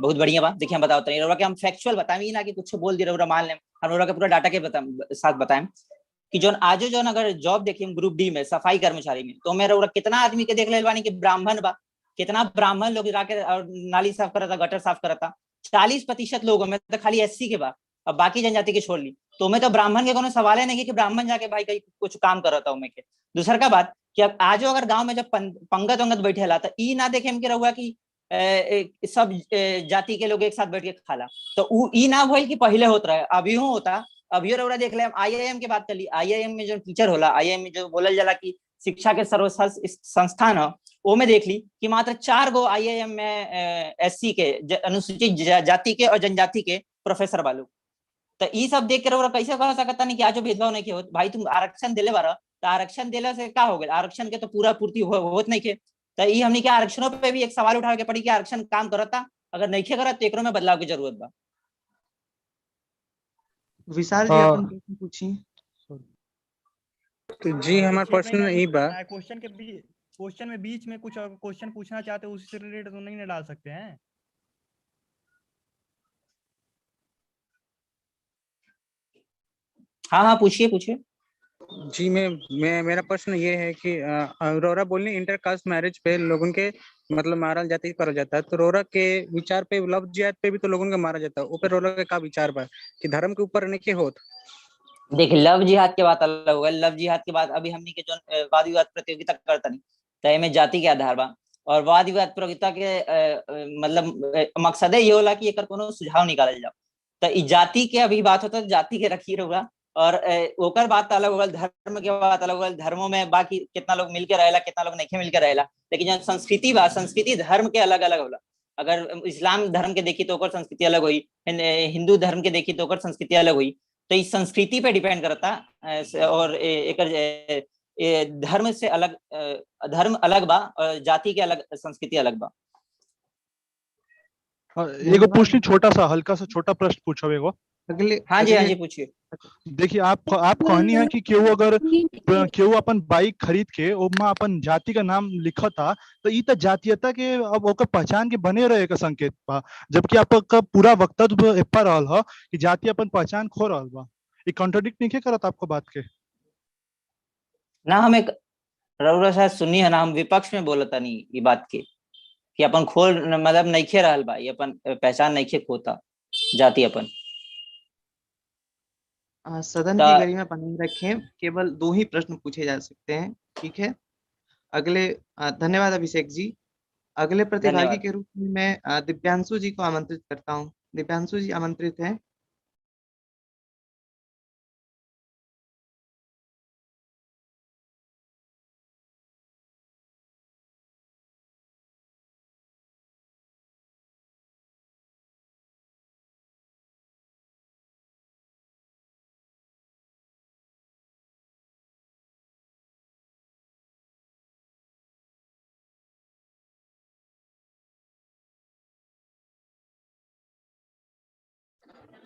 F: बहुत बढ़िया बात। देखिए हम बताते हैं कि हम फैक्चुअल बताएं ना कि कुछ बोल दिए रउरा मान लें, हम रउरा के पूरा डाटा के साथ बताएं कि जो आज जो अगर जॉब देखिए ग्रुप डी में सफाई कर्मचारी में, तो मैं रउरा कितना आदमी के देख ले बानी कि ब्राह्मण बा, कितना ब्राह्मण लोग जाके और नाली साफ करता, गटर साफ करता। 40% लोगों में तो खाली एससी के बा, अब बाकी जनजाति के छोड़ ली तो मैं तो ब्राह्मण के कोनो सवाल है नहीं कि ब्राह्मण जाके भाई कहीं कुछ काम कर रहा था उनमें के। दूसरा का बात कि अब आज अगर गांव में जब पंगत वंगत बैठे ला तो ई ना देखे हम के रहुआ कि सब जाति के लोग एक साथ बैठ के खाला, तो ई ना भइल कि पहले होत रहे, अभी होता। अभी रउरा देख ले, हम आईआईएम की बात कर ली, आईआईएम में जो टीचर होला, आईआईएम में जो बोलल जाला कि शिक्षा के सर्वश्रेष्ठ संस्थान है, वो में देख ली कि मात्र 4 गो आईआईएम में एससी के, अनुसूचित जाति के और जनजाति के प्रोफेसर बालू। तो ई सब देख के रउरा कैसे कह सकता नहीं कि आज भेदभाव नहीं के होत। भाई तुम आरक्षण दिले बारा, तो आरक्षण दिले से का हो गया, आरक्षण के तो पूरा पूर्ति होत नहीं के। तो ई हमनी के आरक्षणों पे भी एक सवाल उठावे के पड़ी कि आरक्षण काम करता, अगर नहीं करत तो एकरो में बदलाव की जरूरत बा।
N: विशाल जी अपन प्रश्न पूछी।
V: तो जी हमारा प्रश्न यही बा,
O: क्वेश्चन में बीच में कुछ क्वेश्चन पूछना चाहते हो उससे रिलेटेड तो नहीं डाल सकते हैं?
F: हाँ पूछिए पूछिए।
V: जी मैं मेरा प्रश्न ये है कि रोरा बोलने इंटरकास्ट मैरिज पे लोगों के मतलब मारा जाती करा जाता है, तो रोरा के विचार पे लव जिहाद पे भी तो लोगों का मारा जाता है, ऊपर रोरा का विचार बा कि धर्म के ऊपर नहीं के होत।
F: देखिए लव जिहाद के बात अलग होगा, लव जिहाद के बाद अभी हमनी के जो वाद विवाद प्रतियोगिता करता नहीं तय में जाति के आधार बा, और वाद विवाद प्रतियोगिता के मतलब मकसद ये होला कि एक कोनो सुझाव निकालल जाओ। तो ई जाति के अभी बात होता है, जाति के रखी रहुआ, और ओकर बात अलग होगा, धर्म के बात अलग होगा। धर्मों में बाकी कितना लोग मिलकर रहेला, कितना लोग नहीं मिलकर रहेला, लेकिन जो संस्कृति बा, संस्कृति धर्म के अलग अलग होला। अगर इस्लाम धर्म के देखी तो ओकर संस्कृति अलग हुई, हिंदू धर्म के देखी तो ओकर संस्कृति अलग हुई। तो इस संस्कृति पे डिपेंड करता, और एक धर्म से अलग, धर्म अलग बा और जाति के अलग, संस्कृति अलग बा।
L: एगो पूछनी, छोटा सा हल्का सा छोटा प्रश्न पूछो एगो।
F: हाँ जी पूछिए।
L: देखिए आप कहनी है कि केहू अपन बाइक खरीद के ओमा अपन जाति का नाम लिखा था, तो ई तो जातीयता के अब ओकर पहचान के बने रहे का संकेत बा, जबकि आपका पूरा वक्तव्य एपा रहल ह कि जाति अपन पहचान खो रहल बा। ई कॉन्ट्रडिक्ट नहीं करत आपको बात के?
F: ना हम एक रउरा शायद सुनी है ना, हम विपक्ष में बोलता नहीं ये बात के कि अपन खोल मतलब नहीं खे रहल बा, ये अपन पहचान नहीं खे खोता जाति अपन।
N: सदन की गरिमा बनाए रखें, केवल 2 ही प्रश्न पूछे जा सकते हैं, ठीक है? अगले धन्यवाद अभिषेक जी। अगले प्रतिभागी के रूप में मैं दिव्यांशु जी को आमंत्रित करता हूँ। दिव्यांशु जी आमंत्रित हैं।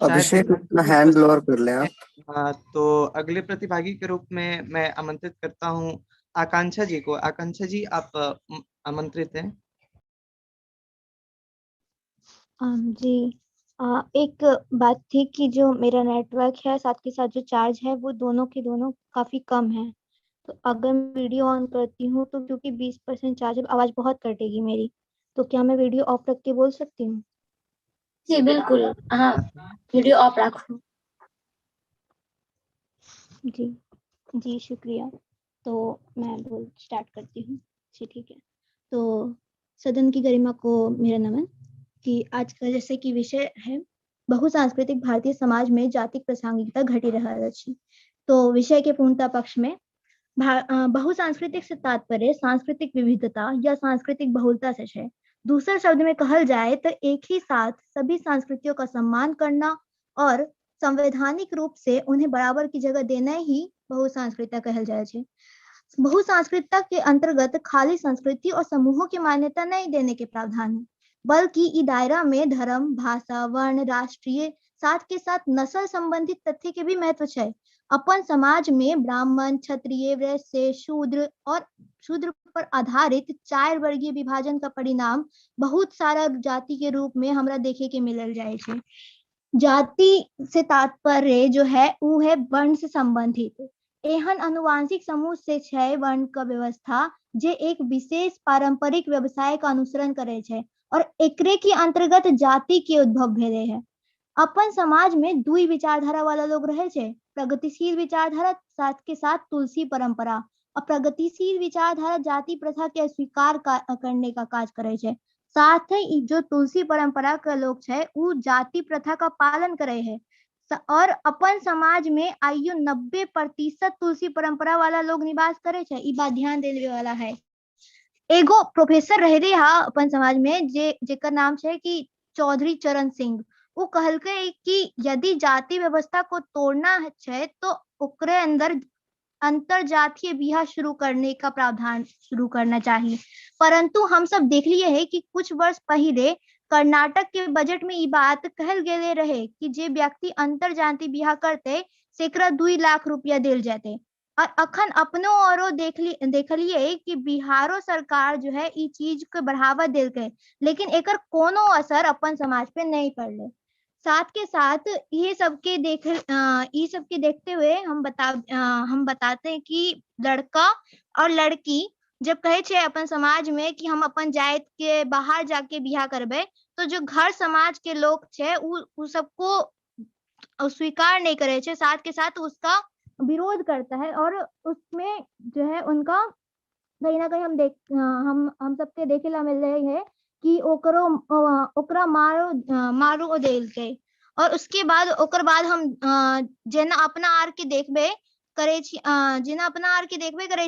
K: अभिषेक अपना हैंड लोअर कर ले आप।
N: तो अगले प्रतिभागी के रूप में मैं आमंत्रित करता हूँ आकांक्षा जी को। आकांक्षा जी आप आमंत्रित हैं।
P: जी एक बात थी कि जो मेरा नेटवर्क है साथ के साथ जो चार्ज है वो दोनों के दोनों काफी कम है, तो अगर मैं वीडियो ऑन करती हूँ तो क्योंकि 20% चार्ज है, आवाज बहुत कटेगी मेरी, तो क्या मैं वीडियो ऑफ रख के बोल सकती हूँ?
Q: जी बिल्कुल, हाँ वीडियो ऑफ रखो।
P: जी शुक्रिया। तो मैं बोल स्टार्ट करती हूँ। जी ठीक है। तो सदन की गरिमा को मेरा नमन। कि आज का जैसे कि विषय है बहुसांस्कृतिक भारतीय समाज में जातिक प्रासंगिकता घटी रहल अछि। तो विषय के पूर्णता पक्ष में बहुसांस्कृतिक से तात्पर्य सांस्कृतिक विविधता या सांस्कृतिक बहुलता से है। दूसरे शब्द में कहल जाए तो एक ही साथ सभी संस्कृतियों का सम्मान करना और संवैधानिक रूप से उन्हें बराबर की जगह देना ही बहुसांस्कृतिकता कहल जाए छे। बहुसांस्कृतिकता के अंतर्गत खाली संस्कृति और समूहों की मान्यता नहीं देने के प्रावधान है, बल्कि इस दायरा में धर्म, भाषा, वर्ण, राष्ट्रीय साथ के साथ नस्ल संबंधित तथ्य के भी महत्व है। अपन समाज में ब्राह्मण, क्षत्रिय, वैश्य, शूद्र और शूद्र पर आधारित 4 वर्गीय विभाजन का परिणाम बहुत सारा जाति के रूप में हमरा देखे के मिलल जाए छे। जाति से तात्पर्य जो है वो है वर्ण से संबंधित एहन अनुवांशिक समूह से 6 वर्ण का व्यवस्था जे एक विशेष पारंपरिक व्यवसाय का अनुसरण करे छे और एकरे के अंतर्गत जाति के उद्भव भेले है। अपन समाज में दुई विचारधारा वाला लोग रहे छे, प्रगतिशील विचारधारा साथ के साथ तुलसी परंपरा। और प्रगतिशील विचारधारा जाति प्रथा के अस्वीकार करने का काज करे छे। साथ ही जो तुलसी परंपरा के लोग छे वो जाति प्रथा का पालन करे है। और अपन समाज में आइयो 90% तुलसी परंपरा वाला लोग निवास करे छे। ई बात ध्यान देने वाला है। एगो प्रोफेसर रह रहे हा अपन समाज में जेकर नाम छे कि चौधरी चरण सिंह। वो कहलके कि यदि जाति व्यवस्था को तोड़ना है तो ओकरे अंदर अंतर जातीय बियाह शुरू करने का प्रावधान शुरू करना चाहिए। परंतु हम सब देख लिए है कि कुछ वर्ष पहले कर्नाटक के बजट में ये बात कहल गेले रहे कि जे व्यक्ति अंतर जाति बियाह करते सेकरा 2 लाख रुपया दिल जाते। और अखन अपनो औरो देखलिए कि बिहारो सरकार जो है ई चीज के बढ़ावा देलके, लेकिन एकर कोनो असर अपन समाज पे नहीं पड़ले। साथ के साथ ये सबके देखते हुए हम बताते हैं कि लड़का और लड़की जब कहे छे अपन समाज में कि हम अपन जात के बाहर जाके बियाह करबे तो जो घर समाज के लोग छे उ सबको स्वीकार नहीं करे छे, साथ के साथ उसका विरोध करता है। और उसमें जो है उनका कहीं ना कहीं हम सबके देखेला मिल रही है कि ओकरा मारो देल के। और उसके बाद ओकर बाद हम जेना अपना आर के देखबे करे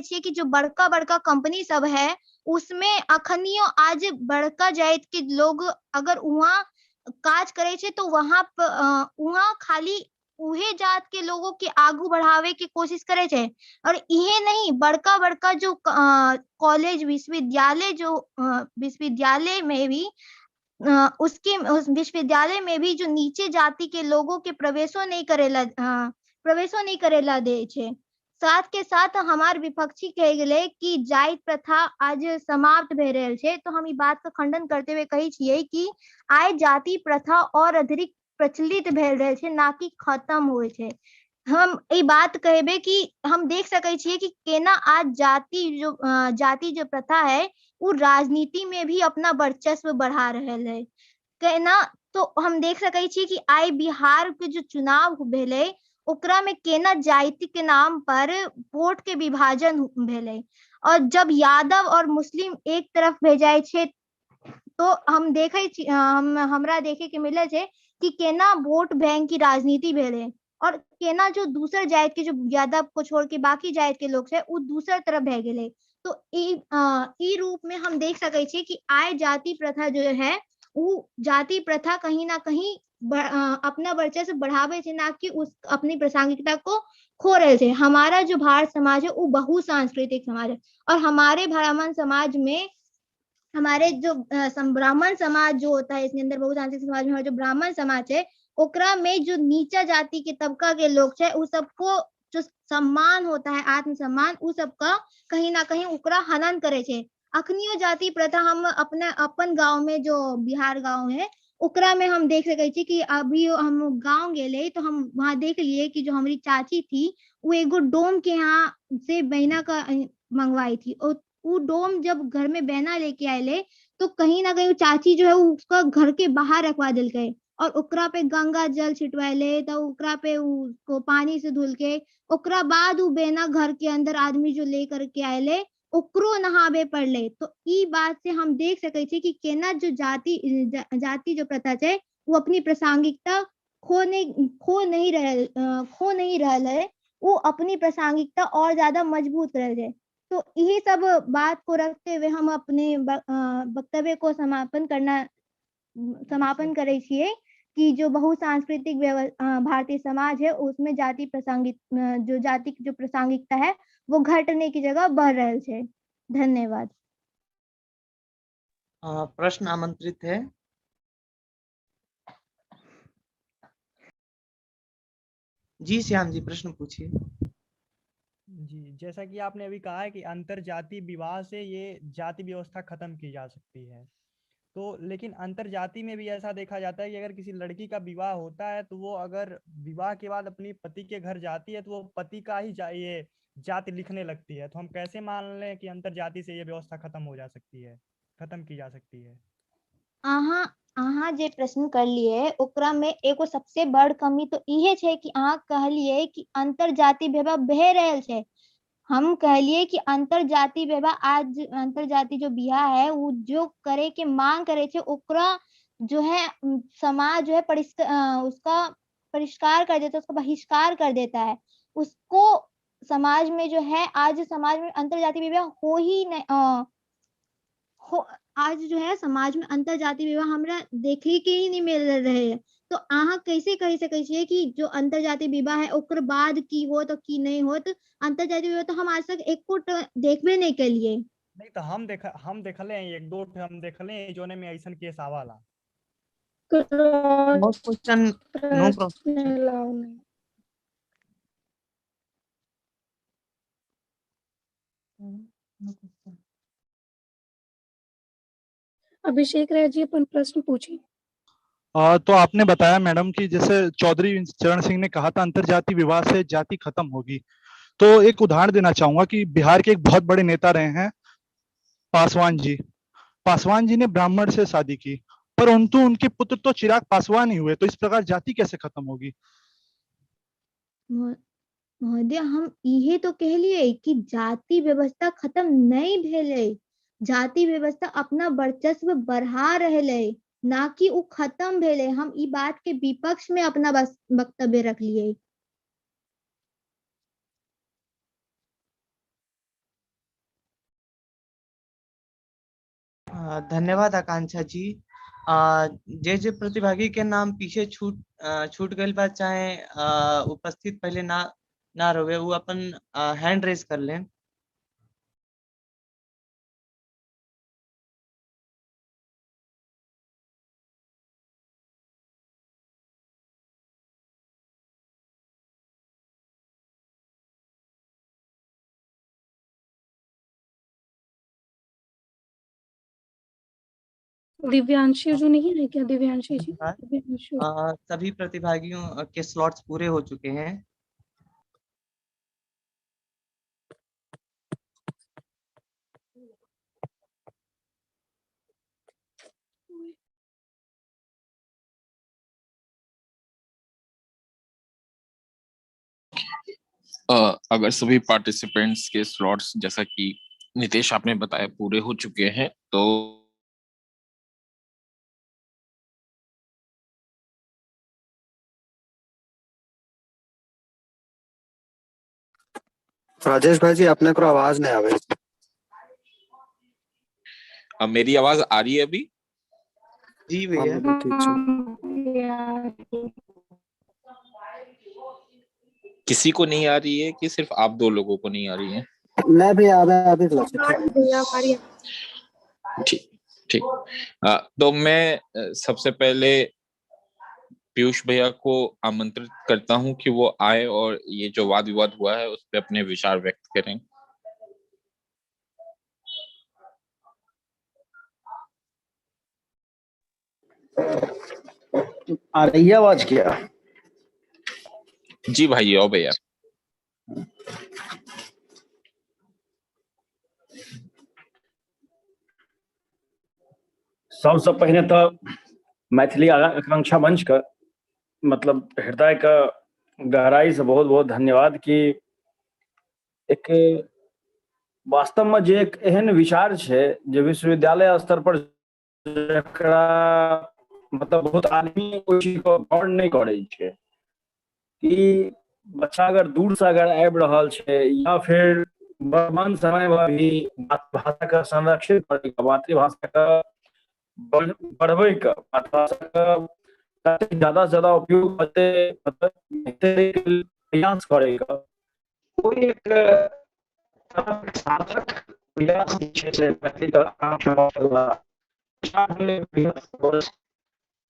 P: छी कि जो बड़का बड़का कंपनी सब है उसमें अखनियो आज बड़का जात के लोग अगर वहाँ काज करे छे तो वहाँ खाली उहे जात के लोगों के आगू बढ़ावे की कोशिश करे छे। और ये नहीं, बड़का बड़का जो कॉलेज विश्वविद्यालय में भी उस विश्वविद्यालय में भी जो नीचे जाति के लोगों के प्रवेशो नहीं करेला दे छे। साथ के साथ हमार विपक्षी कह गए कि जाति प्रथा आज समाप्त भे रहल छे, तो हम ई बात का खंडन करते हुए कही छिए कि आज जाति प्रथा और अधिक प्रचलित भेल रहे छे, ना कि खत्म हुए छे। हम ई बात कहबे कि हम देख सके छिए कि केना आज जाति जो प्रथा है वो राजनीति में भी अपना वर्चस्व बढ़ा रहल है। केना तो हम देख सके छिए कि आई बिहार के जो चुनाव भेले ओकरा में केना जाति के नाम पर वोट के विभाजन भेले। और जब यादव और मुस्लिम एक तरफ भेजाय छे तो हम हमरा देखे के मिले छे कि केना वोट बैंक की राजनीति भेले और केना जो दूसर जात के जो यादव को छोड़ के बाकी जात के लोग छे वो दूसर तरफ भे गेले। तो ई रूप में हम देख सके छी कि आय जाति प्रथा जो है वो जाति प्रथा कहीं ना कहीं अपना वर्चस्व बढ़ावे छे, ना कि उस अपनी प्रासंगिकता को खो रहे थे। हमारा जो भारत समाज है वो बहुसांस्कृतिक समाज है और हमारे ब्राह्मण समाज में हमारे जो ब्राह्मण समाज जो होता है इसके अंदर बहुसांस्कृतिक समाज में जो ब्राह्मण समाज है ओकरा में जो नीचा जाति के तबका के लोग है उस सबको जो सम्मान होता है आत्मसम्मान उस सबका कहीं ना कहीं ओकरा हनन करे छे। अखनियो जाति प्रथा हम अपन गांव में जो बिहार गांव है ओकरा में हम देख सके छी कि अभी हम गांव गेले तो हम वहां देख लिए कि जो हमारी चाची थी वो एगो डोम के यहाँ से बहना का मंगवाई थी और वो डोम जब घर में बहना लेके आए तो कहीं ना कहीं चाची जो है उसका घर के बाहर रखवा दिल गए और ओकरा पे गंगा जल छिटवाले, तो ओकरा पे उसको पानी से धुल के ओकरा बाद उ बेना घर के अंदर आदमी जो लेकर के आयले ओकरो नहावे पड़ले। तो ई बात से हम देख सकै छी कि केना जो जाति जो प्रथा है वो अपनी प्रासंगिकता खो नहीं रहल है, वो अपनी प्रासंगिकता और ज्यादा मजबूत रह जाए। तो यही सब बात को रखते हुए हम अपने वक्तव्य को समापन करे छिए कि जो बहुसांस्कृतिक भारतीय समाज है उसमें जाति जो प्रासंगिकता है वो घटने की जगह बढ़ रहा है। धन्यवाद।
N: प्रश्न आमंत्रित है। जी श्याम जी, प्रश्न पूछिए।
O: जी, जैसा कि आपने अभी कहा है कि अंतर जाति विवाह से ये जाति व्यवस्था खत्म की जा सकती है, तो लेकिन अंतर जाति में भी ऐसा देखा जाता है कि अगर किसी लड़की का विवाह होता है तो वो अगर विवाह के बाद अपनी पति के घर जाती है तो वो पति का ही ये जाति लिखने लगती है। तो हम कैसे मान लें कि अंतर जाति से ये व्यवस्था खत्म की जा सकती है?
P: अहाँ जे प्रश्न कर लिए ओकरा में एगो सबसे बड़ कमी तो इहे छै कि अहाँ कहलिए कि अंतर जाति विवाह भे रहल छै। हम कहलिए कि अंतर जाति विवाह आज अंतर जाति जो बियाह है वो जो करे के मांग करे छे ओकरा जो है समाज जो है उसका परिष्कार कर देता है, उसका बहिष्कार कर देता है। उसको समाज में जो है आज समाज में अंतर जाति विवाह हो ही नहीं आज जो है समाज में अंतर जाति विवाह हमरा देखे के ही नहीं मिल रहे है। तो अहाँ कैसे कह सकै छिए कि जो अंतर जाति विवाह है ओकर बाद की हो तो की नहीं हो। तो अंतर जाति विवाह तो हम आज तक एको देखबे नहीं के लिए।
O: नहीं तो हम देखले हैं, एक दो हम देखले हैं जोने में ऐसा केस आवाला।
N: No question, no problem.
G: Abhishek Rai ji अपन प्रश्न पूछिए।
L: तो आपने बताया मैडम कि जैसे चौधरी चरण सिंह ने कहा था अंतरजाति विवाह से जाति खत्म होगी, तो एक उदाहरण देना चाहूंगा कि बिहार के एक बहुत बड़े नेता रहे हैं पासवान जी। पासवान जी ने ब्राह्मण से शादी की, परंतु उनके पुत्र तो चिराग पासवान ही हुए, तो इस प्रकार जाति कैसे खत्म होगी?
P: महोदय, हम इहे तो कहलिए कि जाति व्यवस्था खत्म नहीं भेले, जाति व्यवस्था अपना वर्चस्व बढ़ा रहले, ना कि उ खत्म भेले। हम ई बात के विपक्ष में अपना वक्तव्य रख लिए।
N: धन्यवाद आकांक्षा जी। जे प्रतिभागी के नाम पीछे छूट गए बा, चाहे उपस्थित पहले ना रहे, वो अपन हैंड रेज कर लें।
G: दिव्यांशी जो नहीं है क्या? दिव्यांशी जी, दिव्यांशु।
N: सभी प्रतिभागियों के स्लॉट्स पूरे हो चुके हैं।
C: अगर सभी पार्टिसिपेंट्स के स्लॉट्स जैसा कि नितेश आपने बताया पूरे हो चुके हैं, तो
K: राजेश भाई जी, अपने को आवाज नहीं आवे।
C: अब मेरी आवाज आ रही है अभी?
N: जी भैया।
C: किसी को नहीं आ रही है कि सिर्फ आप दो लोगों को नहीं आ रही है?
K: मैं भी अभी
C: ठीक ठीक। तो मैं सबसे पहले पीयूष भैया को आमंत्रित करता हूं कि वो आए और ये जो वाद विवाद हुआ है उस पर अपने विचार व्यक्त करें।
H: आ रही है आवाज क्या?
C: जी भाई, आओ भैया।
B: सबसे पहले तो
H: मैथिली आकांक्षा मंच का मतलब हृदय का गहराई से बहुत बहुत धन्यवाद कि एक वास्तव में जे एक एहन विचार है जो विश्वविद्यालय स्तर पर जकरा मतलब बहुत आदमी ओहि चीज को गौर नहीं करे छे कि बच्चा अगर दूर से अगर आबि रहल छे या फिर वर्तमान समय में भी मातृभाषा का संरक्षित करे मातृभाषा का बढ़वे का मातृभाषा का ज्यादा से ज्यादा उपयोग करते मतलब प्रयास करेगा कोई एक सार्थक प्रयास से मैथिली का आकांक्षा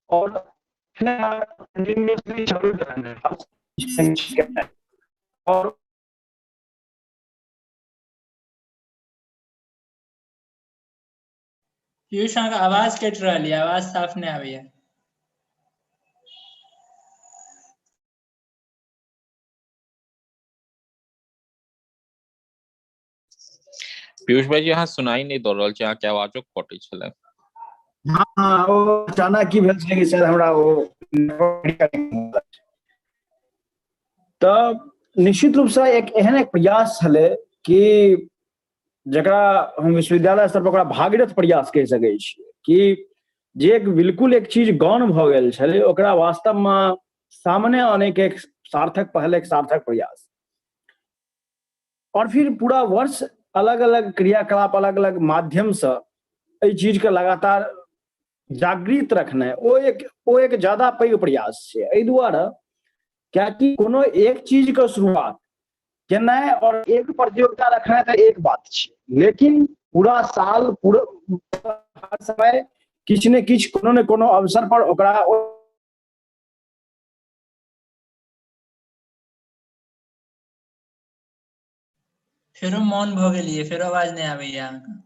H: और और
T: पीयूष अहाँ के आवाज कट रहा है, आवाज साफ नहीं आवे है।
C: पीयूष भाई यहाँ सुनाई नहीं दो रहल छै, अहाँ के आवाजो कटै छलै।
H: हाँ वो अचानक की भेल छै कि शायद हमरा वो तब निश्चित रूप से एक एहन एक प्रयास छले कि जकरा हम विश्वविद्यालय स्तर पर ओकरा भागीरथ प्रयास कह सकै छी कि जे एक बिल्कुल एक चीज गौण भ गेल छले ओकरा वास्तव में सामने आने के एक सार्थक पहल एक सार्थक प्रयास और फिर पूरा वर्ष अलग अलग क्रियाकलाप अलग अलग माध्यम से एहि चीज के लगातार जागृत रखना वो एक ज्यादा पैघ प्रयास छै। एहि दुआरे कियाकि कोनो एक चीज के शुरुआत केनाइ और एक प्रतियोगिता रखना तो एक बात छै, लेकिन पूरा साल पूरा हर समय किछ ने किछ कोनो ने कोनो अवसर पर ओकरा
T: फेरो मौन भ गेलिए, फेरो आवाज नहीं आवे है अहाँके।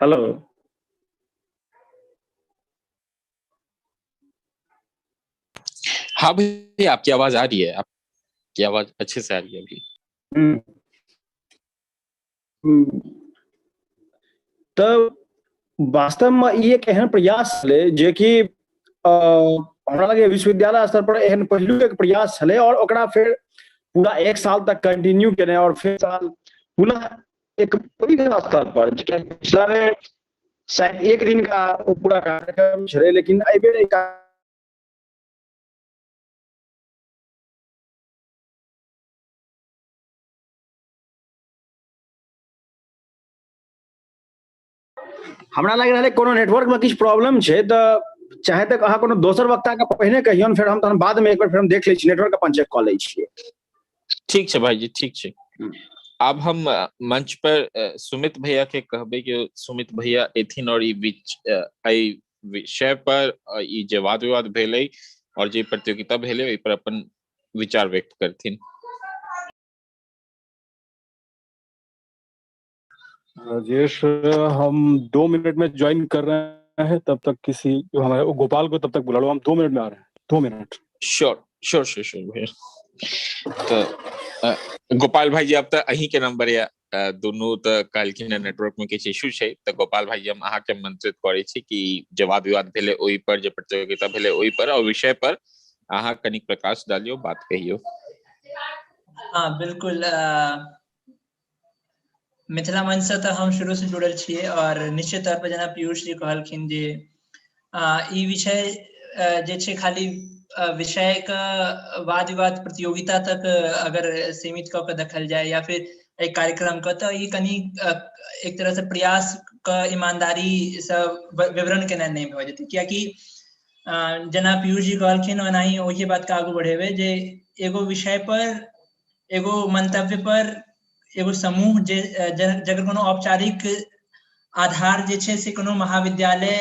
H: हेलो
C: हाँ भाई आपकी आवाज आ रही है, आपकी आवाज अच्छे से आ रही है अभी।
H: तब वास्तव में ई एक एहन प्रयास छलै जे कि हमरा लगे विश्वविद्यालय स्तर पर एहन पहिलुक एक प्रयास छलै और ओकरा फिर पूरा एक साल तक कंटिन्यू केने और फिर साल पुनः एक पैघ स्तर पर पिछला बेर शायद एक दिन का वो पूरा कार्यक्रम छलै, लेकिन एहि बेर एक हमरा लग रहा है कोनो नेटवर्क में किछु प्रॉब्लम छै तऽ चाहे तक अहाँ कोनो दोसर वक्ता के पहिने कहियौन, फिर हम तहन बाद में एक बार फिर हम देख लै छी नेटवर्क अपन चेक कऽ लै छियै।
C: ठीक छै भाई जी, ठीक छै। अब हम मंच पर सुमित भैया के कहबे कि सुमित भैया एथिन और ई विषय पर ई जे वाद विवाद भेलै और जे प्रतियोगिता भेलै ओहि पर अपन विचार व्यक्त करथिन।
B: राजेश हम 2 मिनट में ज्वाइन कर रहे हैं, तब तक किसी हमारे गोपाल को तब तक बुला लो, हम 2 मिनट में आ रहे हैं। 2 मिनट।
C: श्योर भैया। तो गोपाल भाई जी अब तक अही के नंबर या दुनू तऽ कहलखिन नेटवर्क में किछु इशू छै, तऽ गोपाल भाई हम अहाँके आमंत्रित करै छी कि जे वाद विवाद भेलै ओहि पर, जे प्रतियोगिता भेलै ओहि पर और विषय पर अहाँ कनिक प्रकाश डालियो, बात कहियो।
T: हाँ बिल्कुल, मिथिला मंच से तो हम शुरू से जुड़ल छियै और निश्चित तौर पर जेना पीयूष जी कहलखिन जे ई विषय जे छै खाली विषय का वाद विवाद प्रतियोगिता तक अगर सीमित कऽ के देखल जाए या फिर एक कार्यक्रम का, तो ये कनी एक तरह से प्रयास का ईमानदारी से विवरण केना नहीं भऽ जेतै, कियाकि जेना पीयूष जी कहलखिन ओनाही ओही बात के आगू बढ़ेबै जे एगो विषय पर, एगो मंतव्य पर एगो समूह जे जकर कोनो औपचारिक आधार जे छै से कोनो महाविद्यालय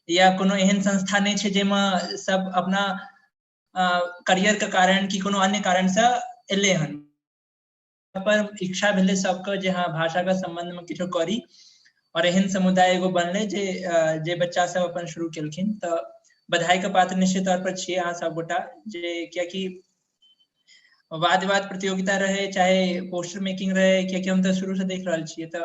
T: या कोनो एहन संस्था नहीं छै जेमे सब अपना करियर के कारण कि कोनो अन्य कारण से एले हन, पर इच्छा भेले सबके जे हाँ भाषा के संबंध में किछो करी, और एहन समुदाय एगो बनले जे बच्चा सब अपन शुरू केलखिन। तो बधाई के पात्र निश्चित तौर पर छियै अहाँ सब गोटा, जे कियाकि वाद विवाद प्रतियोगिता रहे चाहे पोस्टर मेकिंग रहे, कियाकि हम तो शुरू से देख रहल छियै। तो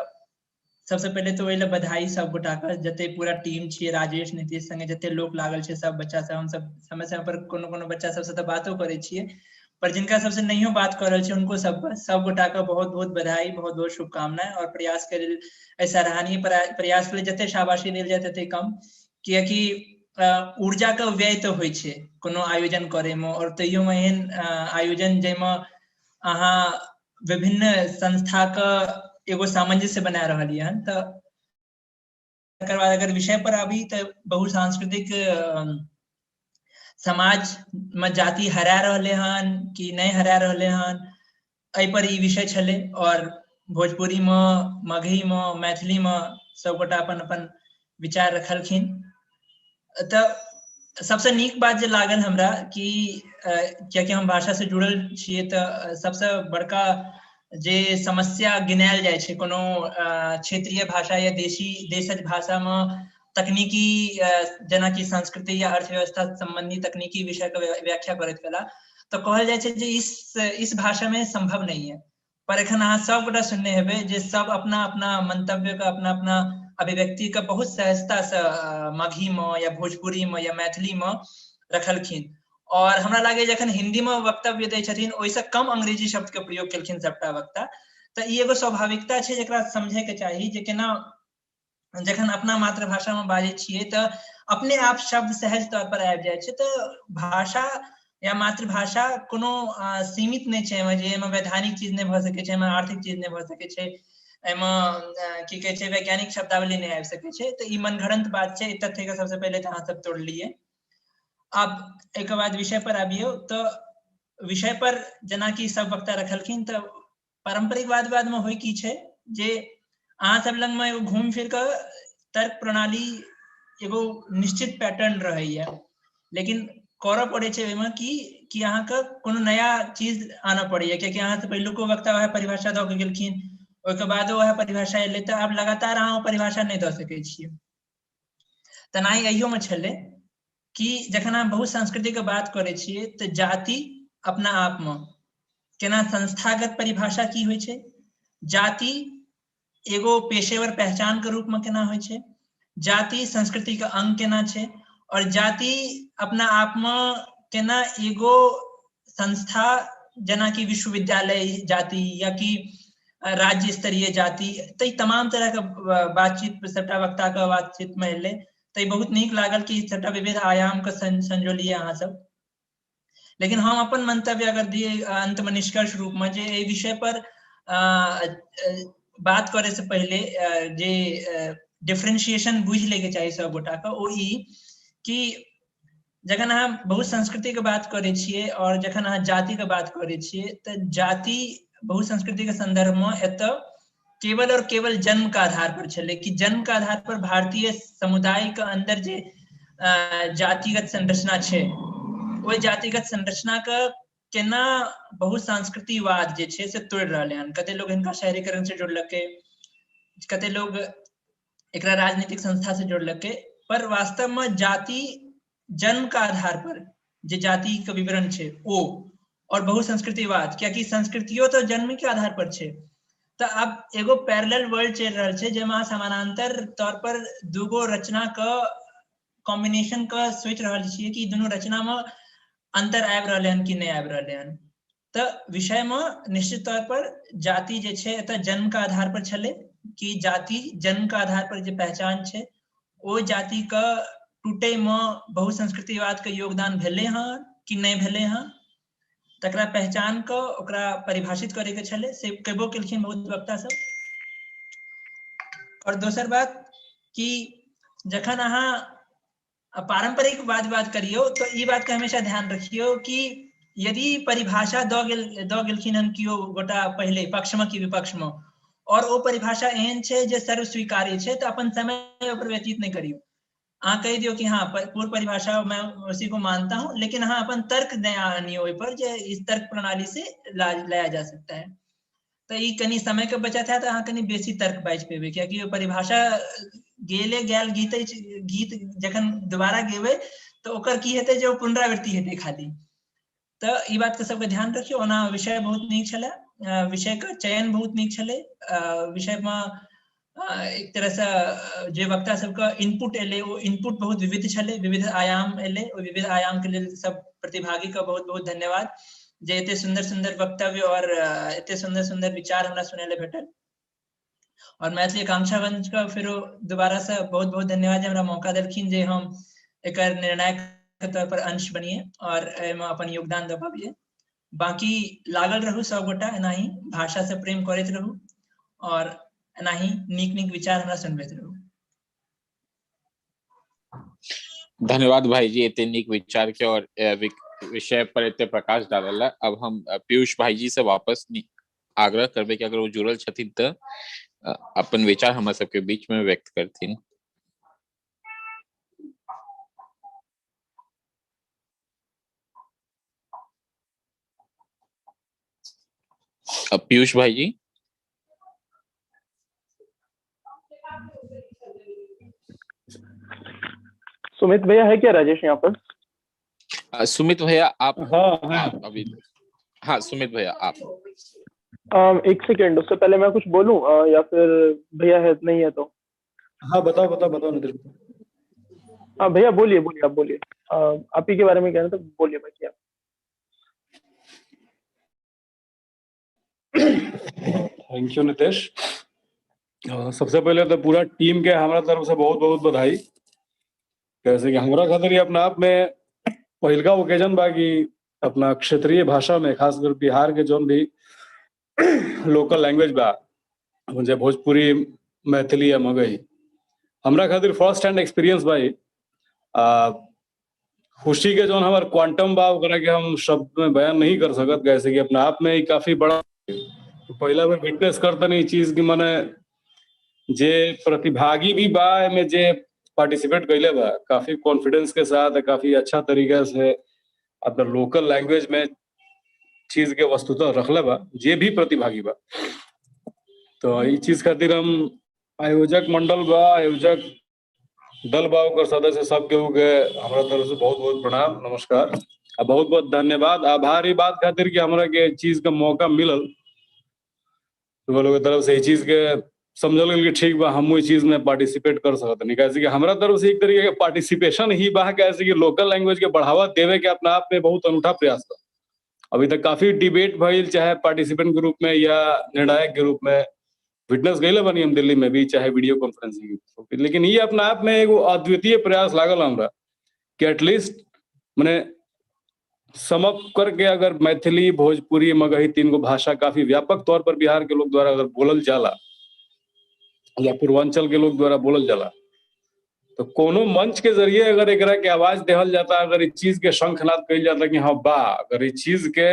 T: सबसे पहले तो ओहि बधाई सब गोटा के, जते पूरा टीम छियै, राजेश नीतीश संगे जते लोग लागल छै, सब बच्चा सब, हम सब समय समय पर कोनो कोनो बच्चा सबसे तो बातो करे छियै, पर जिनका सबसे नहियो बात कर रहल छै उनको सब गोटा के बहुत बहुत बधाई, बहुत बहुत शुभकामनाएं, और प्रयास के लेल सराहनीय प्रयास के लेल जते शाबाशी देल जाए तते कम, कियाकि ऊर्जा के व्यय तो होइ छै कोनो आयोजन करे में, और तैयो में एहन आयोजन जैमे अहाँ विभिन्न संस्था के एगो सामंजस्य बना रहल हन। तो एकर बाद अगर विषय पर आबी तो बहुसांस्कृतिक समाज में जाति हरा रहले हन कि नहीं हरा रहले हन, एहि पर ई विषय छले, और भोजपुरी में, मगही में, मैथिली में सब गोटा अपन अपन विचार रखलखिन। तो सबसे नीक बात जे लागल हमरा कि कियाकि हम भाषा से जुड़ल छियै, तो सबसे बड़का जे समस्या गिनायल जाय छै कोनो क्षेत्रीय भाषा या देशज भाषा में तकनीकी जेना कि संस्कृति या अर्थव्यवस्था संबंधी तकनीकी विषय का व्याख्या करैत कला, तो कहल जाय छै जे इस भाषा में संभव नहीं है। पर एखन अहाँ सब गोटा सुनने हेबै जे सब अपना अपना मंतव्य का, अपना अपना अभिव्यक्ति का बहुत सहजता से मगही में या भोजपुरी में या मैथिली में रखलखिन, और हमरा लागे जखन हिंदी में वक्तव्य दै छथिन ओहिसँ कम अंग्रेजी शब्द के प्रयोग केलखिन सबटा वक्ता। तो ई एगो स्वाभाविकता छै जेकरा समझे के चाही, जे केना जखन अपना मातृभाषा में बाजै छियै तो अपने आप शब्द सहज तौर पर आबि जाय छै। तो भाषा या मातृभाषा कोनो सीमित नहीं छै, एहिमे वैधानिक चीज नहीं भऽ सकै छै, एहिमे आर्थिक चीज नहीं भऽ सकै छै, एहिमे की कहै छै वैज्ञानिक शब्दावली नहीं आबि सकै छै। तो ई मनगढ़ंत बात छै, तथ्य के सबसे पहले तो अहाँ सब तोड़लिए। अब एक बाद विषय पर आबियो, तो विषय पर जेना कि सब वक्ता रखलखिन, तो पारंपरिक वाद विवाद में होय की छै जे अहाँ सब लग में एगो घूम फिर के तर्क प्रणाली एगो निश्चित पैटर्न रहैया, लेकिन करऽ पड़े छै ओहिमे कि अहाँ के कोनो नया चीज आना पड़ैया, कियाकि अहाँ से पहिलुको वक्ता वएह परिभाषा दऽ के गेलखिन, ओहिके बादो वएह परिभाषा एलै, तो आब लगातार अहाँ परिभाषा नहीं दऽ सकै छियै। तेनाही अहियो में छलै कि जखन अहाँ बहुसंस्कृति के बात करे छियै तो जाति अपना आप में केना संस्थागत परिभाषा की होइ छै, जाति एगो पेशेवर पहचान के रूप में केना होइ छै, जाति संस्कृति के अंग केना छै, और जाति अपना आप में केना एगो संस्था जेना कि विश्वविद्यालय जाति या कि राज्य स्तरीय जाति, तो तमाम तरह के बातचीत सबटा वक्ता के बातचीत में एलै। तो बहुत नीक लागल कि सबटा विविध आयाम के संजोलिए अहाँ सब। लेकिन हम अपन मंतव्य अगर दिए अंत में निष्कर्ष रूप में, जे एहि विषय पर बात करे से पहले जे डिफरेंशिएशन बुझ लेके चाहिए सब गोटा के, ओ ई कि जखन अहाँ बहुसंस्कृति के बात करे छियै और जखन अहाँ जाति के बात करे छियै, तो जाति बहुसंस्कृति के संदर्भ में एतऽ केवल और केवल जन्म का आधार पर छलै कि जन्म का आधार पर भारतीय समुदाय के अंदर जे जातिगत संरचना छै, ओहि जातिगत संरचना के केना बहुसंस्कृतिवाद जे छै से तोड़ि रहलै हन। कते लोग हिनका शहरीकरण से जोड़लकै, कते लोग एकरा राजनीतिक संस्था से जोड़लकै, पर वास्तव में जाति जन्म का आधार पर जे जाति के विवरण छै ओ, और बहुसंस्कृतिवाद, कियाकि संस्कृतियों तो जन्म के आधार पर छै, तो अब एगो पैरेलल वर्ल्ड चल रहा है जेमा समानांतर तौर पर दूगो रचना का कॉम्बिनेशन का सोच रहा है कि दोनों रचना में अंतर आबि रहले हन कि नहीं आबि रहले हन। तो विषय में निश्चित तौर पर जाति जे छे एतऽ जन्म का आधार पर छले कि जाति जन्म का आधार पर जे पहचान छे ओ जाति का टूटे में बहुसंस्कृतिवाद के योगदान भेले हन कि नहीं भेले हन, तकरा पहचान को ओकरा परिभाषित करे के छले से केबो केलखिन बहुत वक्ता सब। और दोसर बात कि जखन अहाँ पारंपरिक बात करियो तो ई बात के हमेशा ध्यान रखियो कि यदि परिभाषा दो गेलखिन हन कियो गोटा पहले पक्ष में कि विपक्ष में और वो परिभाषा एहन छे जे सर्व स्वीकार्य छे तो अपन समय ऊपर व्यतीत नहीं करियो। हाँ कह दियो कि हाँ पूर्व परिभाषा मैं उसी को मानता हूँ, लेकिन हाँ अपन तर्क नहीं आनियो पर जे इस तर्क प्रणाली से लाया जा सकता है। तो ये कनी समय के बचत है तो हाँ कनी बेसी तर्क बाज पेबे क्योंकि वो परिभाषा गेले गैल गीत जखन दोबारा गेबे तो ओकर की हेते जो पुनरावृत्ति हेते खाली। तो ये बात के सबके ध्यान रखियो। ओना विषय बहुत नीक छले, विषय का चयन बहुत नीक छले, विषय में एक तरह से जे वक्ता सबका इनपुट एले वो इनपुट बहुत विविध छले, विविध आयाम एले, और विविध आयाम के लिए सब प्रतिभागी का बहुत बहुत धन्यवाद जे इतने सुंदर सुंदर वक्तव्य और इतने सुंदर सुंदर विचार हमरा सुनेले भेटल। और मैथिली आकांक्षा मंच का फिर दोबारा से बहुत बहुत धन्यवाद जे हमरा मौका देलखिन जे हम एक निर्णायक के तौर पर अंश बनिए और एमे अपन योगदान दे पाबिए। बाकी लागल रहू सब गोटा एनाही भाषा से प्रेम करैत रहू और एनाही नीक नीक विचार हमरा सुनबैत रहू।
C: धन्यवाद भाई जी इतने नीक विचार के और विषय पर इतने प्रकाश डालल। अब हम पीयूष भाई जी से वापस आग्रह करबे कि अगर वो जुड़ल छथिन तो अपन विचार हमरा सबके बीच में व्यक्त करथिन। अब पीयूष भाई जी।
E: सुमित भैया है क्या राजेश यहाँ पर?
C: सुमित भैया आप?
B: हाँ
C: आप अभी हाँ सुमित भैया आप।
E: एक सेकेंड, उससे पहले मैं कुछ बोलूं या फिर भैया है नहीं है तो?
B: हाँ बताओ नितिन।
E: हाँ भैया बोलिए आप बोलिए, आप ही के बारे में कह रहे थे, बोलिए भाई क्या।
B: Thank you Nitesh. सबसे पहले तो पूरा टीम के हमारा तरफ से बहुत बहुत बधाई। जैसे कि हमारा खातिर ये अपना आप में पहिलका ओकेजन बा कि अपना क्षेत्रीय भाषा में खासकर बिहार के जो भी लोकल लैंग्वेज बा मुझे भोजपुरी मैथिली या मगही हमरा खातिर फर्स्ट हैंड एक्सपीरियंस भाई खुशी के जो हमारे क्वांटम बा ओकरा के हम शब्द में बयान नहीं कर सकत। जैसे कि अपना आप में ही काफी बड़ा पहला बार विटनेस करता नहीं चीज की माने जे प्रतिभागी भी बा में जे पार्टिसिपेट कैले बा काफी कॉन्फिडेंस के साथ काफी अच्छा तरीका से अपना लोकल लैंग्वेज में चीज के वस्तुतः रखले बा जे भी प्रतिभागी बा। तो ये चीज खातिर हम आयोजक मंडल बा आयोजक दल बा ओकर सदस्य सब के हमारा तरफ से बहुत बहुत प्रणाम नमस्कार और बहुत बहुत धन्यवाद आभार। बात खातिर कि हमरा के चीज का मौका मिलल तो लोग तरफ से ये चीज के समझल कि ठीक बा हम चीज में पार्टिसिपेट कर सकते नहीं। कैसे कि हमारा तरफ से एक तरीके के पार्टिसिपेशन ही बा कैसे कि लोकल लैंग्वेज के बढ़ावा देवे के अपना आप में बहुत अनूठा प्रयास था। अभी तक काफी डिबेट भइल चाहे पार्टिसिपेंट के रूप में या निर्णायक के रूप में विटनेस गए बनी हम दिल्ली में भी चाहे वीडियो कॉन्फ्रेंसिंग, लेकिन ये अपना आप में एगो अद्वितीय प्रयास लागल हमरा कि एटलीस्ट मैंने समअप करके अगर मैथिली भोजपुरी मगही तीन गो भाषा काफी व्यापक तौर पर बिहार के लोग द्वारा अगर बोलल जाला या पूर्वांचल के लोग द्वारा बोलल जाला तो कोनो मंच के जरिए अगर एकरा के आवाज देहल जाता, अगर इस चीज के शंखनाद कइल जाता कि हाँ बा अगर इस चीज के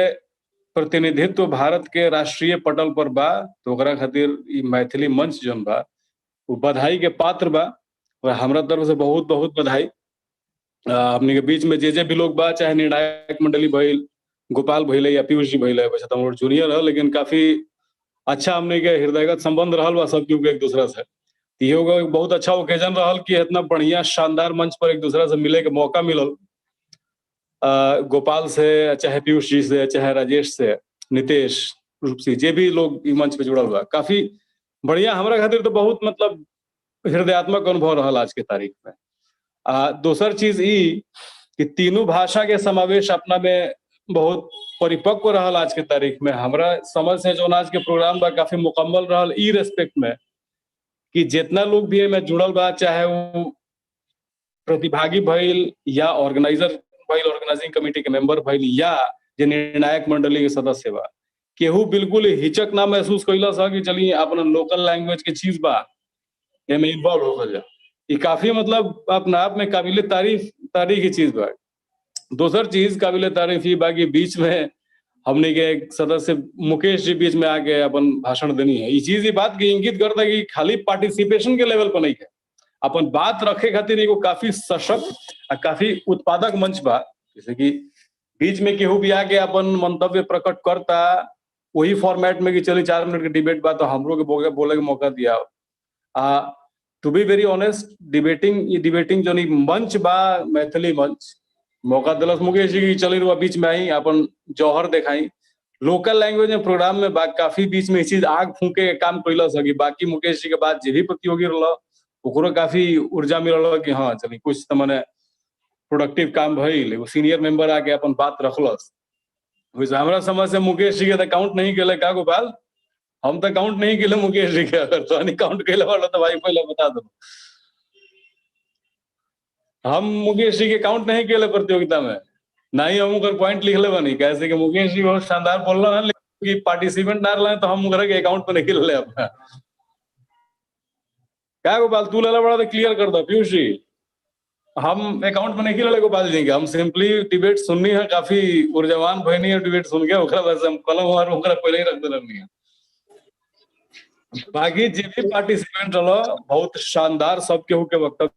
B: प्रतिनिधित्व भारत के राष्ट्रीय पटल पर बा तो ओकरा खातिर ई मैथिली मंच जौन बा वो बधाई के पात्र बा और हमरा तरफ से बहुत बहुत बधाई। हमने के बीच में जे भी लोग बा चाहे निर्णायक मंडली भइल गोपाल भइले या पीयूष जी भइले वैसे तो हम जूनियर है लेकिन काफी अच्छा हमने के हृदयगत संबंध रहल बा सब एक दूसरा से। इहो बहुत अच्छा ओकेजन रहल कि इतना बढ़िया शानदार मंच पर एक दूसरा से मिले के मौका मिलल। गोपाल से चाहे पीयूष जी से चाहे राजेश से नितेश रूप से जे भी लोग ई मंच पे जुड़ल बा, काफी बढ़िया हमरा खातिर तो बहुत मतलब हृदयात्मक अनुभव रहल आज के तारीख में। दोसर चीज ई कि तीनों भाषा के समावेश अपना में बहुत परिपक्व रहल आज के तारीख में। हमरा समझ से जो आज के प्रोग्राम बा काफी मुकम्मल रहल ई रेस्पेक्ट में कि जितना लोग भी एमे जुड़ल बा, चाहे वो प्रतिभागी भइल या ऑर्गेनाइजर भइल, ऑर्गेनाइजिंग कमेटी के मेंबर भइल या जे निर्णायक मंडली के सदस्य बा, केहू बिल्कुल हिचक ना महसूस कैलस कि चलिए अपना लोकल लैंग्वेज के चीज बा एमे इन्वॉल्व हो गया। ये काफी मतलब अपने आप में काबिल तारीफ की चीज बा। दोसर चीज काबिल तारीफ ये बा कि बीच में हमने के एक सदस्य मुकेश जी बीच में आके अपन भाषण देनी है। ये चीज ये बात की इंगित करता है कि खाली पार्टिसिपेशन के लेवल पर नहीं है, अपन बात रखे खातिर एगो काफी सशक्त काफी उत्पादक मंच बा। जैसे कि बीच में केहू भी आके अपन मंतव्य प्रकट करता वही फॉर्मेट में कि चलिए 4 मिनट के डिबेट बा तो हमरो के बोले के मौका दिया। To be very honest, debating जो मंच बा मैथिली मंच मौका दिलस मुकेश जी की चली रुआ बीच में आई अपन जौहर दिखाई लोकल लैंग्वेज में प्रोग्राम में काफी बीच में चीज आग फूके के काम कैलस कि बाकी मुकेश जी के बाद जे भी प्रतियोगी रहा ओकरो काफी ऊर्जा मिलल कि हाँ चलिए कुछ तो मने प्रोडक्टिव काम भइल। एगो सीनियर मेंबर आके अपन बात रखलस। वैसे हमरा समझ से मुकेश जी के काउंट नहीं केले का गोपाल, हम तो काउंट नहीं केले मुकेश जी के, अगर तो नहीं काउंट केले वाला तो भाई पहले बता दो। हम मुकेश जी के काउंट नहीं केले प्रतियोगिता में, ना ही हम उनका पॉइंट लिखले बनी कैसे कि मुकेश जी बहुत शानदार बोल रहे हैं लेकिन पार्टिसिपेंट ना रहे तो हम घर के अकाउंट पे नहीं ले अपना। क्या गोपाल तू लेला बड़ा तो क्लियर कर दो पीयूष जी, हम अकाउंट में नहीं ले गोपाल जी के, हम सिंपली डिबेट सुननी है, काफी ऊर्जावान भइनी है डिबेट सुन के ओकरा बस हम कलम और ओकरा पहले ही रख दे रहनी है। बाकी जे भी पार्टिसिपेंट रहो बहुत शानदार, सबके होके वक्तव्य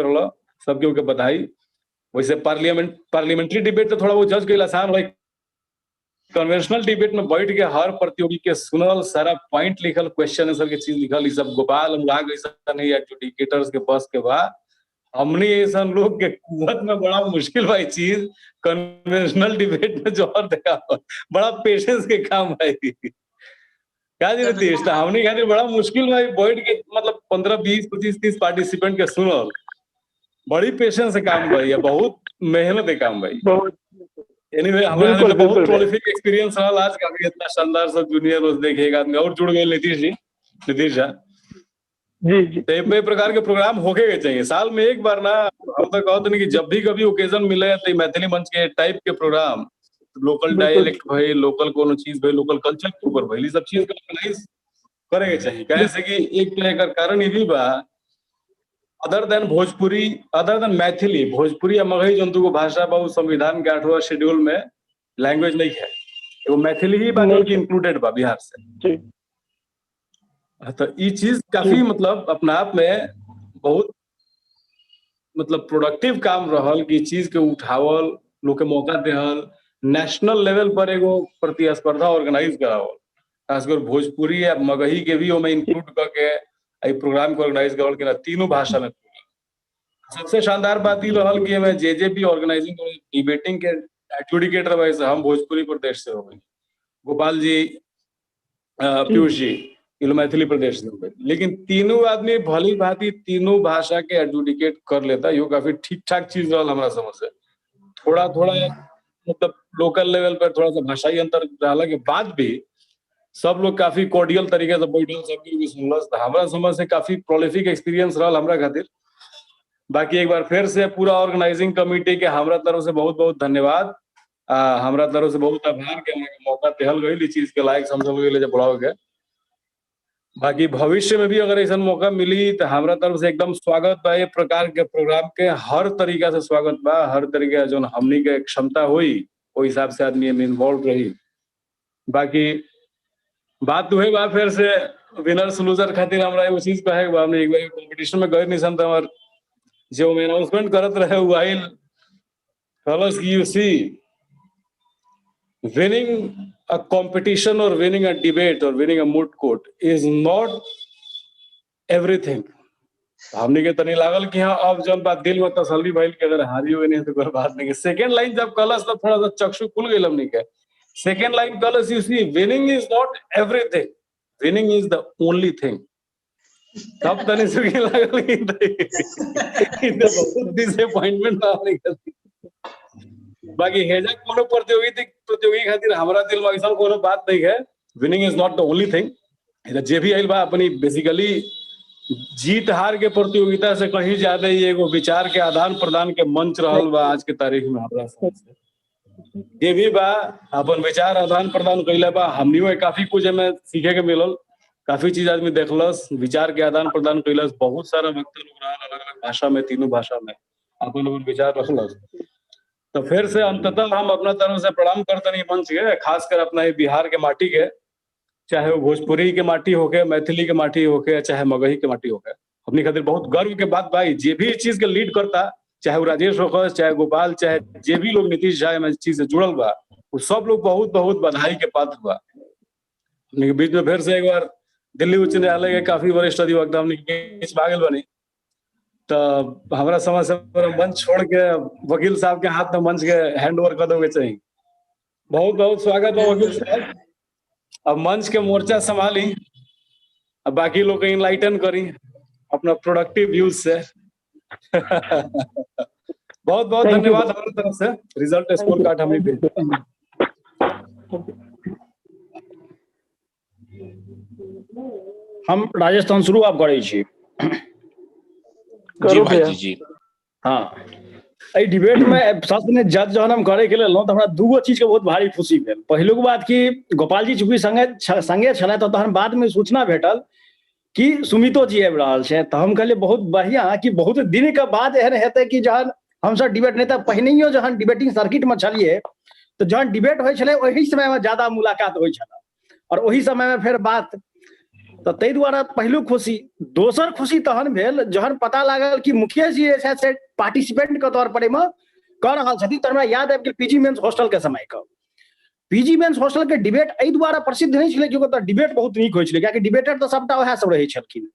B: रहो, सबके होके बधाई। वैसे पार्लियामेंट्री डिबेट तो थोड़ा वो जज के आसान रही, कन्वेंशनल डिबेट में बैठ के हर प्रतियोगी के सुनल, सारा पॉइंट लिखल, क्वेश्चन आंसर के चीज लिखल, ये सब गोपाल अनुराग ऐसा नहीं एडजुडिकेटर्स के बस के बाद हमने ऐसा लोग के कुवत में बड़ा मुश्किल भाई चीज कन्वेंशनल डिबेट में जोहर देखा बड़ा पेशेंस के काम भाई। क्या जी नीतीश हमने खातिर बड़ा मुश्किल भाई बैठ के मतलब 15 20 25 30 पार्टिसिपेंट के सुनल, बड़ी पेशेंस से काम भाई, बहुत मेहनत है काम भाई। एनीवे हमारे बहुत प्रोलिफिक एक्सपीरियंस रहा आज काफी इतना शानदार सब जूनियर रोज देखे एक आदमी और जुड़ गए नीतीश झा जी। तो ये प्रकार के प्रोग्राम होके गए चाहिए साल में एक बार ना। हम तो कहते नहीं कि जब भी कभी ओकेजन मिले तो मैथिली मंच के टाइप के प्रोग्राम, लोकल डायलेक्ट भाई, लोकल कोनो चीज भाई, लोकल कल्चर के ऊपर भाई, सब चीज का ऑर्गेनाइज करेंगे चाहिए। कैसे कि एक तो एक कारण ये भी बा other than Bhojpuri, other than Maithili, Bhojpuri या मगही जंतु को भाषा बा संविधान के 8वां शेड्यूल में लैंग्वेज नहीं है, वो मैथिली ही बा जो कि इंक्लूडेड बा बिहार से। तो ये चीज काफी मतलब अपने आप में बहुत मतलब प्रोडक्टिव काम रहल कि चीज के उठावल, लोग के मौका देहल, नेशनल लेवल पर एगो प्रतिस्पर्धा ऑर्गेनाइज करावल, खासकर भोजपुरी या मगही के भी ओमे इंक्लूड करके प्रोग्राम को ऑर्गेनाइज करल के तीनों भाषा में। सबसे शानदार बात ये रहल कि हमें जे भी ऑर्गेनाइजिंग डिबेटिंग के एडजुडिकेटर वैसे हम भोजपुरी प्रदेश से हो गए, गोपाल जी पीयूष जी मैथिली प्रदेश से हो गए, लेकिन तीनों आदमी भली भांति तीनों भाषा के एडजुडिकेट कर लेता, यो काफी ठीक ठाक चीज रहल हमारा समझ से। थोड़ा थोड़ा मतलब लोकल लेवल पर थोड़ा सा भाषाई अंतर रहला के बाद भी सब लोग काफी कोर्डियल तरीके से बैठल, सबके भी सुनल, हमारा समझ से काफी प्रोलिफिक एक्सपीरियंस रहल हमरा खातिर। बाकी एक बार फिर से पूरा ऑर्गेनाइजिंग कमेटी के हमरा तरफ से बहुत बहुत धन्यवाद, हमरा तरफ से बहुत आभार के मौका देहल गई, चीज के लायक समझल गई जब बुलाओ गए। बाकी भविष्य में भी अगर ऐसा मौका मिली तो हमारा तरफ से एकदम स्वागत बा, ये प्रकार के प्रोग्राम के हर तरीका से स्वागत बा, हर तरीके जो हमनी के क्षमता हुई वो हिसाब से आदमी में इन्वॉल्व रही। बाकी बात तो है बा फिर से विनर्स लूजर खातिर हमरा एगो चीज कहे बा, हमने एक बार कंपटीशन में गए निसन तो हमार जो अनाउंसमेंट करत रहे वो आइल कलर्स की you see winning a competition or winning a debate or winning a moot court is not everything। हमने के तनी लागल कि हाँ अब जब बात दिल में तसल्ली भइल कि अगर हारी हुए नहीं तो कोई बात नहीं। सेकंड लाइन जब कलस तो थोड़ा सा चक्षु खुल गई हमने के, Second line colors, you see, winning is not everything. Winning is the only thing. तब तने सुखी लागल कि बहुत डिसअपॉइंटमेंट ना होने खातिर। बाकी हेजा कोनो प्रतियोगी खातिर हमरा दिल में ऐसा कोनो बात नहीं है। Winning is not the only thing. जे भी आइल बा अपनी बेसिकली जीत हार के प्रतियोगिता से कहीं ज्यादा ही एगो विचार के आदान प्रदान के मंच रहल बा आज के तारीख में हमरा से। जे भी बा अपन विचार आदान प्रदान कइला बा, हमनियो काफी कुछ में सीखे के मिलल, काफी चीज आदमी देखलस, विचार के आदान प्रदान कइलस, बहुत सारा वक्ता लोग रहल अलग अलग भाषा में, तीनों भाषा में अपन विचार रखलस। तो फिर से अंततः हम अपना तरफ से प्रणाम करते मंच के, खासकर अपना ये बिहार के माटी के, चाहे वो भोजपुरी के माटी होके, मैथिली के माटी होके, चाहे मगही के माटी होके, अपनी खातिर बहुत गर्व के बात भाई। जे भी इस चीज के लीड करता, चाहे वो राजेश होकर, चाहे गोपाल, चाहे जे भी लोग नीतीश झा में चीज से जुड़ल बा, वो सब लोग बहुत बहुत बधाई के पात्र बा। अपने बीच में फिर से एक बार दिल्ली उच्च न्यायालय के काफी वरिष्ठ अधिवक्ता हमने बीच भागल बनी, तो हमारा समझ से मंच छोड़ के वकील साहब के हाथ में मंच के हैंड ओवर कर दोगे चाहिए। बहुत बहुत स्वागत है वकील साहब। अब मंच के मोर्चा संभाली, अब बाकी लोग इनलाइटन करी अपना प्रोडक्टिव व्यूज से। बहुत बहुत धन्यवाद हमारी तरफ से। रिजल्ट स्कोर कार्ड हमें भेज दें।
H: हम राजस्थान शुरू आप करे छी।
C: जी भाई जी।
H: हाँ, एहि डिबेट में शास्त्र में जज जहन हम करे के लेल तो हमरा दूगो चीज के बहुत भारी खुशी भेल। पहिलुक बात कि गोपाल जी चूंकि संगे छले, तो तहन बाद में सूचना भेटल कि सुमितो जी आबि रहल छै। तो हम कहलिए बहुत बढ़िया कि बहुत दिन के बाद एहन हेतै कि जहन हमसब डिबेट नहीं तो पहिनैयो जहन डिबेटिंग सर्किट में छलिए, तो जहन डिबेट होइ छलै ओही समय में ज्यादा मुलाकात होइ छलै और ओही समय में फिर बात, तो ताहि दुआरे पहिलुक खुशी। दोसर खुशी तहन भेल जहन पता लागल कि मुखिया जी से पार्टिसिपेंट के तौर पर एहिमे कऽ रहल छथिन। तो हमरा याद आबि गेल पीजी मेंस हॉस्टल के समय का। पीजी मेंस हॉस्टल के डिबेट एहि दुआरे प्रसिद्ध नहीं छलै क्योंकि ओतऽ डिबेट बहुत नीक होइ छलै, कियाकि डिबेटर तो सबटा वएह सब रहै छलखिन।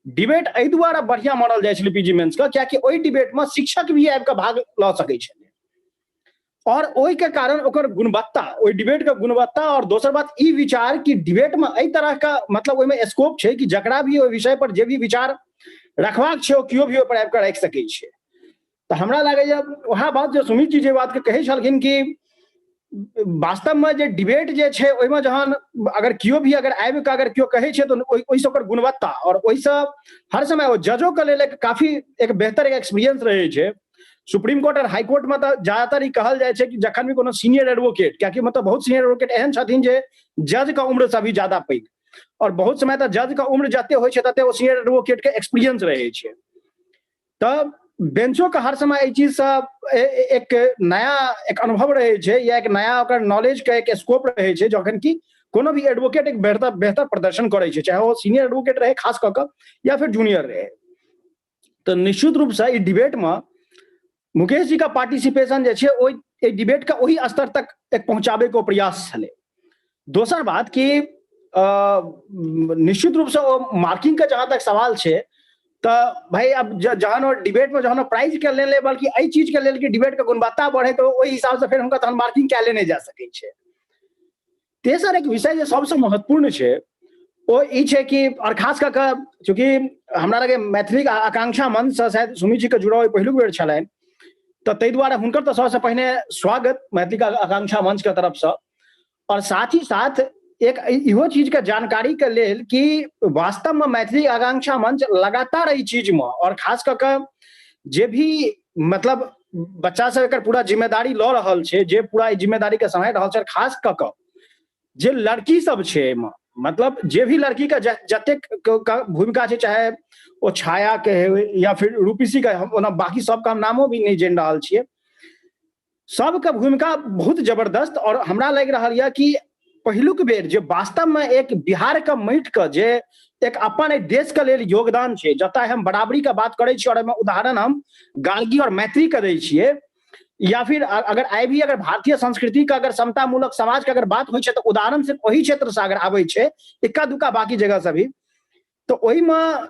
H: डिबेट एहि दुआरे बढ़िया मानल जाइ छलै पीजी मेंस का, कियाकि ओहि डिबेट में शिक्षक भी आबि कऽ भाग लऽ सकै छलै और ओहि के कारण ओकर गुणवत्ता, ओहि डिबेट के गुणवत्ता। और दोसर बात ई विचार कि डिबेट में एहि तरह का मतलब ओहिमे स्कोप छै कि जकरा भी ओहि विषय पर जे भी विचार रखबाक छै ओ केओ भी ओहि पर आबि कऽ राखि सकै छै। तो हमरा लागैए वएह बात जे सुमित जी जे बात के कहै छलखिन कि वास्तव में जे डिबेट जे छै ओहिमे जहन अगर केओ भी अगर आबि कऽ अगर केओ कहै छै तो ओहिसँ ओकर गुणवत्ता और ओहिसँ हर समय ओ जजो के लेल काफी एक बेहतर एक एक्सपीरियंस रहै छै। सुप्रीम कोर्ट और हाई कोर्ट में तो ज्यादातर ही कहल जाए कि जखन भी कोनो सीनियर एडवोकेट, कियाकि मतलब बहुत सीनियर एडवोकेट एहन छथिन जे जज का उम्र से भी ज्यादा पैघ, और बहुत समय तक जज का उम्र जते होइ छै तते ओ सीनियर एडवोकेट के एक्सपीरियंस रहै छै। तब बेंचो का हर समय एहि चीज से एक नया एक अनुभव रहे छै या एक नया ओकर नॉलेज के एक स्कोप रहे छै, जखन कि कोनो भी एडवोकेट एक बेहतर प्रदर्शन करे छै, चाहे वो सीनियर एडवोकेट रहे खास कऽ या फिर जूनियर रहे। तो निश्चित रूप से ई डिबेट में मुकेश जी का पार्टिसिपेशन जे छै ओहि डिबेट का वही स्तर तक एक पहुंचाबे को प्रयास छलै। दोसर बात कि निश्चित रूप से वो मार्किंग का जहां तक सवाल छै, तो भाई अब जहन डिबेट में जहन प्राइज के लेल बल्कि एहि चीज के लेल कि डिबेट के गुणवत्ता बढ़े, तो ओहि हिसाब से फिर हुनका तहन मार्किंग कए लेने जा सकै छै। तेसर एक विषय जे सबसे महत्वपूर्ण छै ओ ई छै कि और खास कऽ कऽ चूंकि हमरा लगे मैथिली आकांक्षा मंच से शायद सुमित जी के जुड़ाव पहिलुक बेर छलनि, तो ताहि दुआरे हुनकर तो सबसे पहिने स्वागत मैथिली आकांक्षा मंच के तरफ से। और साथ ही साथ एक इहो चीज के जानकारी के लेल कि वास्तव में मैथिली आकांक्षा मंच लगातार एहि चीज में और खास कऽ कऽ जे भी मतलब बच्चा सब एकर पूरा जिम्मेदारी लऽ रहल छै, जे पूरा जिम्मेदारी के सम्हारि रहल छै, खास कऽ कऽ जे लड़की सब छै एहिमे, मतलब जे भी लड़की का जतेक भूमिका छै, चाहे वो छाया के या फिर रूपसी का, ओना बाकी सबका हम नामो भी नहीं जान रहा छिए, सबके भूमिका बहुत जबरदस्त। और हमरा लग रहा है कि पहिलुक बेर जे वास्तव में एक बिहार के माटि के जे एक अपन देश के लेल योगदान छै, जतऽ हम बराबरी का बात करै छी और एहिमे उदाहरण हम गार्गी और मैत्री के दै छियै, या फिर अगर आई भी अगर भारतीय संस्कृति का अगर समतामूलक समाज के अगर बात होइ छै तो उदाहरण सिर्फ वही क्षेत्र से अगर आबै छै, इक्का दुक्का बाकी जगह से भी, तो ओहि में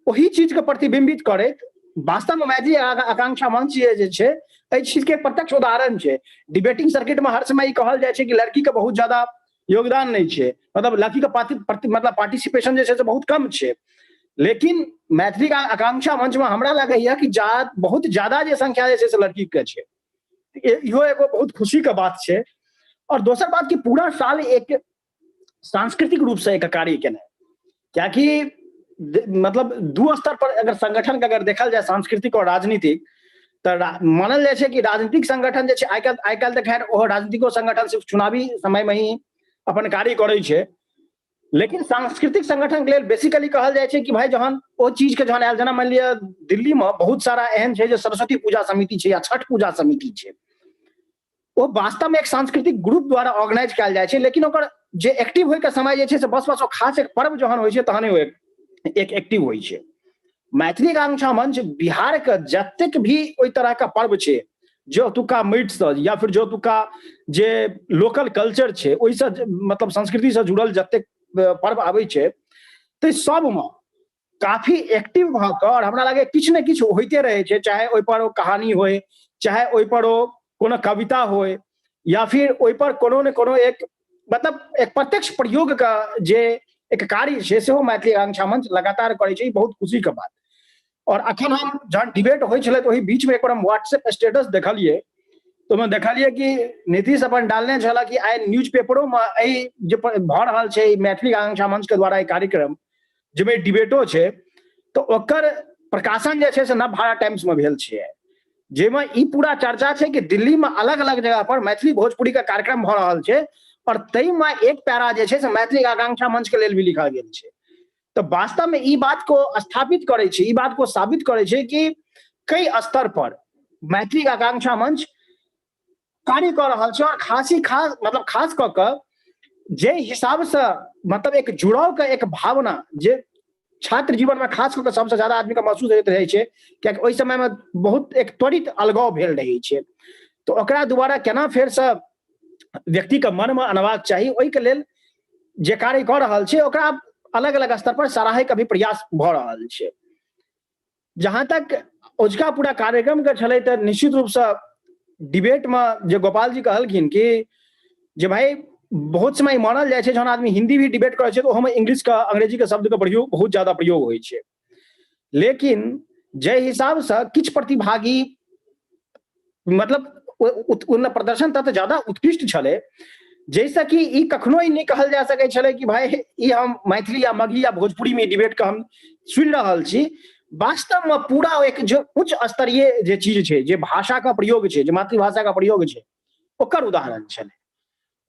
H: वही चीज के प्रतिबिंबित करैत वास्तव में मैथिली आकांक्षा मंच जे छै एहि चीज के प्रत्यक्ष उदाहरण छै। डिबेटिंग सर्किट में हर समय ई कहल जाइ छै कि लड़की के बहुत ज्यादा योगदान नहीं छै, मतलब लड़की के मतलब पार्टिसिपेशन जे छै से बहुत कम छै। लेकिन मैथिली आकांक्षा मंच में हमरा लगैया कि बहुत ज्यादा जे संख्या जे छै से लड़की के छै, इहो एगो बहुत खुशी के बात छै। और दोसर बात कि पूरा साल एक सांस्कृतिक रूप से एक कार्य केना, क्या कि मतलब दू स्तर पर अगर संगठन के अगर देखल जाए सांस्कृतिक और राजनीतिक, तो मानल जाए छै कि राजनीतिक संगठन जे छै आइ काल्हि तऽ खैर ओहो राजनीतिको संगठन सिर्फ चुनावी समय में ही अपन कार्य करै छै। लेकिन सांस्कृतिक संगठन के लिए बेसिकली कहल जाए छै कि भाई जहन ओ चीज के जहन आयल, जेना मान लिया दिल्ली में बहुत सारा एहन छै जो सरस्वती पूजा समिति छै या छठ पूजा समिति छै, वो वास्तव में एक सांस्कृतिक ग्रुप द्वारा ऑर्गेनाइज कयल जाए छै। लेकिन ओकर जे एक्टिव होय के समय जे छै से बस ओ खास एक पर्व जहन होइ छै तहने ओ एक एक्टिव होइ छै। मैथिली आकांक्षा मंच बिहार के जतेक भी ओई तरह का पर्व छै, जो ओतुका माटि से या फिर जो ओतुका जे लोकल कल्चर छै ओइसे मतलब संस्कृति से जुड़ल जतेक पर्व आबै छै, तऽ सब में काफी एक्टिव भ कऽ और हमरा लागे किछु ने किछु होइते रहे छै, चाहे ओइ पर ओ कहानी होय, चाहे ओइ पर ओ कोनो कविता होय, या फिर ओइ पर कोनो ने कोनो एक मतलब एक प्रत्यक्ष प्रयोग का जे एक कार्य छै सेहो मैथिली आकांक्षा मंच लगातार करै छै। बहुत खुशी के बात। और अखन हम जहन डिबेट होइ छलै तो ओहि बीच में एक बार हम व्हाट्सएप स्टेटस देखलिए, तो मैं देखलिए कि नीतीश अपन डालने छला कि आइ न्यूज पेपरों में एहि जे भऽ रहल छै मैथिली आकांक्षा मंच के द्वारा कार्यक्रम जाहिमे डिबेटो छै, तो ओकर प्रकाशन जे छै से नवभारत टाइम्स में भेल छै, जेमे ई पूरा चर्चा छै कि दिल्ली में अलग अलग जगह पर मैथिली भोजपुरी का कार्यक्रम भऽ रहल छै और तई में एक पैरा जे छै से मैथिली आकांक्षा मंच के लेल भी लिखल गेल छै। तो वास्तव में ई बात को स्थापित करे छै, ई बात को साबित करे छै कि कई स्तर पर मैथिली आकांक्षा मंच कार्य कर रहल छै। और खास कऽ कऽ जे हिसाब से मतलब एक जुड़ाव के एक भावना जे छात्र जीवन में खास कऽ सबसे ज्यादा आदमी के महसूस होइत रहे छै, कियाकि ओहि समय में बहुत एक त्वरित अलगाव भेल रहे छै, तो ओकरा दुबारा केना फेर से व्यक्ति के मन में अनबाक चाही, ओहि के लेल जे कार्य कऽ रहल छै ओकरा अलग अलग स्तर पर सराहे के भी प्रयास भऽ रहल छै। जहां तक ओजका पूरा कार्यक्रम के छलै तऽ निश्चित रूप से डिबेट में जे गोपाल जी कहलखिन कि जे भाई बहुत समय मानल जाए छै जहन आदमी हिंदी भी डिबेट करे छै तो ओहो में इंग्लिश का अंग्रेजी के शब्द के प्रयोग बहुत ज्यादा प्रयोग होइ छै। लेकिन जे हिसाब से किछु प्रतिभागी मतलब उन प्रदर्शन तत ज्यादा उत्कृष्ट छलै, जैसे कि ई कखनो ही नहीं कहल जा सकै छलै कि भाई ई हम मैथिली या मगही या भोजपुरी में डिबेट के हम सुनि रहल छी। वास्तव में पूरा एक जो उच्च स्तरीय जे चीज छै, जे भाषा का प्रयोग छै, जे मातृभाषा का प्रयोग छै, ओकर उदाहरण छलै।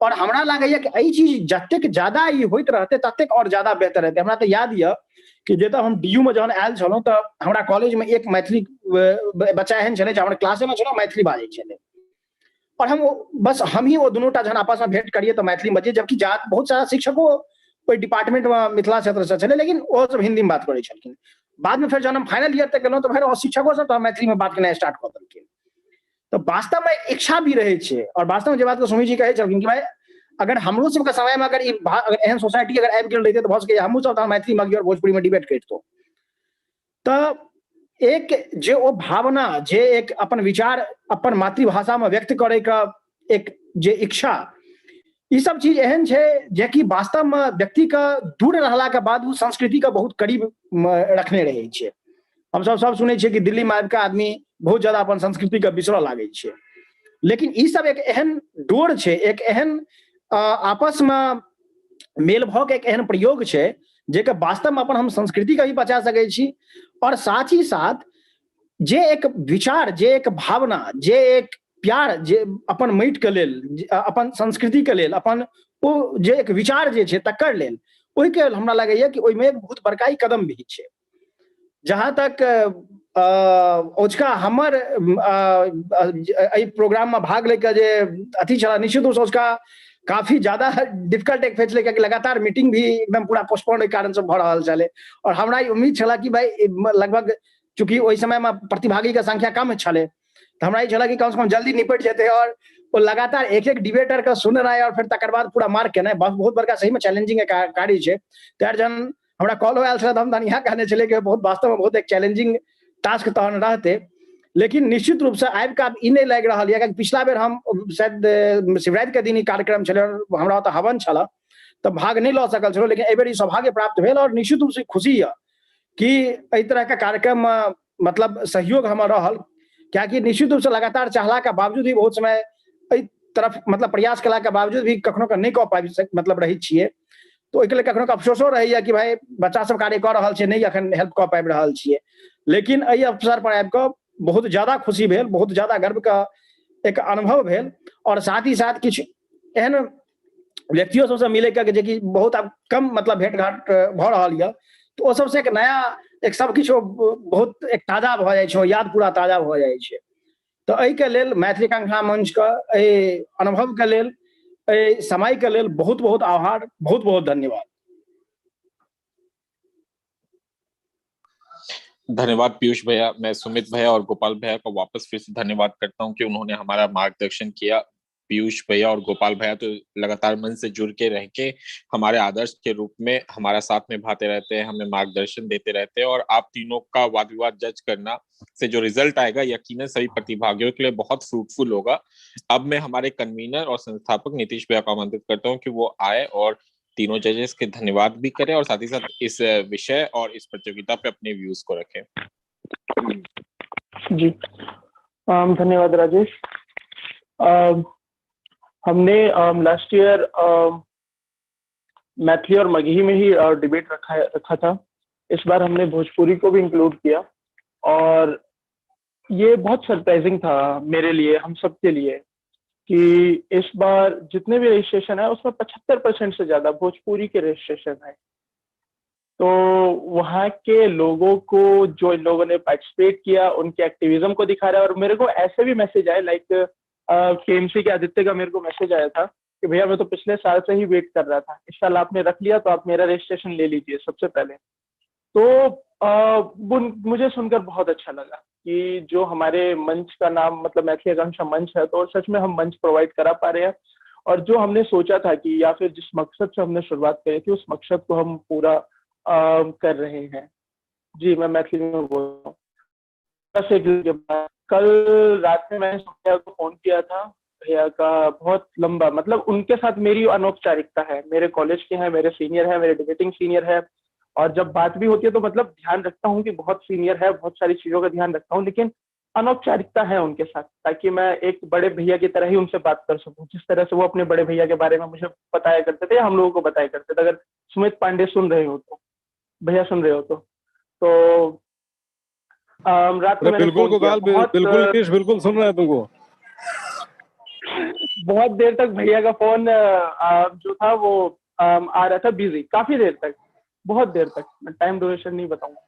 H: और हमरा लागैया कि एहि चीज जतेक ज्यादा ई होइत रहतै ततेक और ज्यादा बेहतर हेतै। हमरा तऽ याद यऽ कि जतऽ हम डीयू में जहन आयल छलहुँ तऽ हमरा कॉलेज में एक मैथिली बच्चा एहन छलै जे हमरा क्लासे में छलै मैथिली बाजै छलै, और हम ही वो दुनू टा जहन आपस में भेंट करिए तो मैथिली बजिए, जबकि बहुत सारा शिक्षकों ओहि डिपार्टमेंट में मिथिला क्षेत्र से छलै, लेकिन ओ सब हिंदी में बात करै छलखिन। बाद में फिर जहन हम फाइनल ईयर तक गेलहुँ तो फिर शिक्षकों सब तो मैथिली में बात केनाइ स्टार्ट कऽ देलखिन। तो वास्तव में इच्छा भी रहे छै, और वास्तव में जे बात को सुमी जी कहै छलखिन कि भाई अगर हमरो सबके समय में अगर एहन सोसाइटी अगर आबि गेल रहितै तो भऽ सकैया हमहूँ सब मैथिली मगही और भोजपुरी में डिबेट करितौं। तऽ एक जे ओ भावना, जे एक अपन विचार अपन मातृभाषा में व्यक्त करे का एक जे इच्छा, ई सब चीज एहन छै जे कि वास्तव में व्यक्ति के दूर रहला के बाद वो संस्कृति के बहुत करीब रखने रहे छै। हम सब सुनै छियै कि दिल्ली में आबि कऽ आदमी बहुत ज्यादा अपन संस्कृति के बिसरऽ लागै छै, लेकिन ई सब एक एहन डोर छै, एक एहन आपस में मेल भाव के एक एहन प्रयोग छै जेके वास्तव में अपन हम संस्कृति के भी बचा सकै छी, और साथ ही साथ जे एक विचार, जे एक भावना, जे एक प्यार जे अपन माटि के लेल, अपन संस्कृति के लेल, अपन ओ जे एक विचार जे छै तकर लेल, ओहि के हमरा लगैया कि ओहिमे एक बहुत बड़का ही कदम भी छै। जहां तक ओजका हमर एहि प्रोग्राम में भाग लेके जे अथी छला, निश्चित रूप से उसका काफी ज्यादा डिफिकल्ट एक फेज लेके लगातार मीटिंग भी एकदम पूरा पोस्टपोन कारण से भऽ रहल छलै, और हमरा ई उम्मीद छला कि भाई लगभग चूंकि ओहि समय में प्रतिभागी के संख्या कम छलै तो हमरा ई छला कि कम से कम जल्दी निपट जेतै, और वो लगातार एक एक डिबेटर का सुननाइ और फिर तकर बाद पूरा मार्क केनाइ बहुत बड़का सही में चैलेंजिंग कार्य छै। तैयार जहन हमरा कॉल आयल छलै तो हम तहन इएह कहने छलियै कि बहुत वास्तव में बहुत एक चैलेंजिंग टास्क तहन रहतै, लेकिन निश्चित रूप से आबि कऽ आब ई नहि लागि रहल यऽ कि पिछला बेर हम शायद शिवरात्रि के दिन ई कार्यक्रम छलै, हमरा ओतऽ हवन छल तऽ भाग नहीं लऽ सकल छलहुँ, लेकिन एहि बेर ई सौभाग्य प्राप्त भेल और निश्चित रूप से खुशी है कि एहि तरह के कार्यक्रम मतलब सहयोग हमर रहल, कियाकि निश्चित रूप से लगातार चाहला के बावजूद भी बहुत समय एहि तरफ मतलब प्रयास कला के बावजूद भी कखनो के नहीं कऽ पाबि मतलब रही छियै, तो ओहिके लेल कखनो अफसोसो रहैया कि भाई बच्चा सब कार्य कऽ रहल छै, नहीं अखन हेल्प कऽ पाबि रहल छियै। लेकिन एहि अवसर पर आबि कऽ बहुत ज्यादा खुशी भेल, बहुत ज्यादा गर्व का एक अनुभव भेल, और साथ ही साथ किछु एहन व्यक्तियों सबसे मिले के जे कि बहुत अब कम मतलब भेंट घाट भऽ रहल यऽ, तो ओ सबसे एक नया एक सब किछु बहुत एक ताजा भऽ जाइ छै, याद पूरा ताजा भऽ जाइ छै। तो एहि के लेल मैथिली आकांक्षा मंच के एहि अनुभव के लेल, एहि समय के लेल बहुत बहुत आभार, बहुत बहुत धन्यवाद।
C: धन्यवाद पीयूष भैया। मैं सुमित भैया और गोपाल भैया को वापस फिर से धन्यवाद करता हूं कि उन्होंने हमारा मार्गदर्शन किया। पीयूष भैया और गोपाल भैया तो लगातार मन से जुड़ के रह के हमारे आदर्श के रूप में हमारा साथ निभाते रहते हैं, हमें मार्गदर्शन देते रहते हैं, और आप तीनों का वाद विवाद जज करना से जो रिजल्ट आएगा यकीनन सभी प्रतिभागियों के लिए बहुत फ्रूटफुल होगा। अब मैं हमारे कन्वीनर और संस्थापक नीतीश भैया को आमंत्रित करता हूँ कि वो आए और तीनों जजेस के धन्यवाद भी करें और साथ ही साथ इस विषय और इस प्रतियोगिता पे अपने व्यूज को रखें।
E: जी धन्यवाद राजेश। हमने लास्ट ईयर मैथिली और मगही में ही डिबेट रखा था। इस बार हमने भोजपुरी को भी इंक्लूड किया और ये बहुत सरप्राइजिंग था मेरे लिए, हम सब के लिए, कि इस बार जितने भी रजिस्ट्रेशन है उसमें 75% से ज्यादा भोजपुरी के रजिस्ट्रेशन है। तो वहाँ के लोगों को, जो इन लोगों ने पार्टिसिपेट किया, उनके एक्टिविज्म को दिखा रहा है। और मेरे को ऐसे भी मैसेज आए, लाइक केएमसी के आदित्य का मेरे को मैसेज आया था कि भैया मैं तो पिछले साल से ही वेट कर रहा था, इस साल आपने रख लिया तो आप मेरा रजिस्ट्रेशन ले लीजिए सबसे पहले। तो मुझे सुनकर बहुत अच्छा लगा कि जो हमारे मंच का नाम मतलब मैथिली आकांक्षा मंच है, तो सच में हम मंच प्रोवाइड करा पा रहे हैं, और जो हमने सोचा था कि या फिर जिस मकसद से हमने शुरुआत करी थी उस मकसद को हम पूरा कर रहे हैं। जी मैं मैथिली में बोल रहा हूँ। कल रात में मैंने भैया को फोन किया था, भैया का बहुत लंबा, मतलब उनके साथ मेरी अनौपचारिकता है, मेरे कॉलेज के हैं, मेरे सीनियर है, मेरे डिबेटिंग सीनियर है, और जब बात भी होती है तो मतलब ध्यान रखता हूँ कि बहुत सीनियर है, बहुत सारी चीजों का ध्यान रखता हूँ, लेकिन अनौपचारिकता है उनके साथ, ताकि मैं एक बड़े भैया की तरह ही उनसे बात कर सकूं, जिस तरह से वो अपने बड़े भैया के बारे में मुझे बताया करते थे या हम लोगों को बताया करते थे। अगर सुमित पांडे सुन रहे हो तो, भैया सुन रहे हो तो रात में
B: बिल्कुल गोपाल, बिल्कुल सुन रहे हैं तुमको।
E: बहुत देर तक भैया का फोन जो था वो आ रहा था बिजी, काफी देर तक, बहुत देर तक, मैं टाइम ड्यूरेशन नहीं बताऊंगा।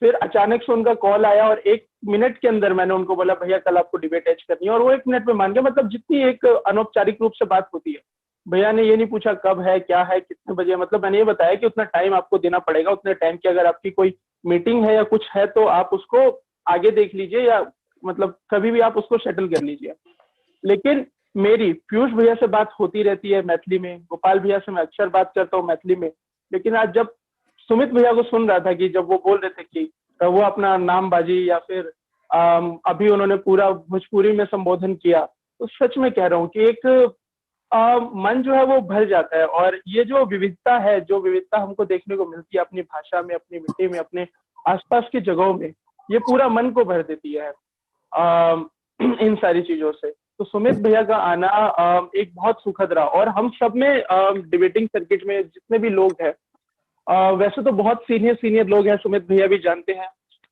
E: फिर अचानक से उनका कॉल आया और 1 मिनट के अंदर मैंने उनको बोला भैया कल आपको डिबेट एच करनी है, और वो 1 मिनट में मान गए। मतलब जितनी एक अनौपचारिक रूप से बात होती है, भैया ने ये नहीं पूछा कब है, क्या है, कितने बजे, मतलब मैंने ये बताया कि उतना टाइम आपको देना पड़ेगा, उतने टाइम की अगर आपकी कोई मीटिंग है या कुछ है तो आप उसको आगे देख लीजिए, या मतलब कभी भी आप उसको सेटल कर लीजिए। लेकिन मेरी पीयूष भैया से बात होती रहती है मैथिली में, गोपाल भैया से मैं अक्सर बात करता हूँ मैथिली में, लेकिन आज जब सुमित भैया को सुन रहा था कि जब वो बोल रहे थे कि वो अपना नामबाजी या फिर अभी उन्होंने पूरा भोजपुरी में संबोधन किया, तो सच में कह रहा हूँ कि एक मन जो है वो भर जाता है। और ये जो विविधता है, जो विविधता हमको देखने को मिलती है अपनी भाषा में, अपनी मिट्टी में, अपने आसपास की जगहों में, ये पूरा मन को भर देती है इन सारी चीजों से। तो सुमित भैया का आना एक बहुत सुखद रहा, और हम सब में डिबेटिंग सर्किट में जितने भी लोग हैं, वैसे तो बहुत सीनियर लोग हैं, सुमित भैया भी जानते हैं,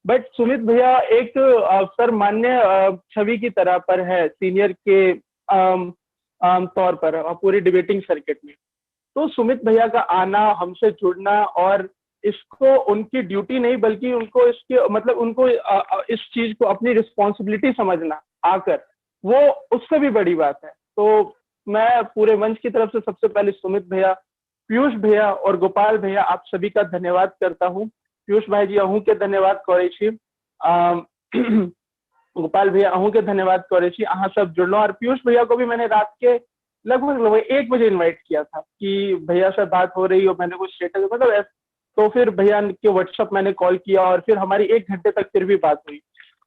E: बट सुमित भैया एक सर्वमान्य छवि की तरह पर है सीनियर के तौर पर पूरी डिबेटिंग सर्किट में। तो सुमित भैया का आना, हमसे जुड़ना, और इसको उनकी ड्यूटी नहीं बल्कि उनको इसके मतलब उनको इस चीज को अपनी रिस्पॉन्सिबिलिटी समझना आकर, वो उससे भी बड़ी बात है। तो मैं पूरे मंच की तरफ से सबसे पहले सुमित भैया, पीयूष भैया और गोपाल भैया, आप सभी का धन्यवाद करता हूँ। पीयूष भाई जी अहू के धन्यवाद करे छी, गोपाल भैया अहू के धन्यवाद करे छी, अहाँ सब जुड़लो। और पीयूष भैया को भी मैंने रात के लगभग 1 बजे इन्वाइट किया था कि भैया से बात हो रही हो, मैंने कुछ स्टेटस मतलब, तो फिर भैया के व्हाट्सएप मैंने कॉल किया और फिर हमारी 1 घंटे तक फिर भी बात हुई।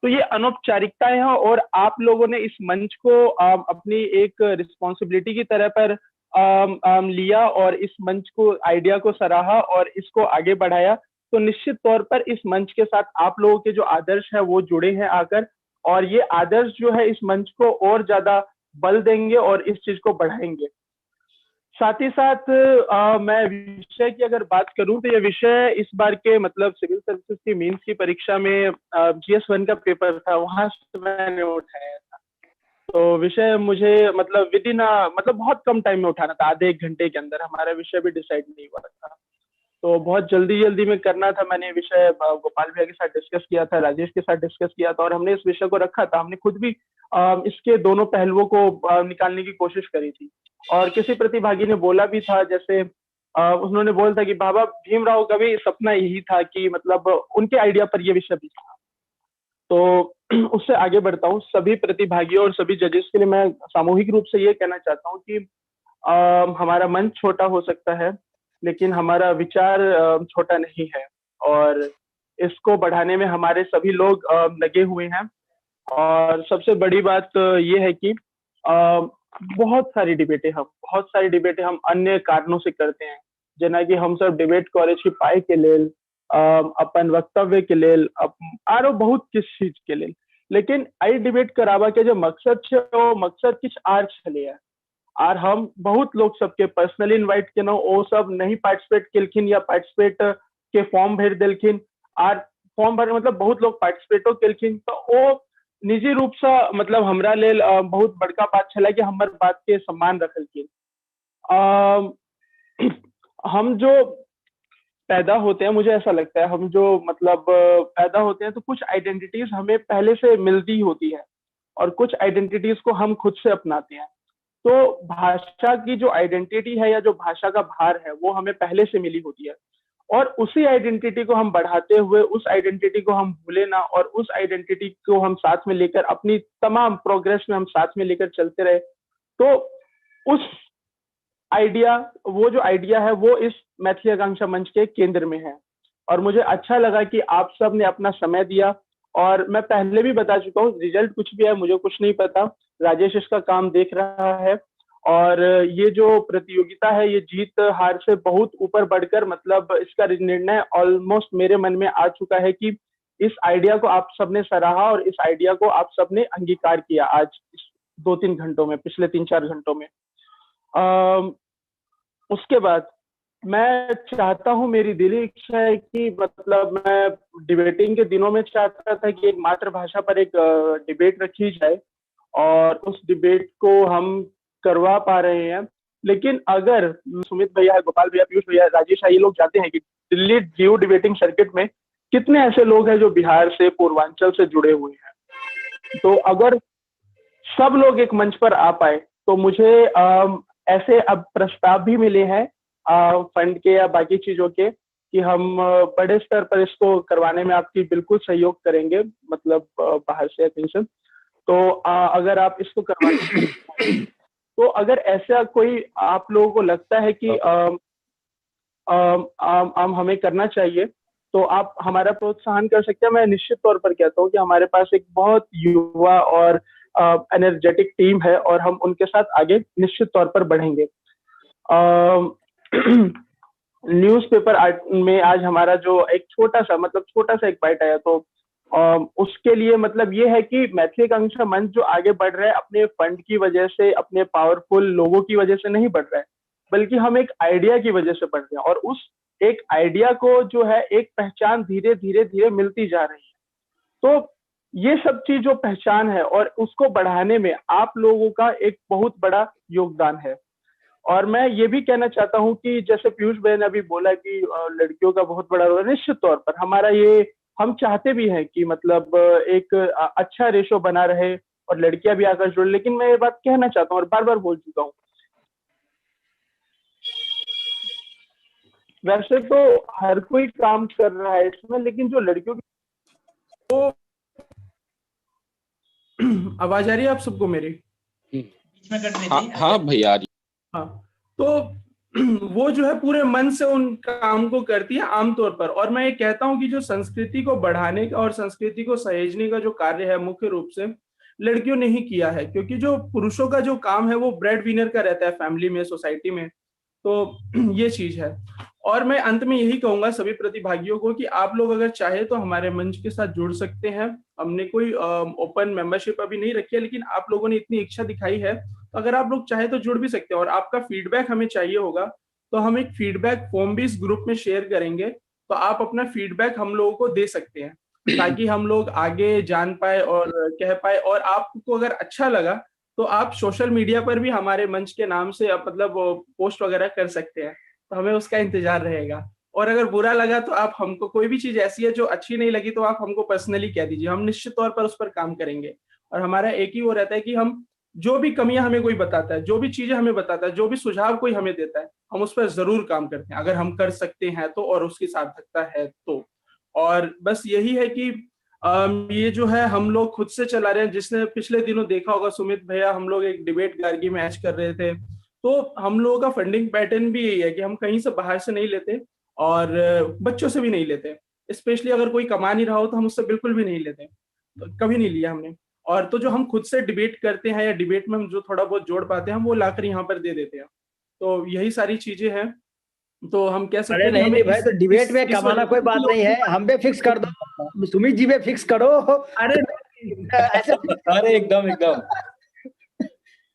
E: तो ये अनौपचारिकताएं हैं और आप लोगों ने इस मंच को अपनी एक रिस्पॉन्सिबिलिटी की तरह पर लिया और इस मंच को आइडिया को सराहा और इसको आगे बढ़ाया। तो निश्चित तौर पर इस मंच के साथ आप लोगों के जो आदर्श है वो जुड़े हैं आकर, और ये आदर्श जो है इस मंच को और ज्यादा बल देंगे और इस चीज को बढ़ाएंगे। साथ ही साथ मैं विषय की अगर बात करूं तो ये विषय इस बार के मतलब सिविल सर्विसेज की मेंस की परीक्षा में GS1 का पेपर था, वहां से मैंने उठाया था। तो विषय मुझे मतलब विदिन मतलब बहुत कम टाइम में उठाना था, आधे एक घंटे के अंदर। हमारा विषय भी डिसाइड नहीं हुआ था, तो बहुत जल्दी में करना था। मैंने विषय गोपाल भैया के साथ डिस्कस किया था, राजेश के साथ डिस्कस किया था, और हमने इस विषय को रखा था। हमने खुद भी इसके दोनों पहलुओं को निकालने की कोशिश करी थी। और किसी प्रतिभागी ने बोला भी था, जैसे उन्होंने बोला था कि बाबा भीमराव का भी सपना यही था कि मतलब उनके आइडिया पर यह विषय भी था। तो उससे आगे बढ़ता हूँ। सभी प्रतिभागियों और सभी जजेस के लिए मैं सामूहिक रूप से ये कहना चाहता हूँ कि हमारा मंच छोटा हो सकता है, लेकिन हमारा विचार छोटा नहीं है, और इसको बढ़ाने में हमारे सभी लोग लगे हुए हैं। और सबसे बड़ी बात ये है कि बहुत सारी डिबेटें हम अन्य कारणों से करते हैं, जना कि हम सब डिबेट करे छी पाई के लेल, अपन वक्तव्य के लेल, आरो बहुत किस चीज के लेल। लेकिन आई डिबेट कराबा के जो मकसद छे वो मकसद किछ आर छले, आर हम बहुत लोग सबके पर्सनली इनवाइट केना, ओ सब नहीं पार्टिसिपेट केलखिन या पार्टिसिपेट के फॉर्म भर देलखिन, आर फॉर्म भर मतलब बहुत लोग पार्टिसिपेटो केलखिन। तो ओ निजी रूप से मतलब हमरा लेल बहुत बड़का बात छला कि हमर बात के सम्मान रखलखिन। हम जो पैदा होते हैं, मुझे ऐसा लगता है हम जो मतलब पैदा होते हैं तो कुछ आइडेंटिटीज हमें पहले से मिलती होती है और कुछ आइडेंटिटीज को हम खुद से अपनाते हैं। तो भाषा की जो आइडेंटिटी है या जो भाषा का भार है वो हमें पहले से मिली होती है, और उसी आइडेंटिटी को हम बढ़ाते हुए उस आइडेंटिटी को हम भूले ना, और उस आइडेंटिटी को हम साथ में लेकर अपनी तमाम प्रोग्रेस में हम साथ में लेकर चलते रहे। तो उस आइडिया, वो जो आइडिया है वो इस मैथिली आकांक्षा मंच के केंद्र में है। और मुझे अच्छा लगा कि आप सब ने अपना समय दिया, और मैं पहले भी बता चुका हूँ रिजल्ट कुछ भी है मुझे कुछ नहीं पता, राजेश इसका काम देख रहा है। और ये जो प्रतियोगिता है ये जीत हार से बहुत ऊपर बढ़कर मतलब इसका निर्णय ऑलमोस्ट मेरे मन में आ चुका है कि इस आइडिया को आप सबने सराहा और इस आइडिया को आप सबने अंगीकार किया आज इस 2-3 घंटों में, पिछले 3-4 घंटों में। उसके बाद मैं चाहता हूं, मेरी दिली इच्छा है कि मतलब मैं डिबेटिंग के दिनों में चाहता था कि एक मातृभाषा पर एक डिबेट रखी जाए, और उस डिबेट को हम करवा पा रहे हैं। लेकिन अगर सुमित भैया, गोपाल भैया, पीयूष भैया, राजेश, ये लोग जानते हैं कि दिल्ली जियो डिबेटिंग सर्किट में कितने ऐसे लोग हैं जो बिहार से, पूर्वांचल से जुड़े हुए हैं। तो अगर सब लोग एक मंच पर आ पाए तो मुझे ऐसे अब प्रस्ताव भी मिले हैं फंड के या बाकी चीजों के कि हम बड़े स्तर पर इसको करवाने में आपकी बिल्कुल सहयोग करेंगे, मतलब बाहर से या कहीं से। तो अगर आप इसको करवाने तो अगर ऐसा कोई आप लोगों को लगता है कि हमें करना चाहिए तो आप हमारा प्रोत्साहन कर सकते हैं। मैं निश्चित तौर पर कहता हूँ कि हमारे पास एक बहुत युवा और एनर्जेटिक टीम है और हम उनके साथ आगे निश्चित तौर पर बढ़ेंगे। न्यूज़पेपर आर्ट में आज हमारा जो एक छोटा सा एक बाइट आया, तो उसके लिए मतलब ये है कि मैथिली आकांक्षा मंच जो आगे बढ़ रहा है अपने फंड की वजह से, अपने पावरफुल लोगों की वजह से नहीं बढ़ रहा है, बल्कि हम एक आइडिया की वजह से बढ़ रहे हैं, और उस एक आइडिया को जो है एक पहचान धीरे धीरे मिलती जा रही है। तो ये सब चीज जो पहचान है और उसको बढ़ाने में आप लोगों का एक बहुत बड़ा योगदान है। और मैं ये भी कहना चाहता हूँ कि जैसे पीयूष भाई ने अभी बोला कि लड़कियों का बहुत बड़ा रोल है, निश्चित तौर पर हमारा ये हम चाहते भी हैं कि मतलब एक अच्छा रेशो बना रहे और लड़कियां भी आकर जुड़े। लेकिन मैं ये बात कहना चाहता हूँ और बार बार बोल चुका हूँ, वैसे तो हर कोई काम कर रहा है इसमें, लेकिन जो लड़कियों की तो आवाज आ रही है आप सबको मेरी?
C: हाँ भैया आ रही।
E: हाँ, तो वो जो है पूरे मन से उन काम को करती है आमतौर पर। और मैं ये कहता हूँ कि जो संस्कृति को बढ़ाने का और संस्कृति को सहेजने का जो कार्य है मुख्य रूप से लड़कियों ने ही किया है, क्योंकि जो पुरुषों का जो काम है वो ब्रेड विनर का रहता है फैमिली में, सोसाइटी में। तो ये चीज है। और मैं अंत में यही कहूंगा सभी प्रतिभागियों को कि आप लोग अगर चाहे तो हमारे मंच के साथ जुड़ सकते हैं। हमने कोई ओपन मेंबरशिप अभी नहीं रखी है, लेकिन आप लोगों ने इतनी इच्छा दिखाई है तो अगर आप लोग चाहे तो जुड़ भी सकते हैं। और आपका फीडबैक हमें चाहिए होगा, तो हम एक फीडबैक फॉर्म भी इस ग्रुप में शेयर करेंगे, तो आप अपना फीडबैक हम लोगों को दे सकते हैं ताकि हम लोग आगे जान पाए और कह पाए। और आपको अगर अच्छा लगा तो आप सोशल मीडिया पर भी हमारे मंच के नाम से मतलब पोस्ट वगैरह कर सकते हैं, तो हमें उसका इंतजार रहेगा। और अगर बुरा लगा तो आप हमको, कोई भी चीज ऐसी है जो अच्छी नहीं लगी तो आप हमको पर्सनली कह दीजिए, हम निश्चित तौर पर उस पर काम करेंगे। और हमारा एक ही वो रहता है कि हम जो भी कमियां हमें कोई बताता है, जो भी चीजें हमें बताता है, जो भी सुझाव कोई हमें देता है, हम उस पर जरूर काम करते हैं अगर हम कर सकते हैं तो, और उसकी सार्थकता है तो। और बस यही है कि ये जो है हम लोग खुद से चला रहे हैं। जिसने पिछले दिनों देखा होगा सुमित भैया, हम लोग एक डिबेट गार्गी मैच कर रहे थे, तो हम लोगों का फंडिंग पैटर्न भी यही है कि हम कहीं से बाहर से नहीं लेते और बच्चों से भी नहीं लेते। स्पेशली अगर कोई कमा नहीं रहा हो तो हम उससे बिल्कुल भी नहीं लेते, तो कभी नहीं लिया हमने। और तो जो हम खुद से डिबेट करते हैं या डिबेट में हम जो थोड़ा बहुत जोड़ पाते हैं हम वो लाकर यहाँ पर दे देते हैं। तो यही सारी चीजें हैं। तो हम कह सकते
H: अरे
E: हैं कि
H: नहीं
E: हमें
H: भाई, तो डिबेट में कमाना कोई बात नहीं है, हम पे फिक्स कर दो, सुमित जी पे फिक्स करो।
E: अरे
H: ऐसे
B: अरे एकदम एकदम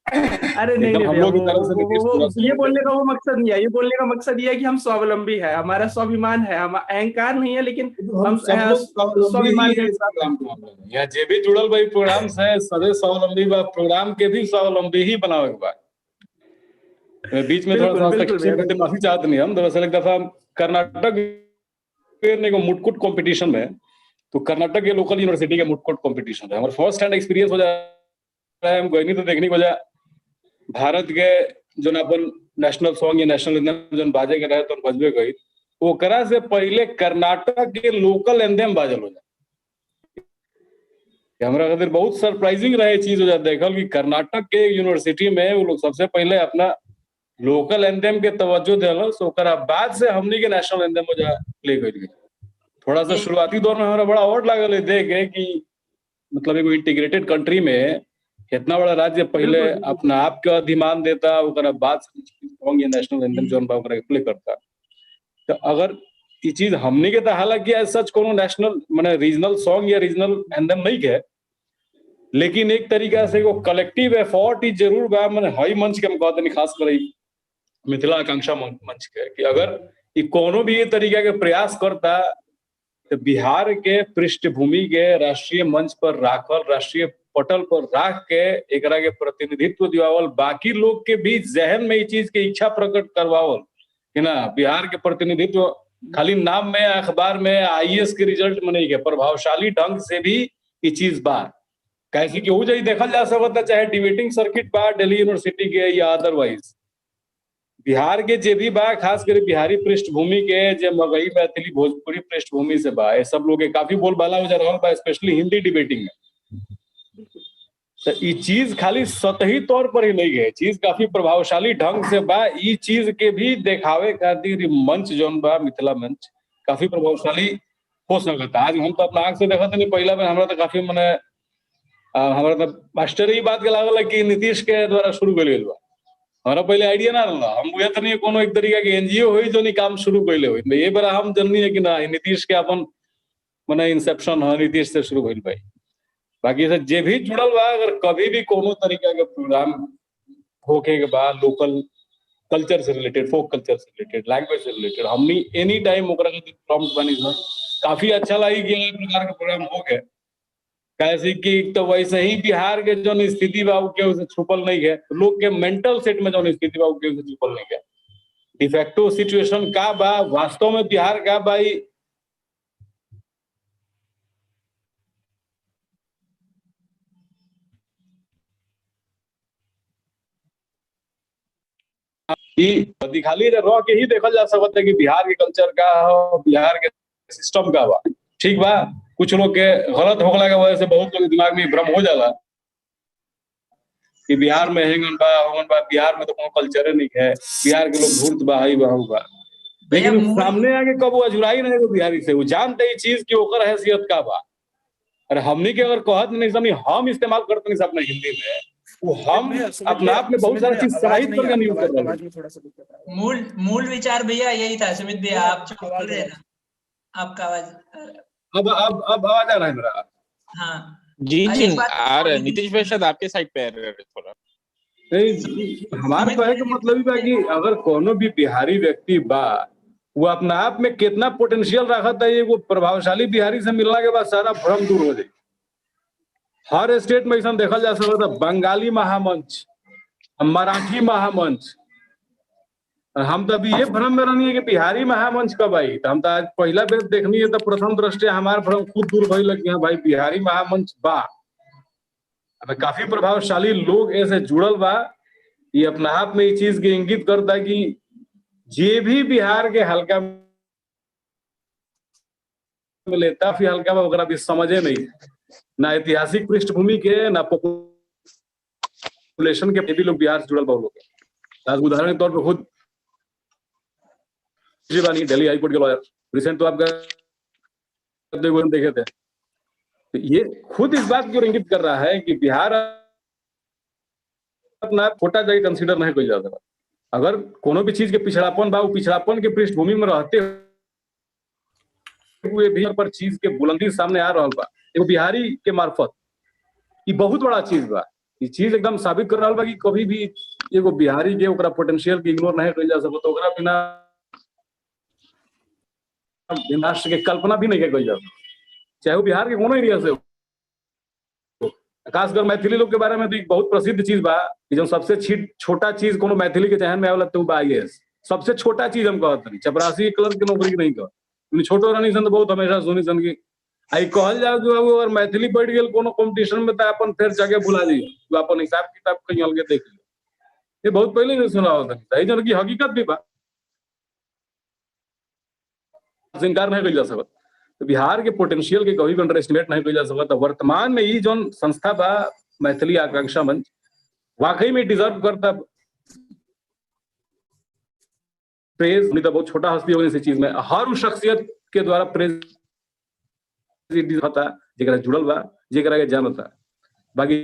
E: अरे नहीं
B: एकदम
E: नहीं
B: हम
E: भैया,
B: लोग की तरफ से नीतीश पूरा
E: ये
B: सहयोग
E: बोलने
B: देगा।
E: का वो मकसद नहीं है। ये बोलने का मकसद ये है कि हम स्वावलंबी है, हमारा स्वाभिमान है, हम अहंकार नहीं है, लेकिन
B: हम
E: हम
B: सब लोग स्वावलंबी
E: स्वाभिमान
B: ही
E: के
B: है इस
E: साथ।
B: प्रोग्राम के मामले में। यहाँ जे भी जुड़ल भाई प्रोग्राम से सदे स्वावलंबी बा, प्रोग्राम के भी स्वावलंबी ही बनावे के बा। मैं बीच में थोड़ा
E: बिल्कुल
B: सा
E: बिल्कुल
B: हस्तक्षेप
E: भैया,
B: करते माफी चाहते नहीं हम। दरअसल एक दफा कर्नाटक को मुटकुट कंपटीशन में, तो कर्नाटक के लोकल यूनिवर्सिटी के मुटकुट कंपटीशन है हमारा फर्स्ट हैंड एक्सपीरियंस हो जाता है। हम गए नहीं तो देखने को जा भारत के जो अपन नेशनल सॉन्ग या नेशनल एंथम जो बाजे के रहे तो बजबे गई, ओकरा से पहले कर्नाटक के लोकल एंथम बाजल हो जाए। हमारा खातिर बहुत सरप्राइजिंग रहे चीज हो जाता देखल कि कर्नाटक के यूनिवर्सिटी में वो लोग सबसे पहले अपना लोकल एंथम के तवज्जो दिला, ओकरा बाद से हमनी के नेशनल एंथम हो जा प्ले करी। थोड़ा सा शुरुआती दौर में हमारा बड़ा ऑड लागल है देख के कि मतलब एक इंटीग्रेटेड कंट्री में इतना बड़ा राज्य पहले अपना आप के अधिमान देता, ओकरा बाद सॉन्ग या नेशनल एंथम जोन बा ओकरा प्ले करता। तो अगर ये चीज हमनी के तो हालांकि एज सच कोनो नेशनल माने रीजनल सॉन्ग या रीजनल एंथम नहीं है, लेकिन एक तरीका से वो कलेक्टिव एफर्ट ही जरूर बा। माने हाई मंच के हम कहते नहीं, खास कर मिथिला आकांक्षा मंच के, कि अगर ये कोनो भी ये तरीका के प्रयास करता तो बिहार के पृष्ठभूमि के राष्ट्रीय मंच पर राखल, राष्ट्रीय पटल पर राख के एकरा के प्रतिनिधित्व दिवावल, बाकी लोग के बीच जहन में ये चीज के इच्छा प्रकट करवावल कि ना बिहार के प्रतिनिधित्व खाली नाम में अखबार में आईएएस के रिजल्ट में नहीं है, प्रभावशाली ढंग से भी ये चीज बा। कैसे कि हो जाए देखल जा सकता, चाहे डिबेटिंग सर्किट बा दिल्ली यूनिवर्सिटी के या अदरवाइज बिहार के जे भी बा, खास कर बिहारी पृष्ठभूमि के जे मगही मैथिली भोजपुरी पृष्ठभूमि से बा, ये सब लोग के काफी बोलबाला हो जा रहा बा, स्पेशली हिंदी डिबेटिंग में। तो ये चीज खाली सतही तौर पर ही नहीं है, चीज काफी प्रभावशाली ढंग से बा। ये चीज के भी देखावे खातिर मंच जौन बा मिथिला मंच काफी प्रभावशाली हो सकता। आज हम तो अपना आंख से देखा नहीं, पहला बार हमारा तो काफी मने हमारा तो मास्टर ही बात के लागल कि नीतीश के द्वारा शुरू कर बा। हमारा पहले आइडिया ना रहा, हम बुझे तो नहीं कोनो एक तरीका के एनजीओ हुई जो नहीं काम शुरू कैले हुई। ये बार हम जननी है कि ना नीतीश के अपन मने इंसेप्शन है, नीतीश से शुरू भइल भाई। बाकी से जे भी जुड़ल बा, अगर कभी भी कोनो तरीका के प्रोग्राम होके के बाद लोकल कल्चर से रिलेटेड, फोक कल्चर से रिलेटेड, लैंग्वेज से रिलेटेड, हमनी एनी टाइम ओकरा के प्रॉम्प्ट बनी सर। काफी अच्छा लगी कि ये प्रकार के प्रोग्राम हो गए, कैसे कि तो वैसे ही बिहार के जो स्थिति बा के उसे छुपल नहीं है, लोग के मेंटल सेट में जो स्थिति बा के उसे छुपल नहीं है। डिफेक्टो सिचुएशन का बा वास्तव में बिहार का भाई दिखाली रह के ही देखल जा सकता है कि बिहार के कल्चर का हो, बिहार के सिस्टम का बा। ठीक बा, कुछ लोग के गलत होगला के वजह से बहुत लोग दिमाग में भ्रम हो जाला कि बिहार में हेंगन बा होगन बा, बिहार में तो कोनो कल्चर नहीं है, बिहार के लोग धूर्त बा हई बा बा। लेकिन सामने आके कब वो अजुराई नहीं बिहारी से, वो जानते ही चीज की ओकर हैसियत का बा। अरे हमनी के अगर कहत नहीं समझ हम इस्तेमाल करते नहीं अपने हिंदी में, वो हम अपने आप में बहुत सारा चीज समाहित करके नहीं कर रहे।
T: मूल विचार भैया यही था सुमित भैया, आप जो बोल रहे हैं ना, आपका आवाज
B: अब आवाज आ रहा है मेरा?
T: हाँ
C: जी आ रहा है। नीतीश भाई शायद आपके साइड पे आ रहे हैं थोड़ा।
B: नहीं, हमारे कहे का मतलब ही बा कि अगर कोनो भी बिहारी व्यक्ति बा, वो अपना आप में कितना पोटेंशियल रखा था, ये वो प्रभावशाली बिहारी से मिलने के बाद सारा भ्रम दूर हो जाए। हर स्टेट में ऐसा देखा जा सकता था, बंगाली महामंच, मराठी महामंच। हम तो अभी ये भ्रम में रहनी है कि बिहारी महामंच कब आई, तो हम तो आज पहला बेर देखनी है, तो प्रथम दृष्टया हमारा भ्रम खुद दूर भइल लग गया भाई बिहारी महामंच बा। अब काफी प्रभावशाली लोग ऐसे जुड़ल बा, ये अपना आप में ये चीज के इंगित करता है कि जे भी बिहार के हल्का में लेता फिर हल्का में वगैरह भी समझे नहीं, ना ऐतिहासिक पृष्ठभूमि के ना पॉपुलेशन के भी लोग बिहार से जुड़ल बहुत लोग। उदाहरण के तौर पर खुद दिल्ली हाईकोर्ट के लॉयर रिसेंट तो आप देखे थे, तो ये खुद इस बात को इंगित कर रहा है कि बिहार अपना छोटा जगह कंसीडर नहीं किया जाता। अगर कोनो भी चीज के पिछड़ापन बा, वो पिछड़ापन के पृष्ठभूमि में रहते हुए भी पर चीज के बुलंदी सामने आ रहा बा एगो बिहारी के मार्फत, ये बहुत बड़ा चीज बा। ये चीज एकदम साबित कर रहा बा कि कभी भी एगो बिहारी के ओकरा पोटेंशियल के इग्नोर नहीं किया जा सकता, ओकरा बिना राष्ट्र के कल्पना भी नहीं किया जा सकता, चाहे वो बिहार के कोनो एरिया से। खासकर मैथिली लोग के बारे में तो एक बहुत प्रसिद्ध चीज बा कि जो सबसे छोटा चीज कोनो मैथिली के चहन में आवेला तो बा IAS। सबसे छोटा चीज हम कहत नहीं, चपरासी क्लर्क की नौकरी नहीं कहत। छोटो रानी सन बहुत हमेशा सुनी सन की आई कहल जाए कि अगर मैथिली बढ़ गई कोनो कंपटीशन में तो अपन फिर जगह भुला दी, तो अपन हिसाब किताब कहीं अलग देख ली। ये बहुत पहले से सुना होता है, जन की हकीकत भी बा, इनकार नहीं किया जा सकता। तो बिहार के पोटेंशियल के कभी भी अंडर एस्टिमेट नहीं किया जा सकता। वर्तमान में ये जो संस्था बा मैथिली आकांक्षा मंच, वाकई में डिजर्व करता प्रेज। नहीं तो बहुत छोटा हस्ती होने से चीज में हर उस शख्सियत के द्वारा प्रेज होता जेकरा जुड़ल बा, जेकरा के जानता। बाकी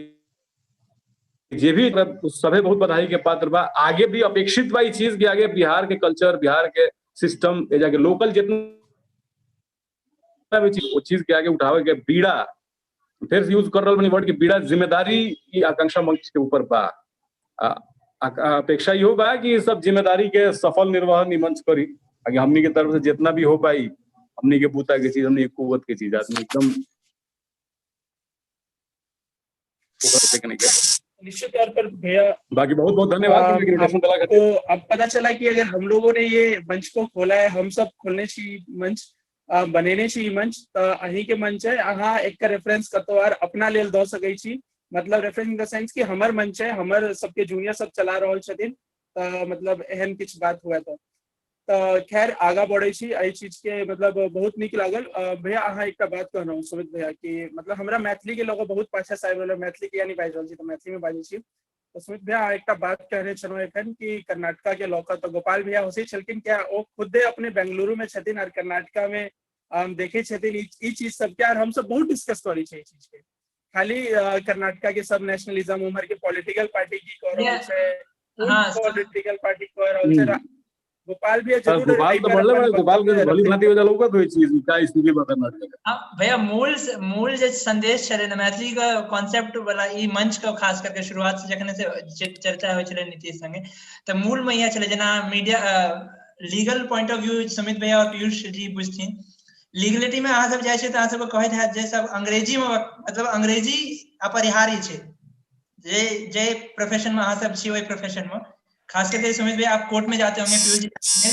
B: जे भी सभी बहुत बधाई के पात्र बा। आगे भी अपेक्षित बा चीज के आगे बिहार के कल्चर, बिहार के सिस्टम, जाके लोकल जितना भी चीज वो चीज के आगे उठावे के बीड़ा फिर से यूज कर रहा बनी वर्ड की बीड़ा जिम्मेदारी की आकांक्षा मंच के ऊपर बा। अपेक्षा यो बा कि सब जिम्मेदारी के सफल निर्वहन मंच करी, आगे हमनी के तरफ से जितना भी हो पाई, हमनी के बूता की चीज, हमनी कुवत की चीज आदमी एकदम
E: निश्चित तौर पर भैया
B: बाकी बहुत बहुत धन्यवाद।
E: तो अब पता चला कि अगर हम लोगों ने ये मंच को खोला है, हम सब खोलने चाहिए मंच, बनेने चाहिए मंच, तो अही के मंच है। अहाँ एक रेफरेंस कतवार अपना लेल दो सकै छी, मतलब रेफरेंस इन द सेंस कि हमर मंच है, हमर सबके जूनियर सब चला रहल छथिन, मतलब एहन किछ बात हुआ तो खैर आगा बढ़े छी एहि चीज के, मतलब बहुत निक लागल। भैया अहाँ एक बात कहना सुमित भैया कि मतलब हमरा मैथिली के लोग बहुत पाछा से आबि रहल, मैथिली के यानी बाजि रहल छी तो मैथिली में बाजै छी। तो सुमित भैया अहाँ एक बात कहने छलहुँ एखन कि कर्नाटका के लोग तो गोपाल भैया होसे छलखिन, क्या ओ खुदे अपने बेंगलुरु में छथिन और कर्नाटका में देखे छथिन ई चीज सबके, और हम सब बहुत डिस्कस करी छै ई चीज के। खाली कर्नाटका के सब नेशनलिज्म उमर के पॉलिटिकल पार्टी की कह रहल छै, पॉलिटिकल पार्टी कह रहल छै। गोपाल भी जरूर
B: गोपाल तो बढ़ले बड़े, गोपाल के भली भांति हो जाला होगा तो ये चीज का स्थिति बता कर्नाटक।
T: भैया मूल जे संदेश छले न मैथिली का कांसेप्ट वाला ई मंच का खास करके शुरुआत से जखने से चर्चा होय छले नीतीश संगे, तो मूल में यह छले जना media legal point of view Sumit भैया और पीयूष जी बुझथिन। लीगलिटी में अहाँ सब जाय छै त अहाँ सब कहैत हैत जे सब अंग्रेजी में, मतलब अंग्रेजी अपरिहार्य छै, जे प्रोफेशन में अहाँ सब छी ओइ प्रोफेशन में खास करके सुमित भाई आप कोर्ट में जाते होंगे, Piyush ji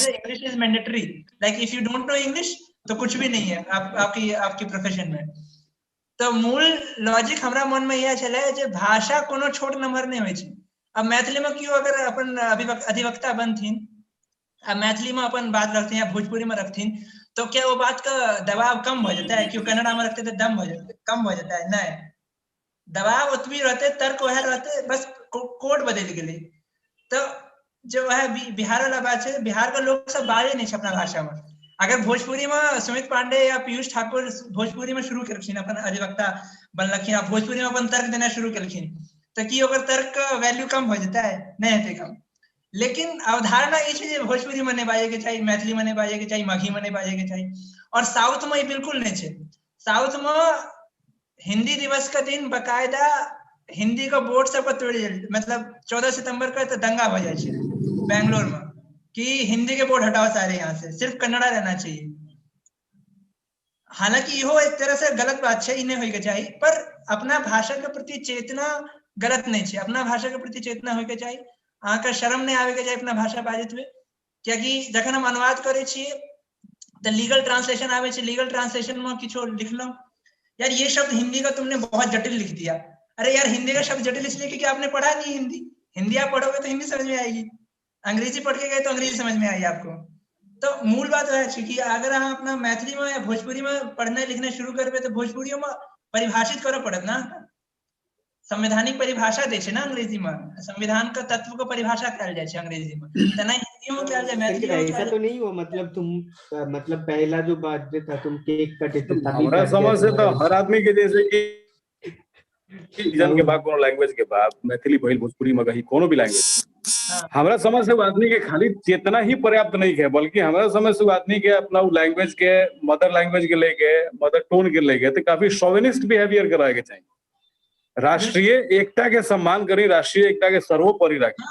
T: English is mandatory, like if you don't know English तो कुछ भी नहीं है आपकी प्रोफेशन में। तो मूल लॉजिक हमरा मन में यह छले जे भाषा कोनो छोट नंबर नहीं होय छै। अब मैथिली में क्यों अगर अपन अधिवक्ता बनथिन आ मैथिली में अपन बात रखथिन या भोजपुरी में रखथिन तो क्या वो बात का दबाव कम हो जाता है? क्यों कन्नड़ा में रखते तो दम हो जाता है, कम हो जाता है? नहीं, दबाव उतनी रहते, तर्क वह रहते, बस कोड बदल गेलै तो जो है बिहार वाला बात है, बिहार का लोग सब बाजे नहीं अपना भाषा में। अगर भोजपुरी में सुमित पांडे या पीयूष ठाकुर भोजपुरी में शुरू करखिन अपन अधिवक्ता बनलखिन, भोजपुरी में अपन तर्क देना शुरू करखिन, तो कि ओकर तर्क का वैल्यू कम हो जाता है, नहीं हेतै कम। लेकिन अवधारणा ये है भोजपुरी में नहीं बाजे के चाहिए, मैथिली में नहीं बाजे के चाहिए, मगही में नहीं बाजे के चाहिए। और साउथ में ये बिल्कुल नहीं है। साउथ में हिंदी दिवस का दिन बकायदा हिंदी का बोर्ड सबका तोड़, मतलब 14 सितंबर का तो दंगा हो जाए बैंगलोर में कि हिंदी के बोर्ड हटाओ सारे यहाँ से, सिर्फ कन्नड़ा रहना चाहिए। हालांकि यो एक तरह से गलत बात है, इन्हें होके चाहिए, पर अपना भाषा के प्रति चेतना गलत नहीं है। अपना भाषा के प्रति चेतना होके चाहिए, अहाँ का शर्म नहीं आवे के चाहिए अपना भाषा बाजत हुए। क्योंकि जखन हम अनुवाद करे छिए तो लीगल ट्रांसलेशन आवे छे, लीगल ट्रांसलेशन में किछो लिखलो, यार ये शब्द हिंदी का तुमने बहुत जटिल लिख दिया। अरे यार हिंदी का शब्द जटिल इसलिए क्योंकि आपने पढ़ा नहीं हिंदी। हिंदी आप पढ़ोगे तो हिंदी समझ में आएगी, अंग्रेजी पढ़ के गए तो अंग्रेजी समझ में आएगी आपको। तो मूल बात है कि अगर हम अपना मैथिली में या भोजपुरी में पढ़ने लिखने शुरू करबे तो भोजपुरी में परिभाषित करे पड़त ना, संवैधानिक परिभाषा दे छे ना अंग्रेजी में, संविधान का तत्व को परिभाषा कयल जाय छे अंग्रेजी में, त नहीं हिंदी में कयल जाय, मैथिली में
I: ऐसा तो नहीं हुआ मतलब तुम मतलब पहला जो बात था तुम केक कटे थे
B: हमारा समझ से तो हर आदमी के जैसे कि जन के बाद कोनो लैंग्वेज के बाद मैथिली भइल, भोजपुरी मगही कोनो भी लैंग्वेज, हमारा समझ से वो आदमी के खाली चेतना ही पर्याप्त नहीं है, बल्कि हमारा समझ से वो आदमी के अपना लैंग्वेज के मदर लैंग्वेज के लेके मदर टोन के लेके तो काफी शोविनिस्ट बिहेवियर कराए के चाहिए। राष्ट्रीय एकता के सम्मान करी, राष्ट्रीय एकता के सर्वोपरि रखी,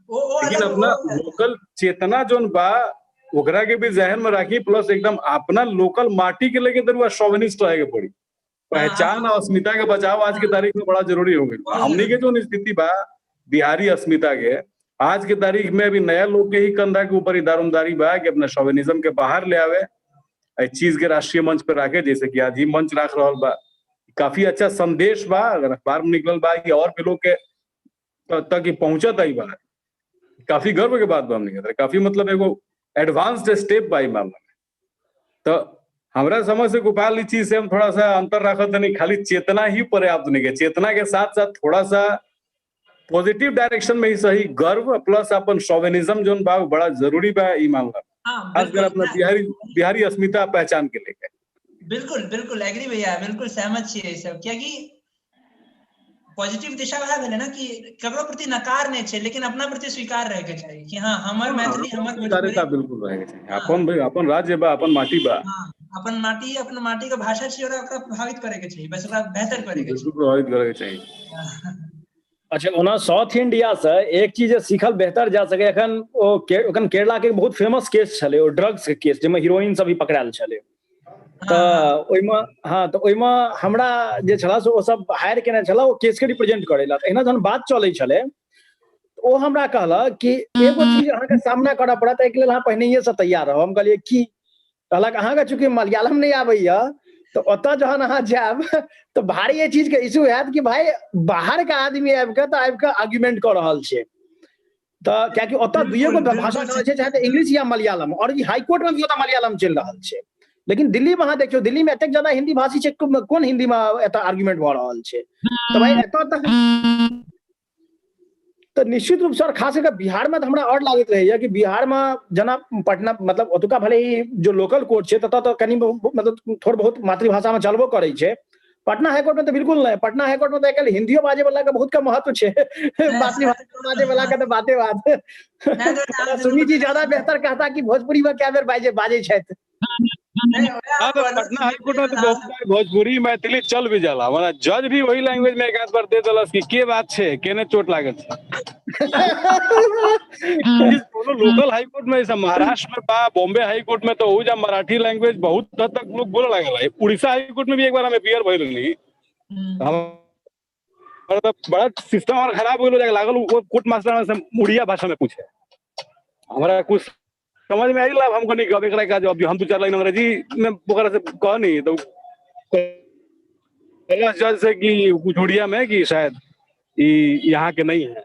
B: लेकिन अपना लोकल चेतना जो बा ओकरा के भी जहन में रखी, प्लस एकदम अपना लोकल माटी के लेके तो शोविनिस्ट रहे के पड़ी। पहचान और अस्मिता के बचाव आज की तारीख में बड़ा जरूरी हो गई। हमने के जो स्थिति बा बिहारी अस्मिता के, आज की तारीख में अभी नया लोग के ही कंधा के ऊपर ही दारोमदारी बा कि अपना शोविनिज्म के बाहर ले आवे, चीज के राष्ट्रीय मंच पे रखे, जैसे कि आज ही मंच रख रहा बा। काफी अच्छा संदेश बा, अगर अखबार में निकल बा कि और भी लोग के तक पहुंचत आई बा, काफी गर्व के बात बा। हमने काफी मतलब एगो एडवांस्ड स्टेप बा मामला में। तो हमरा समझ से गोपाल चीज से हम थोड़ा सा अंतर रखत नहीं, खाली चेतना ही पर्याप्त नहीं है, चेतना के साथ साथ थोड़ा सा पॉजिटिव डायरेक्शन में ही सही गर्व प्लस अपन शोविनिज्म जो बा बड़ा जरूरी बा ई मामला, खासकर अपना बिहारी अस्मिता पहचान के लेके।
T: बिल्कुल बिल्कुल एग्री भैया, बिल्कुल सहमत छियै सब, क्योंकि पॉजिटिव दिशा वह भेलै ना कि ककरो प्रति नकार नहीं छै, लेकिन अपना प्रति स्वीकार रहे के चाहिए कि हाँ हमर मैथिली हमर भोजपुरी
B: बिल्कुल रहे के चाहिए। अपन भाई अपन राज्य बा, अपन माटी बा,
T: अपन माटी का भाषा छै, ओकरा प्रभावित करे के चाहिए, बस ओकरा बेहतर करे के चाहिए,
B: प्रभावित करे के चाहिए।
H: अच्छा ओना साउथ इंडिया से एक चीज सीखल बेहतर जा सके। एखन केरला के बहुत फेमस केस छले, ओ ड्रग्स के केस जेमे हीरोइन सब भी पकड़ायल छले। तो ओइमे हमरा जे छला से ओ सब हायर केने छला ओ केस के रिप्रेजेंट करेला। एना जहन बात चलै छले ओ हमरा कहला कि एगो चीज अहाँ के सामना करऽ पड़त, एके लेल अहाँ पहिनहिए से तैयार रहब। हम कहलिए की? कहलक अहाँ के चूंकि मलयालम नहीं आबैया तो ओतऽ जहन अहाँ जायब तो भारी ये चीज के इशू हैत कि भाई बाहर का आदमी आबि के आर्गुमेंट कर रहल छै। तो क्या कि ओतऽ दुइये गो भाषा चलै छै, चाहे इंग्लिश या मलयालम, और ई हाई कोर्ट में भी ओतऽ मलयालम चलि रहल छै। लेकिन दिल्ली में अहाँ देखियो, दिल्ली में एतेक ज्यादा हिंदी भाषी छै, कोन हिंदी में एतऽ आर्गुमेंट भऽ रहल छै। तो भाई एतऽ तक तो निश्चित रूप से, और खास करके बिहार में हमरा और लागत रहैया कि बिहार में जना पटना मतलब ओतुका भले ही जो लोकल कोर्ट छै ततऽ तो कनी मतलब थोड़ बहुत मातृभाषा में चलबो करै छै। पटना हाईकोर्ट में तो बिल्कुल नहीं। पटना हाईकोर्ट में तो एकल हिंदियो बाजे वाला का बहुत कम महत्व छै, मातृभाषा बाजे वाला का तो बाते बात। सुनी जी ज्यादा बेहतर कहता कि भोजपुरी में क्या बेर बाजे छथि।
B: पटना हाईकोर्ट में तो भोजपुरी मैथिली चल भी जाला, मतलब जज भी वही लैंग्वेज में एक आध बार दे देलस कि के बात छे, केने चोट लागत छै। कोनो लोकल हाईकोर्ट में, जैसे महाराष्ट्र में बा, बॉम्बे हाईकोर्ट में तो हो जा मराठी लैंग्वेज बहुत हद तक लोग बोले लागल। उड़ीसा हाईकोर्ट में भी एक बार हमें पियर भइल रही, मतलब बड़ा सिस्टम और खराब हो लागल। वो कोर्ट मास्टर से उड़िया भाषा में पूछे, हमारा कुछ समझ में आई ला, हमको नहीं कब एकरा का जवाब हम 2-4 लाइन अंग्रेजी में ओकरा से कह नहीं तो जज से कि कुछ उड़िया में कि शायद यहाँ के नहीं है।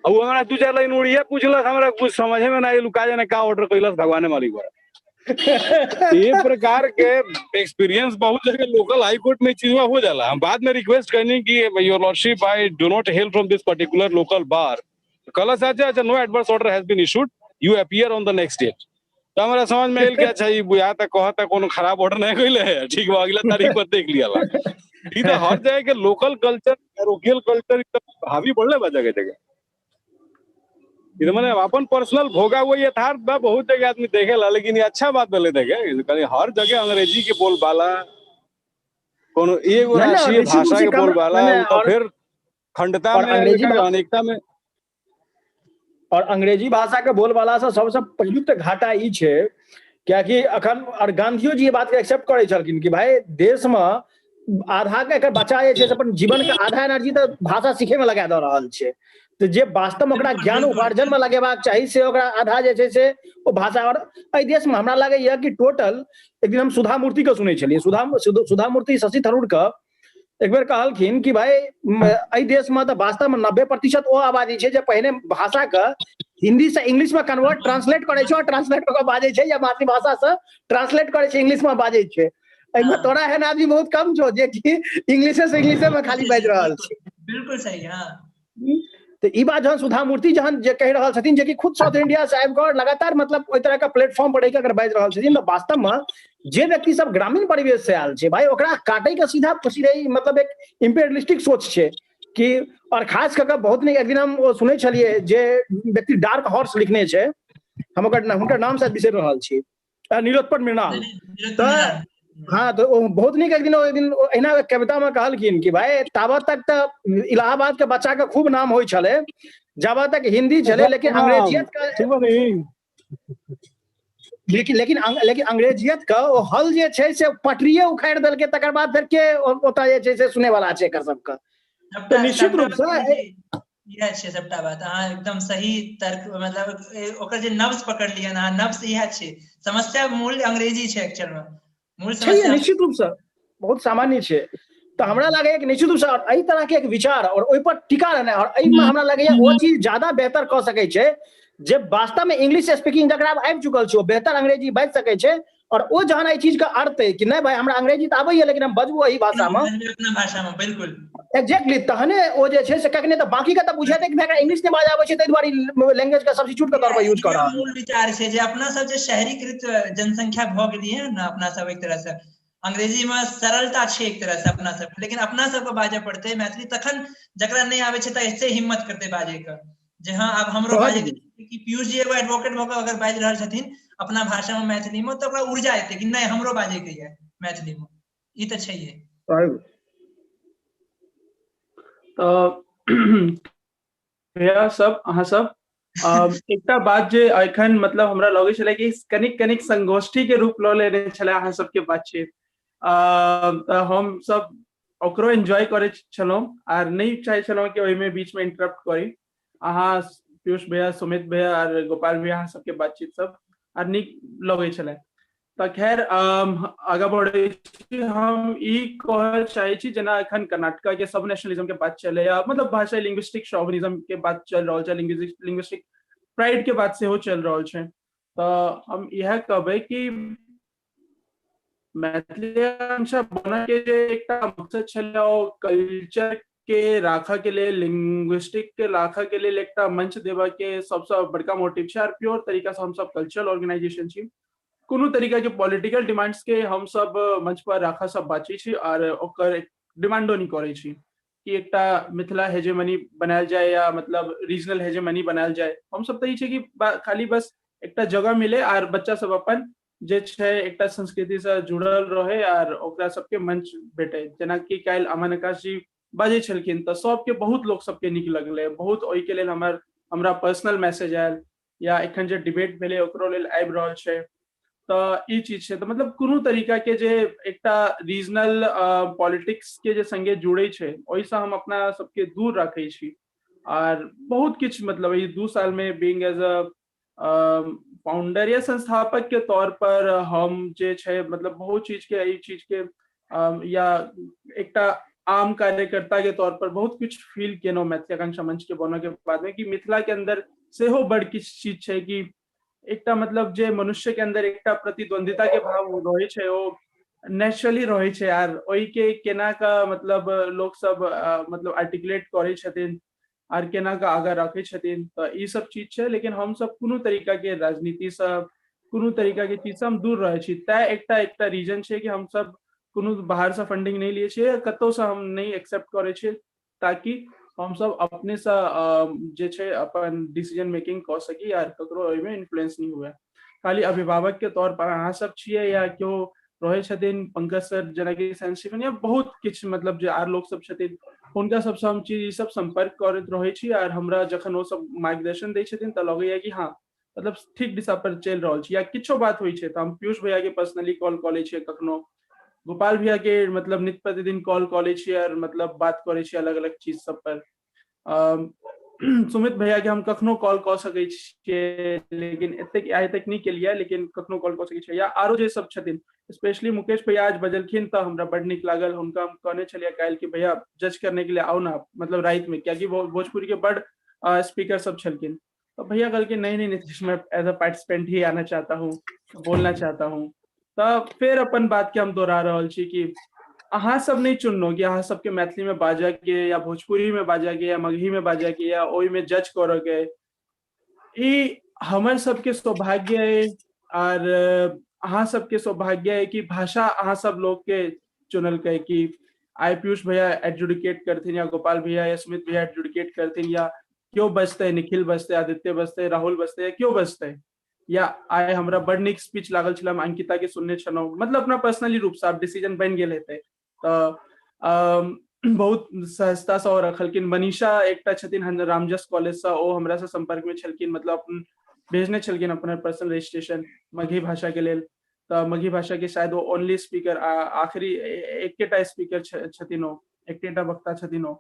B: अब हमारा 2-4 लाइन उड़िया पूछलस, हमरा कुछ समझ में ना आइल, का जाने का ऑर्डर कैलस भगवाने मालिक बा। ये प्रकार के एक्सपीरियंस बहुत जगह लोकल हाई कोर्ट में चीज हो जाला। हम बाद में रिक्वेस्ट करनी कि your lordship I do not hail from this particular local bar, कल अच्छा no adverse order has been issued, you appear on the next date. तो हमारा समझ में आयल क्या चाहिए बुया तक कहता कोनो खराब ऑर्डर नहीं कइले है, ठीक बा अगला तारीख पर देख लिया ला। ठीक है, हर जगह के लोकल कल्चर पैरोकियल कल्चर हावी बढ़ले बा जगह जगह। इधर मैंने अपन पर्सनल भोगा हुआ यथार्थ बा, बहुत जगह आदमी देखेला, लेकिन ये अच्छा बात बोले देखे हर जगह अंग्रेजी के बोलबाला, कोनो एक राष्ट्रीय भाषा के बोलबाला, तो फिर खंडता में अनेकता में
H: और अंग्रेजी भाषा के बोलबाला से सबसे प्रयुक्त घाटा ई छे कि अखन और गांधीओ जी ये बात के एक्सेप्ट करे छलखिन कि भाई देश में आधा के एकर बच्चा जे छे अपन जीवन के आधा एनर्जी तो भाषा सीखे में लगा द रहल छे। तो जे वास्तव में ओकरा ज्ञान उपार्जन में लगेबाक चाहिए से ओकरा आधा जे छे से ओ भाषा। और एहि देश में हमरा लागे ये कि टोटल एक दिन हम सुधा मूर्ति के सुनै छलिए, सुधा मूर्ति शशि थरूर के एक बेर कहलखिन कि भाई एहि देश में तो वास्तव में 90% ओ आबादी छे जे पहिने भाषा के हिंदी से इंग्लिश में कन्वर्ट ट्रांसलेट करे छे और ट्रांसलेट करके बाजे छे या मातृभाषा से ट्रांसलेट करे छे इंग्लिश में बाजे छे। एहिमे तोरा एहन आदमी बहुत कम छो जे कि इंग्लिश से इंग्लिश में खाली बाज रहल छे।
T: बिल्कुल सही। हां,
H: तो ई बात जहन सुधा मूर्ति जहन जे कह रहल छथिन जे कि खुद साउथ इंडिया से आबि कऽ लगातार मतलब ओइ तरह का प्लेटफॉर्म पर अगर बाज रहल छथिन, तो वास्तव में जे व्यक्ति सब ग्रामीण परिवेश से आयल छे भाई ओकरा काटे के सीधा पुछिरई मतलब एक इंपीरियलिस्टिक सोच छे कि। और खास करके बहुत नहीं एक दिन हम सुनै छलिए जे व्यक्ति डार्क हॉर्स लिखने छे, हम हुनकर नाम शायद बिसरि रहल छी, नीलोत्पल मृणाल। तो हाँ, तो बहुत नहीं एक दिन एना कविता में कहलखिन कि भाई ताबत तक तो इलाहाबाद के बच्चा के खूब नाम होई छले, जब तक हिंदी चले, लेकिन अंग्रेजियत का लेकिन अंग्रेजियत का ओ हल जे छै से पटरिये उखाड़ देलके, तकर बाद फिर के ओता जे छै से सुने वाला छै एकर सबका। तो निश्चित रूप से
T: यह छै सबटा बात अहाँ एकदम सही तर्क मतलब ओकर जे नब्ज पकड़ लिया ना, नब्ज यह छै। समस्या मूल अंग्रेजी छै एक्चुअल में, मूल समस्या
H: निश्चित रूप से बहुत सामान्य छै। तो हमरा लगे कि निश्चित रूप से एहि तरह के एक विचार और ओइ पर टिका रहना, और एहि में हमरा लगे वो चीज ज्यादा बेहतर क सकै छै जे वास्तव में इंग्लिश स्पीकिंग जकरा आबि चुकल छै, बेहतर अंग्रेजी बाजि सकै छै। और वो जहन एहि चीज का अर्थ है कि नहीं भाई हमरा अंग्रेजी तो आबैया लेकिन हम बजबो एही भाषा में,
T: अपना भाषा में, बिल्कुल
H: एग्जैक्टली, तहने ओ जे छै से कखने तो बाकी का तो बुझाते कि भाई इंग्लिश नहीं बाज आबै छै, तै दुआरे लैंग्वेज का सब्स्टिट्यूट के तौर पर यूज कर रहल।
T: मूल विचार छै जे अपना सब जे शहरीकृत जनसंख्या भ गेलियै ना, अपना सब एक तरह से अंग्रेजी में सरलता छै एक तरह से अपना सब, लेकिन अपना सब के बाजे पड़ते मैथिली, तखन जकरा नहीं आबै छै त ऐसे हिम्मत करते बाजे के जे हां अब हमरो बाजे कि पीयूष जी एगो एडवोकेट भ के अगर बाज रहल छथिन अपना भाषा में मैथिली में, तो ओकरा ऊर्जा एते कि नहीं हमरो बाजे के ये मैथिली में, ई त छैहे।
R: भैया सब अहाँ सब एकटा बात जे एखन मतलब हमरा लगे छले कि कनिक संगोष्ठी के रूप ल लेने छले अहाँ सबके बातचीत, हम सब ओकरो एंजॉय करे छलौं और नहीं चाहे छलौं कि ओहिमे बीच में इंटरप्ट करी। अहाँ पीयूष भैया, सुमित भैया और गोपाल भैया अहाँ सबके बातचीत सब और निक लगे छले। तो खैर आगे बढ़े हम ई कह चाहे छी जेना एखन कर्नाटक के सब नेशनलिज्म के बात चले या मतलब भाषा लिंग्विस्टिक शोविनिज्म के बात चल रहल छै, लिंग्विस्टिक प्राइड के बात से हो चल रहल छै। तो हम यह कहबे कि मैथिली भाषा बना के जे एकटा मकसद छले ओ कल्चर के राखा के लिए, लिंग्विस्टिक के राखा के लिए एकटा मंच देवा के सबसे बड़का मोटिव छै। और प्योर तरीका से हम सब कल्चरल ऑर्गेनाइजेशन छी, कोनो तरीका के पॉलिटिकल डिमांड्स के हम सब मंच पर राखा सब बाची छी और ओकर डिमांडो नहीं करे छी कि एकटा मिथिला हेजेमनी बनायल जाए या मतलब रीजनल हेजेमनी बनायल जाए। हम सब त ई छै कि खाली बस एकटा जगह मिले और बच्चा सब अपन जे छै एकटा संस्कृति से जुड़ल रहे और ओकरा सबके मंच भेटे। जेना कि काल्हि अमन आकाश जी बाजे छलखिन तो सबके बहुत लोग सबके निक लगले, बहुत ओहि के लेल हमरा पर्सनल मैसेज आयल या एखन जे डिबेट भेले ओकरो लेल आबि रहल छै। तो ई चीज छै, तो मतलब कोनो तरीका के जे एकटा रीजनल पॉलिटिक्स के जे संगे जुड़े छै ओहिसँ हम अपना सबके दूर रखे छी। और बहुत किछ मतलब ई 2 साल में बीइंग एज अ फाउंडर या संस्थापक के तौर पर हम जे छै मतलब बहुत चीज के ई चीज के या एकटा आम कार्यकर्ता के तौर पर बहुत कुछ फील केनो मैथिली आकांक्षा मंच के बने के बाद में कि मिथिला के अंदर से हो बड़ किछ चीज छै कि एकटा मतलब जे मनुष्य के अंदर एकटा प्रतिद्वंदिता के भाव रहै छै ओ नेचुरली रहै छै आर ओहि के केना का मतलब लोग सब मतलब आर्टिकुलेट करै छथिन आर केना का आगा रखै छथिन तऽ ई सब चीज छै। लेकिन हम सब कोनो तरीका के राजनीति से कोनो तरीका के चीज से हम दूर रहै छी। तै एकटा रीजन छै कि हम सब कोनो बाहर से फंडिंग नहीं लिए छियै, कतौ से हम नहीं एक्सेप्ट करे छियै, ताकि हम सब अपने से जे छै अपन डिसीजन मेकिंग कऽ सकी आर ककरो ओहिमे इन्फ्लुएंस नहीं हुए। खाली अभिभावक के तौर पर अहाँ सब छियै या केओ रहै छथिन पंकज सर जेनाकि साइंस स्टीफन या बहुत किछ मतलब जे आर लोग सब छथिन हुनका सबसे हम चीज ई सब संपर्क करैत रहै छी आर हमरा जखन ओ सब मार्गदर्शन दै छथिन तऽ लगैया कि हाँ मतलब ठीक दिशा पर चलि रहल छी। या किछो बात होइ छै तऽ हम पीयूष भैया के पर्सनली कॉल कऽ लै छियै, कखनो गोपाल भैया के मतलब नित्य प्रतिदिन कॉल कऽ लै छियै और मतलब बात करै छियै अलग अलग चीज सब पर। सुमित भैया के हम कखनो कॉल कऽ सकै छियै, लेकिन एतेक आइ तक नहीं केलियै, लेकिन कखनो कॉल कऽ सकै छियै। या आरो जे सब छथिन स्पेशली मुकेश भैया आज बजलखिन तऽ हमरा बड नीक लागल। हुनका हम कहने छलियै काल्हि कि भैया जज करने के लिए आओ ना मतलब रात में, कियाकि भोजपुरी के बड स्पीकर सब छलखिन। तो भैया कहलखिन नहीं नीतीश मैं एज अ पार्टिसिपेंट ही आना चाहता हूँ, बोलना चाहता हूँ। तऽ फिर अपन बात के हम दोहरा रहल छी कि अहाँ सब नहीं चुनलो कि अहाँ सबके मैथिली में बाजऽ के या भोजपुरी में बाजऽ के या मगही में बाजऽ के या ओहि में जज करऽ के, ई हमर सबके सौभाग्य है और अहाँ सबके सौभाग्य है कि भाषा अहाँ सब लोग के चुनल के कि आइ पीयूष भैया एडजुडिकेट करथिन या गोपाल भैया या सुमित भैया एडजुडिकेट करथिन या क्यों बजते निखिल बजते आदित्य बजते राहुल बजते या क्यों बजते या आइ हमरा बड नीक स्पीच लागल छल, हम अंकिता के सुनने छलहुँ, मतलब अपना पर्सनली रूप से आब डिसीजन बनि गेल हेतै तऽ बहुत सहजता से ओ रखलखिन। मनीषा एकटा छथिन रामजस कॉलेज से, ओ हमरा से संपर्क में छलखिन, मतलब अपन भेजने छलखिन अपन पर्सनल रजिस्ट्रेशन मगही भाषा के लेल। तऽ मगही भाषा के शायद वो ओनली स्पीकर आखिरी एकेटा स्पीकर छथिन, ओ एकेटा वक्ता छथिन ओ,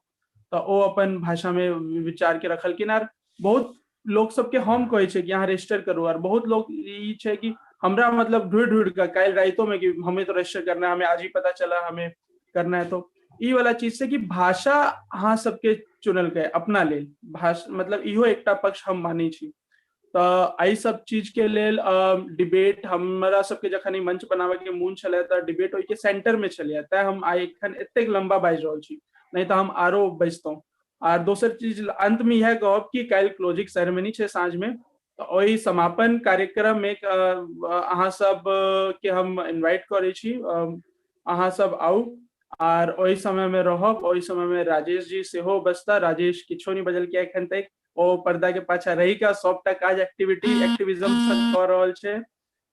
R: तऽ ओ अपन भाषा में विचार के रखलखिन। आर बहुत लोग सबके हम कहै छै कि यहाँ रजिस्टर करू, और बहुत लोग ई छै कि हमरा मतलब ढूंढ ढूंढ के काल्हि राइतो में कि हमें तो रजिस्टर करना है, हमें आज ही पता चला हमें करना है। तो ई वाला चीज से कि भाषा अहाँ सबके चुनल के अपना लेल भाषा मतलब इहो एकटा पक्ष हम मानै छी। तऽ एहि सब चीज के लेल डिबेट हमरा सबके जखन ई मंच बनाबे के मोन छलै तऽ डिबेट ओहि के सेंटर में छलै, तैं हम आइ एखन एतेक लंबा बाजि रहल छी, नहीं तऽ हम आरो बजितौं। आर दोसर चीज अंत में यह कहब कि काल्हि क्लोजिंग सेरेमनी छै साँझ में, तऽ ओहि समापन कार्यक्रम में अहाँ सब के हम इनवाइट करै छी, अहाँ सब आउ आर ओहि समय में रहब। ओहि समय में राजेश जी सेहो बजता, राजेश किछो नहीं बजल के एखन तक, ओ पर्दा के पाछा रही का सबटा काज एक्टिविज्म कऽ रहल छै।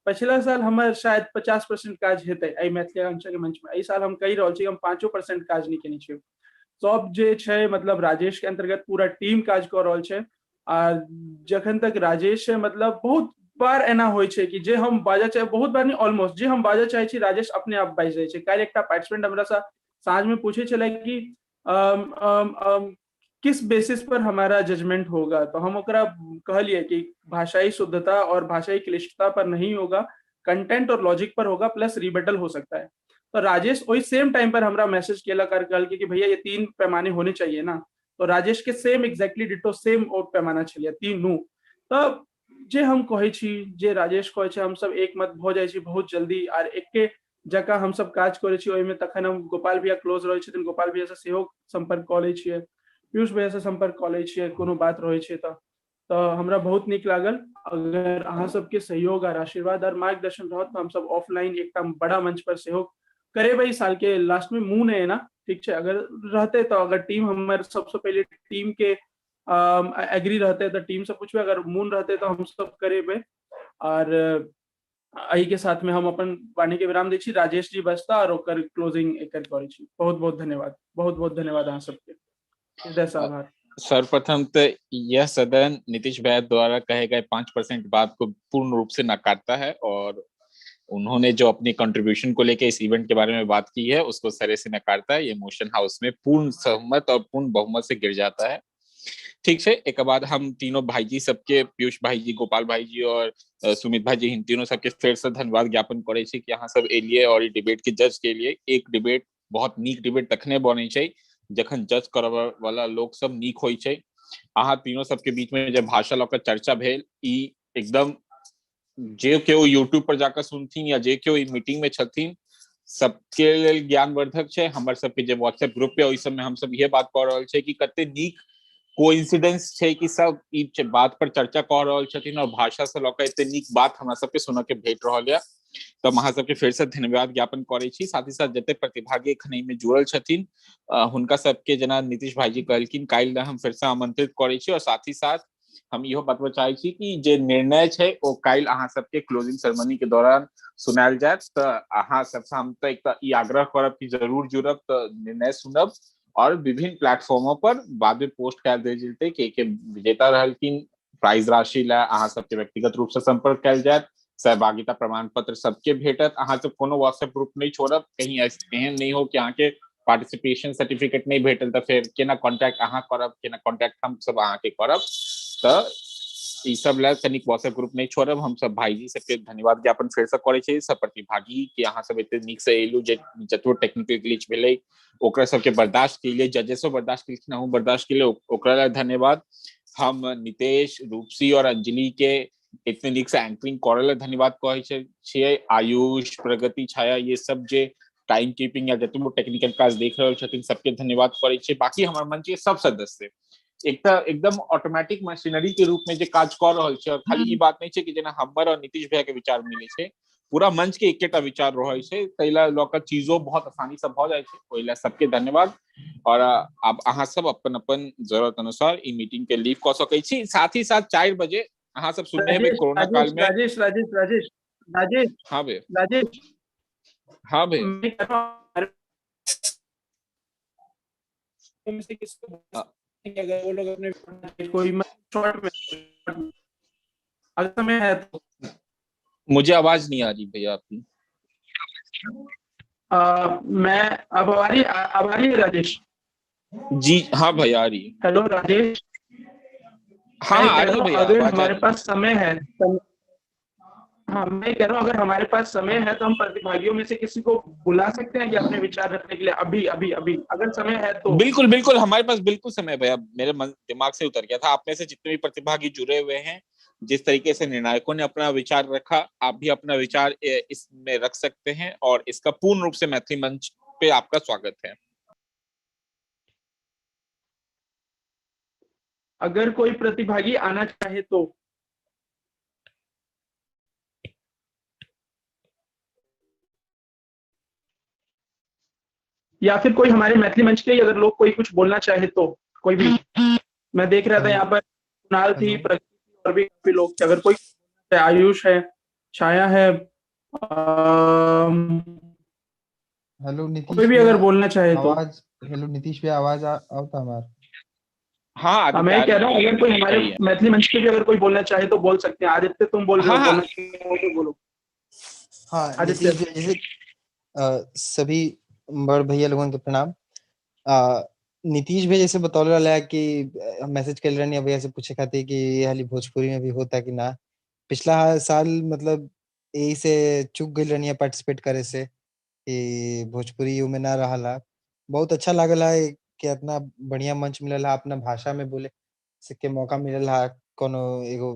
R: पिछला साल हमर शायद 50% काज हेतै एहि मैथिली आकांक्षा के मंच में, एहि साल हम कहि रहल छी हम 5% काज नहीं केने छियै। सब जे छै मतलब राजेश के अंतर्गत पूरा टीम काज कऽ रहल छै। आ जखन तक राजेश है मतलब बहुत बार एना होइ छै कि जे हम बाजऽ चाहे, बहुत बार नहीं ऑलमोस्ट जे हम बाजऽ चाहे छी राजेश अपने आप बाजि दै छै। काल्हि एकटा पार्टिसिपेंट हमरा से साँझ में पूछे छलै कि किस बेसिस पर हमारा जजमेंट होगा, तो हम ओकरा कहलिए कि भाषाई शुद्धता और भाषाई क्लिष्टता पर नहीं होगा, कंटेंट और लॉजिक पर होगा, प्लस रिबेटल हो सकता है। तो राजेश वही सेम टाइम पर हमरा मैसेज केला कर कहल कि भैया ये 3 पैमाने होने चाहिए ना, तो राजेश के सेम एग्जैक्टली डिटो सेम ओ पैमाना छलिए 3 तब जे हम कहै छी जे राजेश कहै छै हम सब एक मत भऽ जाइ छी बहुत जल्दी, आर एके जगह हम सब काज करै छी। ओहिमे तखन हम गोपाल भैया क्लोज रहै छथिन, गोपाल भैया से सेहो संपर्क कऽ लै छियै, पीयूष भैया से संपर्क कऽ लै छियै कोनो बात रहै छै तऽ हमरा बहुत नीक लागल। अगर अहाँ सबके सहयोग और आशीर्वाद और मार्गदर्शन रहत तऽ हम सब ऑफलाइन एकटा बड़ा मंच पर सेहो करेबै साल के लास्ट में। मुँह है ना, ठीक है, अगर रहते तो अगर टीम हमारे सबसे पहले टीम के एग्री रहते तो टीम से पूछबे, अगर मून रहते तो हम सब करेबै। और एहि के साथ में हम अपन वाणी के विराम दै छी। राजेश जी बस्ता और ओकर क्लोजिंग एकर करै छी। बहुत बहुत धन्यवाद, बहुत बहुत धन्यवाद अहाँ सबके, हृदय से आभार।
C: सर्वप्रथम तो यह सदन नीतीश भैया द्वारा कहे गए 5% बात को पूर्ण रूप से नकारता है, और उन्होंने जो अपनी कंट्रीब्यूशन को लेके इस इवेंट के बारे में बात की है उसको सरे से नकारता है। ये मोशन हाउस में पूर्ण सहमत और पूर्ण बहुमत से गिर जाता है। ठीक है, एक बाद हम तीनों भाई जी सबके, पीयूष भाई जी, गोपाल भाई जी और सुमित भाई जी, इन तीनों सबके फिर से धन्यवाद ज्ञापन करे छी कि यहाँ सब एलिए और डिबेट के जज के लिए। एक डिबेट बहुत नीक डिबेट तखने बने छै जखन जज करब वाला लोग सब नीक होइ छै। अहाँ तीनों सबके बीच में जब भाषा लऽ कऽ चर्चा भेल, ई एकदम जे केओ यूट्यूब पर जाकर सुनथिन या जे केओ ई मीटिंग में छथिन सबके लेल ज्ञानवर्धक छै। हमर सबके जे व्हाट्सएप ग्रुप पे ओहि सब में हम सब ये बात कह रहल छै कि कते नीक कोइंसिडेंस छै कि सब ई बात पर चर्चा कऽ रहल छथिन और भाषा से लऽ कऽ एते नीक बात हमरा सबके सुनऽ के भेट रहल यऽ। तो अहाँ सबके फेर से धन्यवाद ज्ञापन करै छी। साथ ही साथ जते प्रतिभागी एखन एहिमे जुड़ल छथिन हुनका सबके जेना नीतीश भाईजी कहलखिन काल्हि हम फिर से आमंत्रित करै छी और साथ ही साथ हम इहो बतबऽ चाहै छी कि जे निर्णय छै ओ काल्हि अहाँ सबके क्लोजिंग सेरेमनी के दौरान सुनायल जायत। तऽ अहाँ सबसे हम तऽ एकटा ई आग्रह करब कि जरूर जुड़ब तऽ निर्णय सुनब और विभिन्न प्लेटफॉर्मों पर बाद में पोस्ट कयल देल जेतै के विजेता रहलखिन, प्राइज राशि ला अहाँ सबके व्यक्तिगत रूप से संपर्क कयल जायत, सहभागिता प्रमाण पत्र सबके भेटत। अहाँ सब कोनो व्हाट्सएप ग्रुप नहीं छोड़ब, कहीं एहन नहीं हो कि अहाँ के पार्टिसिपेशन सर्टिफिकेट नहीं भेटल तऽ फिर केना कॉन्टैक्ट अहाँ करब, केना कॉन्टैक्ट हम सब अहाँ के करब। तऽ ई सब ला कनिक व्हाट्सएप ग्रुप नहीं छोड़ब। हम सब भाईजी सबके धन्यवाद ज्ञापन फेर से करै छी, सब प्रतिभागी कि अहाँ सब एते नीक से एलू, जे जतबो टेक्निकल ग्लिच भेलै ओकरा सबके बर्दाश्त केलिए, जजेसो बर्दाश्त केलखिन, अहूँ बर्दाश्त केलिए, ओकरा ला धन्यवाद। हम नितेश, रूपसी और अंजलि के इतने नीक से एंकरिंग करे ला धन्यवाद कहै छियै। आयुष, प्रगति, छाया ये सब जे टाइम कीपिंग या जतबो टेक्निकल काज देख रहल छथिन सबके धन्यवाद करै छियै। बाकी हमर मंच के सब सदस्य एकदम ऑटोमेटिक मशीनरी के रूप में जे काज कर रहल छै और खाली ई बात नहीं छै कि जेना हमर और नीतीश भैया के विचार मिले छै, पूरा मंच के एकेटा विचार रहै छै, तैला लऽ चीजों बहुत आसानी से भ जाय छै। ओहि ला सबके धन्यवाद। और अब अहाँ सब अपन अपन जरूरत अनुसार ई मीटिंग के लीव क सकै छी। साथ ही साथ 4 बजे अहाँ सब सुनने हेबै कोरोना काल में।
R: राजेश
C: हाँ भैया,
R: राजेश
C: हाँ भैया,
R: मैं कह रहा हूँ, में से किसको अगर वो लोग अपने कोई शॉर्ट में अगर समय है तो
C: मुझे आवाज नहीं आ रही भैया आपकी।
R: मैं अब आ रही है राजेश
C: जी हाँ भैया आ रही है।
R: हेलो राजेश,
C: हाँ
R: मैं
C: आ
R: कह
C: रही
R: रहा
C: है
R: हूँ
C: भैया,
R: अगर
C: आवाज आ
R: हमारे
C: रही है।
R: पास समय है हाँ मैं कह रहा हूँ अगर हमारे पास समय है तो हम प्रतिभागियों में से किसी को बुला सकते हैं कि अपने विचार रखने के लिए अभी अभी अभी अगर समय है तो।
C: बिल्कुल बिल्कुल, हमारे पास बिल्कुल समय है भैया, मेरे दिमाग से उतर गया था। आप में से जितने भी प्रतिभागी जुड़े हुए हैं, जिस तरीके से निर्णायकों ने अपना विचार रखा, आप भी अपना विचार इसमें रख सकते हैं और इसका पूर्ण रूप से मैथिली मंच पे आपका स्वागत है।
R: अगर कोई प्रतिभागी आना चाहे तो या फिर कोई हमारे मैथिली मंच के अगर लोग कोई कुछ बोलना चाहे तो कोई भी। मैं देख रहा था यहाँ पर कुणाल थी, प्रगति और भी काफी लोग थे। अगर कोई आयुष है, छाया है,
M: हेलो नीतीश
R: कोई भी
M: भैया,
R: अगर बोलना चाहे तो।
M: आवाज हेलो नीतीश भैया, आवाज आवता हमार?
C: हाँ
R: मैं कह रहा हूँ अगर कोई हमारे मैथिली मंच पे भी अगर कोई बोलना चाहे तो बोल सकते हैं। आदित्य तुम बोल रहे हो, बोलना चाहो तो बोलो।
M: हाँ
R: आदित्य
M: नीतीश भैया, जैसे सभी बड़ भैया लोगों के प्रणाम। नीतीश भैया जैसे बतौले वाला कि मैसेज कर रहे भैया से पूछे खातिर कि ये हाली भोजपुरी में भी होता कि ना। पिछला साल मतलब यही से चूक गई रहनी पार्टिसिपेट करे से कि भोजपुरी में ना रहा। बहुत अच्छा लागल है कि इतना बढ़िया मंच मिलल है, अपना भाषा में बोले के मौका मिलल है कोनो एगो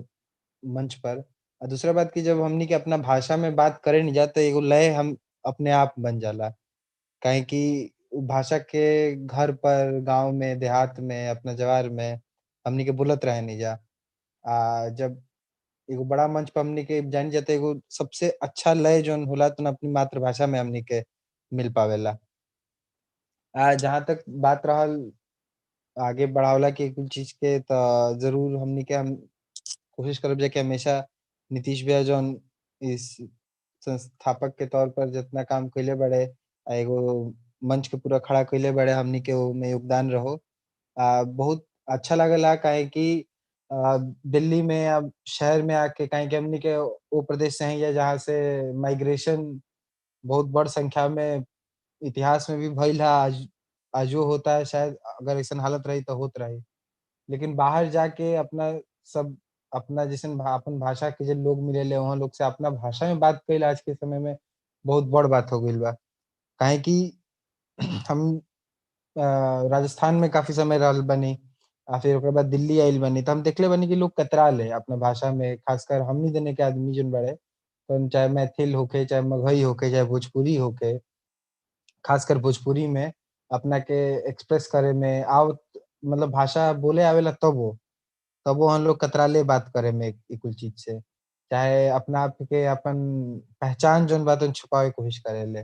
M: मंच पर। और दूसरा बात कि जब हमनी के अपना भाषा में बात करे नहीं जाते, एगो लय हम अपने आप बन जाला। काहे कि भाषा के घर पर, गांव में, देहात में, अपना जवार में हमनी के बोलत रहे नहीं जा। जब एगो बड़ा मंच पर हमनी के जान जाते, एगो सबसे अच्छा लय जोन होला तो अपनी मातृभाषा में हमनी के मिल पावेला। जहाँ तक बात रहल आगे बढ़ावला के कुछ चीज के, तो जरूर हमनी के हम कोशिश करब कि हमेशा नीतीश भैया जोन इस संस्थापक के तौर पर जितना काम कैले बड़े, एगो मंच के पूरा खड़ा कैले बड़े, हमनी के में योगदान रहो। बहुत अच्छा लगला काहे कि दिल्ली में अब शहर में आके, काहे कि हमनी के वो प्रदेश से हैं जहाँ से माइग्रेशन बहुत बड़ संख्या में इतिहास में भी भइल है। आजो होता है, शायद अगर ऐसा हालत रही तो होत रही। लेकिन बाहर जाके अपना सब अपना जैसन अपन भाषा के जो लोग मिले वहाँ लोग से अपना भाषा में बात कैल आज के समय में बहुत बड़ बात हो गई बा। काहे कि हम राजस्थान में काफी समय रहल बनी, आ फिर ओकरा बाद दिल्ली आइल बनी तो हम देखले बनी कि लोग कतरा ले अपना भाषा में, खासकर हमनी देने के आदमी जोन बड़े, तो चाहे मैथिल होके, चाहे मगही होके, चाहे भोजपुरी होके, खासकर भोजपुरी में अपना के एक्सप्रेस करे में मतलब भाषा बोले आवेला तबो हम लोग कतराले बात करे में ई कुल चीज से। चाहे अपना आप के अपन पहचान जोन बा तौन छुपावे के कोशिश करेले।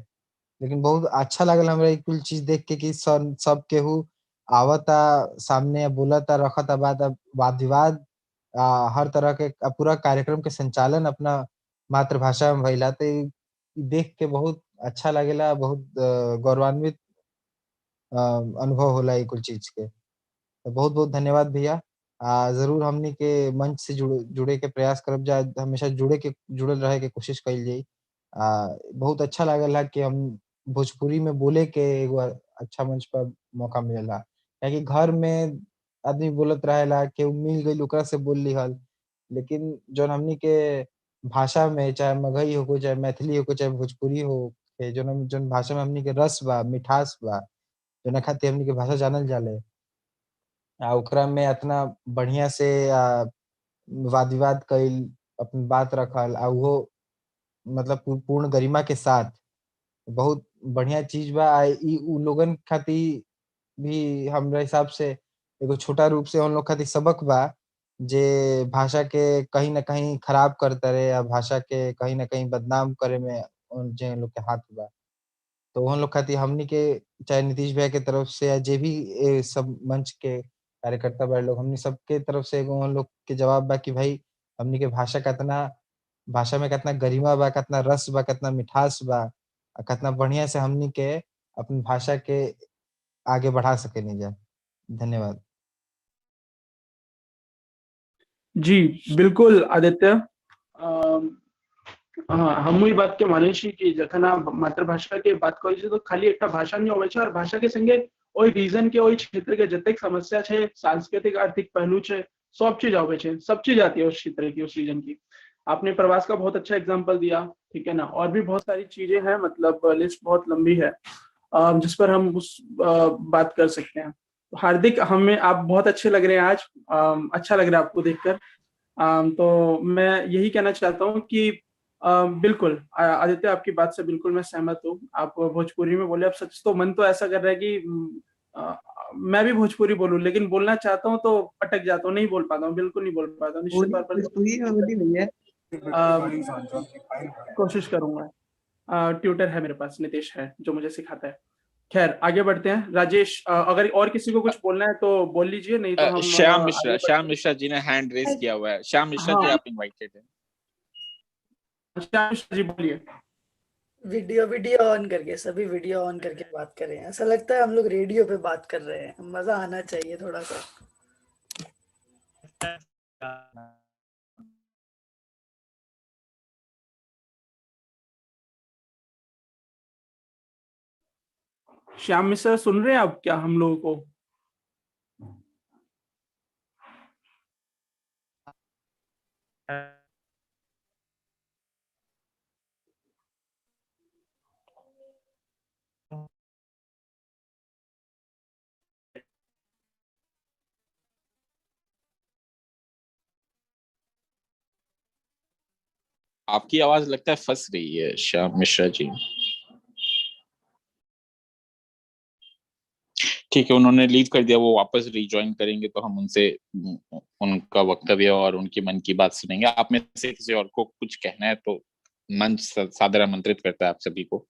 M: लेकिन बहुत अच्छा लागल हमरा ई कुल चीज़ देख के कि सब केहू आवता सामने, बोलता, रखता बात, अब वाद-विवाद हर तरह के पूरा कार्यक्रम के संचालन अपना मातृभाषा में भइला त ई देख के बहुत अच्छा लागेला, बहुत गौरवान्वित अनुभव होला ई कुल चीज़ के। तो बहुत-बहुत धन्यवाद भैया। ज़रूर हमनी के मंच से जुड़े के प्रयास करब जा, हमेशा जुड़ल रहे के कोशिश कइल जाई। बहुत अच्छा लागल है कि हम भोजपुरी में बोले के एगो अच्छा मंच पर मौका मिलेला। काहे कि घर में आदमी बोलत रहेला, केहू मिल गइल ओकरा से बोल लिहल। लेकिन जौन हमनी के भाषा में चाहे मगही होखे, चाहे मैथिली होखे, चाहे भोजपुरी होखे, जौन भाषा में हमनी के रस बा, मिठास बा, जौना खातिर हमनी के भाषा जानल जाले। ओकरा में इतना बढ़िया से वाद-विवाद कइल, अपन बात रखल उहो मतलब पूर्ण गरिमा के साथ, बहुत बढ़िया चीज़ बा। ई उ लोगन खातिर भी हमरा हिसाब से एगो छोटा रूप से उन लोग खातिर सबक बा, जे भाषा के कहीं न कहीं खराब करतारे या भाषा के कहीं न कहीं बदनाम करे में जे लोग के हाथ बा। तो उन लोग खातिर हमनी के चाहे नीतीश भैया के तरफ से या जे भी सब मंच के कार्यकर्ता बा लोग, हमनी सबके तरफ से एगो उन लोग के जवाब बा कि भाई हमनी के भाषा में कितना गरिमा बा, कितना रस बा, कितना मिठास बा, कितना बढ़िया से हमनी के अपनी भाषा के आगे बढ़ा सकेनी जा। धन्यवाद।
R: जी बिल्कुल आदित्य। हाँ, हम ई बात के माने छी कि जखन आप मातृभाषा के बात करै छी तो खाली एकटा भाषा नहीं होवे छै, और भाषा के संगे ओई रीजन के, ओई क्षेत्र के जतेक समस्या छै, सांस्कृतिक आर्थिक पहलू छै, सब चीज आवे छै, सब चीज आती है उस क्षेत्र की, उस रीजन की। आपने प्रवास का बहुत अच्छा एग्जांपल दिया, ठीक है ना, और भी बहुत सारी चीजें हैं, मतलब लिस्ट बहुत लंबी है जिस पर हम उस बात कर सकते हैं। तो हार्दिक, हमें आप बहुत अच्छे लग रहे हैं आज, अच्छा लग रहा है आपको देखकर। तो मैं यही कहना चाहता हूँ कि बिल्कुल आदित्य, आपकी बात से बिल्कुल मैं सहमत हूँ। आप भोजपुरी में बोले, अब सच तो मन तो ऐसा कर रहा है कि मैं भी भोजपुरी बोलूं, लेकिन बोलना चाहता हूँ तो अटक जाता हूँ, नहीं बोल पाता हूँ, बिल्कुल नहीं बोल पाता हूँ, निश्चित तौर पर कोशिश करूंगा। ट्यूटर है मेरे पास, नितेश है जो मुझे सिखाता है। खैर आगे बढ़ते हैं। राजेश, अगर और किसी को कुछ बोलना है तो बोल लीजिए, नहीं तो हम
C: श्याम मिश्रा जी ने हैंड रेज किया हुआ है। श्याम मिश्रा जी, आप इनवाइटेड हैं।
R: श्याम मिश्रा जी बोलिए।
D: वीडियो ऑन करके, सभी वीडियो ऑन करके बात कर रहे हैं, ऐसा लगता है हम लोग रेडियो पे बात कर रहे हैं। मजा आना चाहिए थोड़ा सा।
R: श्याम मिश्रा सुन रहे हैं आप क्या हम लोगों को?
C: आपकी आवाज लगता है फंस रही है श्याम मिश्रा जी। ठीक है, उन्होंने लीव कर दिया, वो वापस रिज्वाइन करेंगे तो हम उनसे उनका वक्तव्य और उनकी मन की बात सुनेंगे। आप में से किसी और को कुछ कहना है तो मंच सादर आमंत्रित करता है आप सभी को।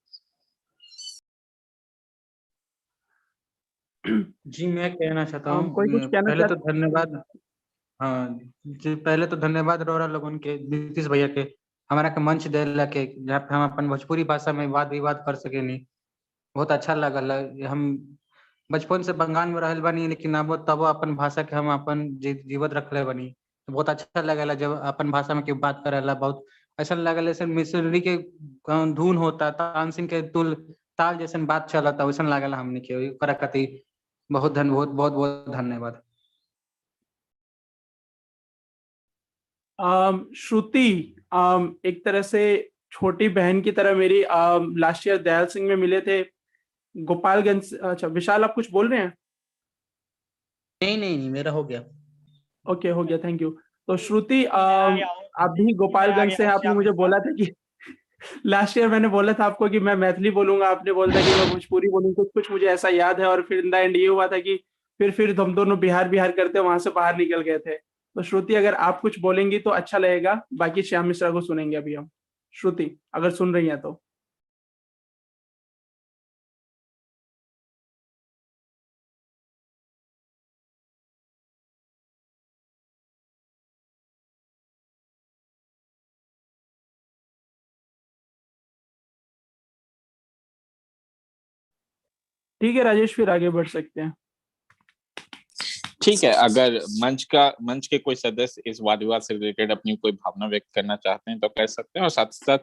V: जी मैं कहना चाहता हूँ,
R: कोई कुछ कहना
V: पहले तो धन्यवाद। हाँ जी, पहले तो धन्यवाद रोरा लोगन के, नीतीश भैया के, हमारा के मंच देला के, जहाँ पे हम अपन भोजपुरी भाषा में वाद विवाद कर सकेनी। बहुत अच्छा लगल। हम बचपन से बंगाल में रहल बानी, लेकिन अब तब अपन भाषा के हम अपन जीवित रखले बानी। तो बहुत अच्छा लगेला जब अपन भाषा में केहू बात करेला। बहुत ऐसा लगेला जैसे मिसरी के धुन होता, तानसेन के ताल जैसन बात चलता, वैसन लागेला हमने के। ओकरा खातिर बहुत बहुत धन्यवाद।
R: श्रुति, एक तरह से छोटी बहन की तरह मेरी, लास्ट ईयर दयाल सिंह में मिले थे गोपालगंज। अच्छा विशाल, आप कुछ बोल रहे हैं?
J: नहीं मेरा हो गया।
R: ओके, हो गया, थैंक यू। तो श्रुति, आप भी गोपालगंज से हैं, आपने मुझे बोला था कि लास्ट ईयर मैंने बोला था आपको कि मैं मैथिली बोलूंगा, आपने बोला था कि मैं भोजपुरी बोलूंगा, कुछ मुझे ऐसा याद है। और फिर इन द एंड ये हुआ था कि फिर हम दोनों बिहार करते वहां से बाहर निकल गए थे। तो श्रुति, अगर आप कुछ बोलेंगी तो अच्छा लगेगा, बाकी श्याम मिश्रा को सुनेंगे अभी हम। श्रुति, अगर सुन रही हैं तो। ठीक है राजेश, फिर आगे बढ़ सकते हैं।
C: ठीक है, अगर मंच के कोई सदस्य इस वाद विवाद से रिलेटेड अपनी कोई भावना व्यक्त करना चाहते हैं तो कर सकते हैं, और साथ ही साथ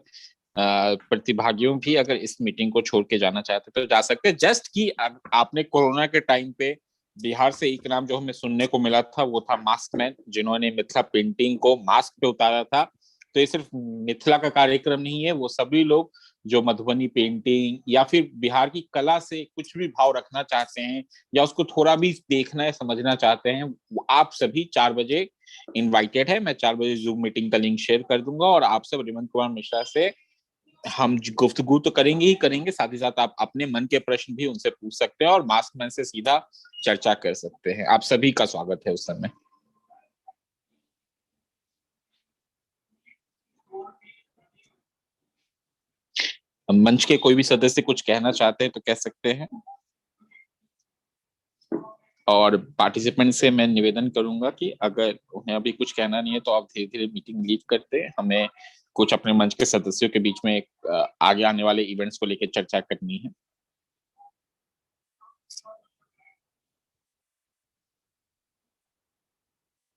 C: प्रतिभागियों भी अगर इस मीटिंग को छोड़ के जाना चाहते हैं तो जा सकते हैं। जस्ट कि आपने कोरोना के टाइम पे बिहार से एक नाम जो हमें सुनने को मिला था वो था मास्क मैन, जिन्होंने मिथिला पेंटिंग को मास्क पे उतारा था। तो ये सिर्फ मिथिला का कार्यक्रम नहीं है, वो सभी लोग जो मधुबनी पेंटिंग या फिर बिहार की कला से कुछ भी भाव रखना चाहते हैं या उसको थोड़ा भी देखना है समझना चाहते हैं, आप सभी 4 बजे इनवाइटेड है। मैं 4 बजे जूम मीटिंग का लिंक शेयर कर दूंगा और आप सब हेमंत कुमार मिश्रा से हम गुफ्तगू तो करेंगे ही करेंगे, साथ ही साथ आप अपने मन के प्रश्न भी उनसे पूछ सकते हैं और मास्क मैन से सीधा चर्चा कर सकते हैं। आप सभी का स्वागत है उस समय। मंच के कोई भी सदस्य कुछ कहना चाहते हैं तो कह सकते हैं, और पार्टिसिपेंट से मैं निवेदन करूंगा कि अगर उन्हें अभी कुछ कहना नहीं है तो आप धीरे धीरे मीटिंग लीव करते हैं। हमें कुछ अपने मंच के सदस्यों के बीच में आगे आने वाले इवेंट्स को लेकर चर्चा करनी है।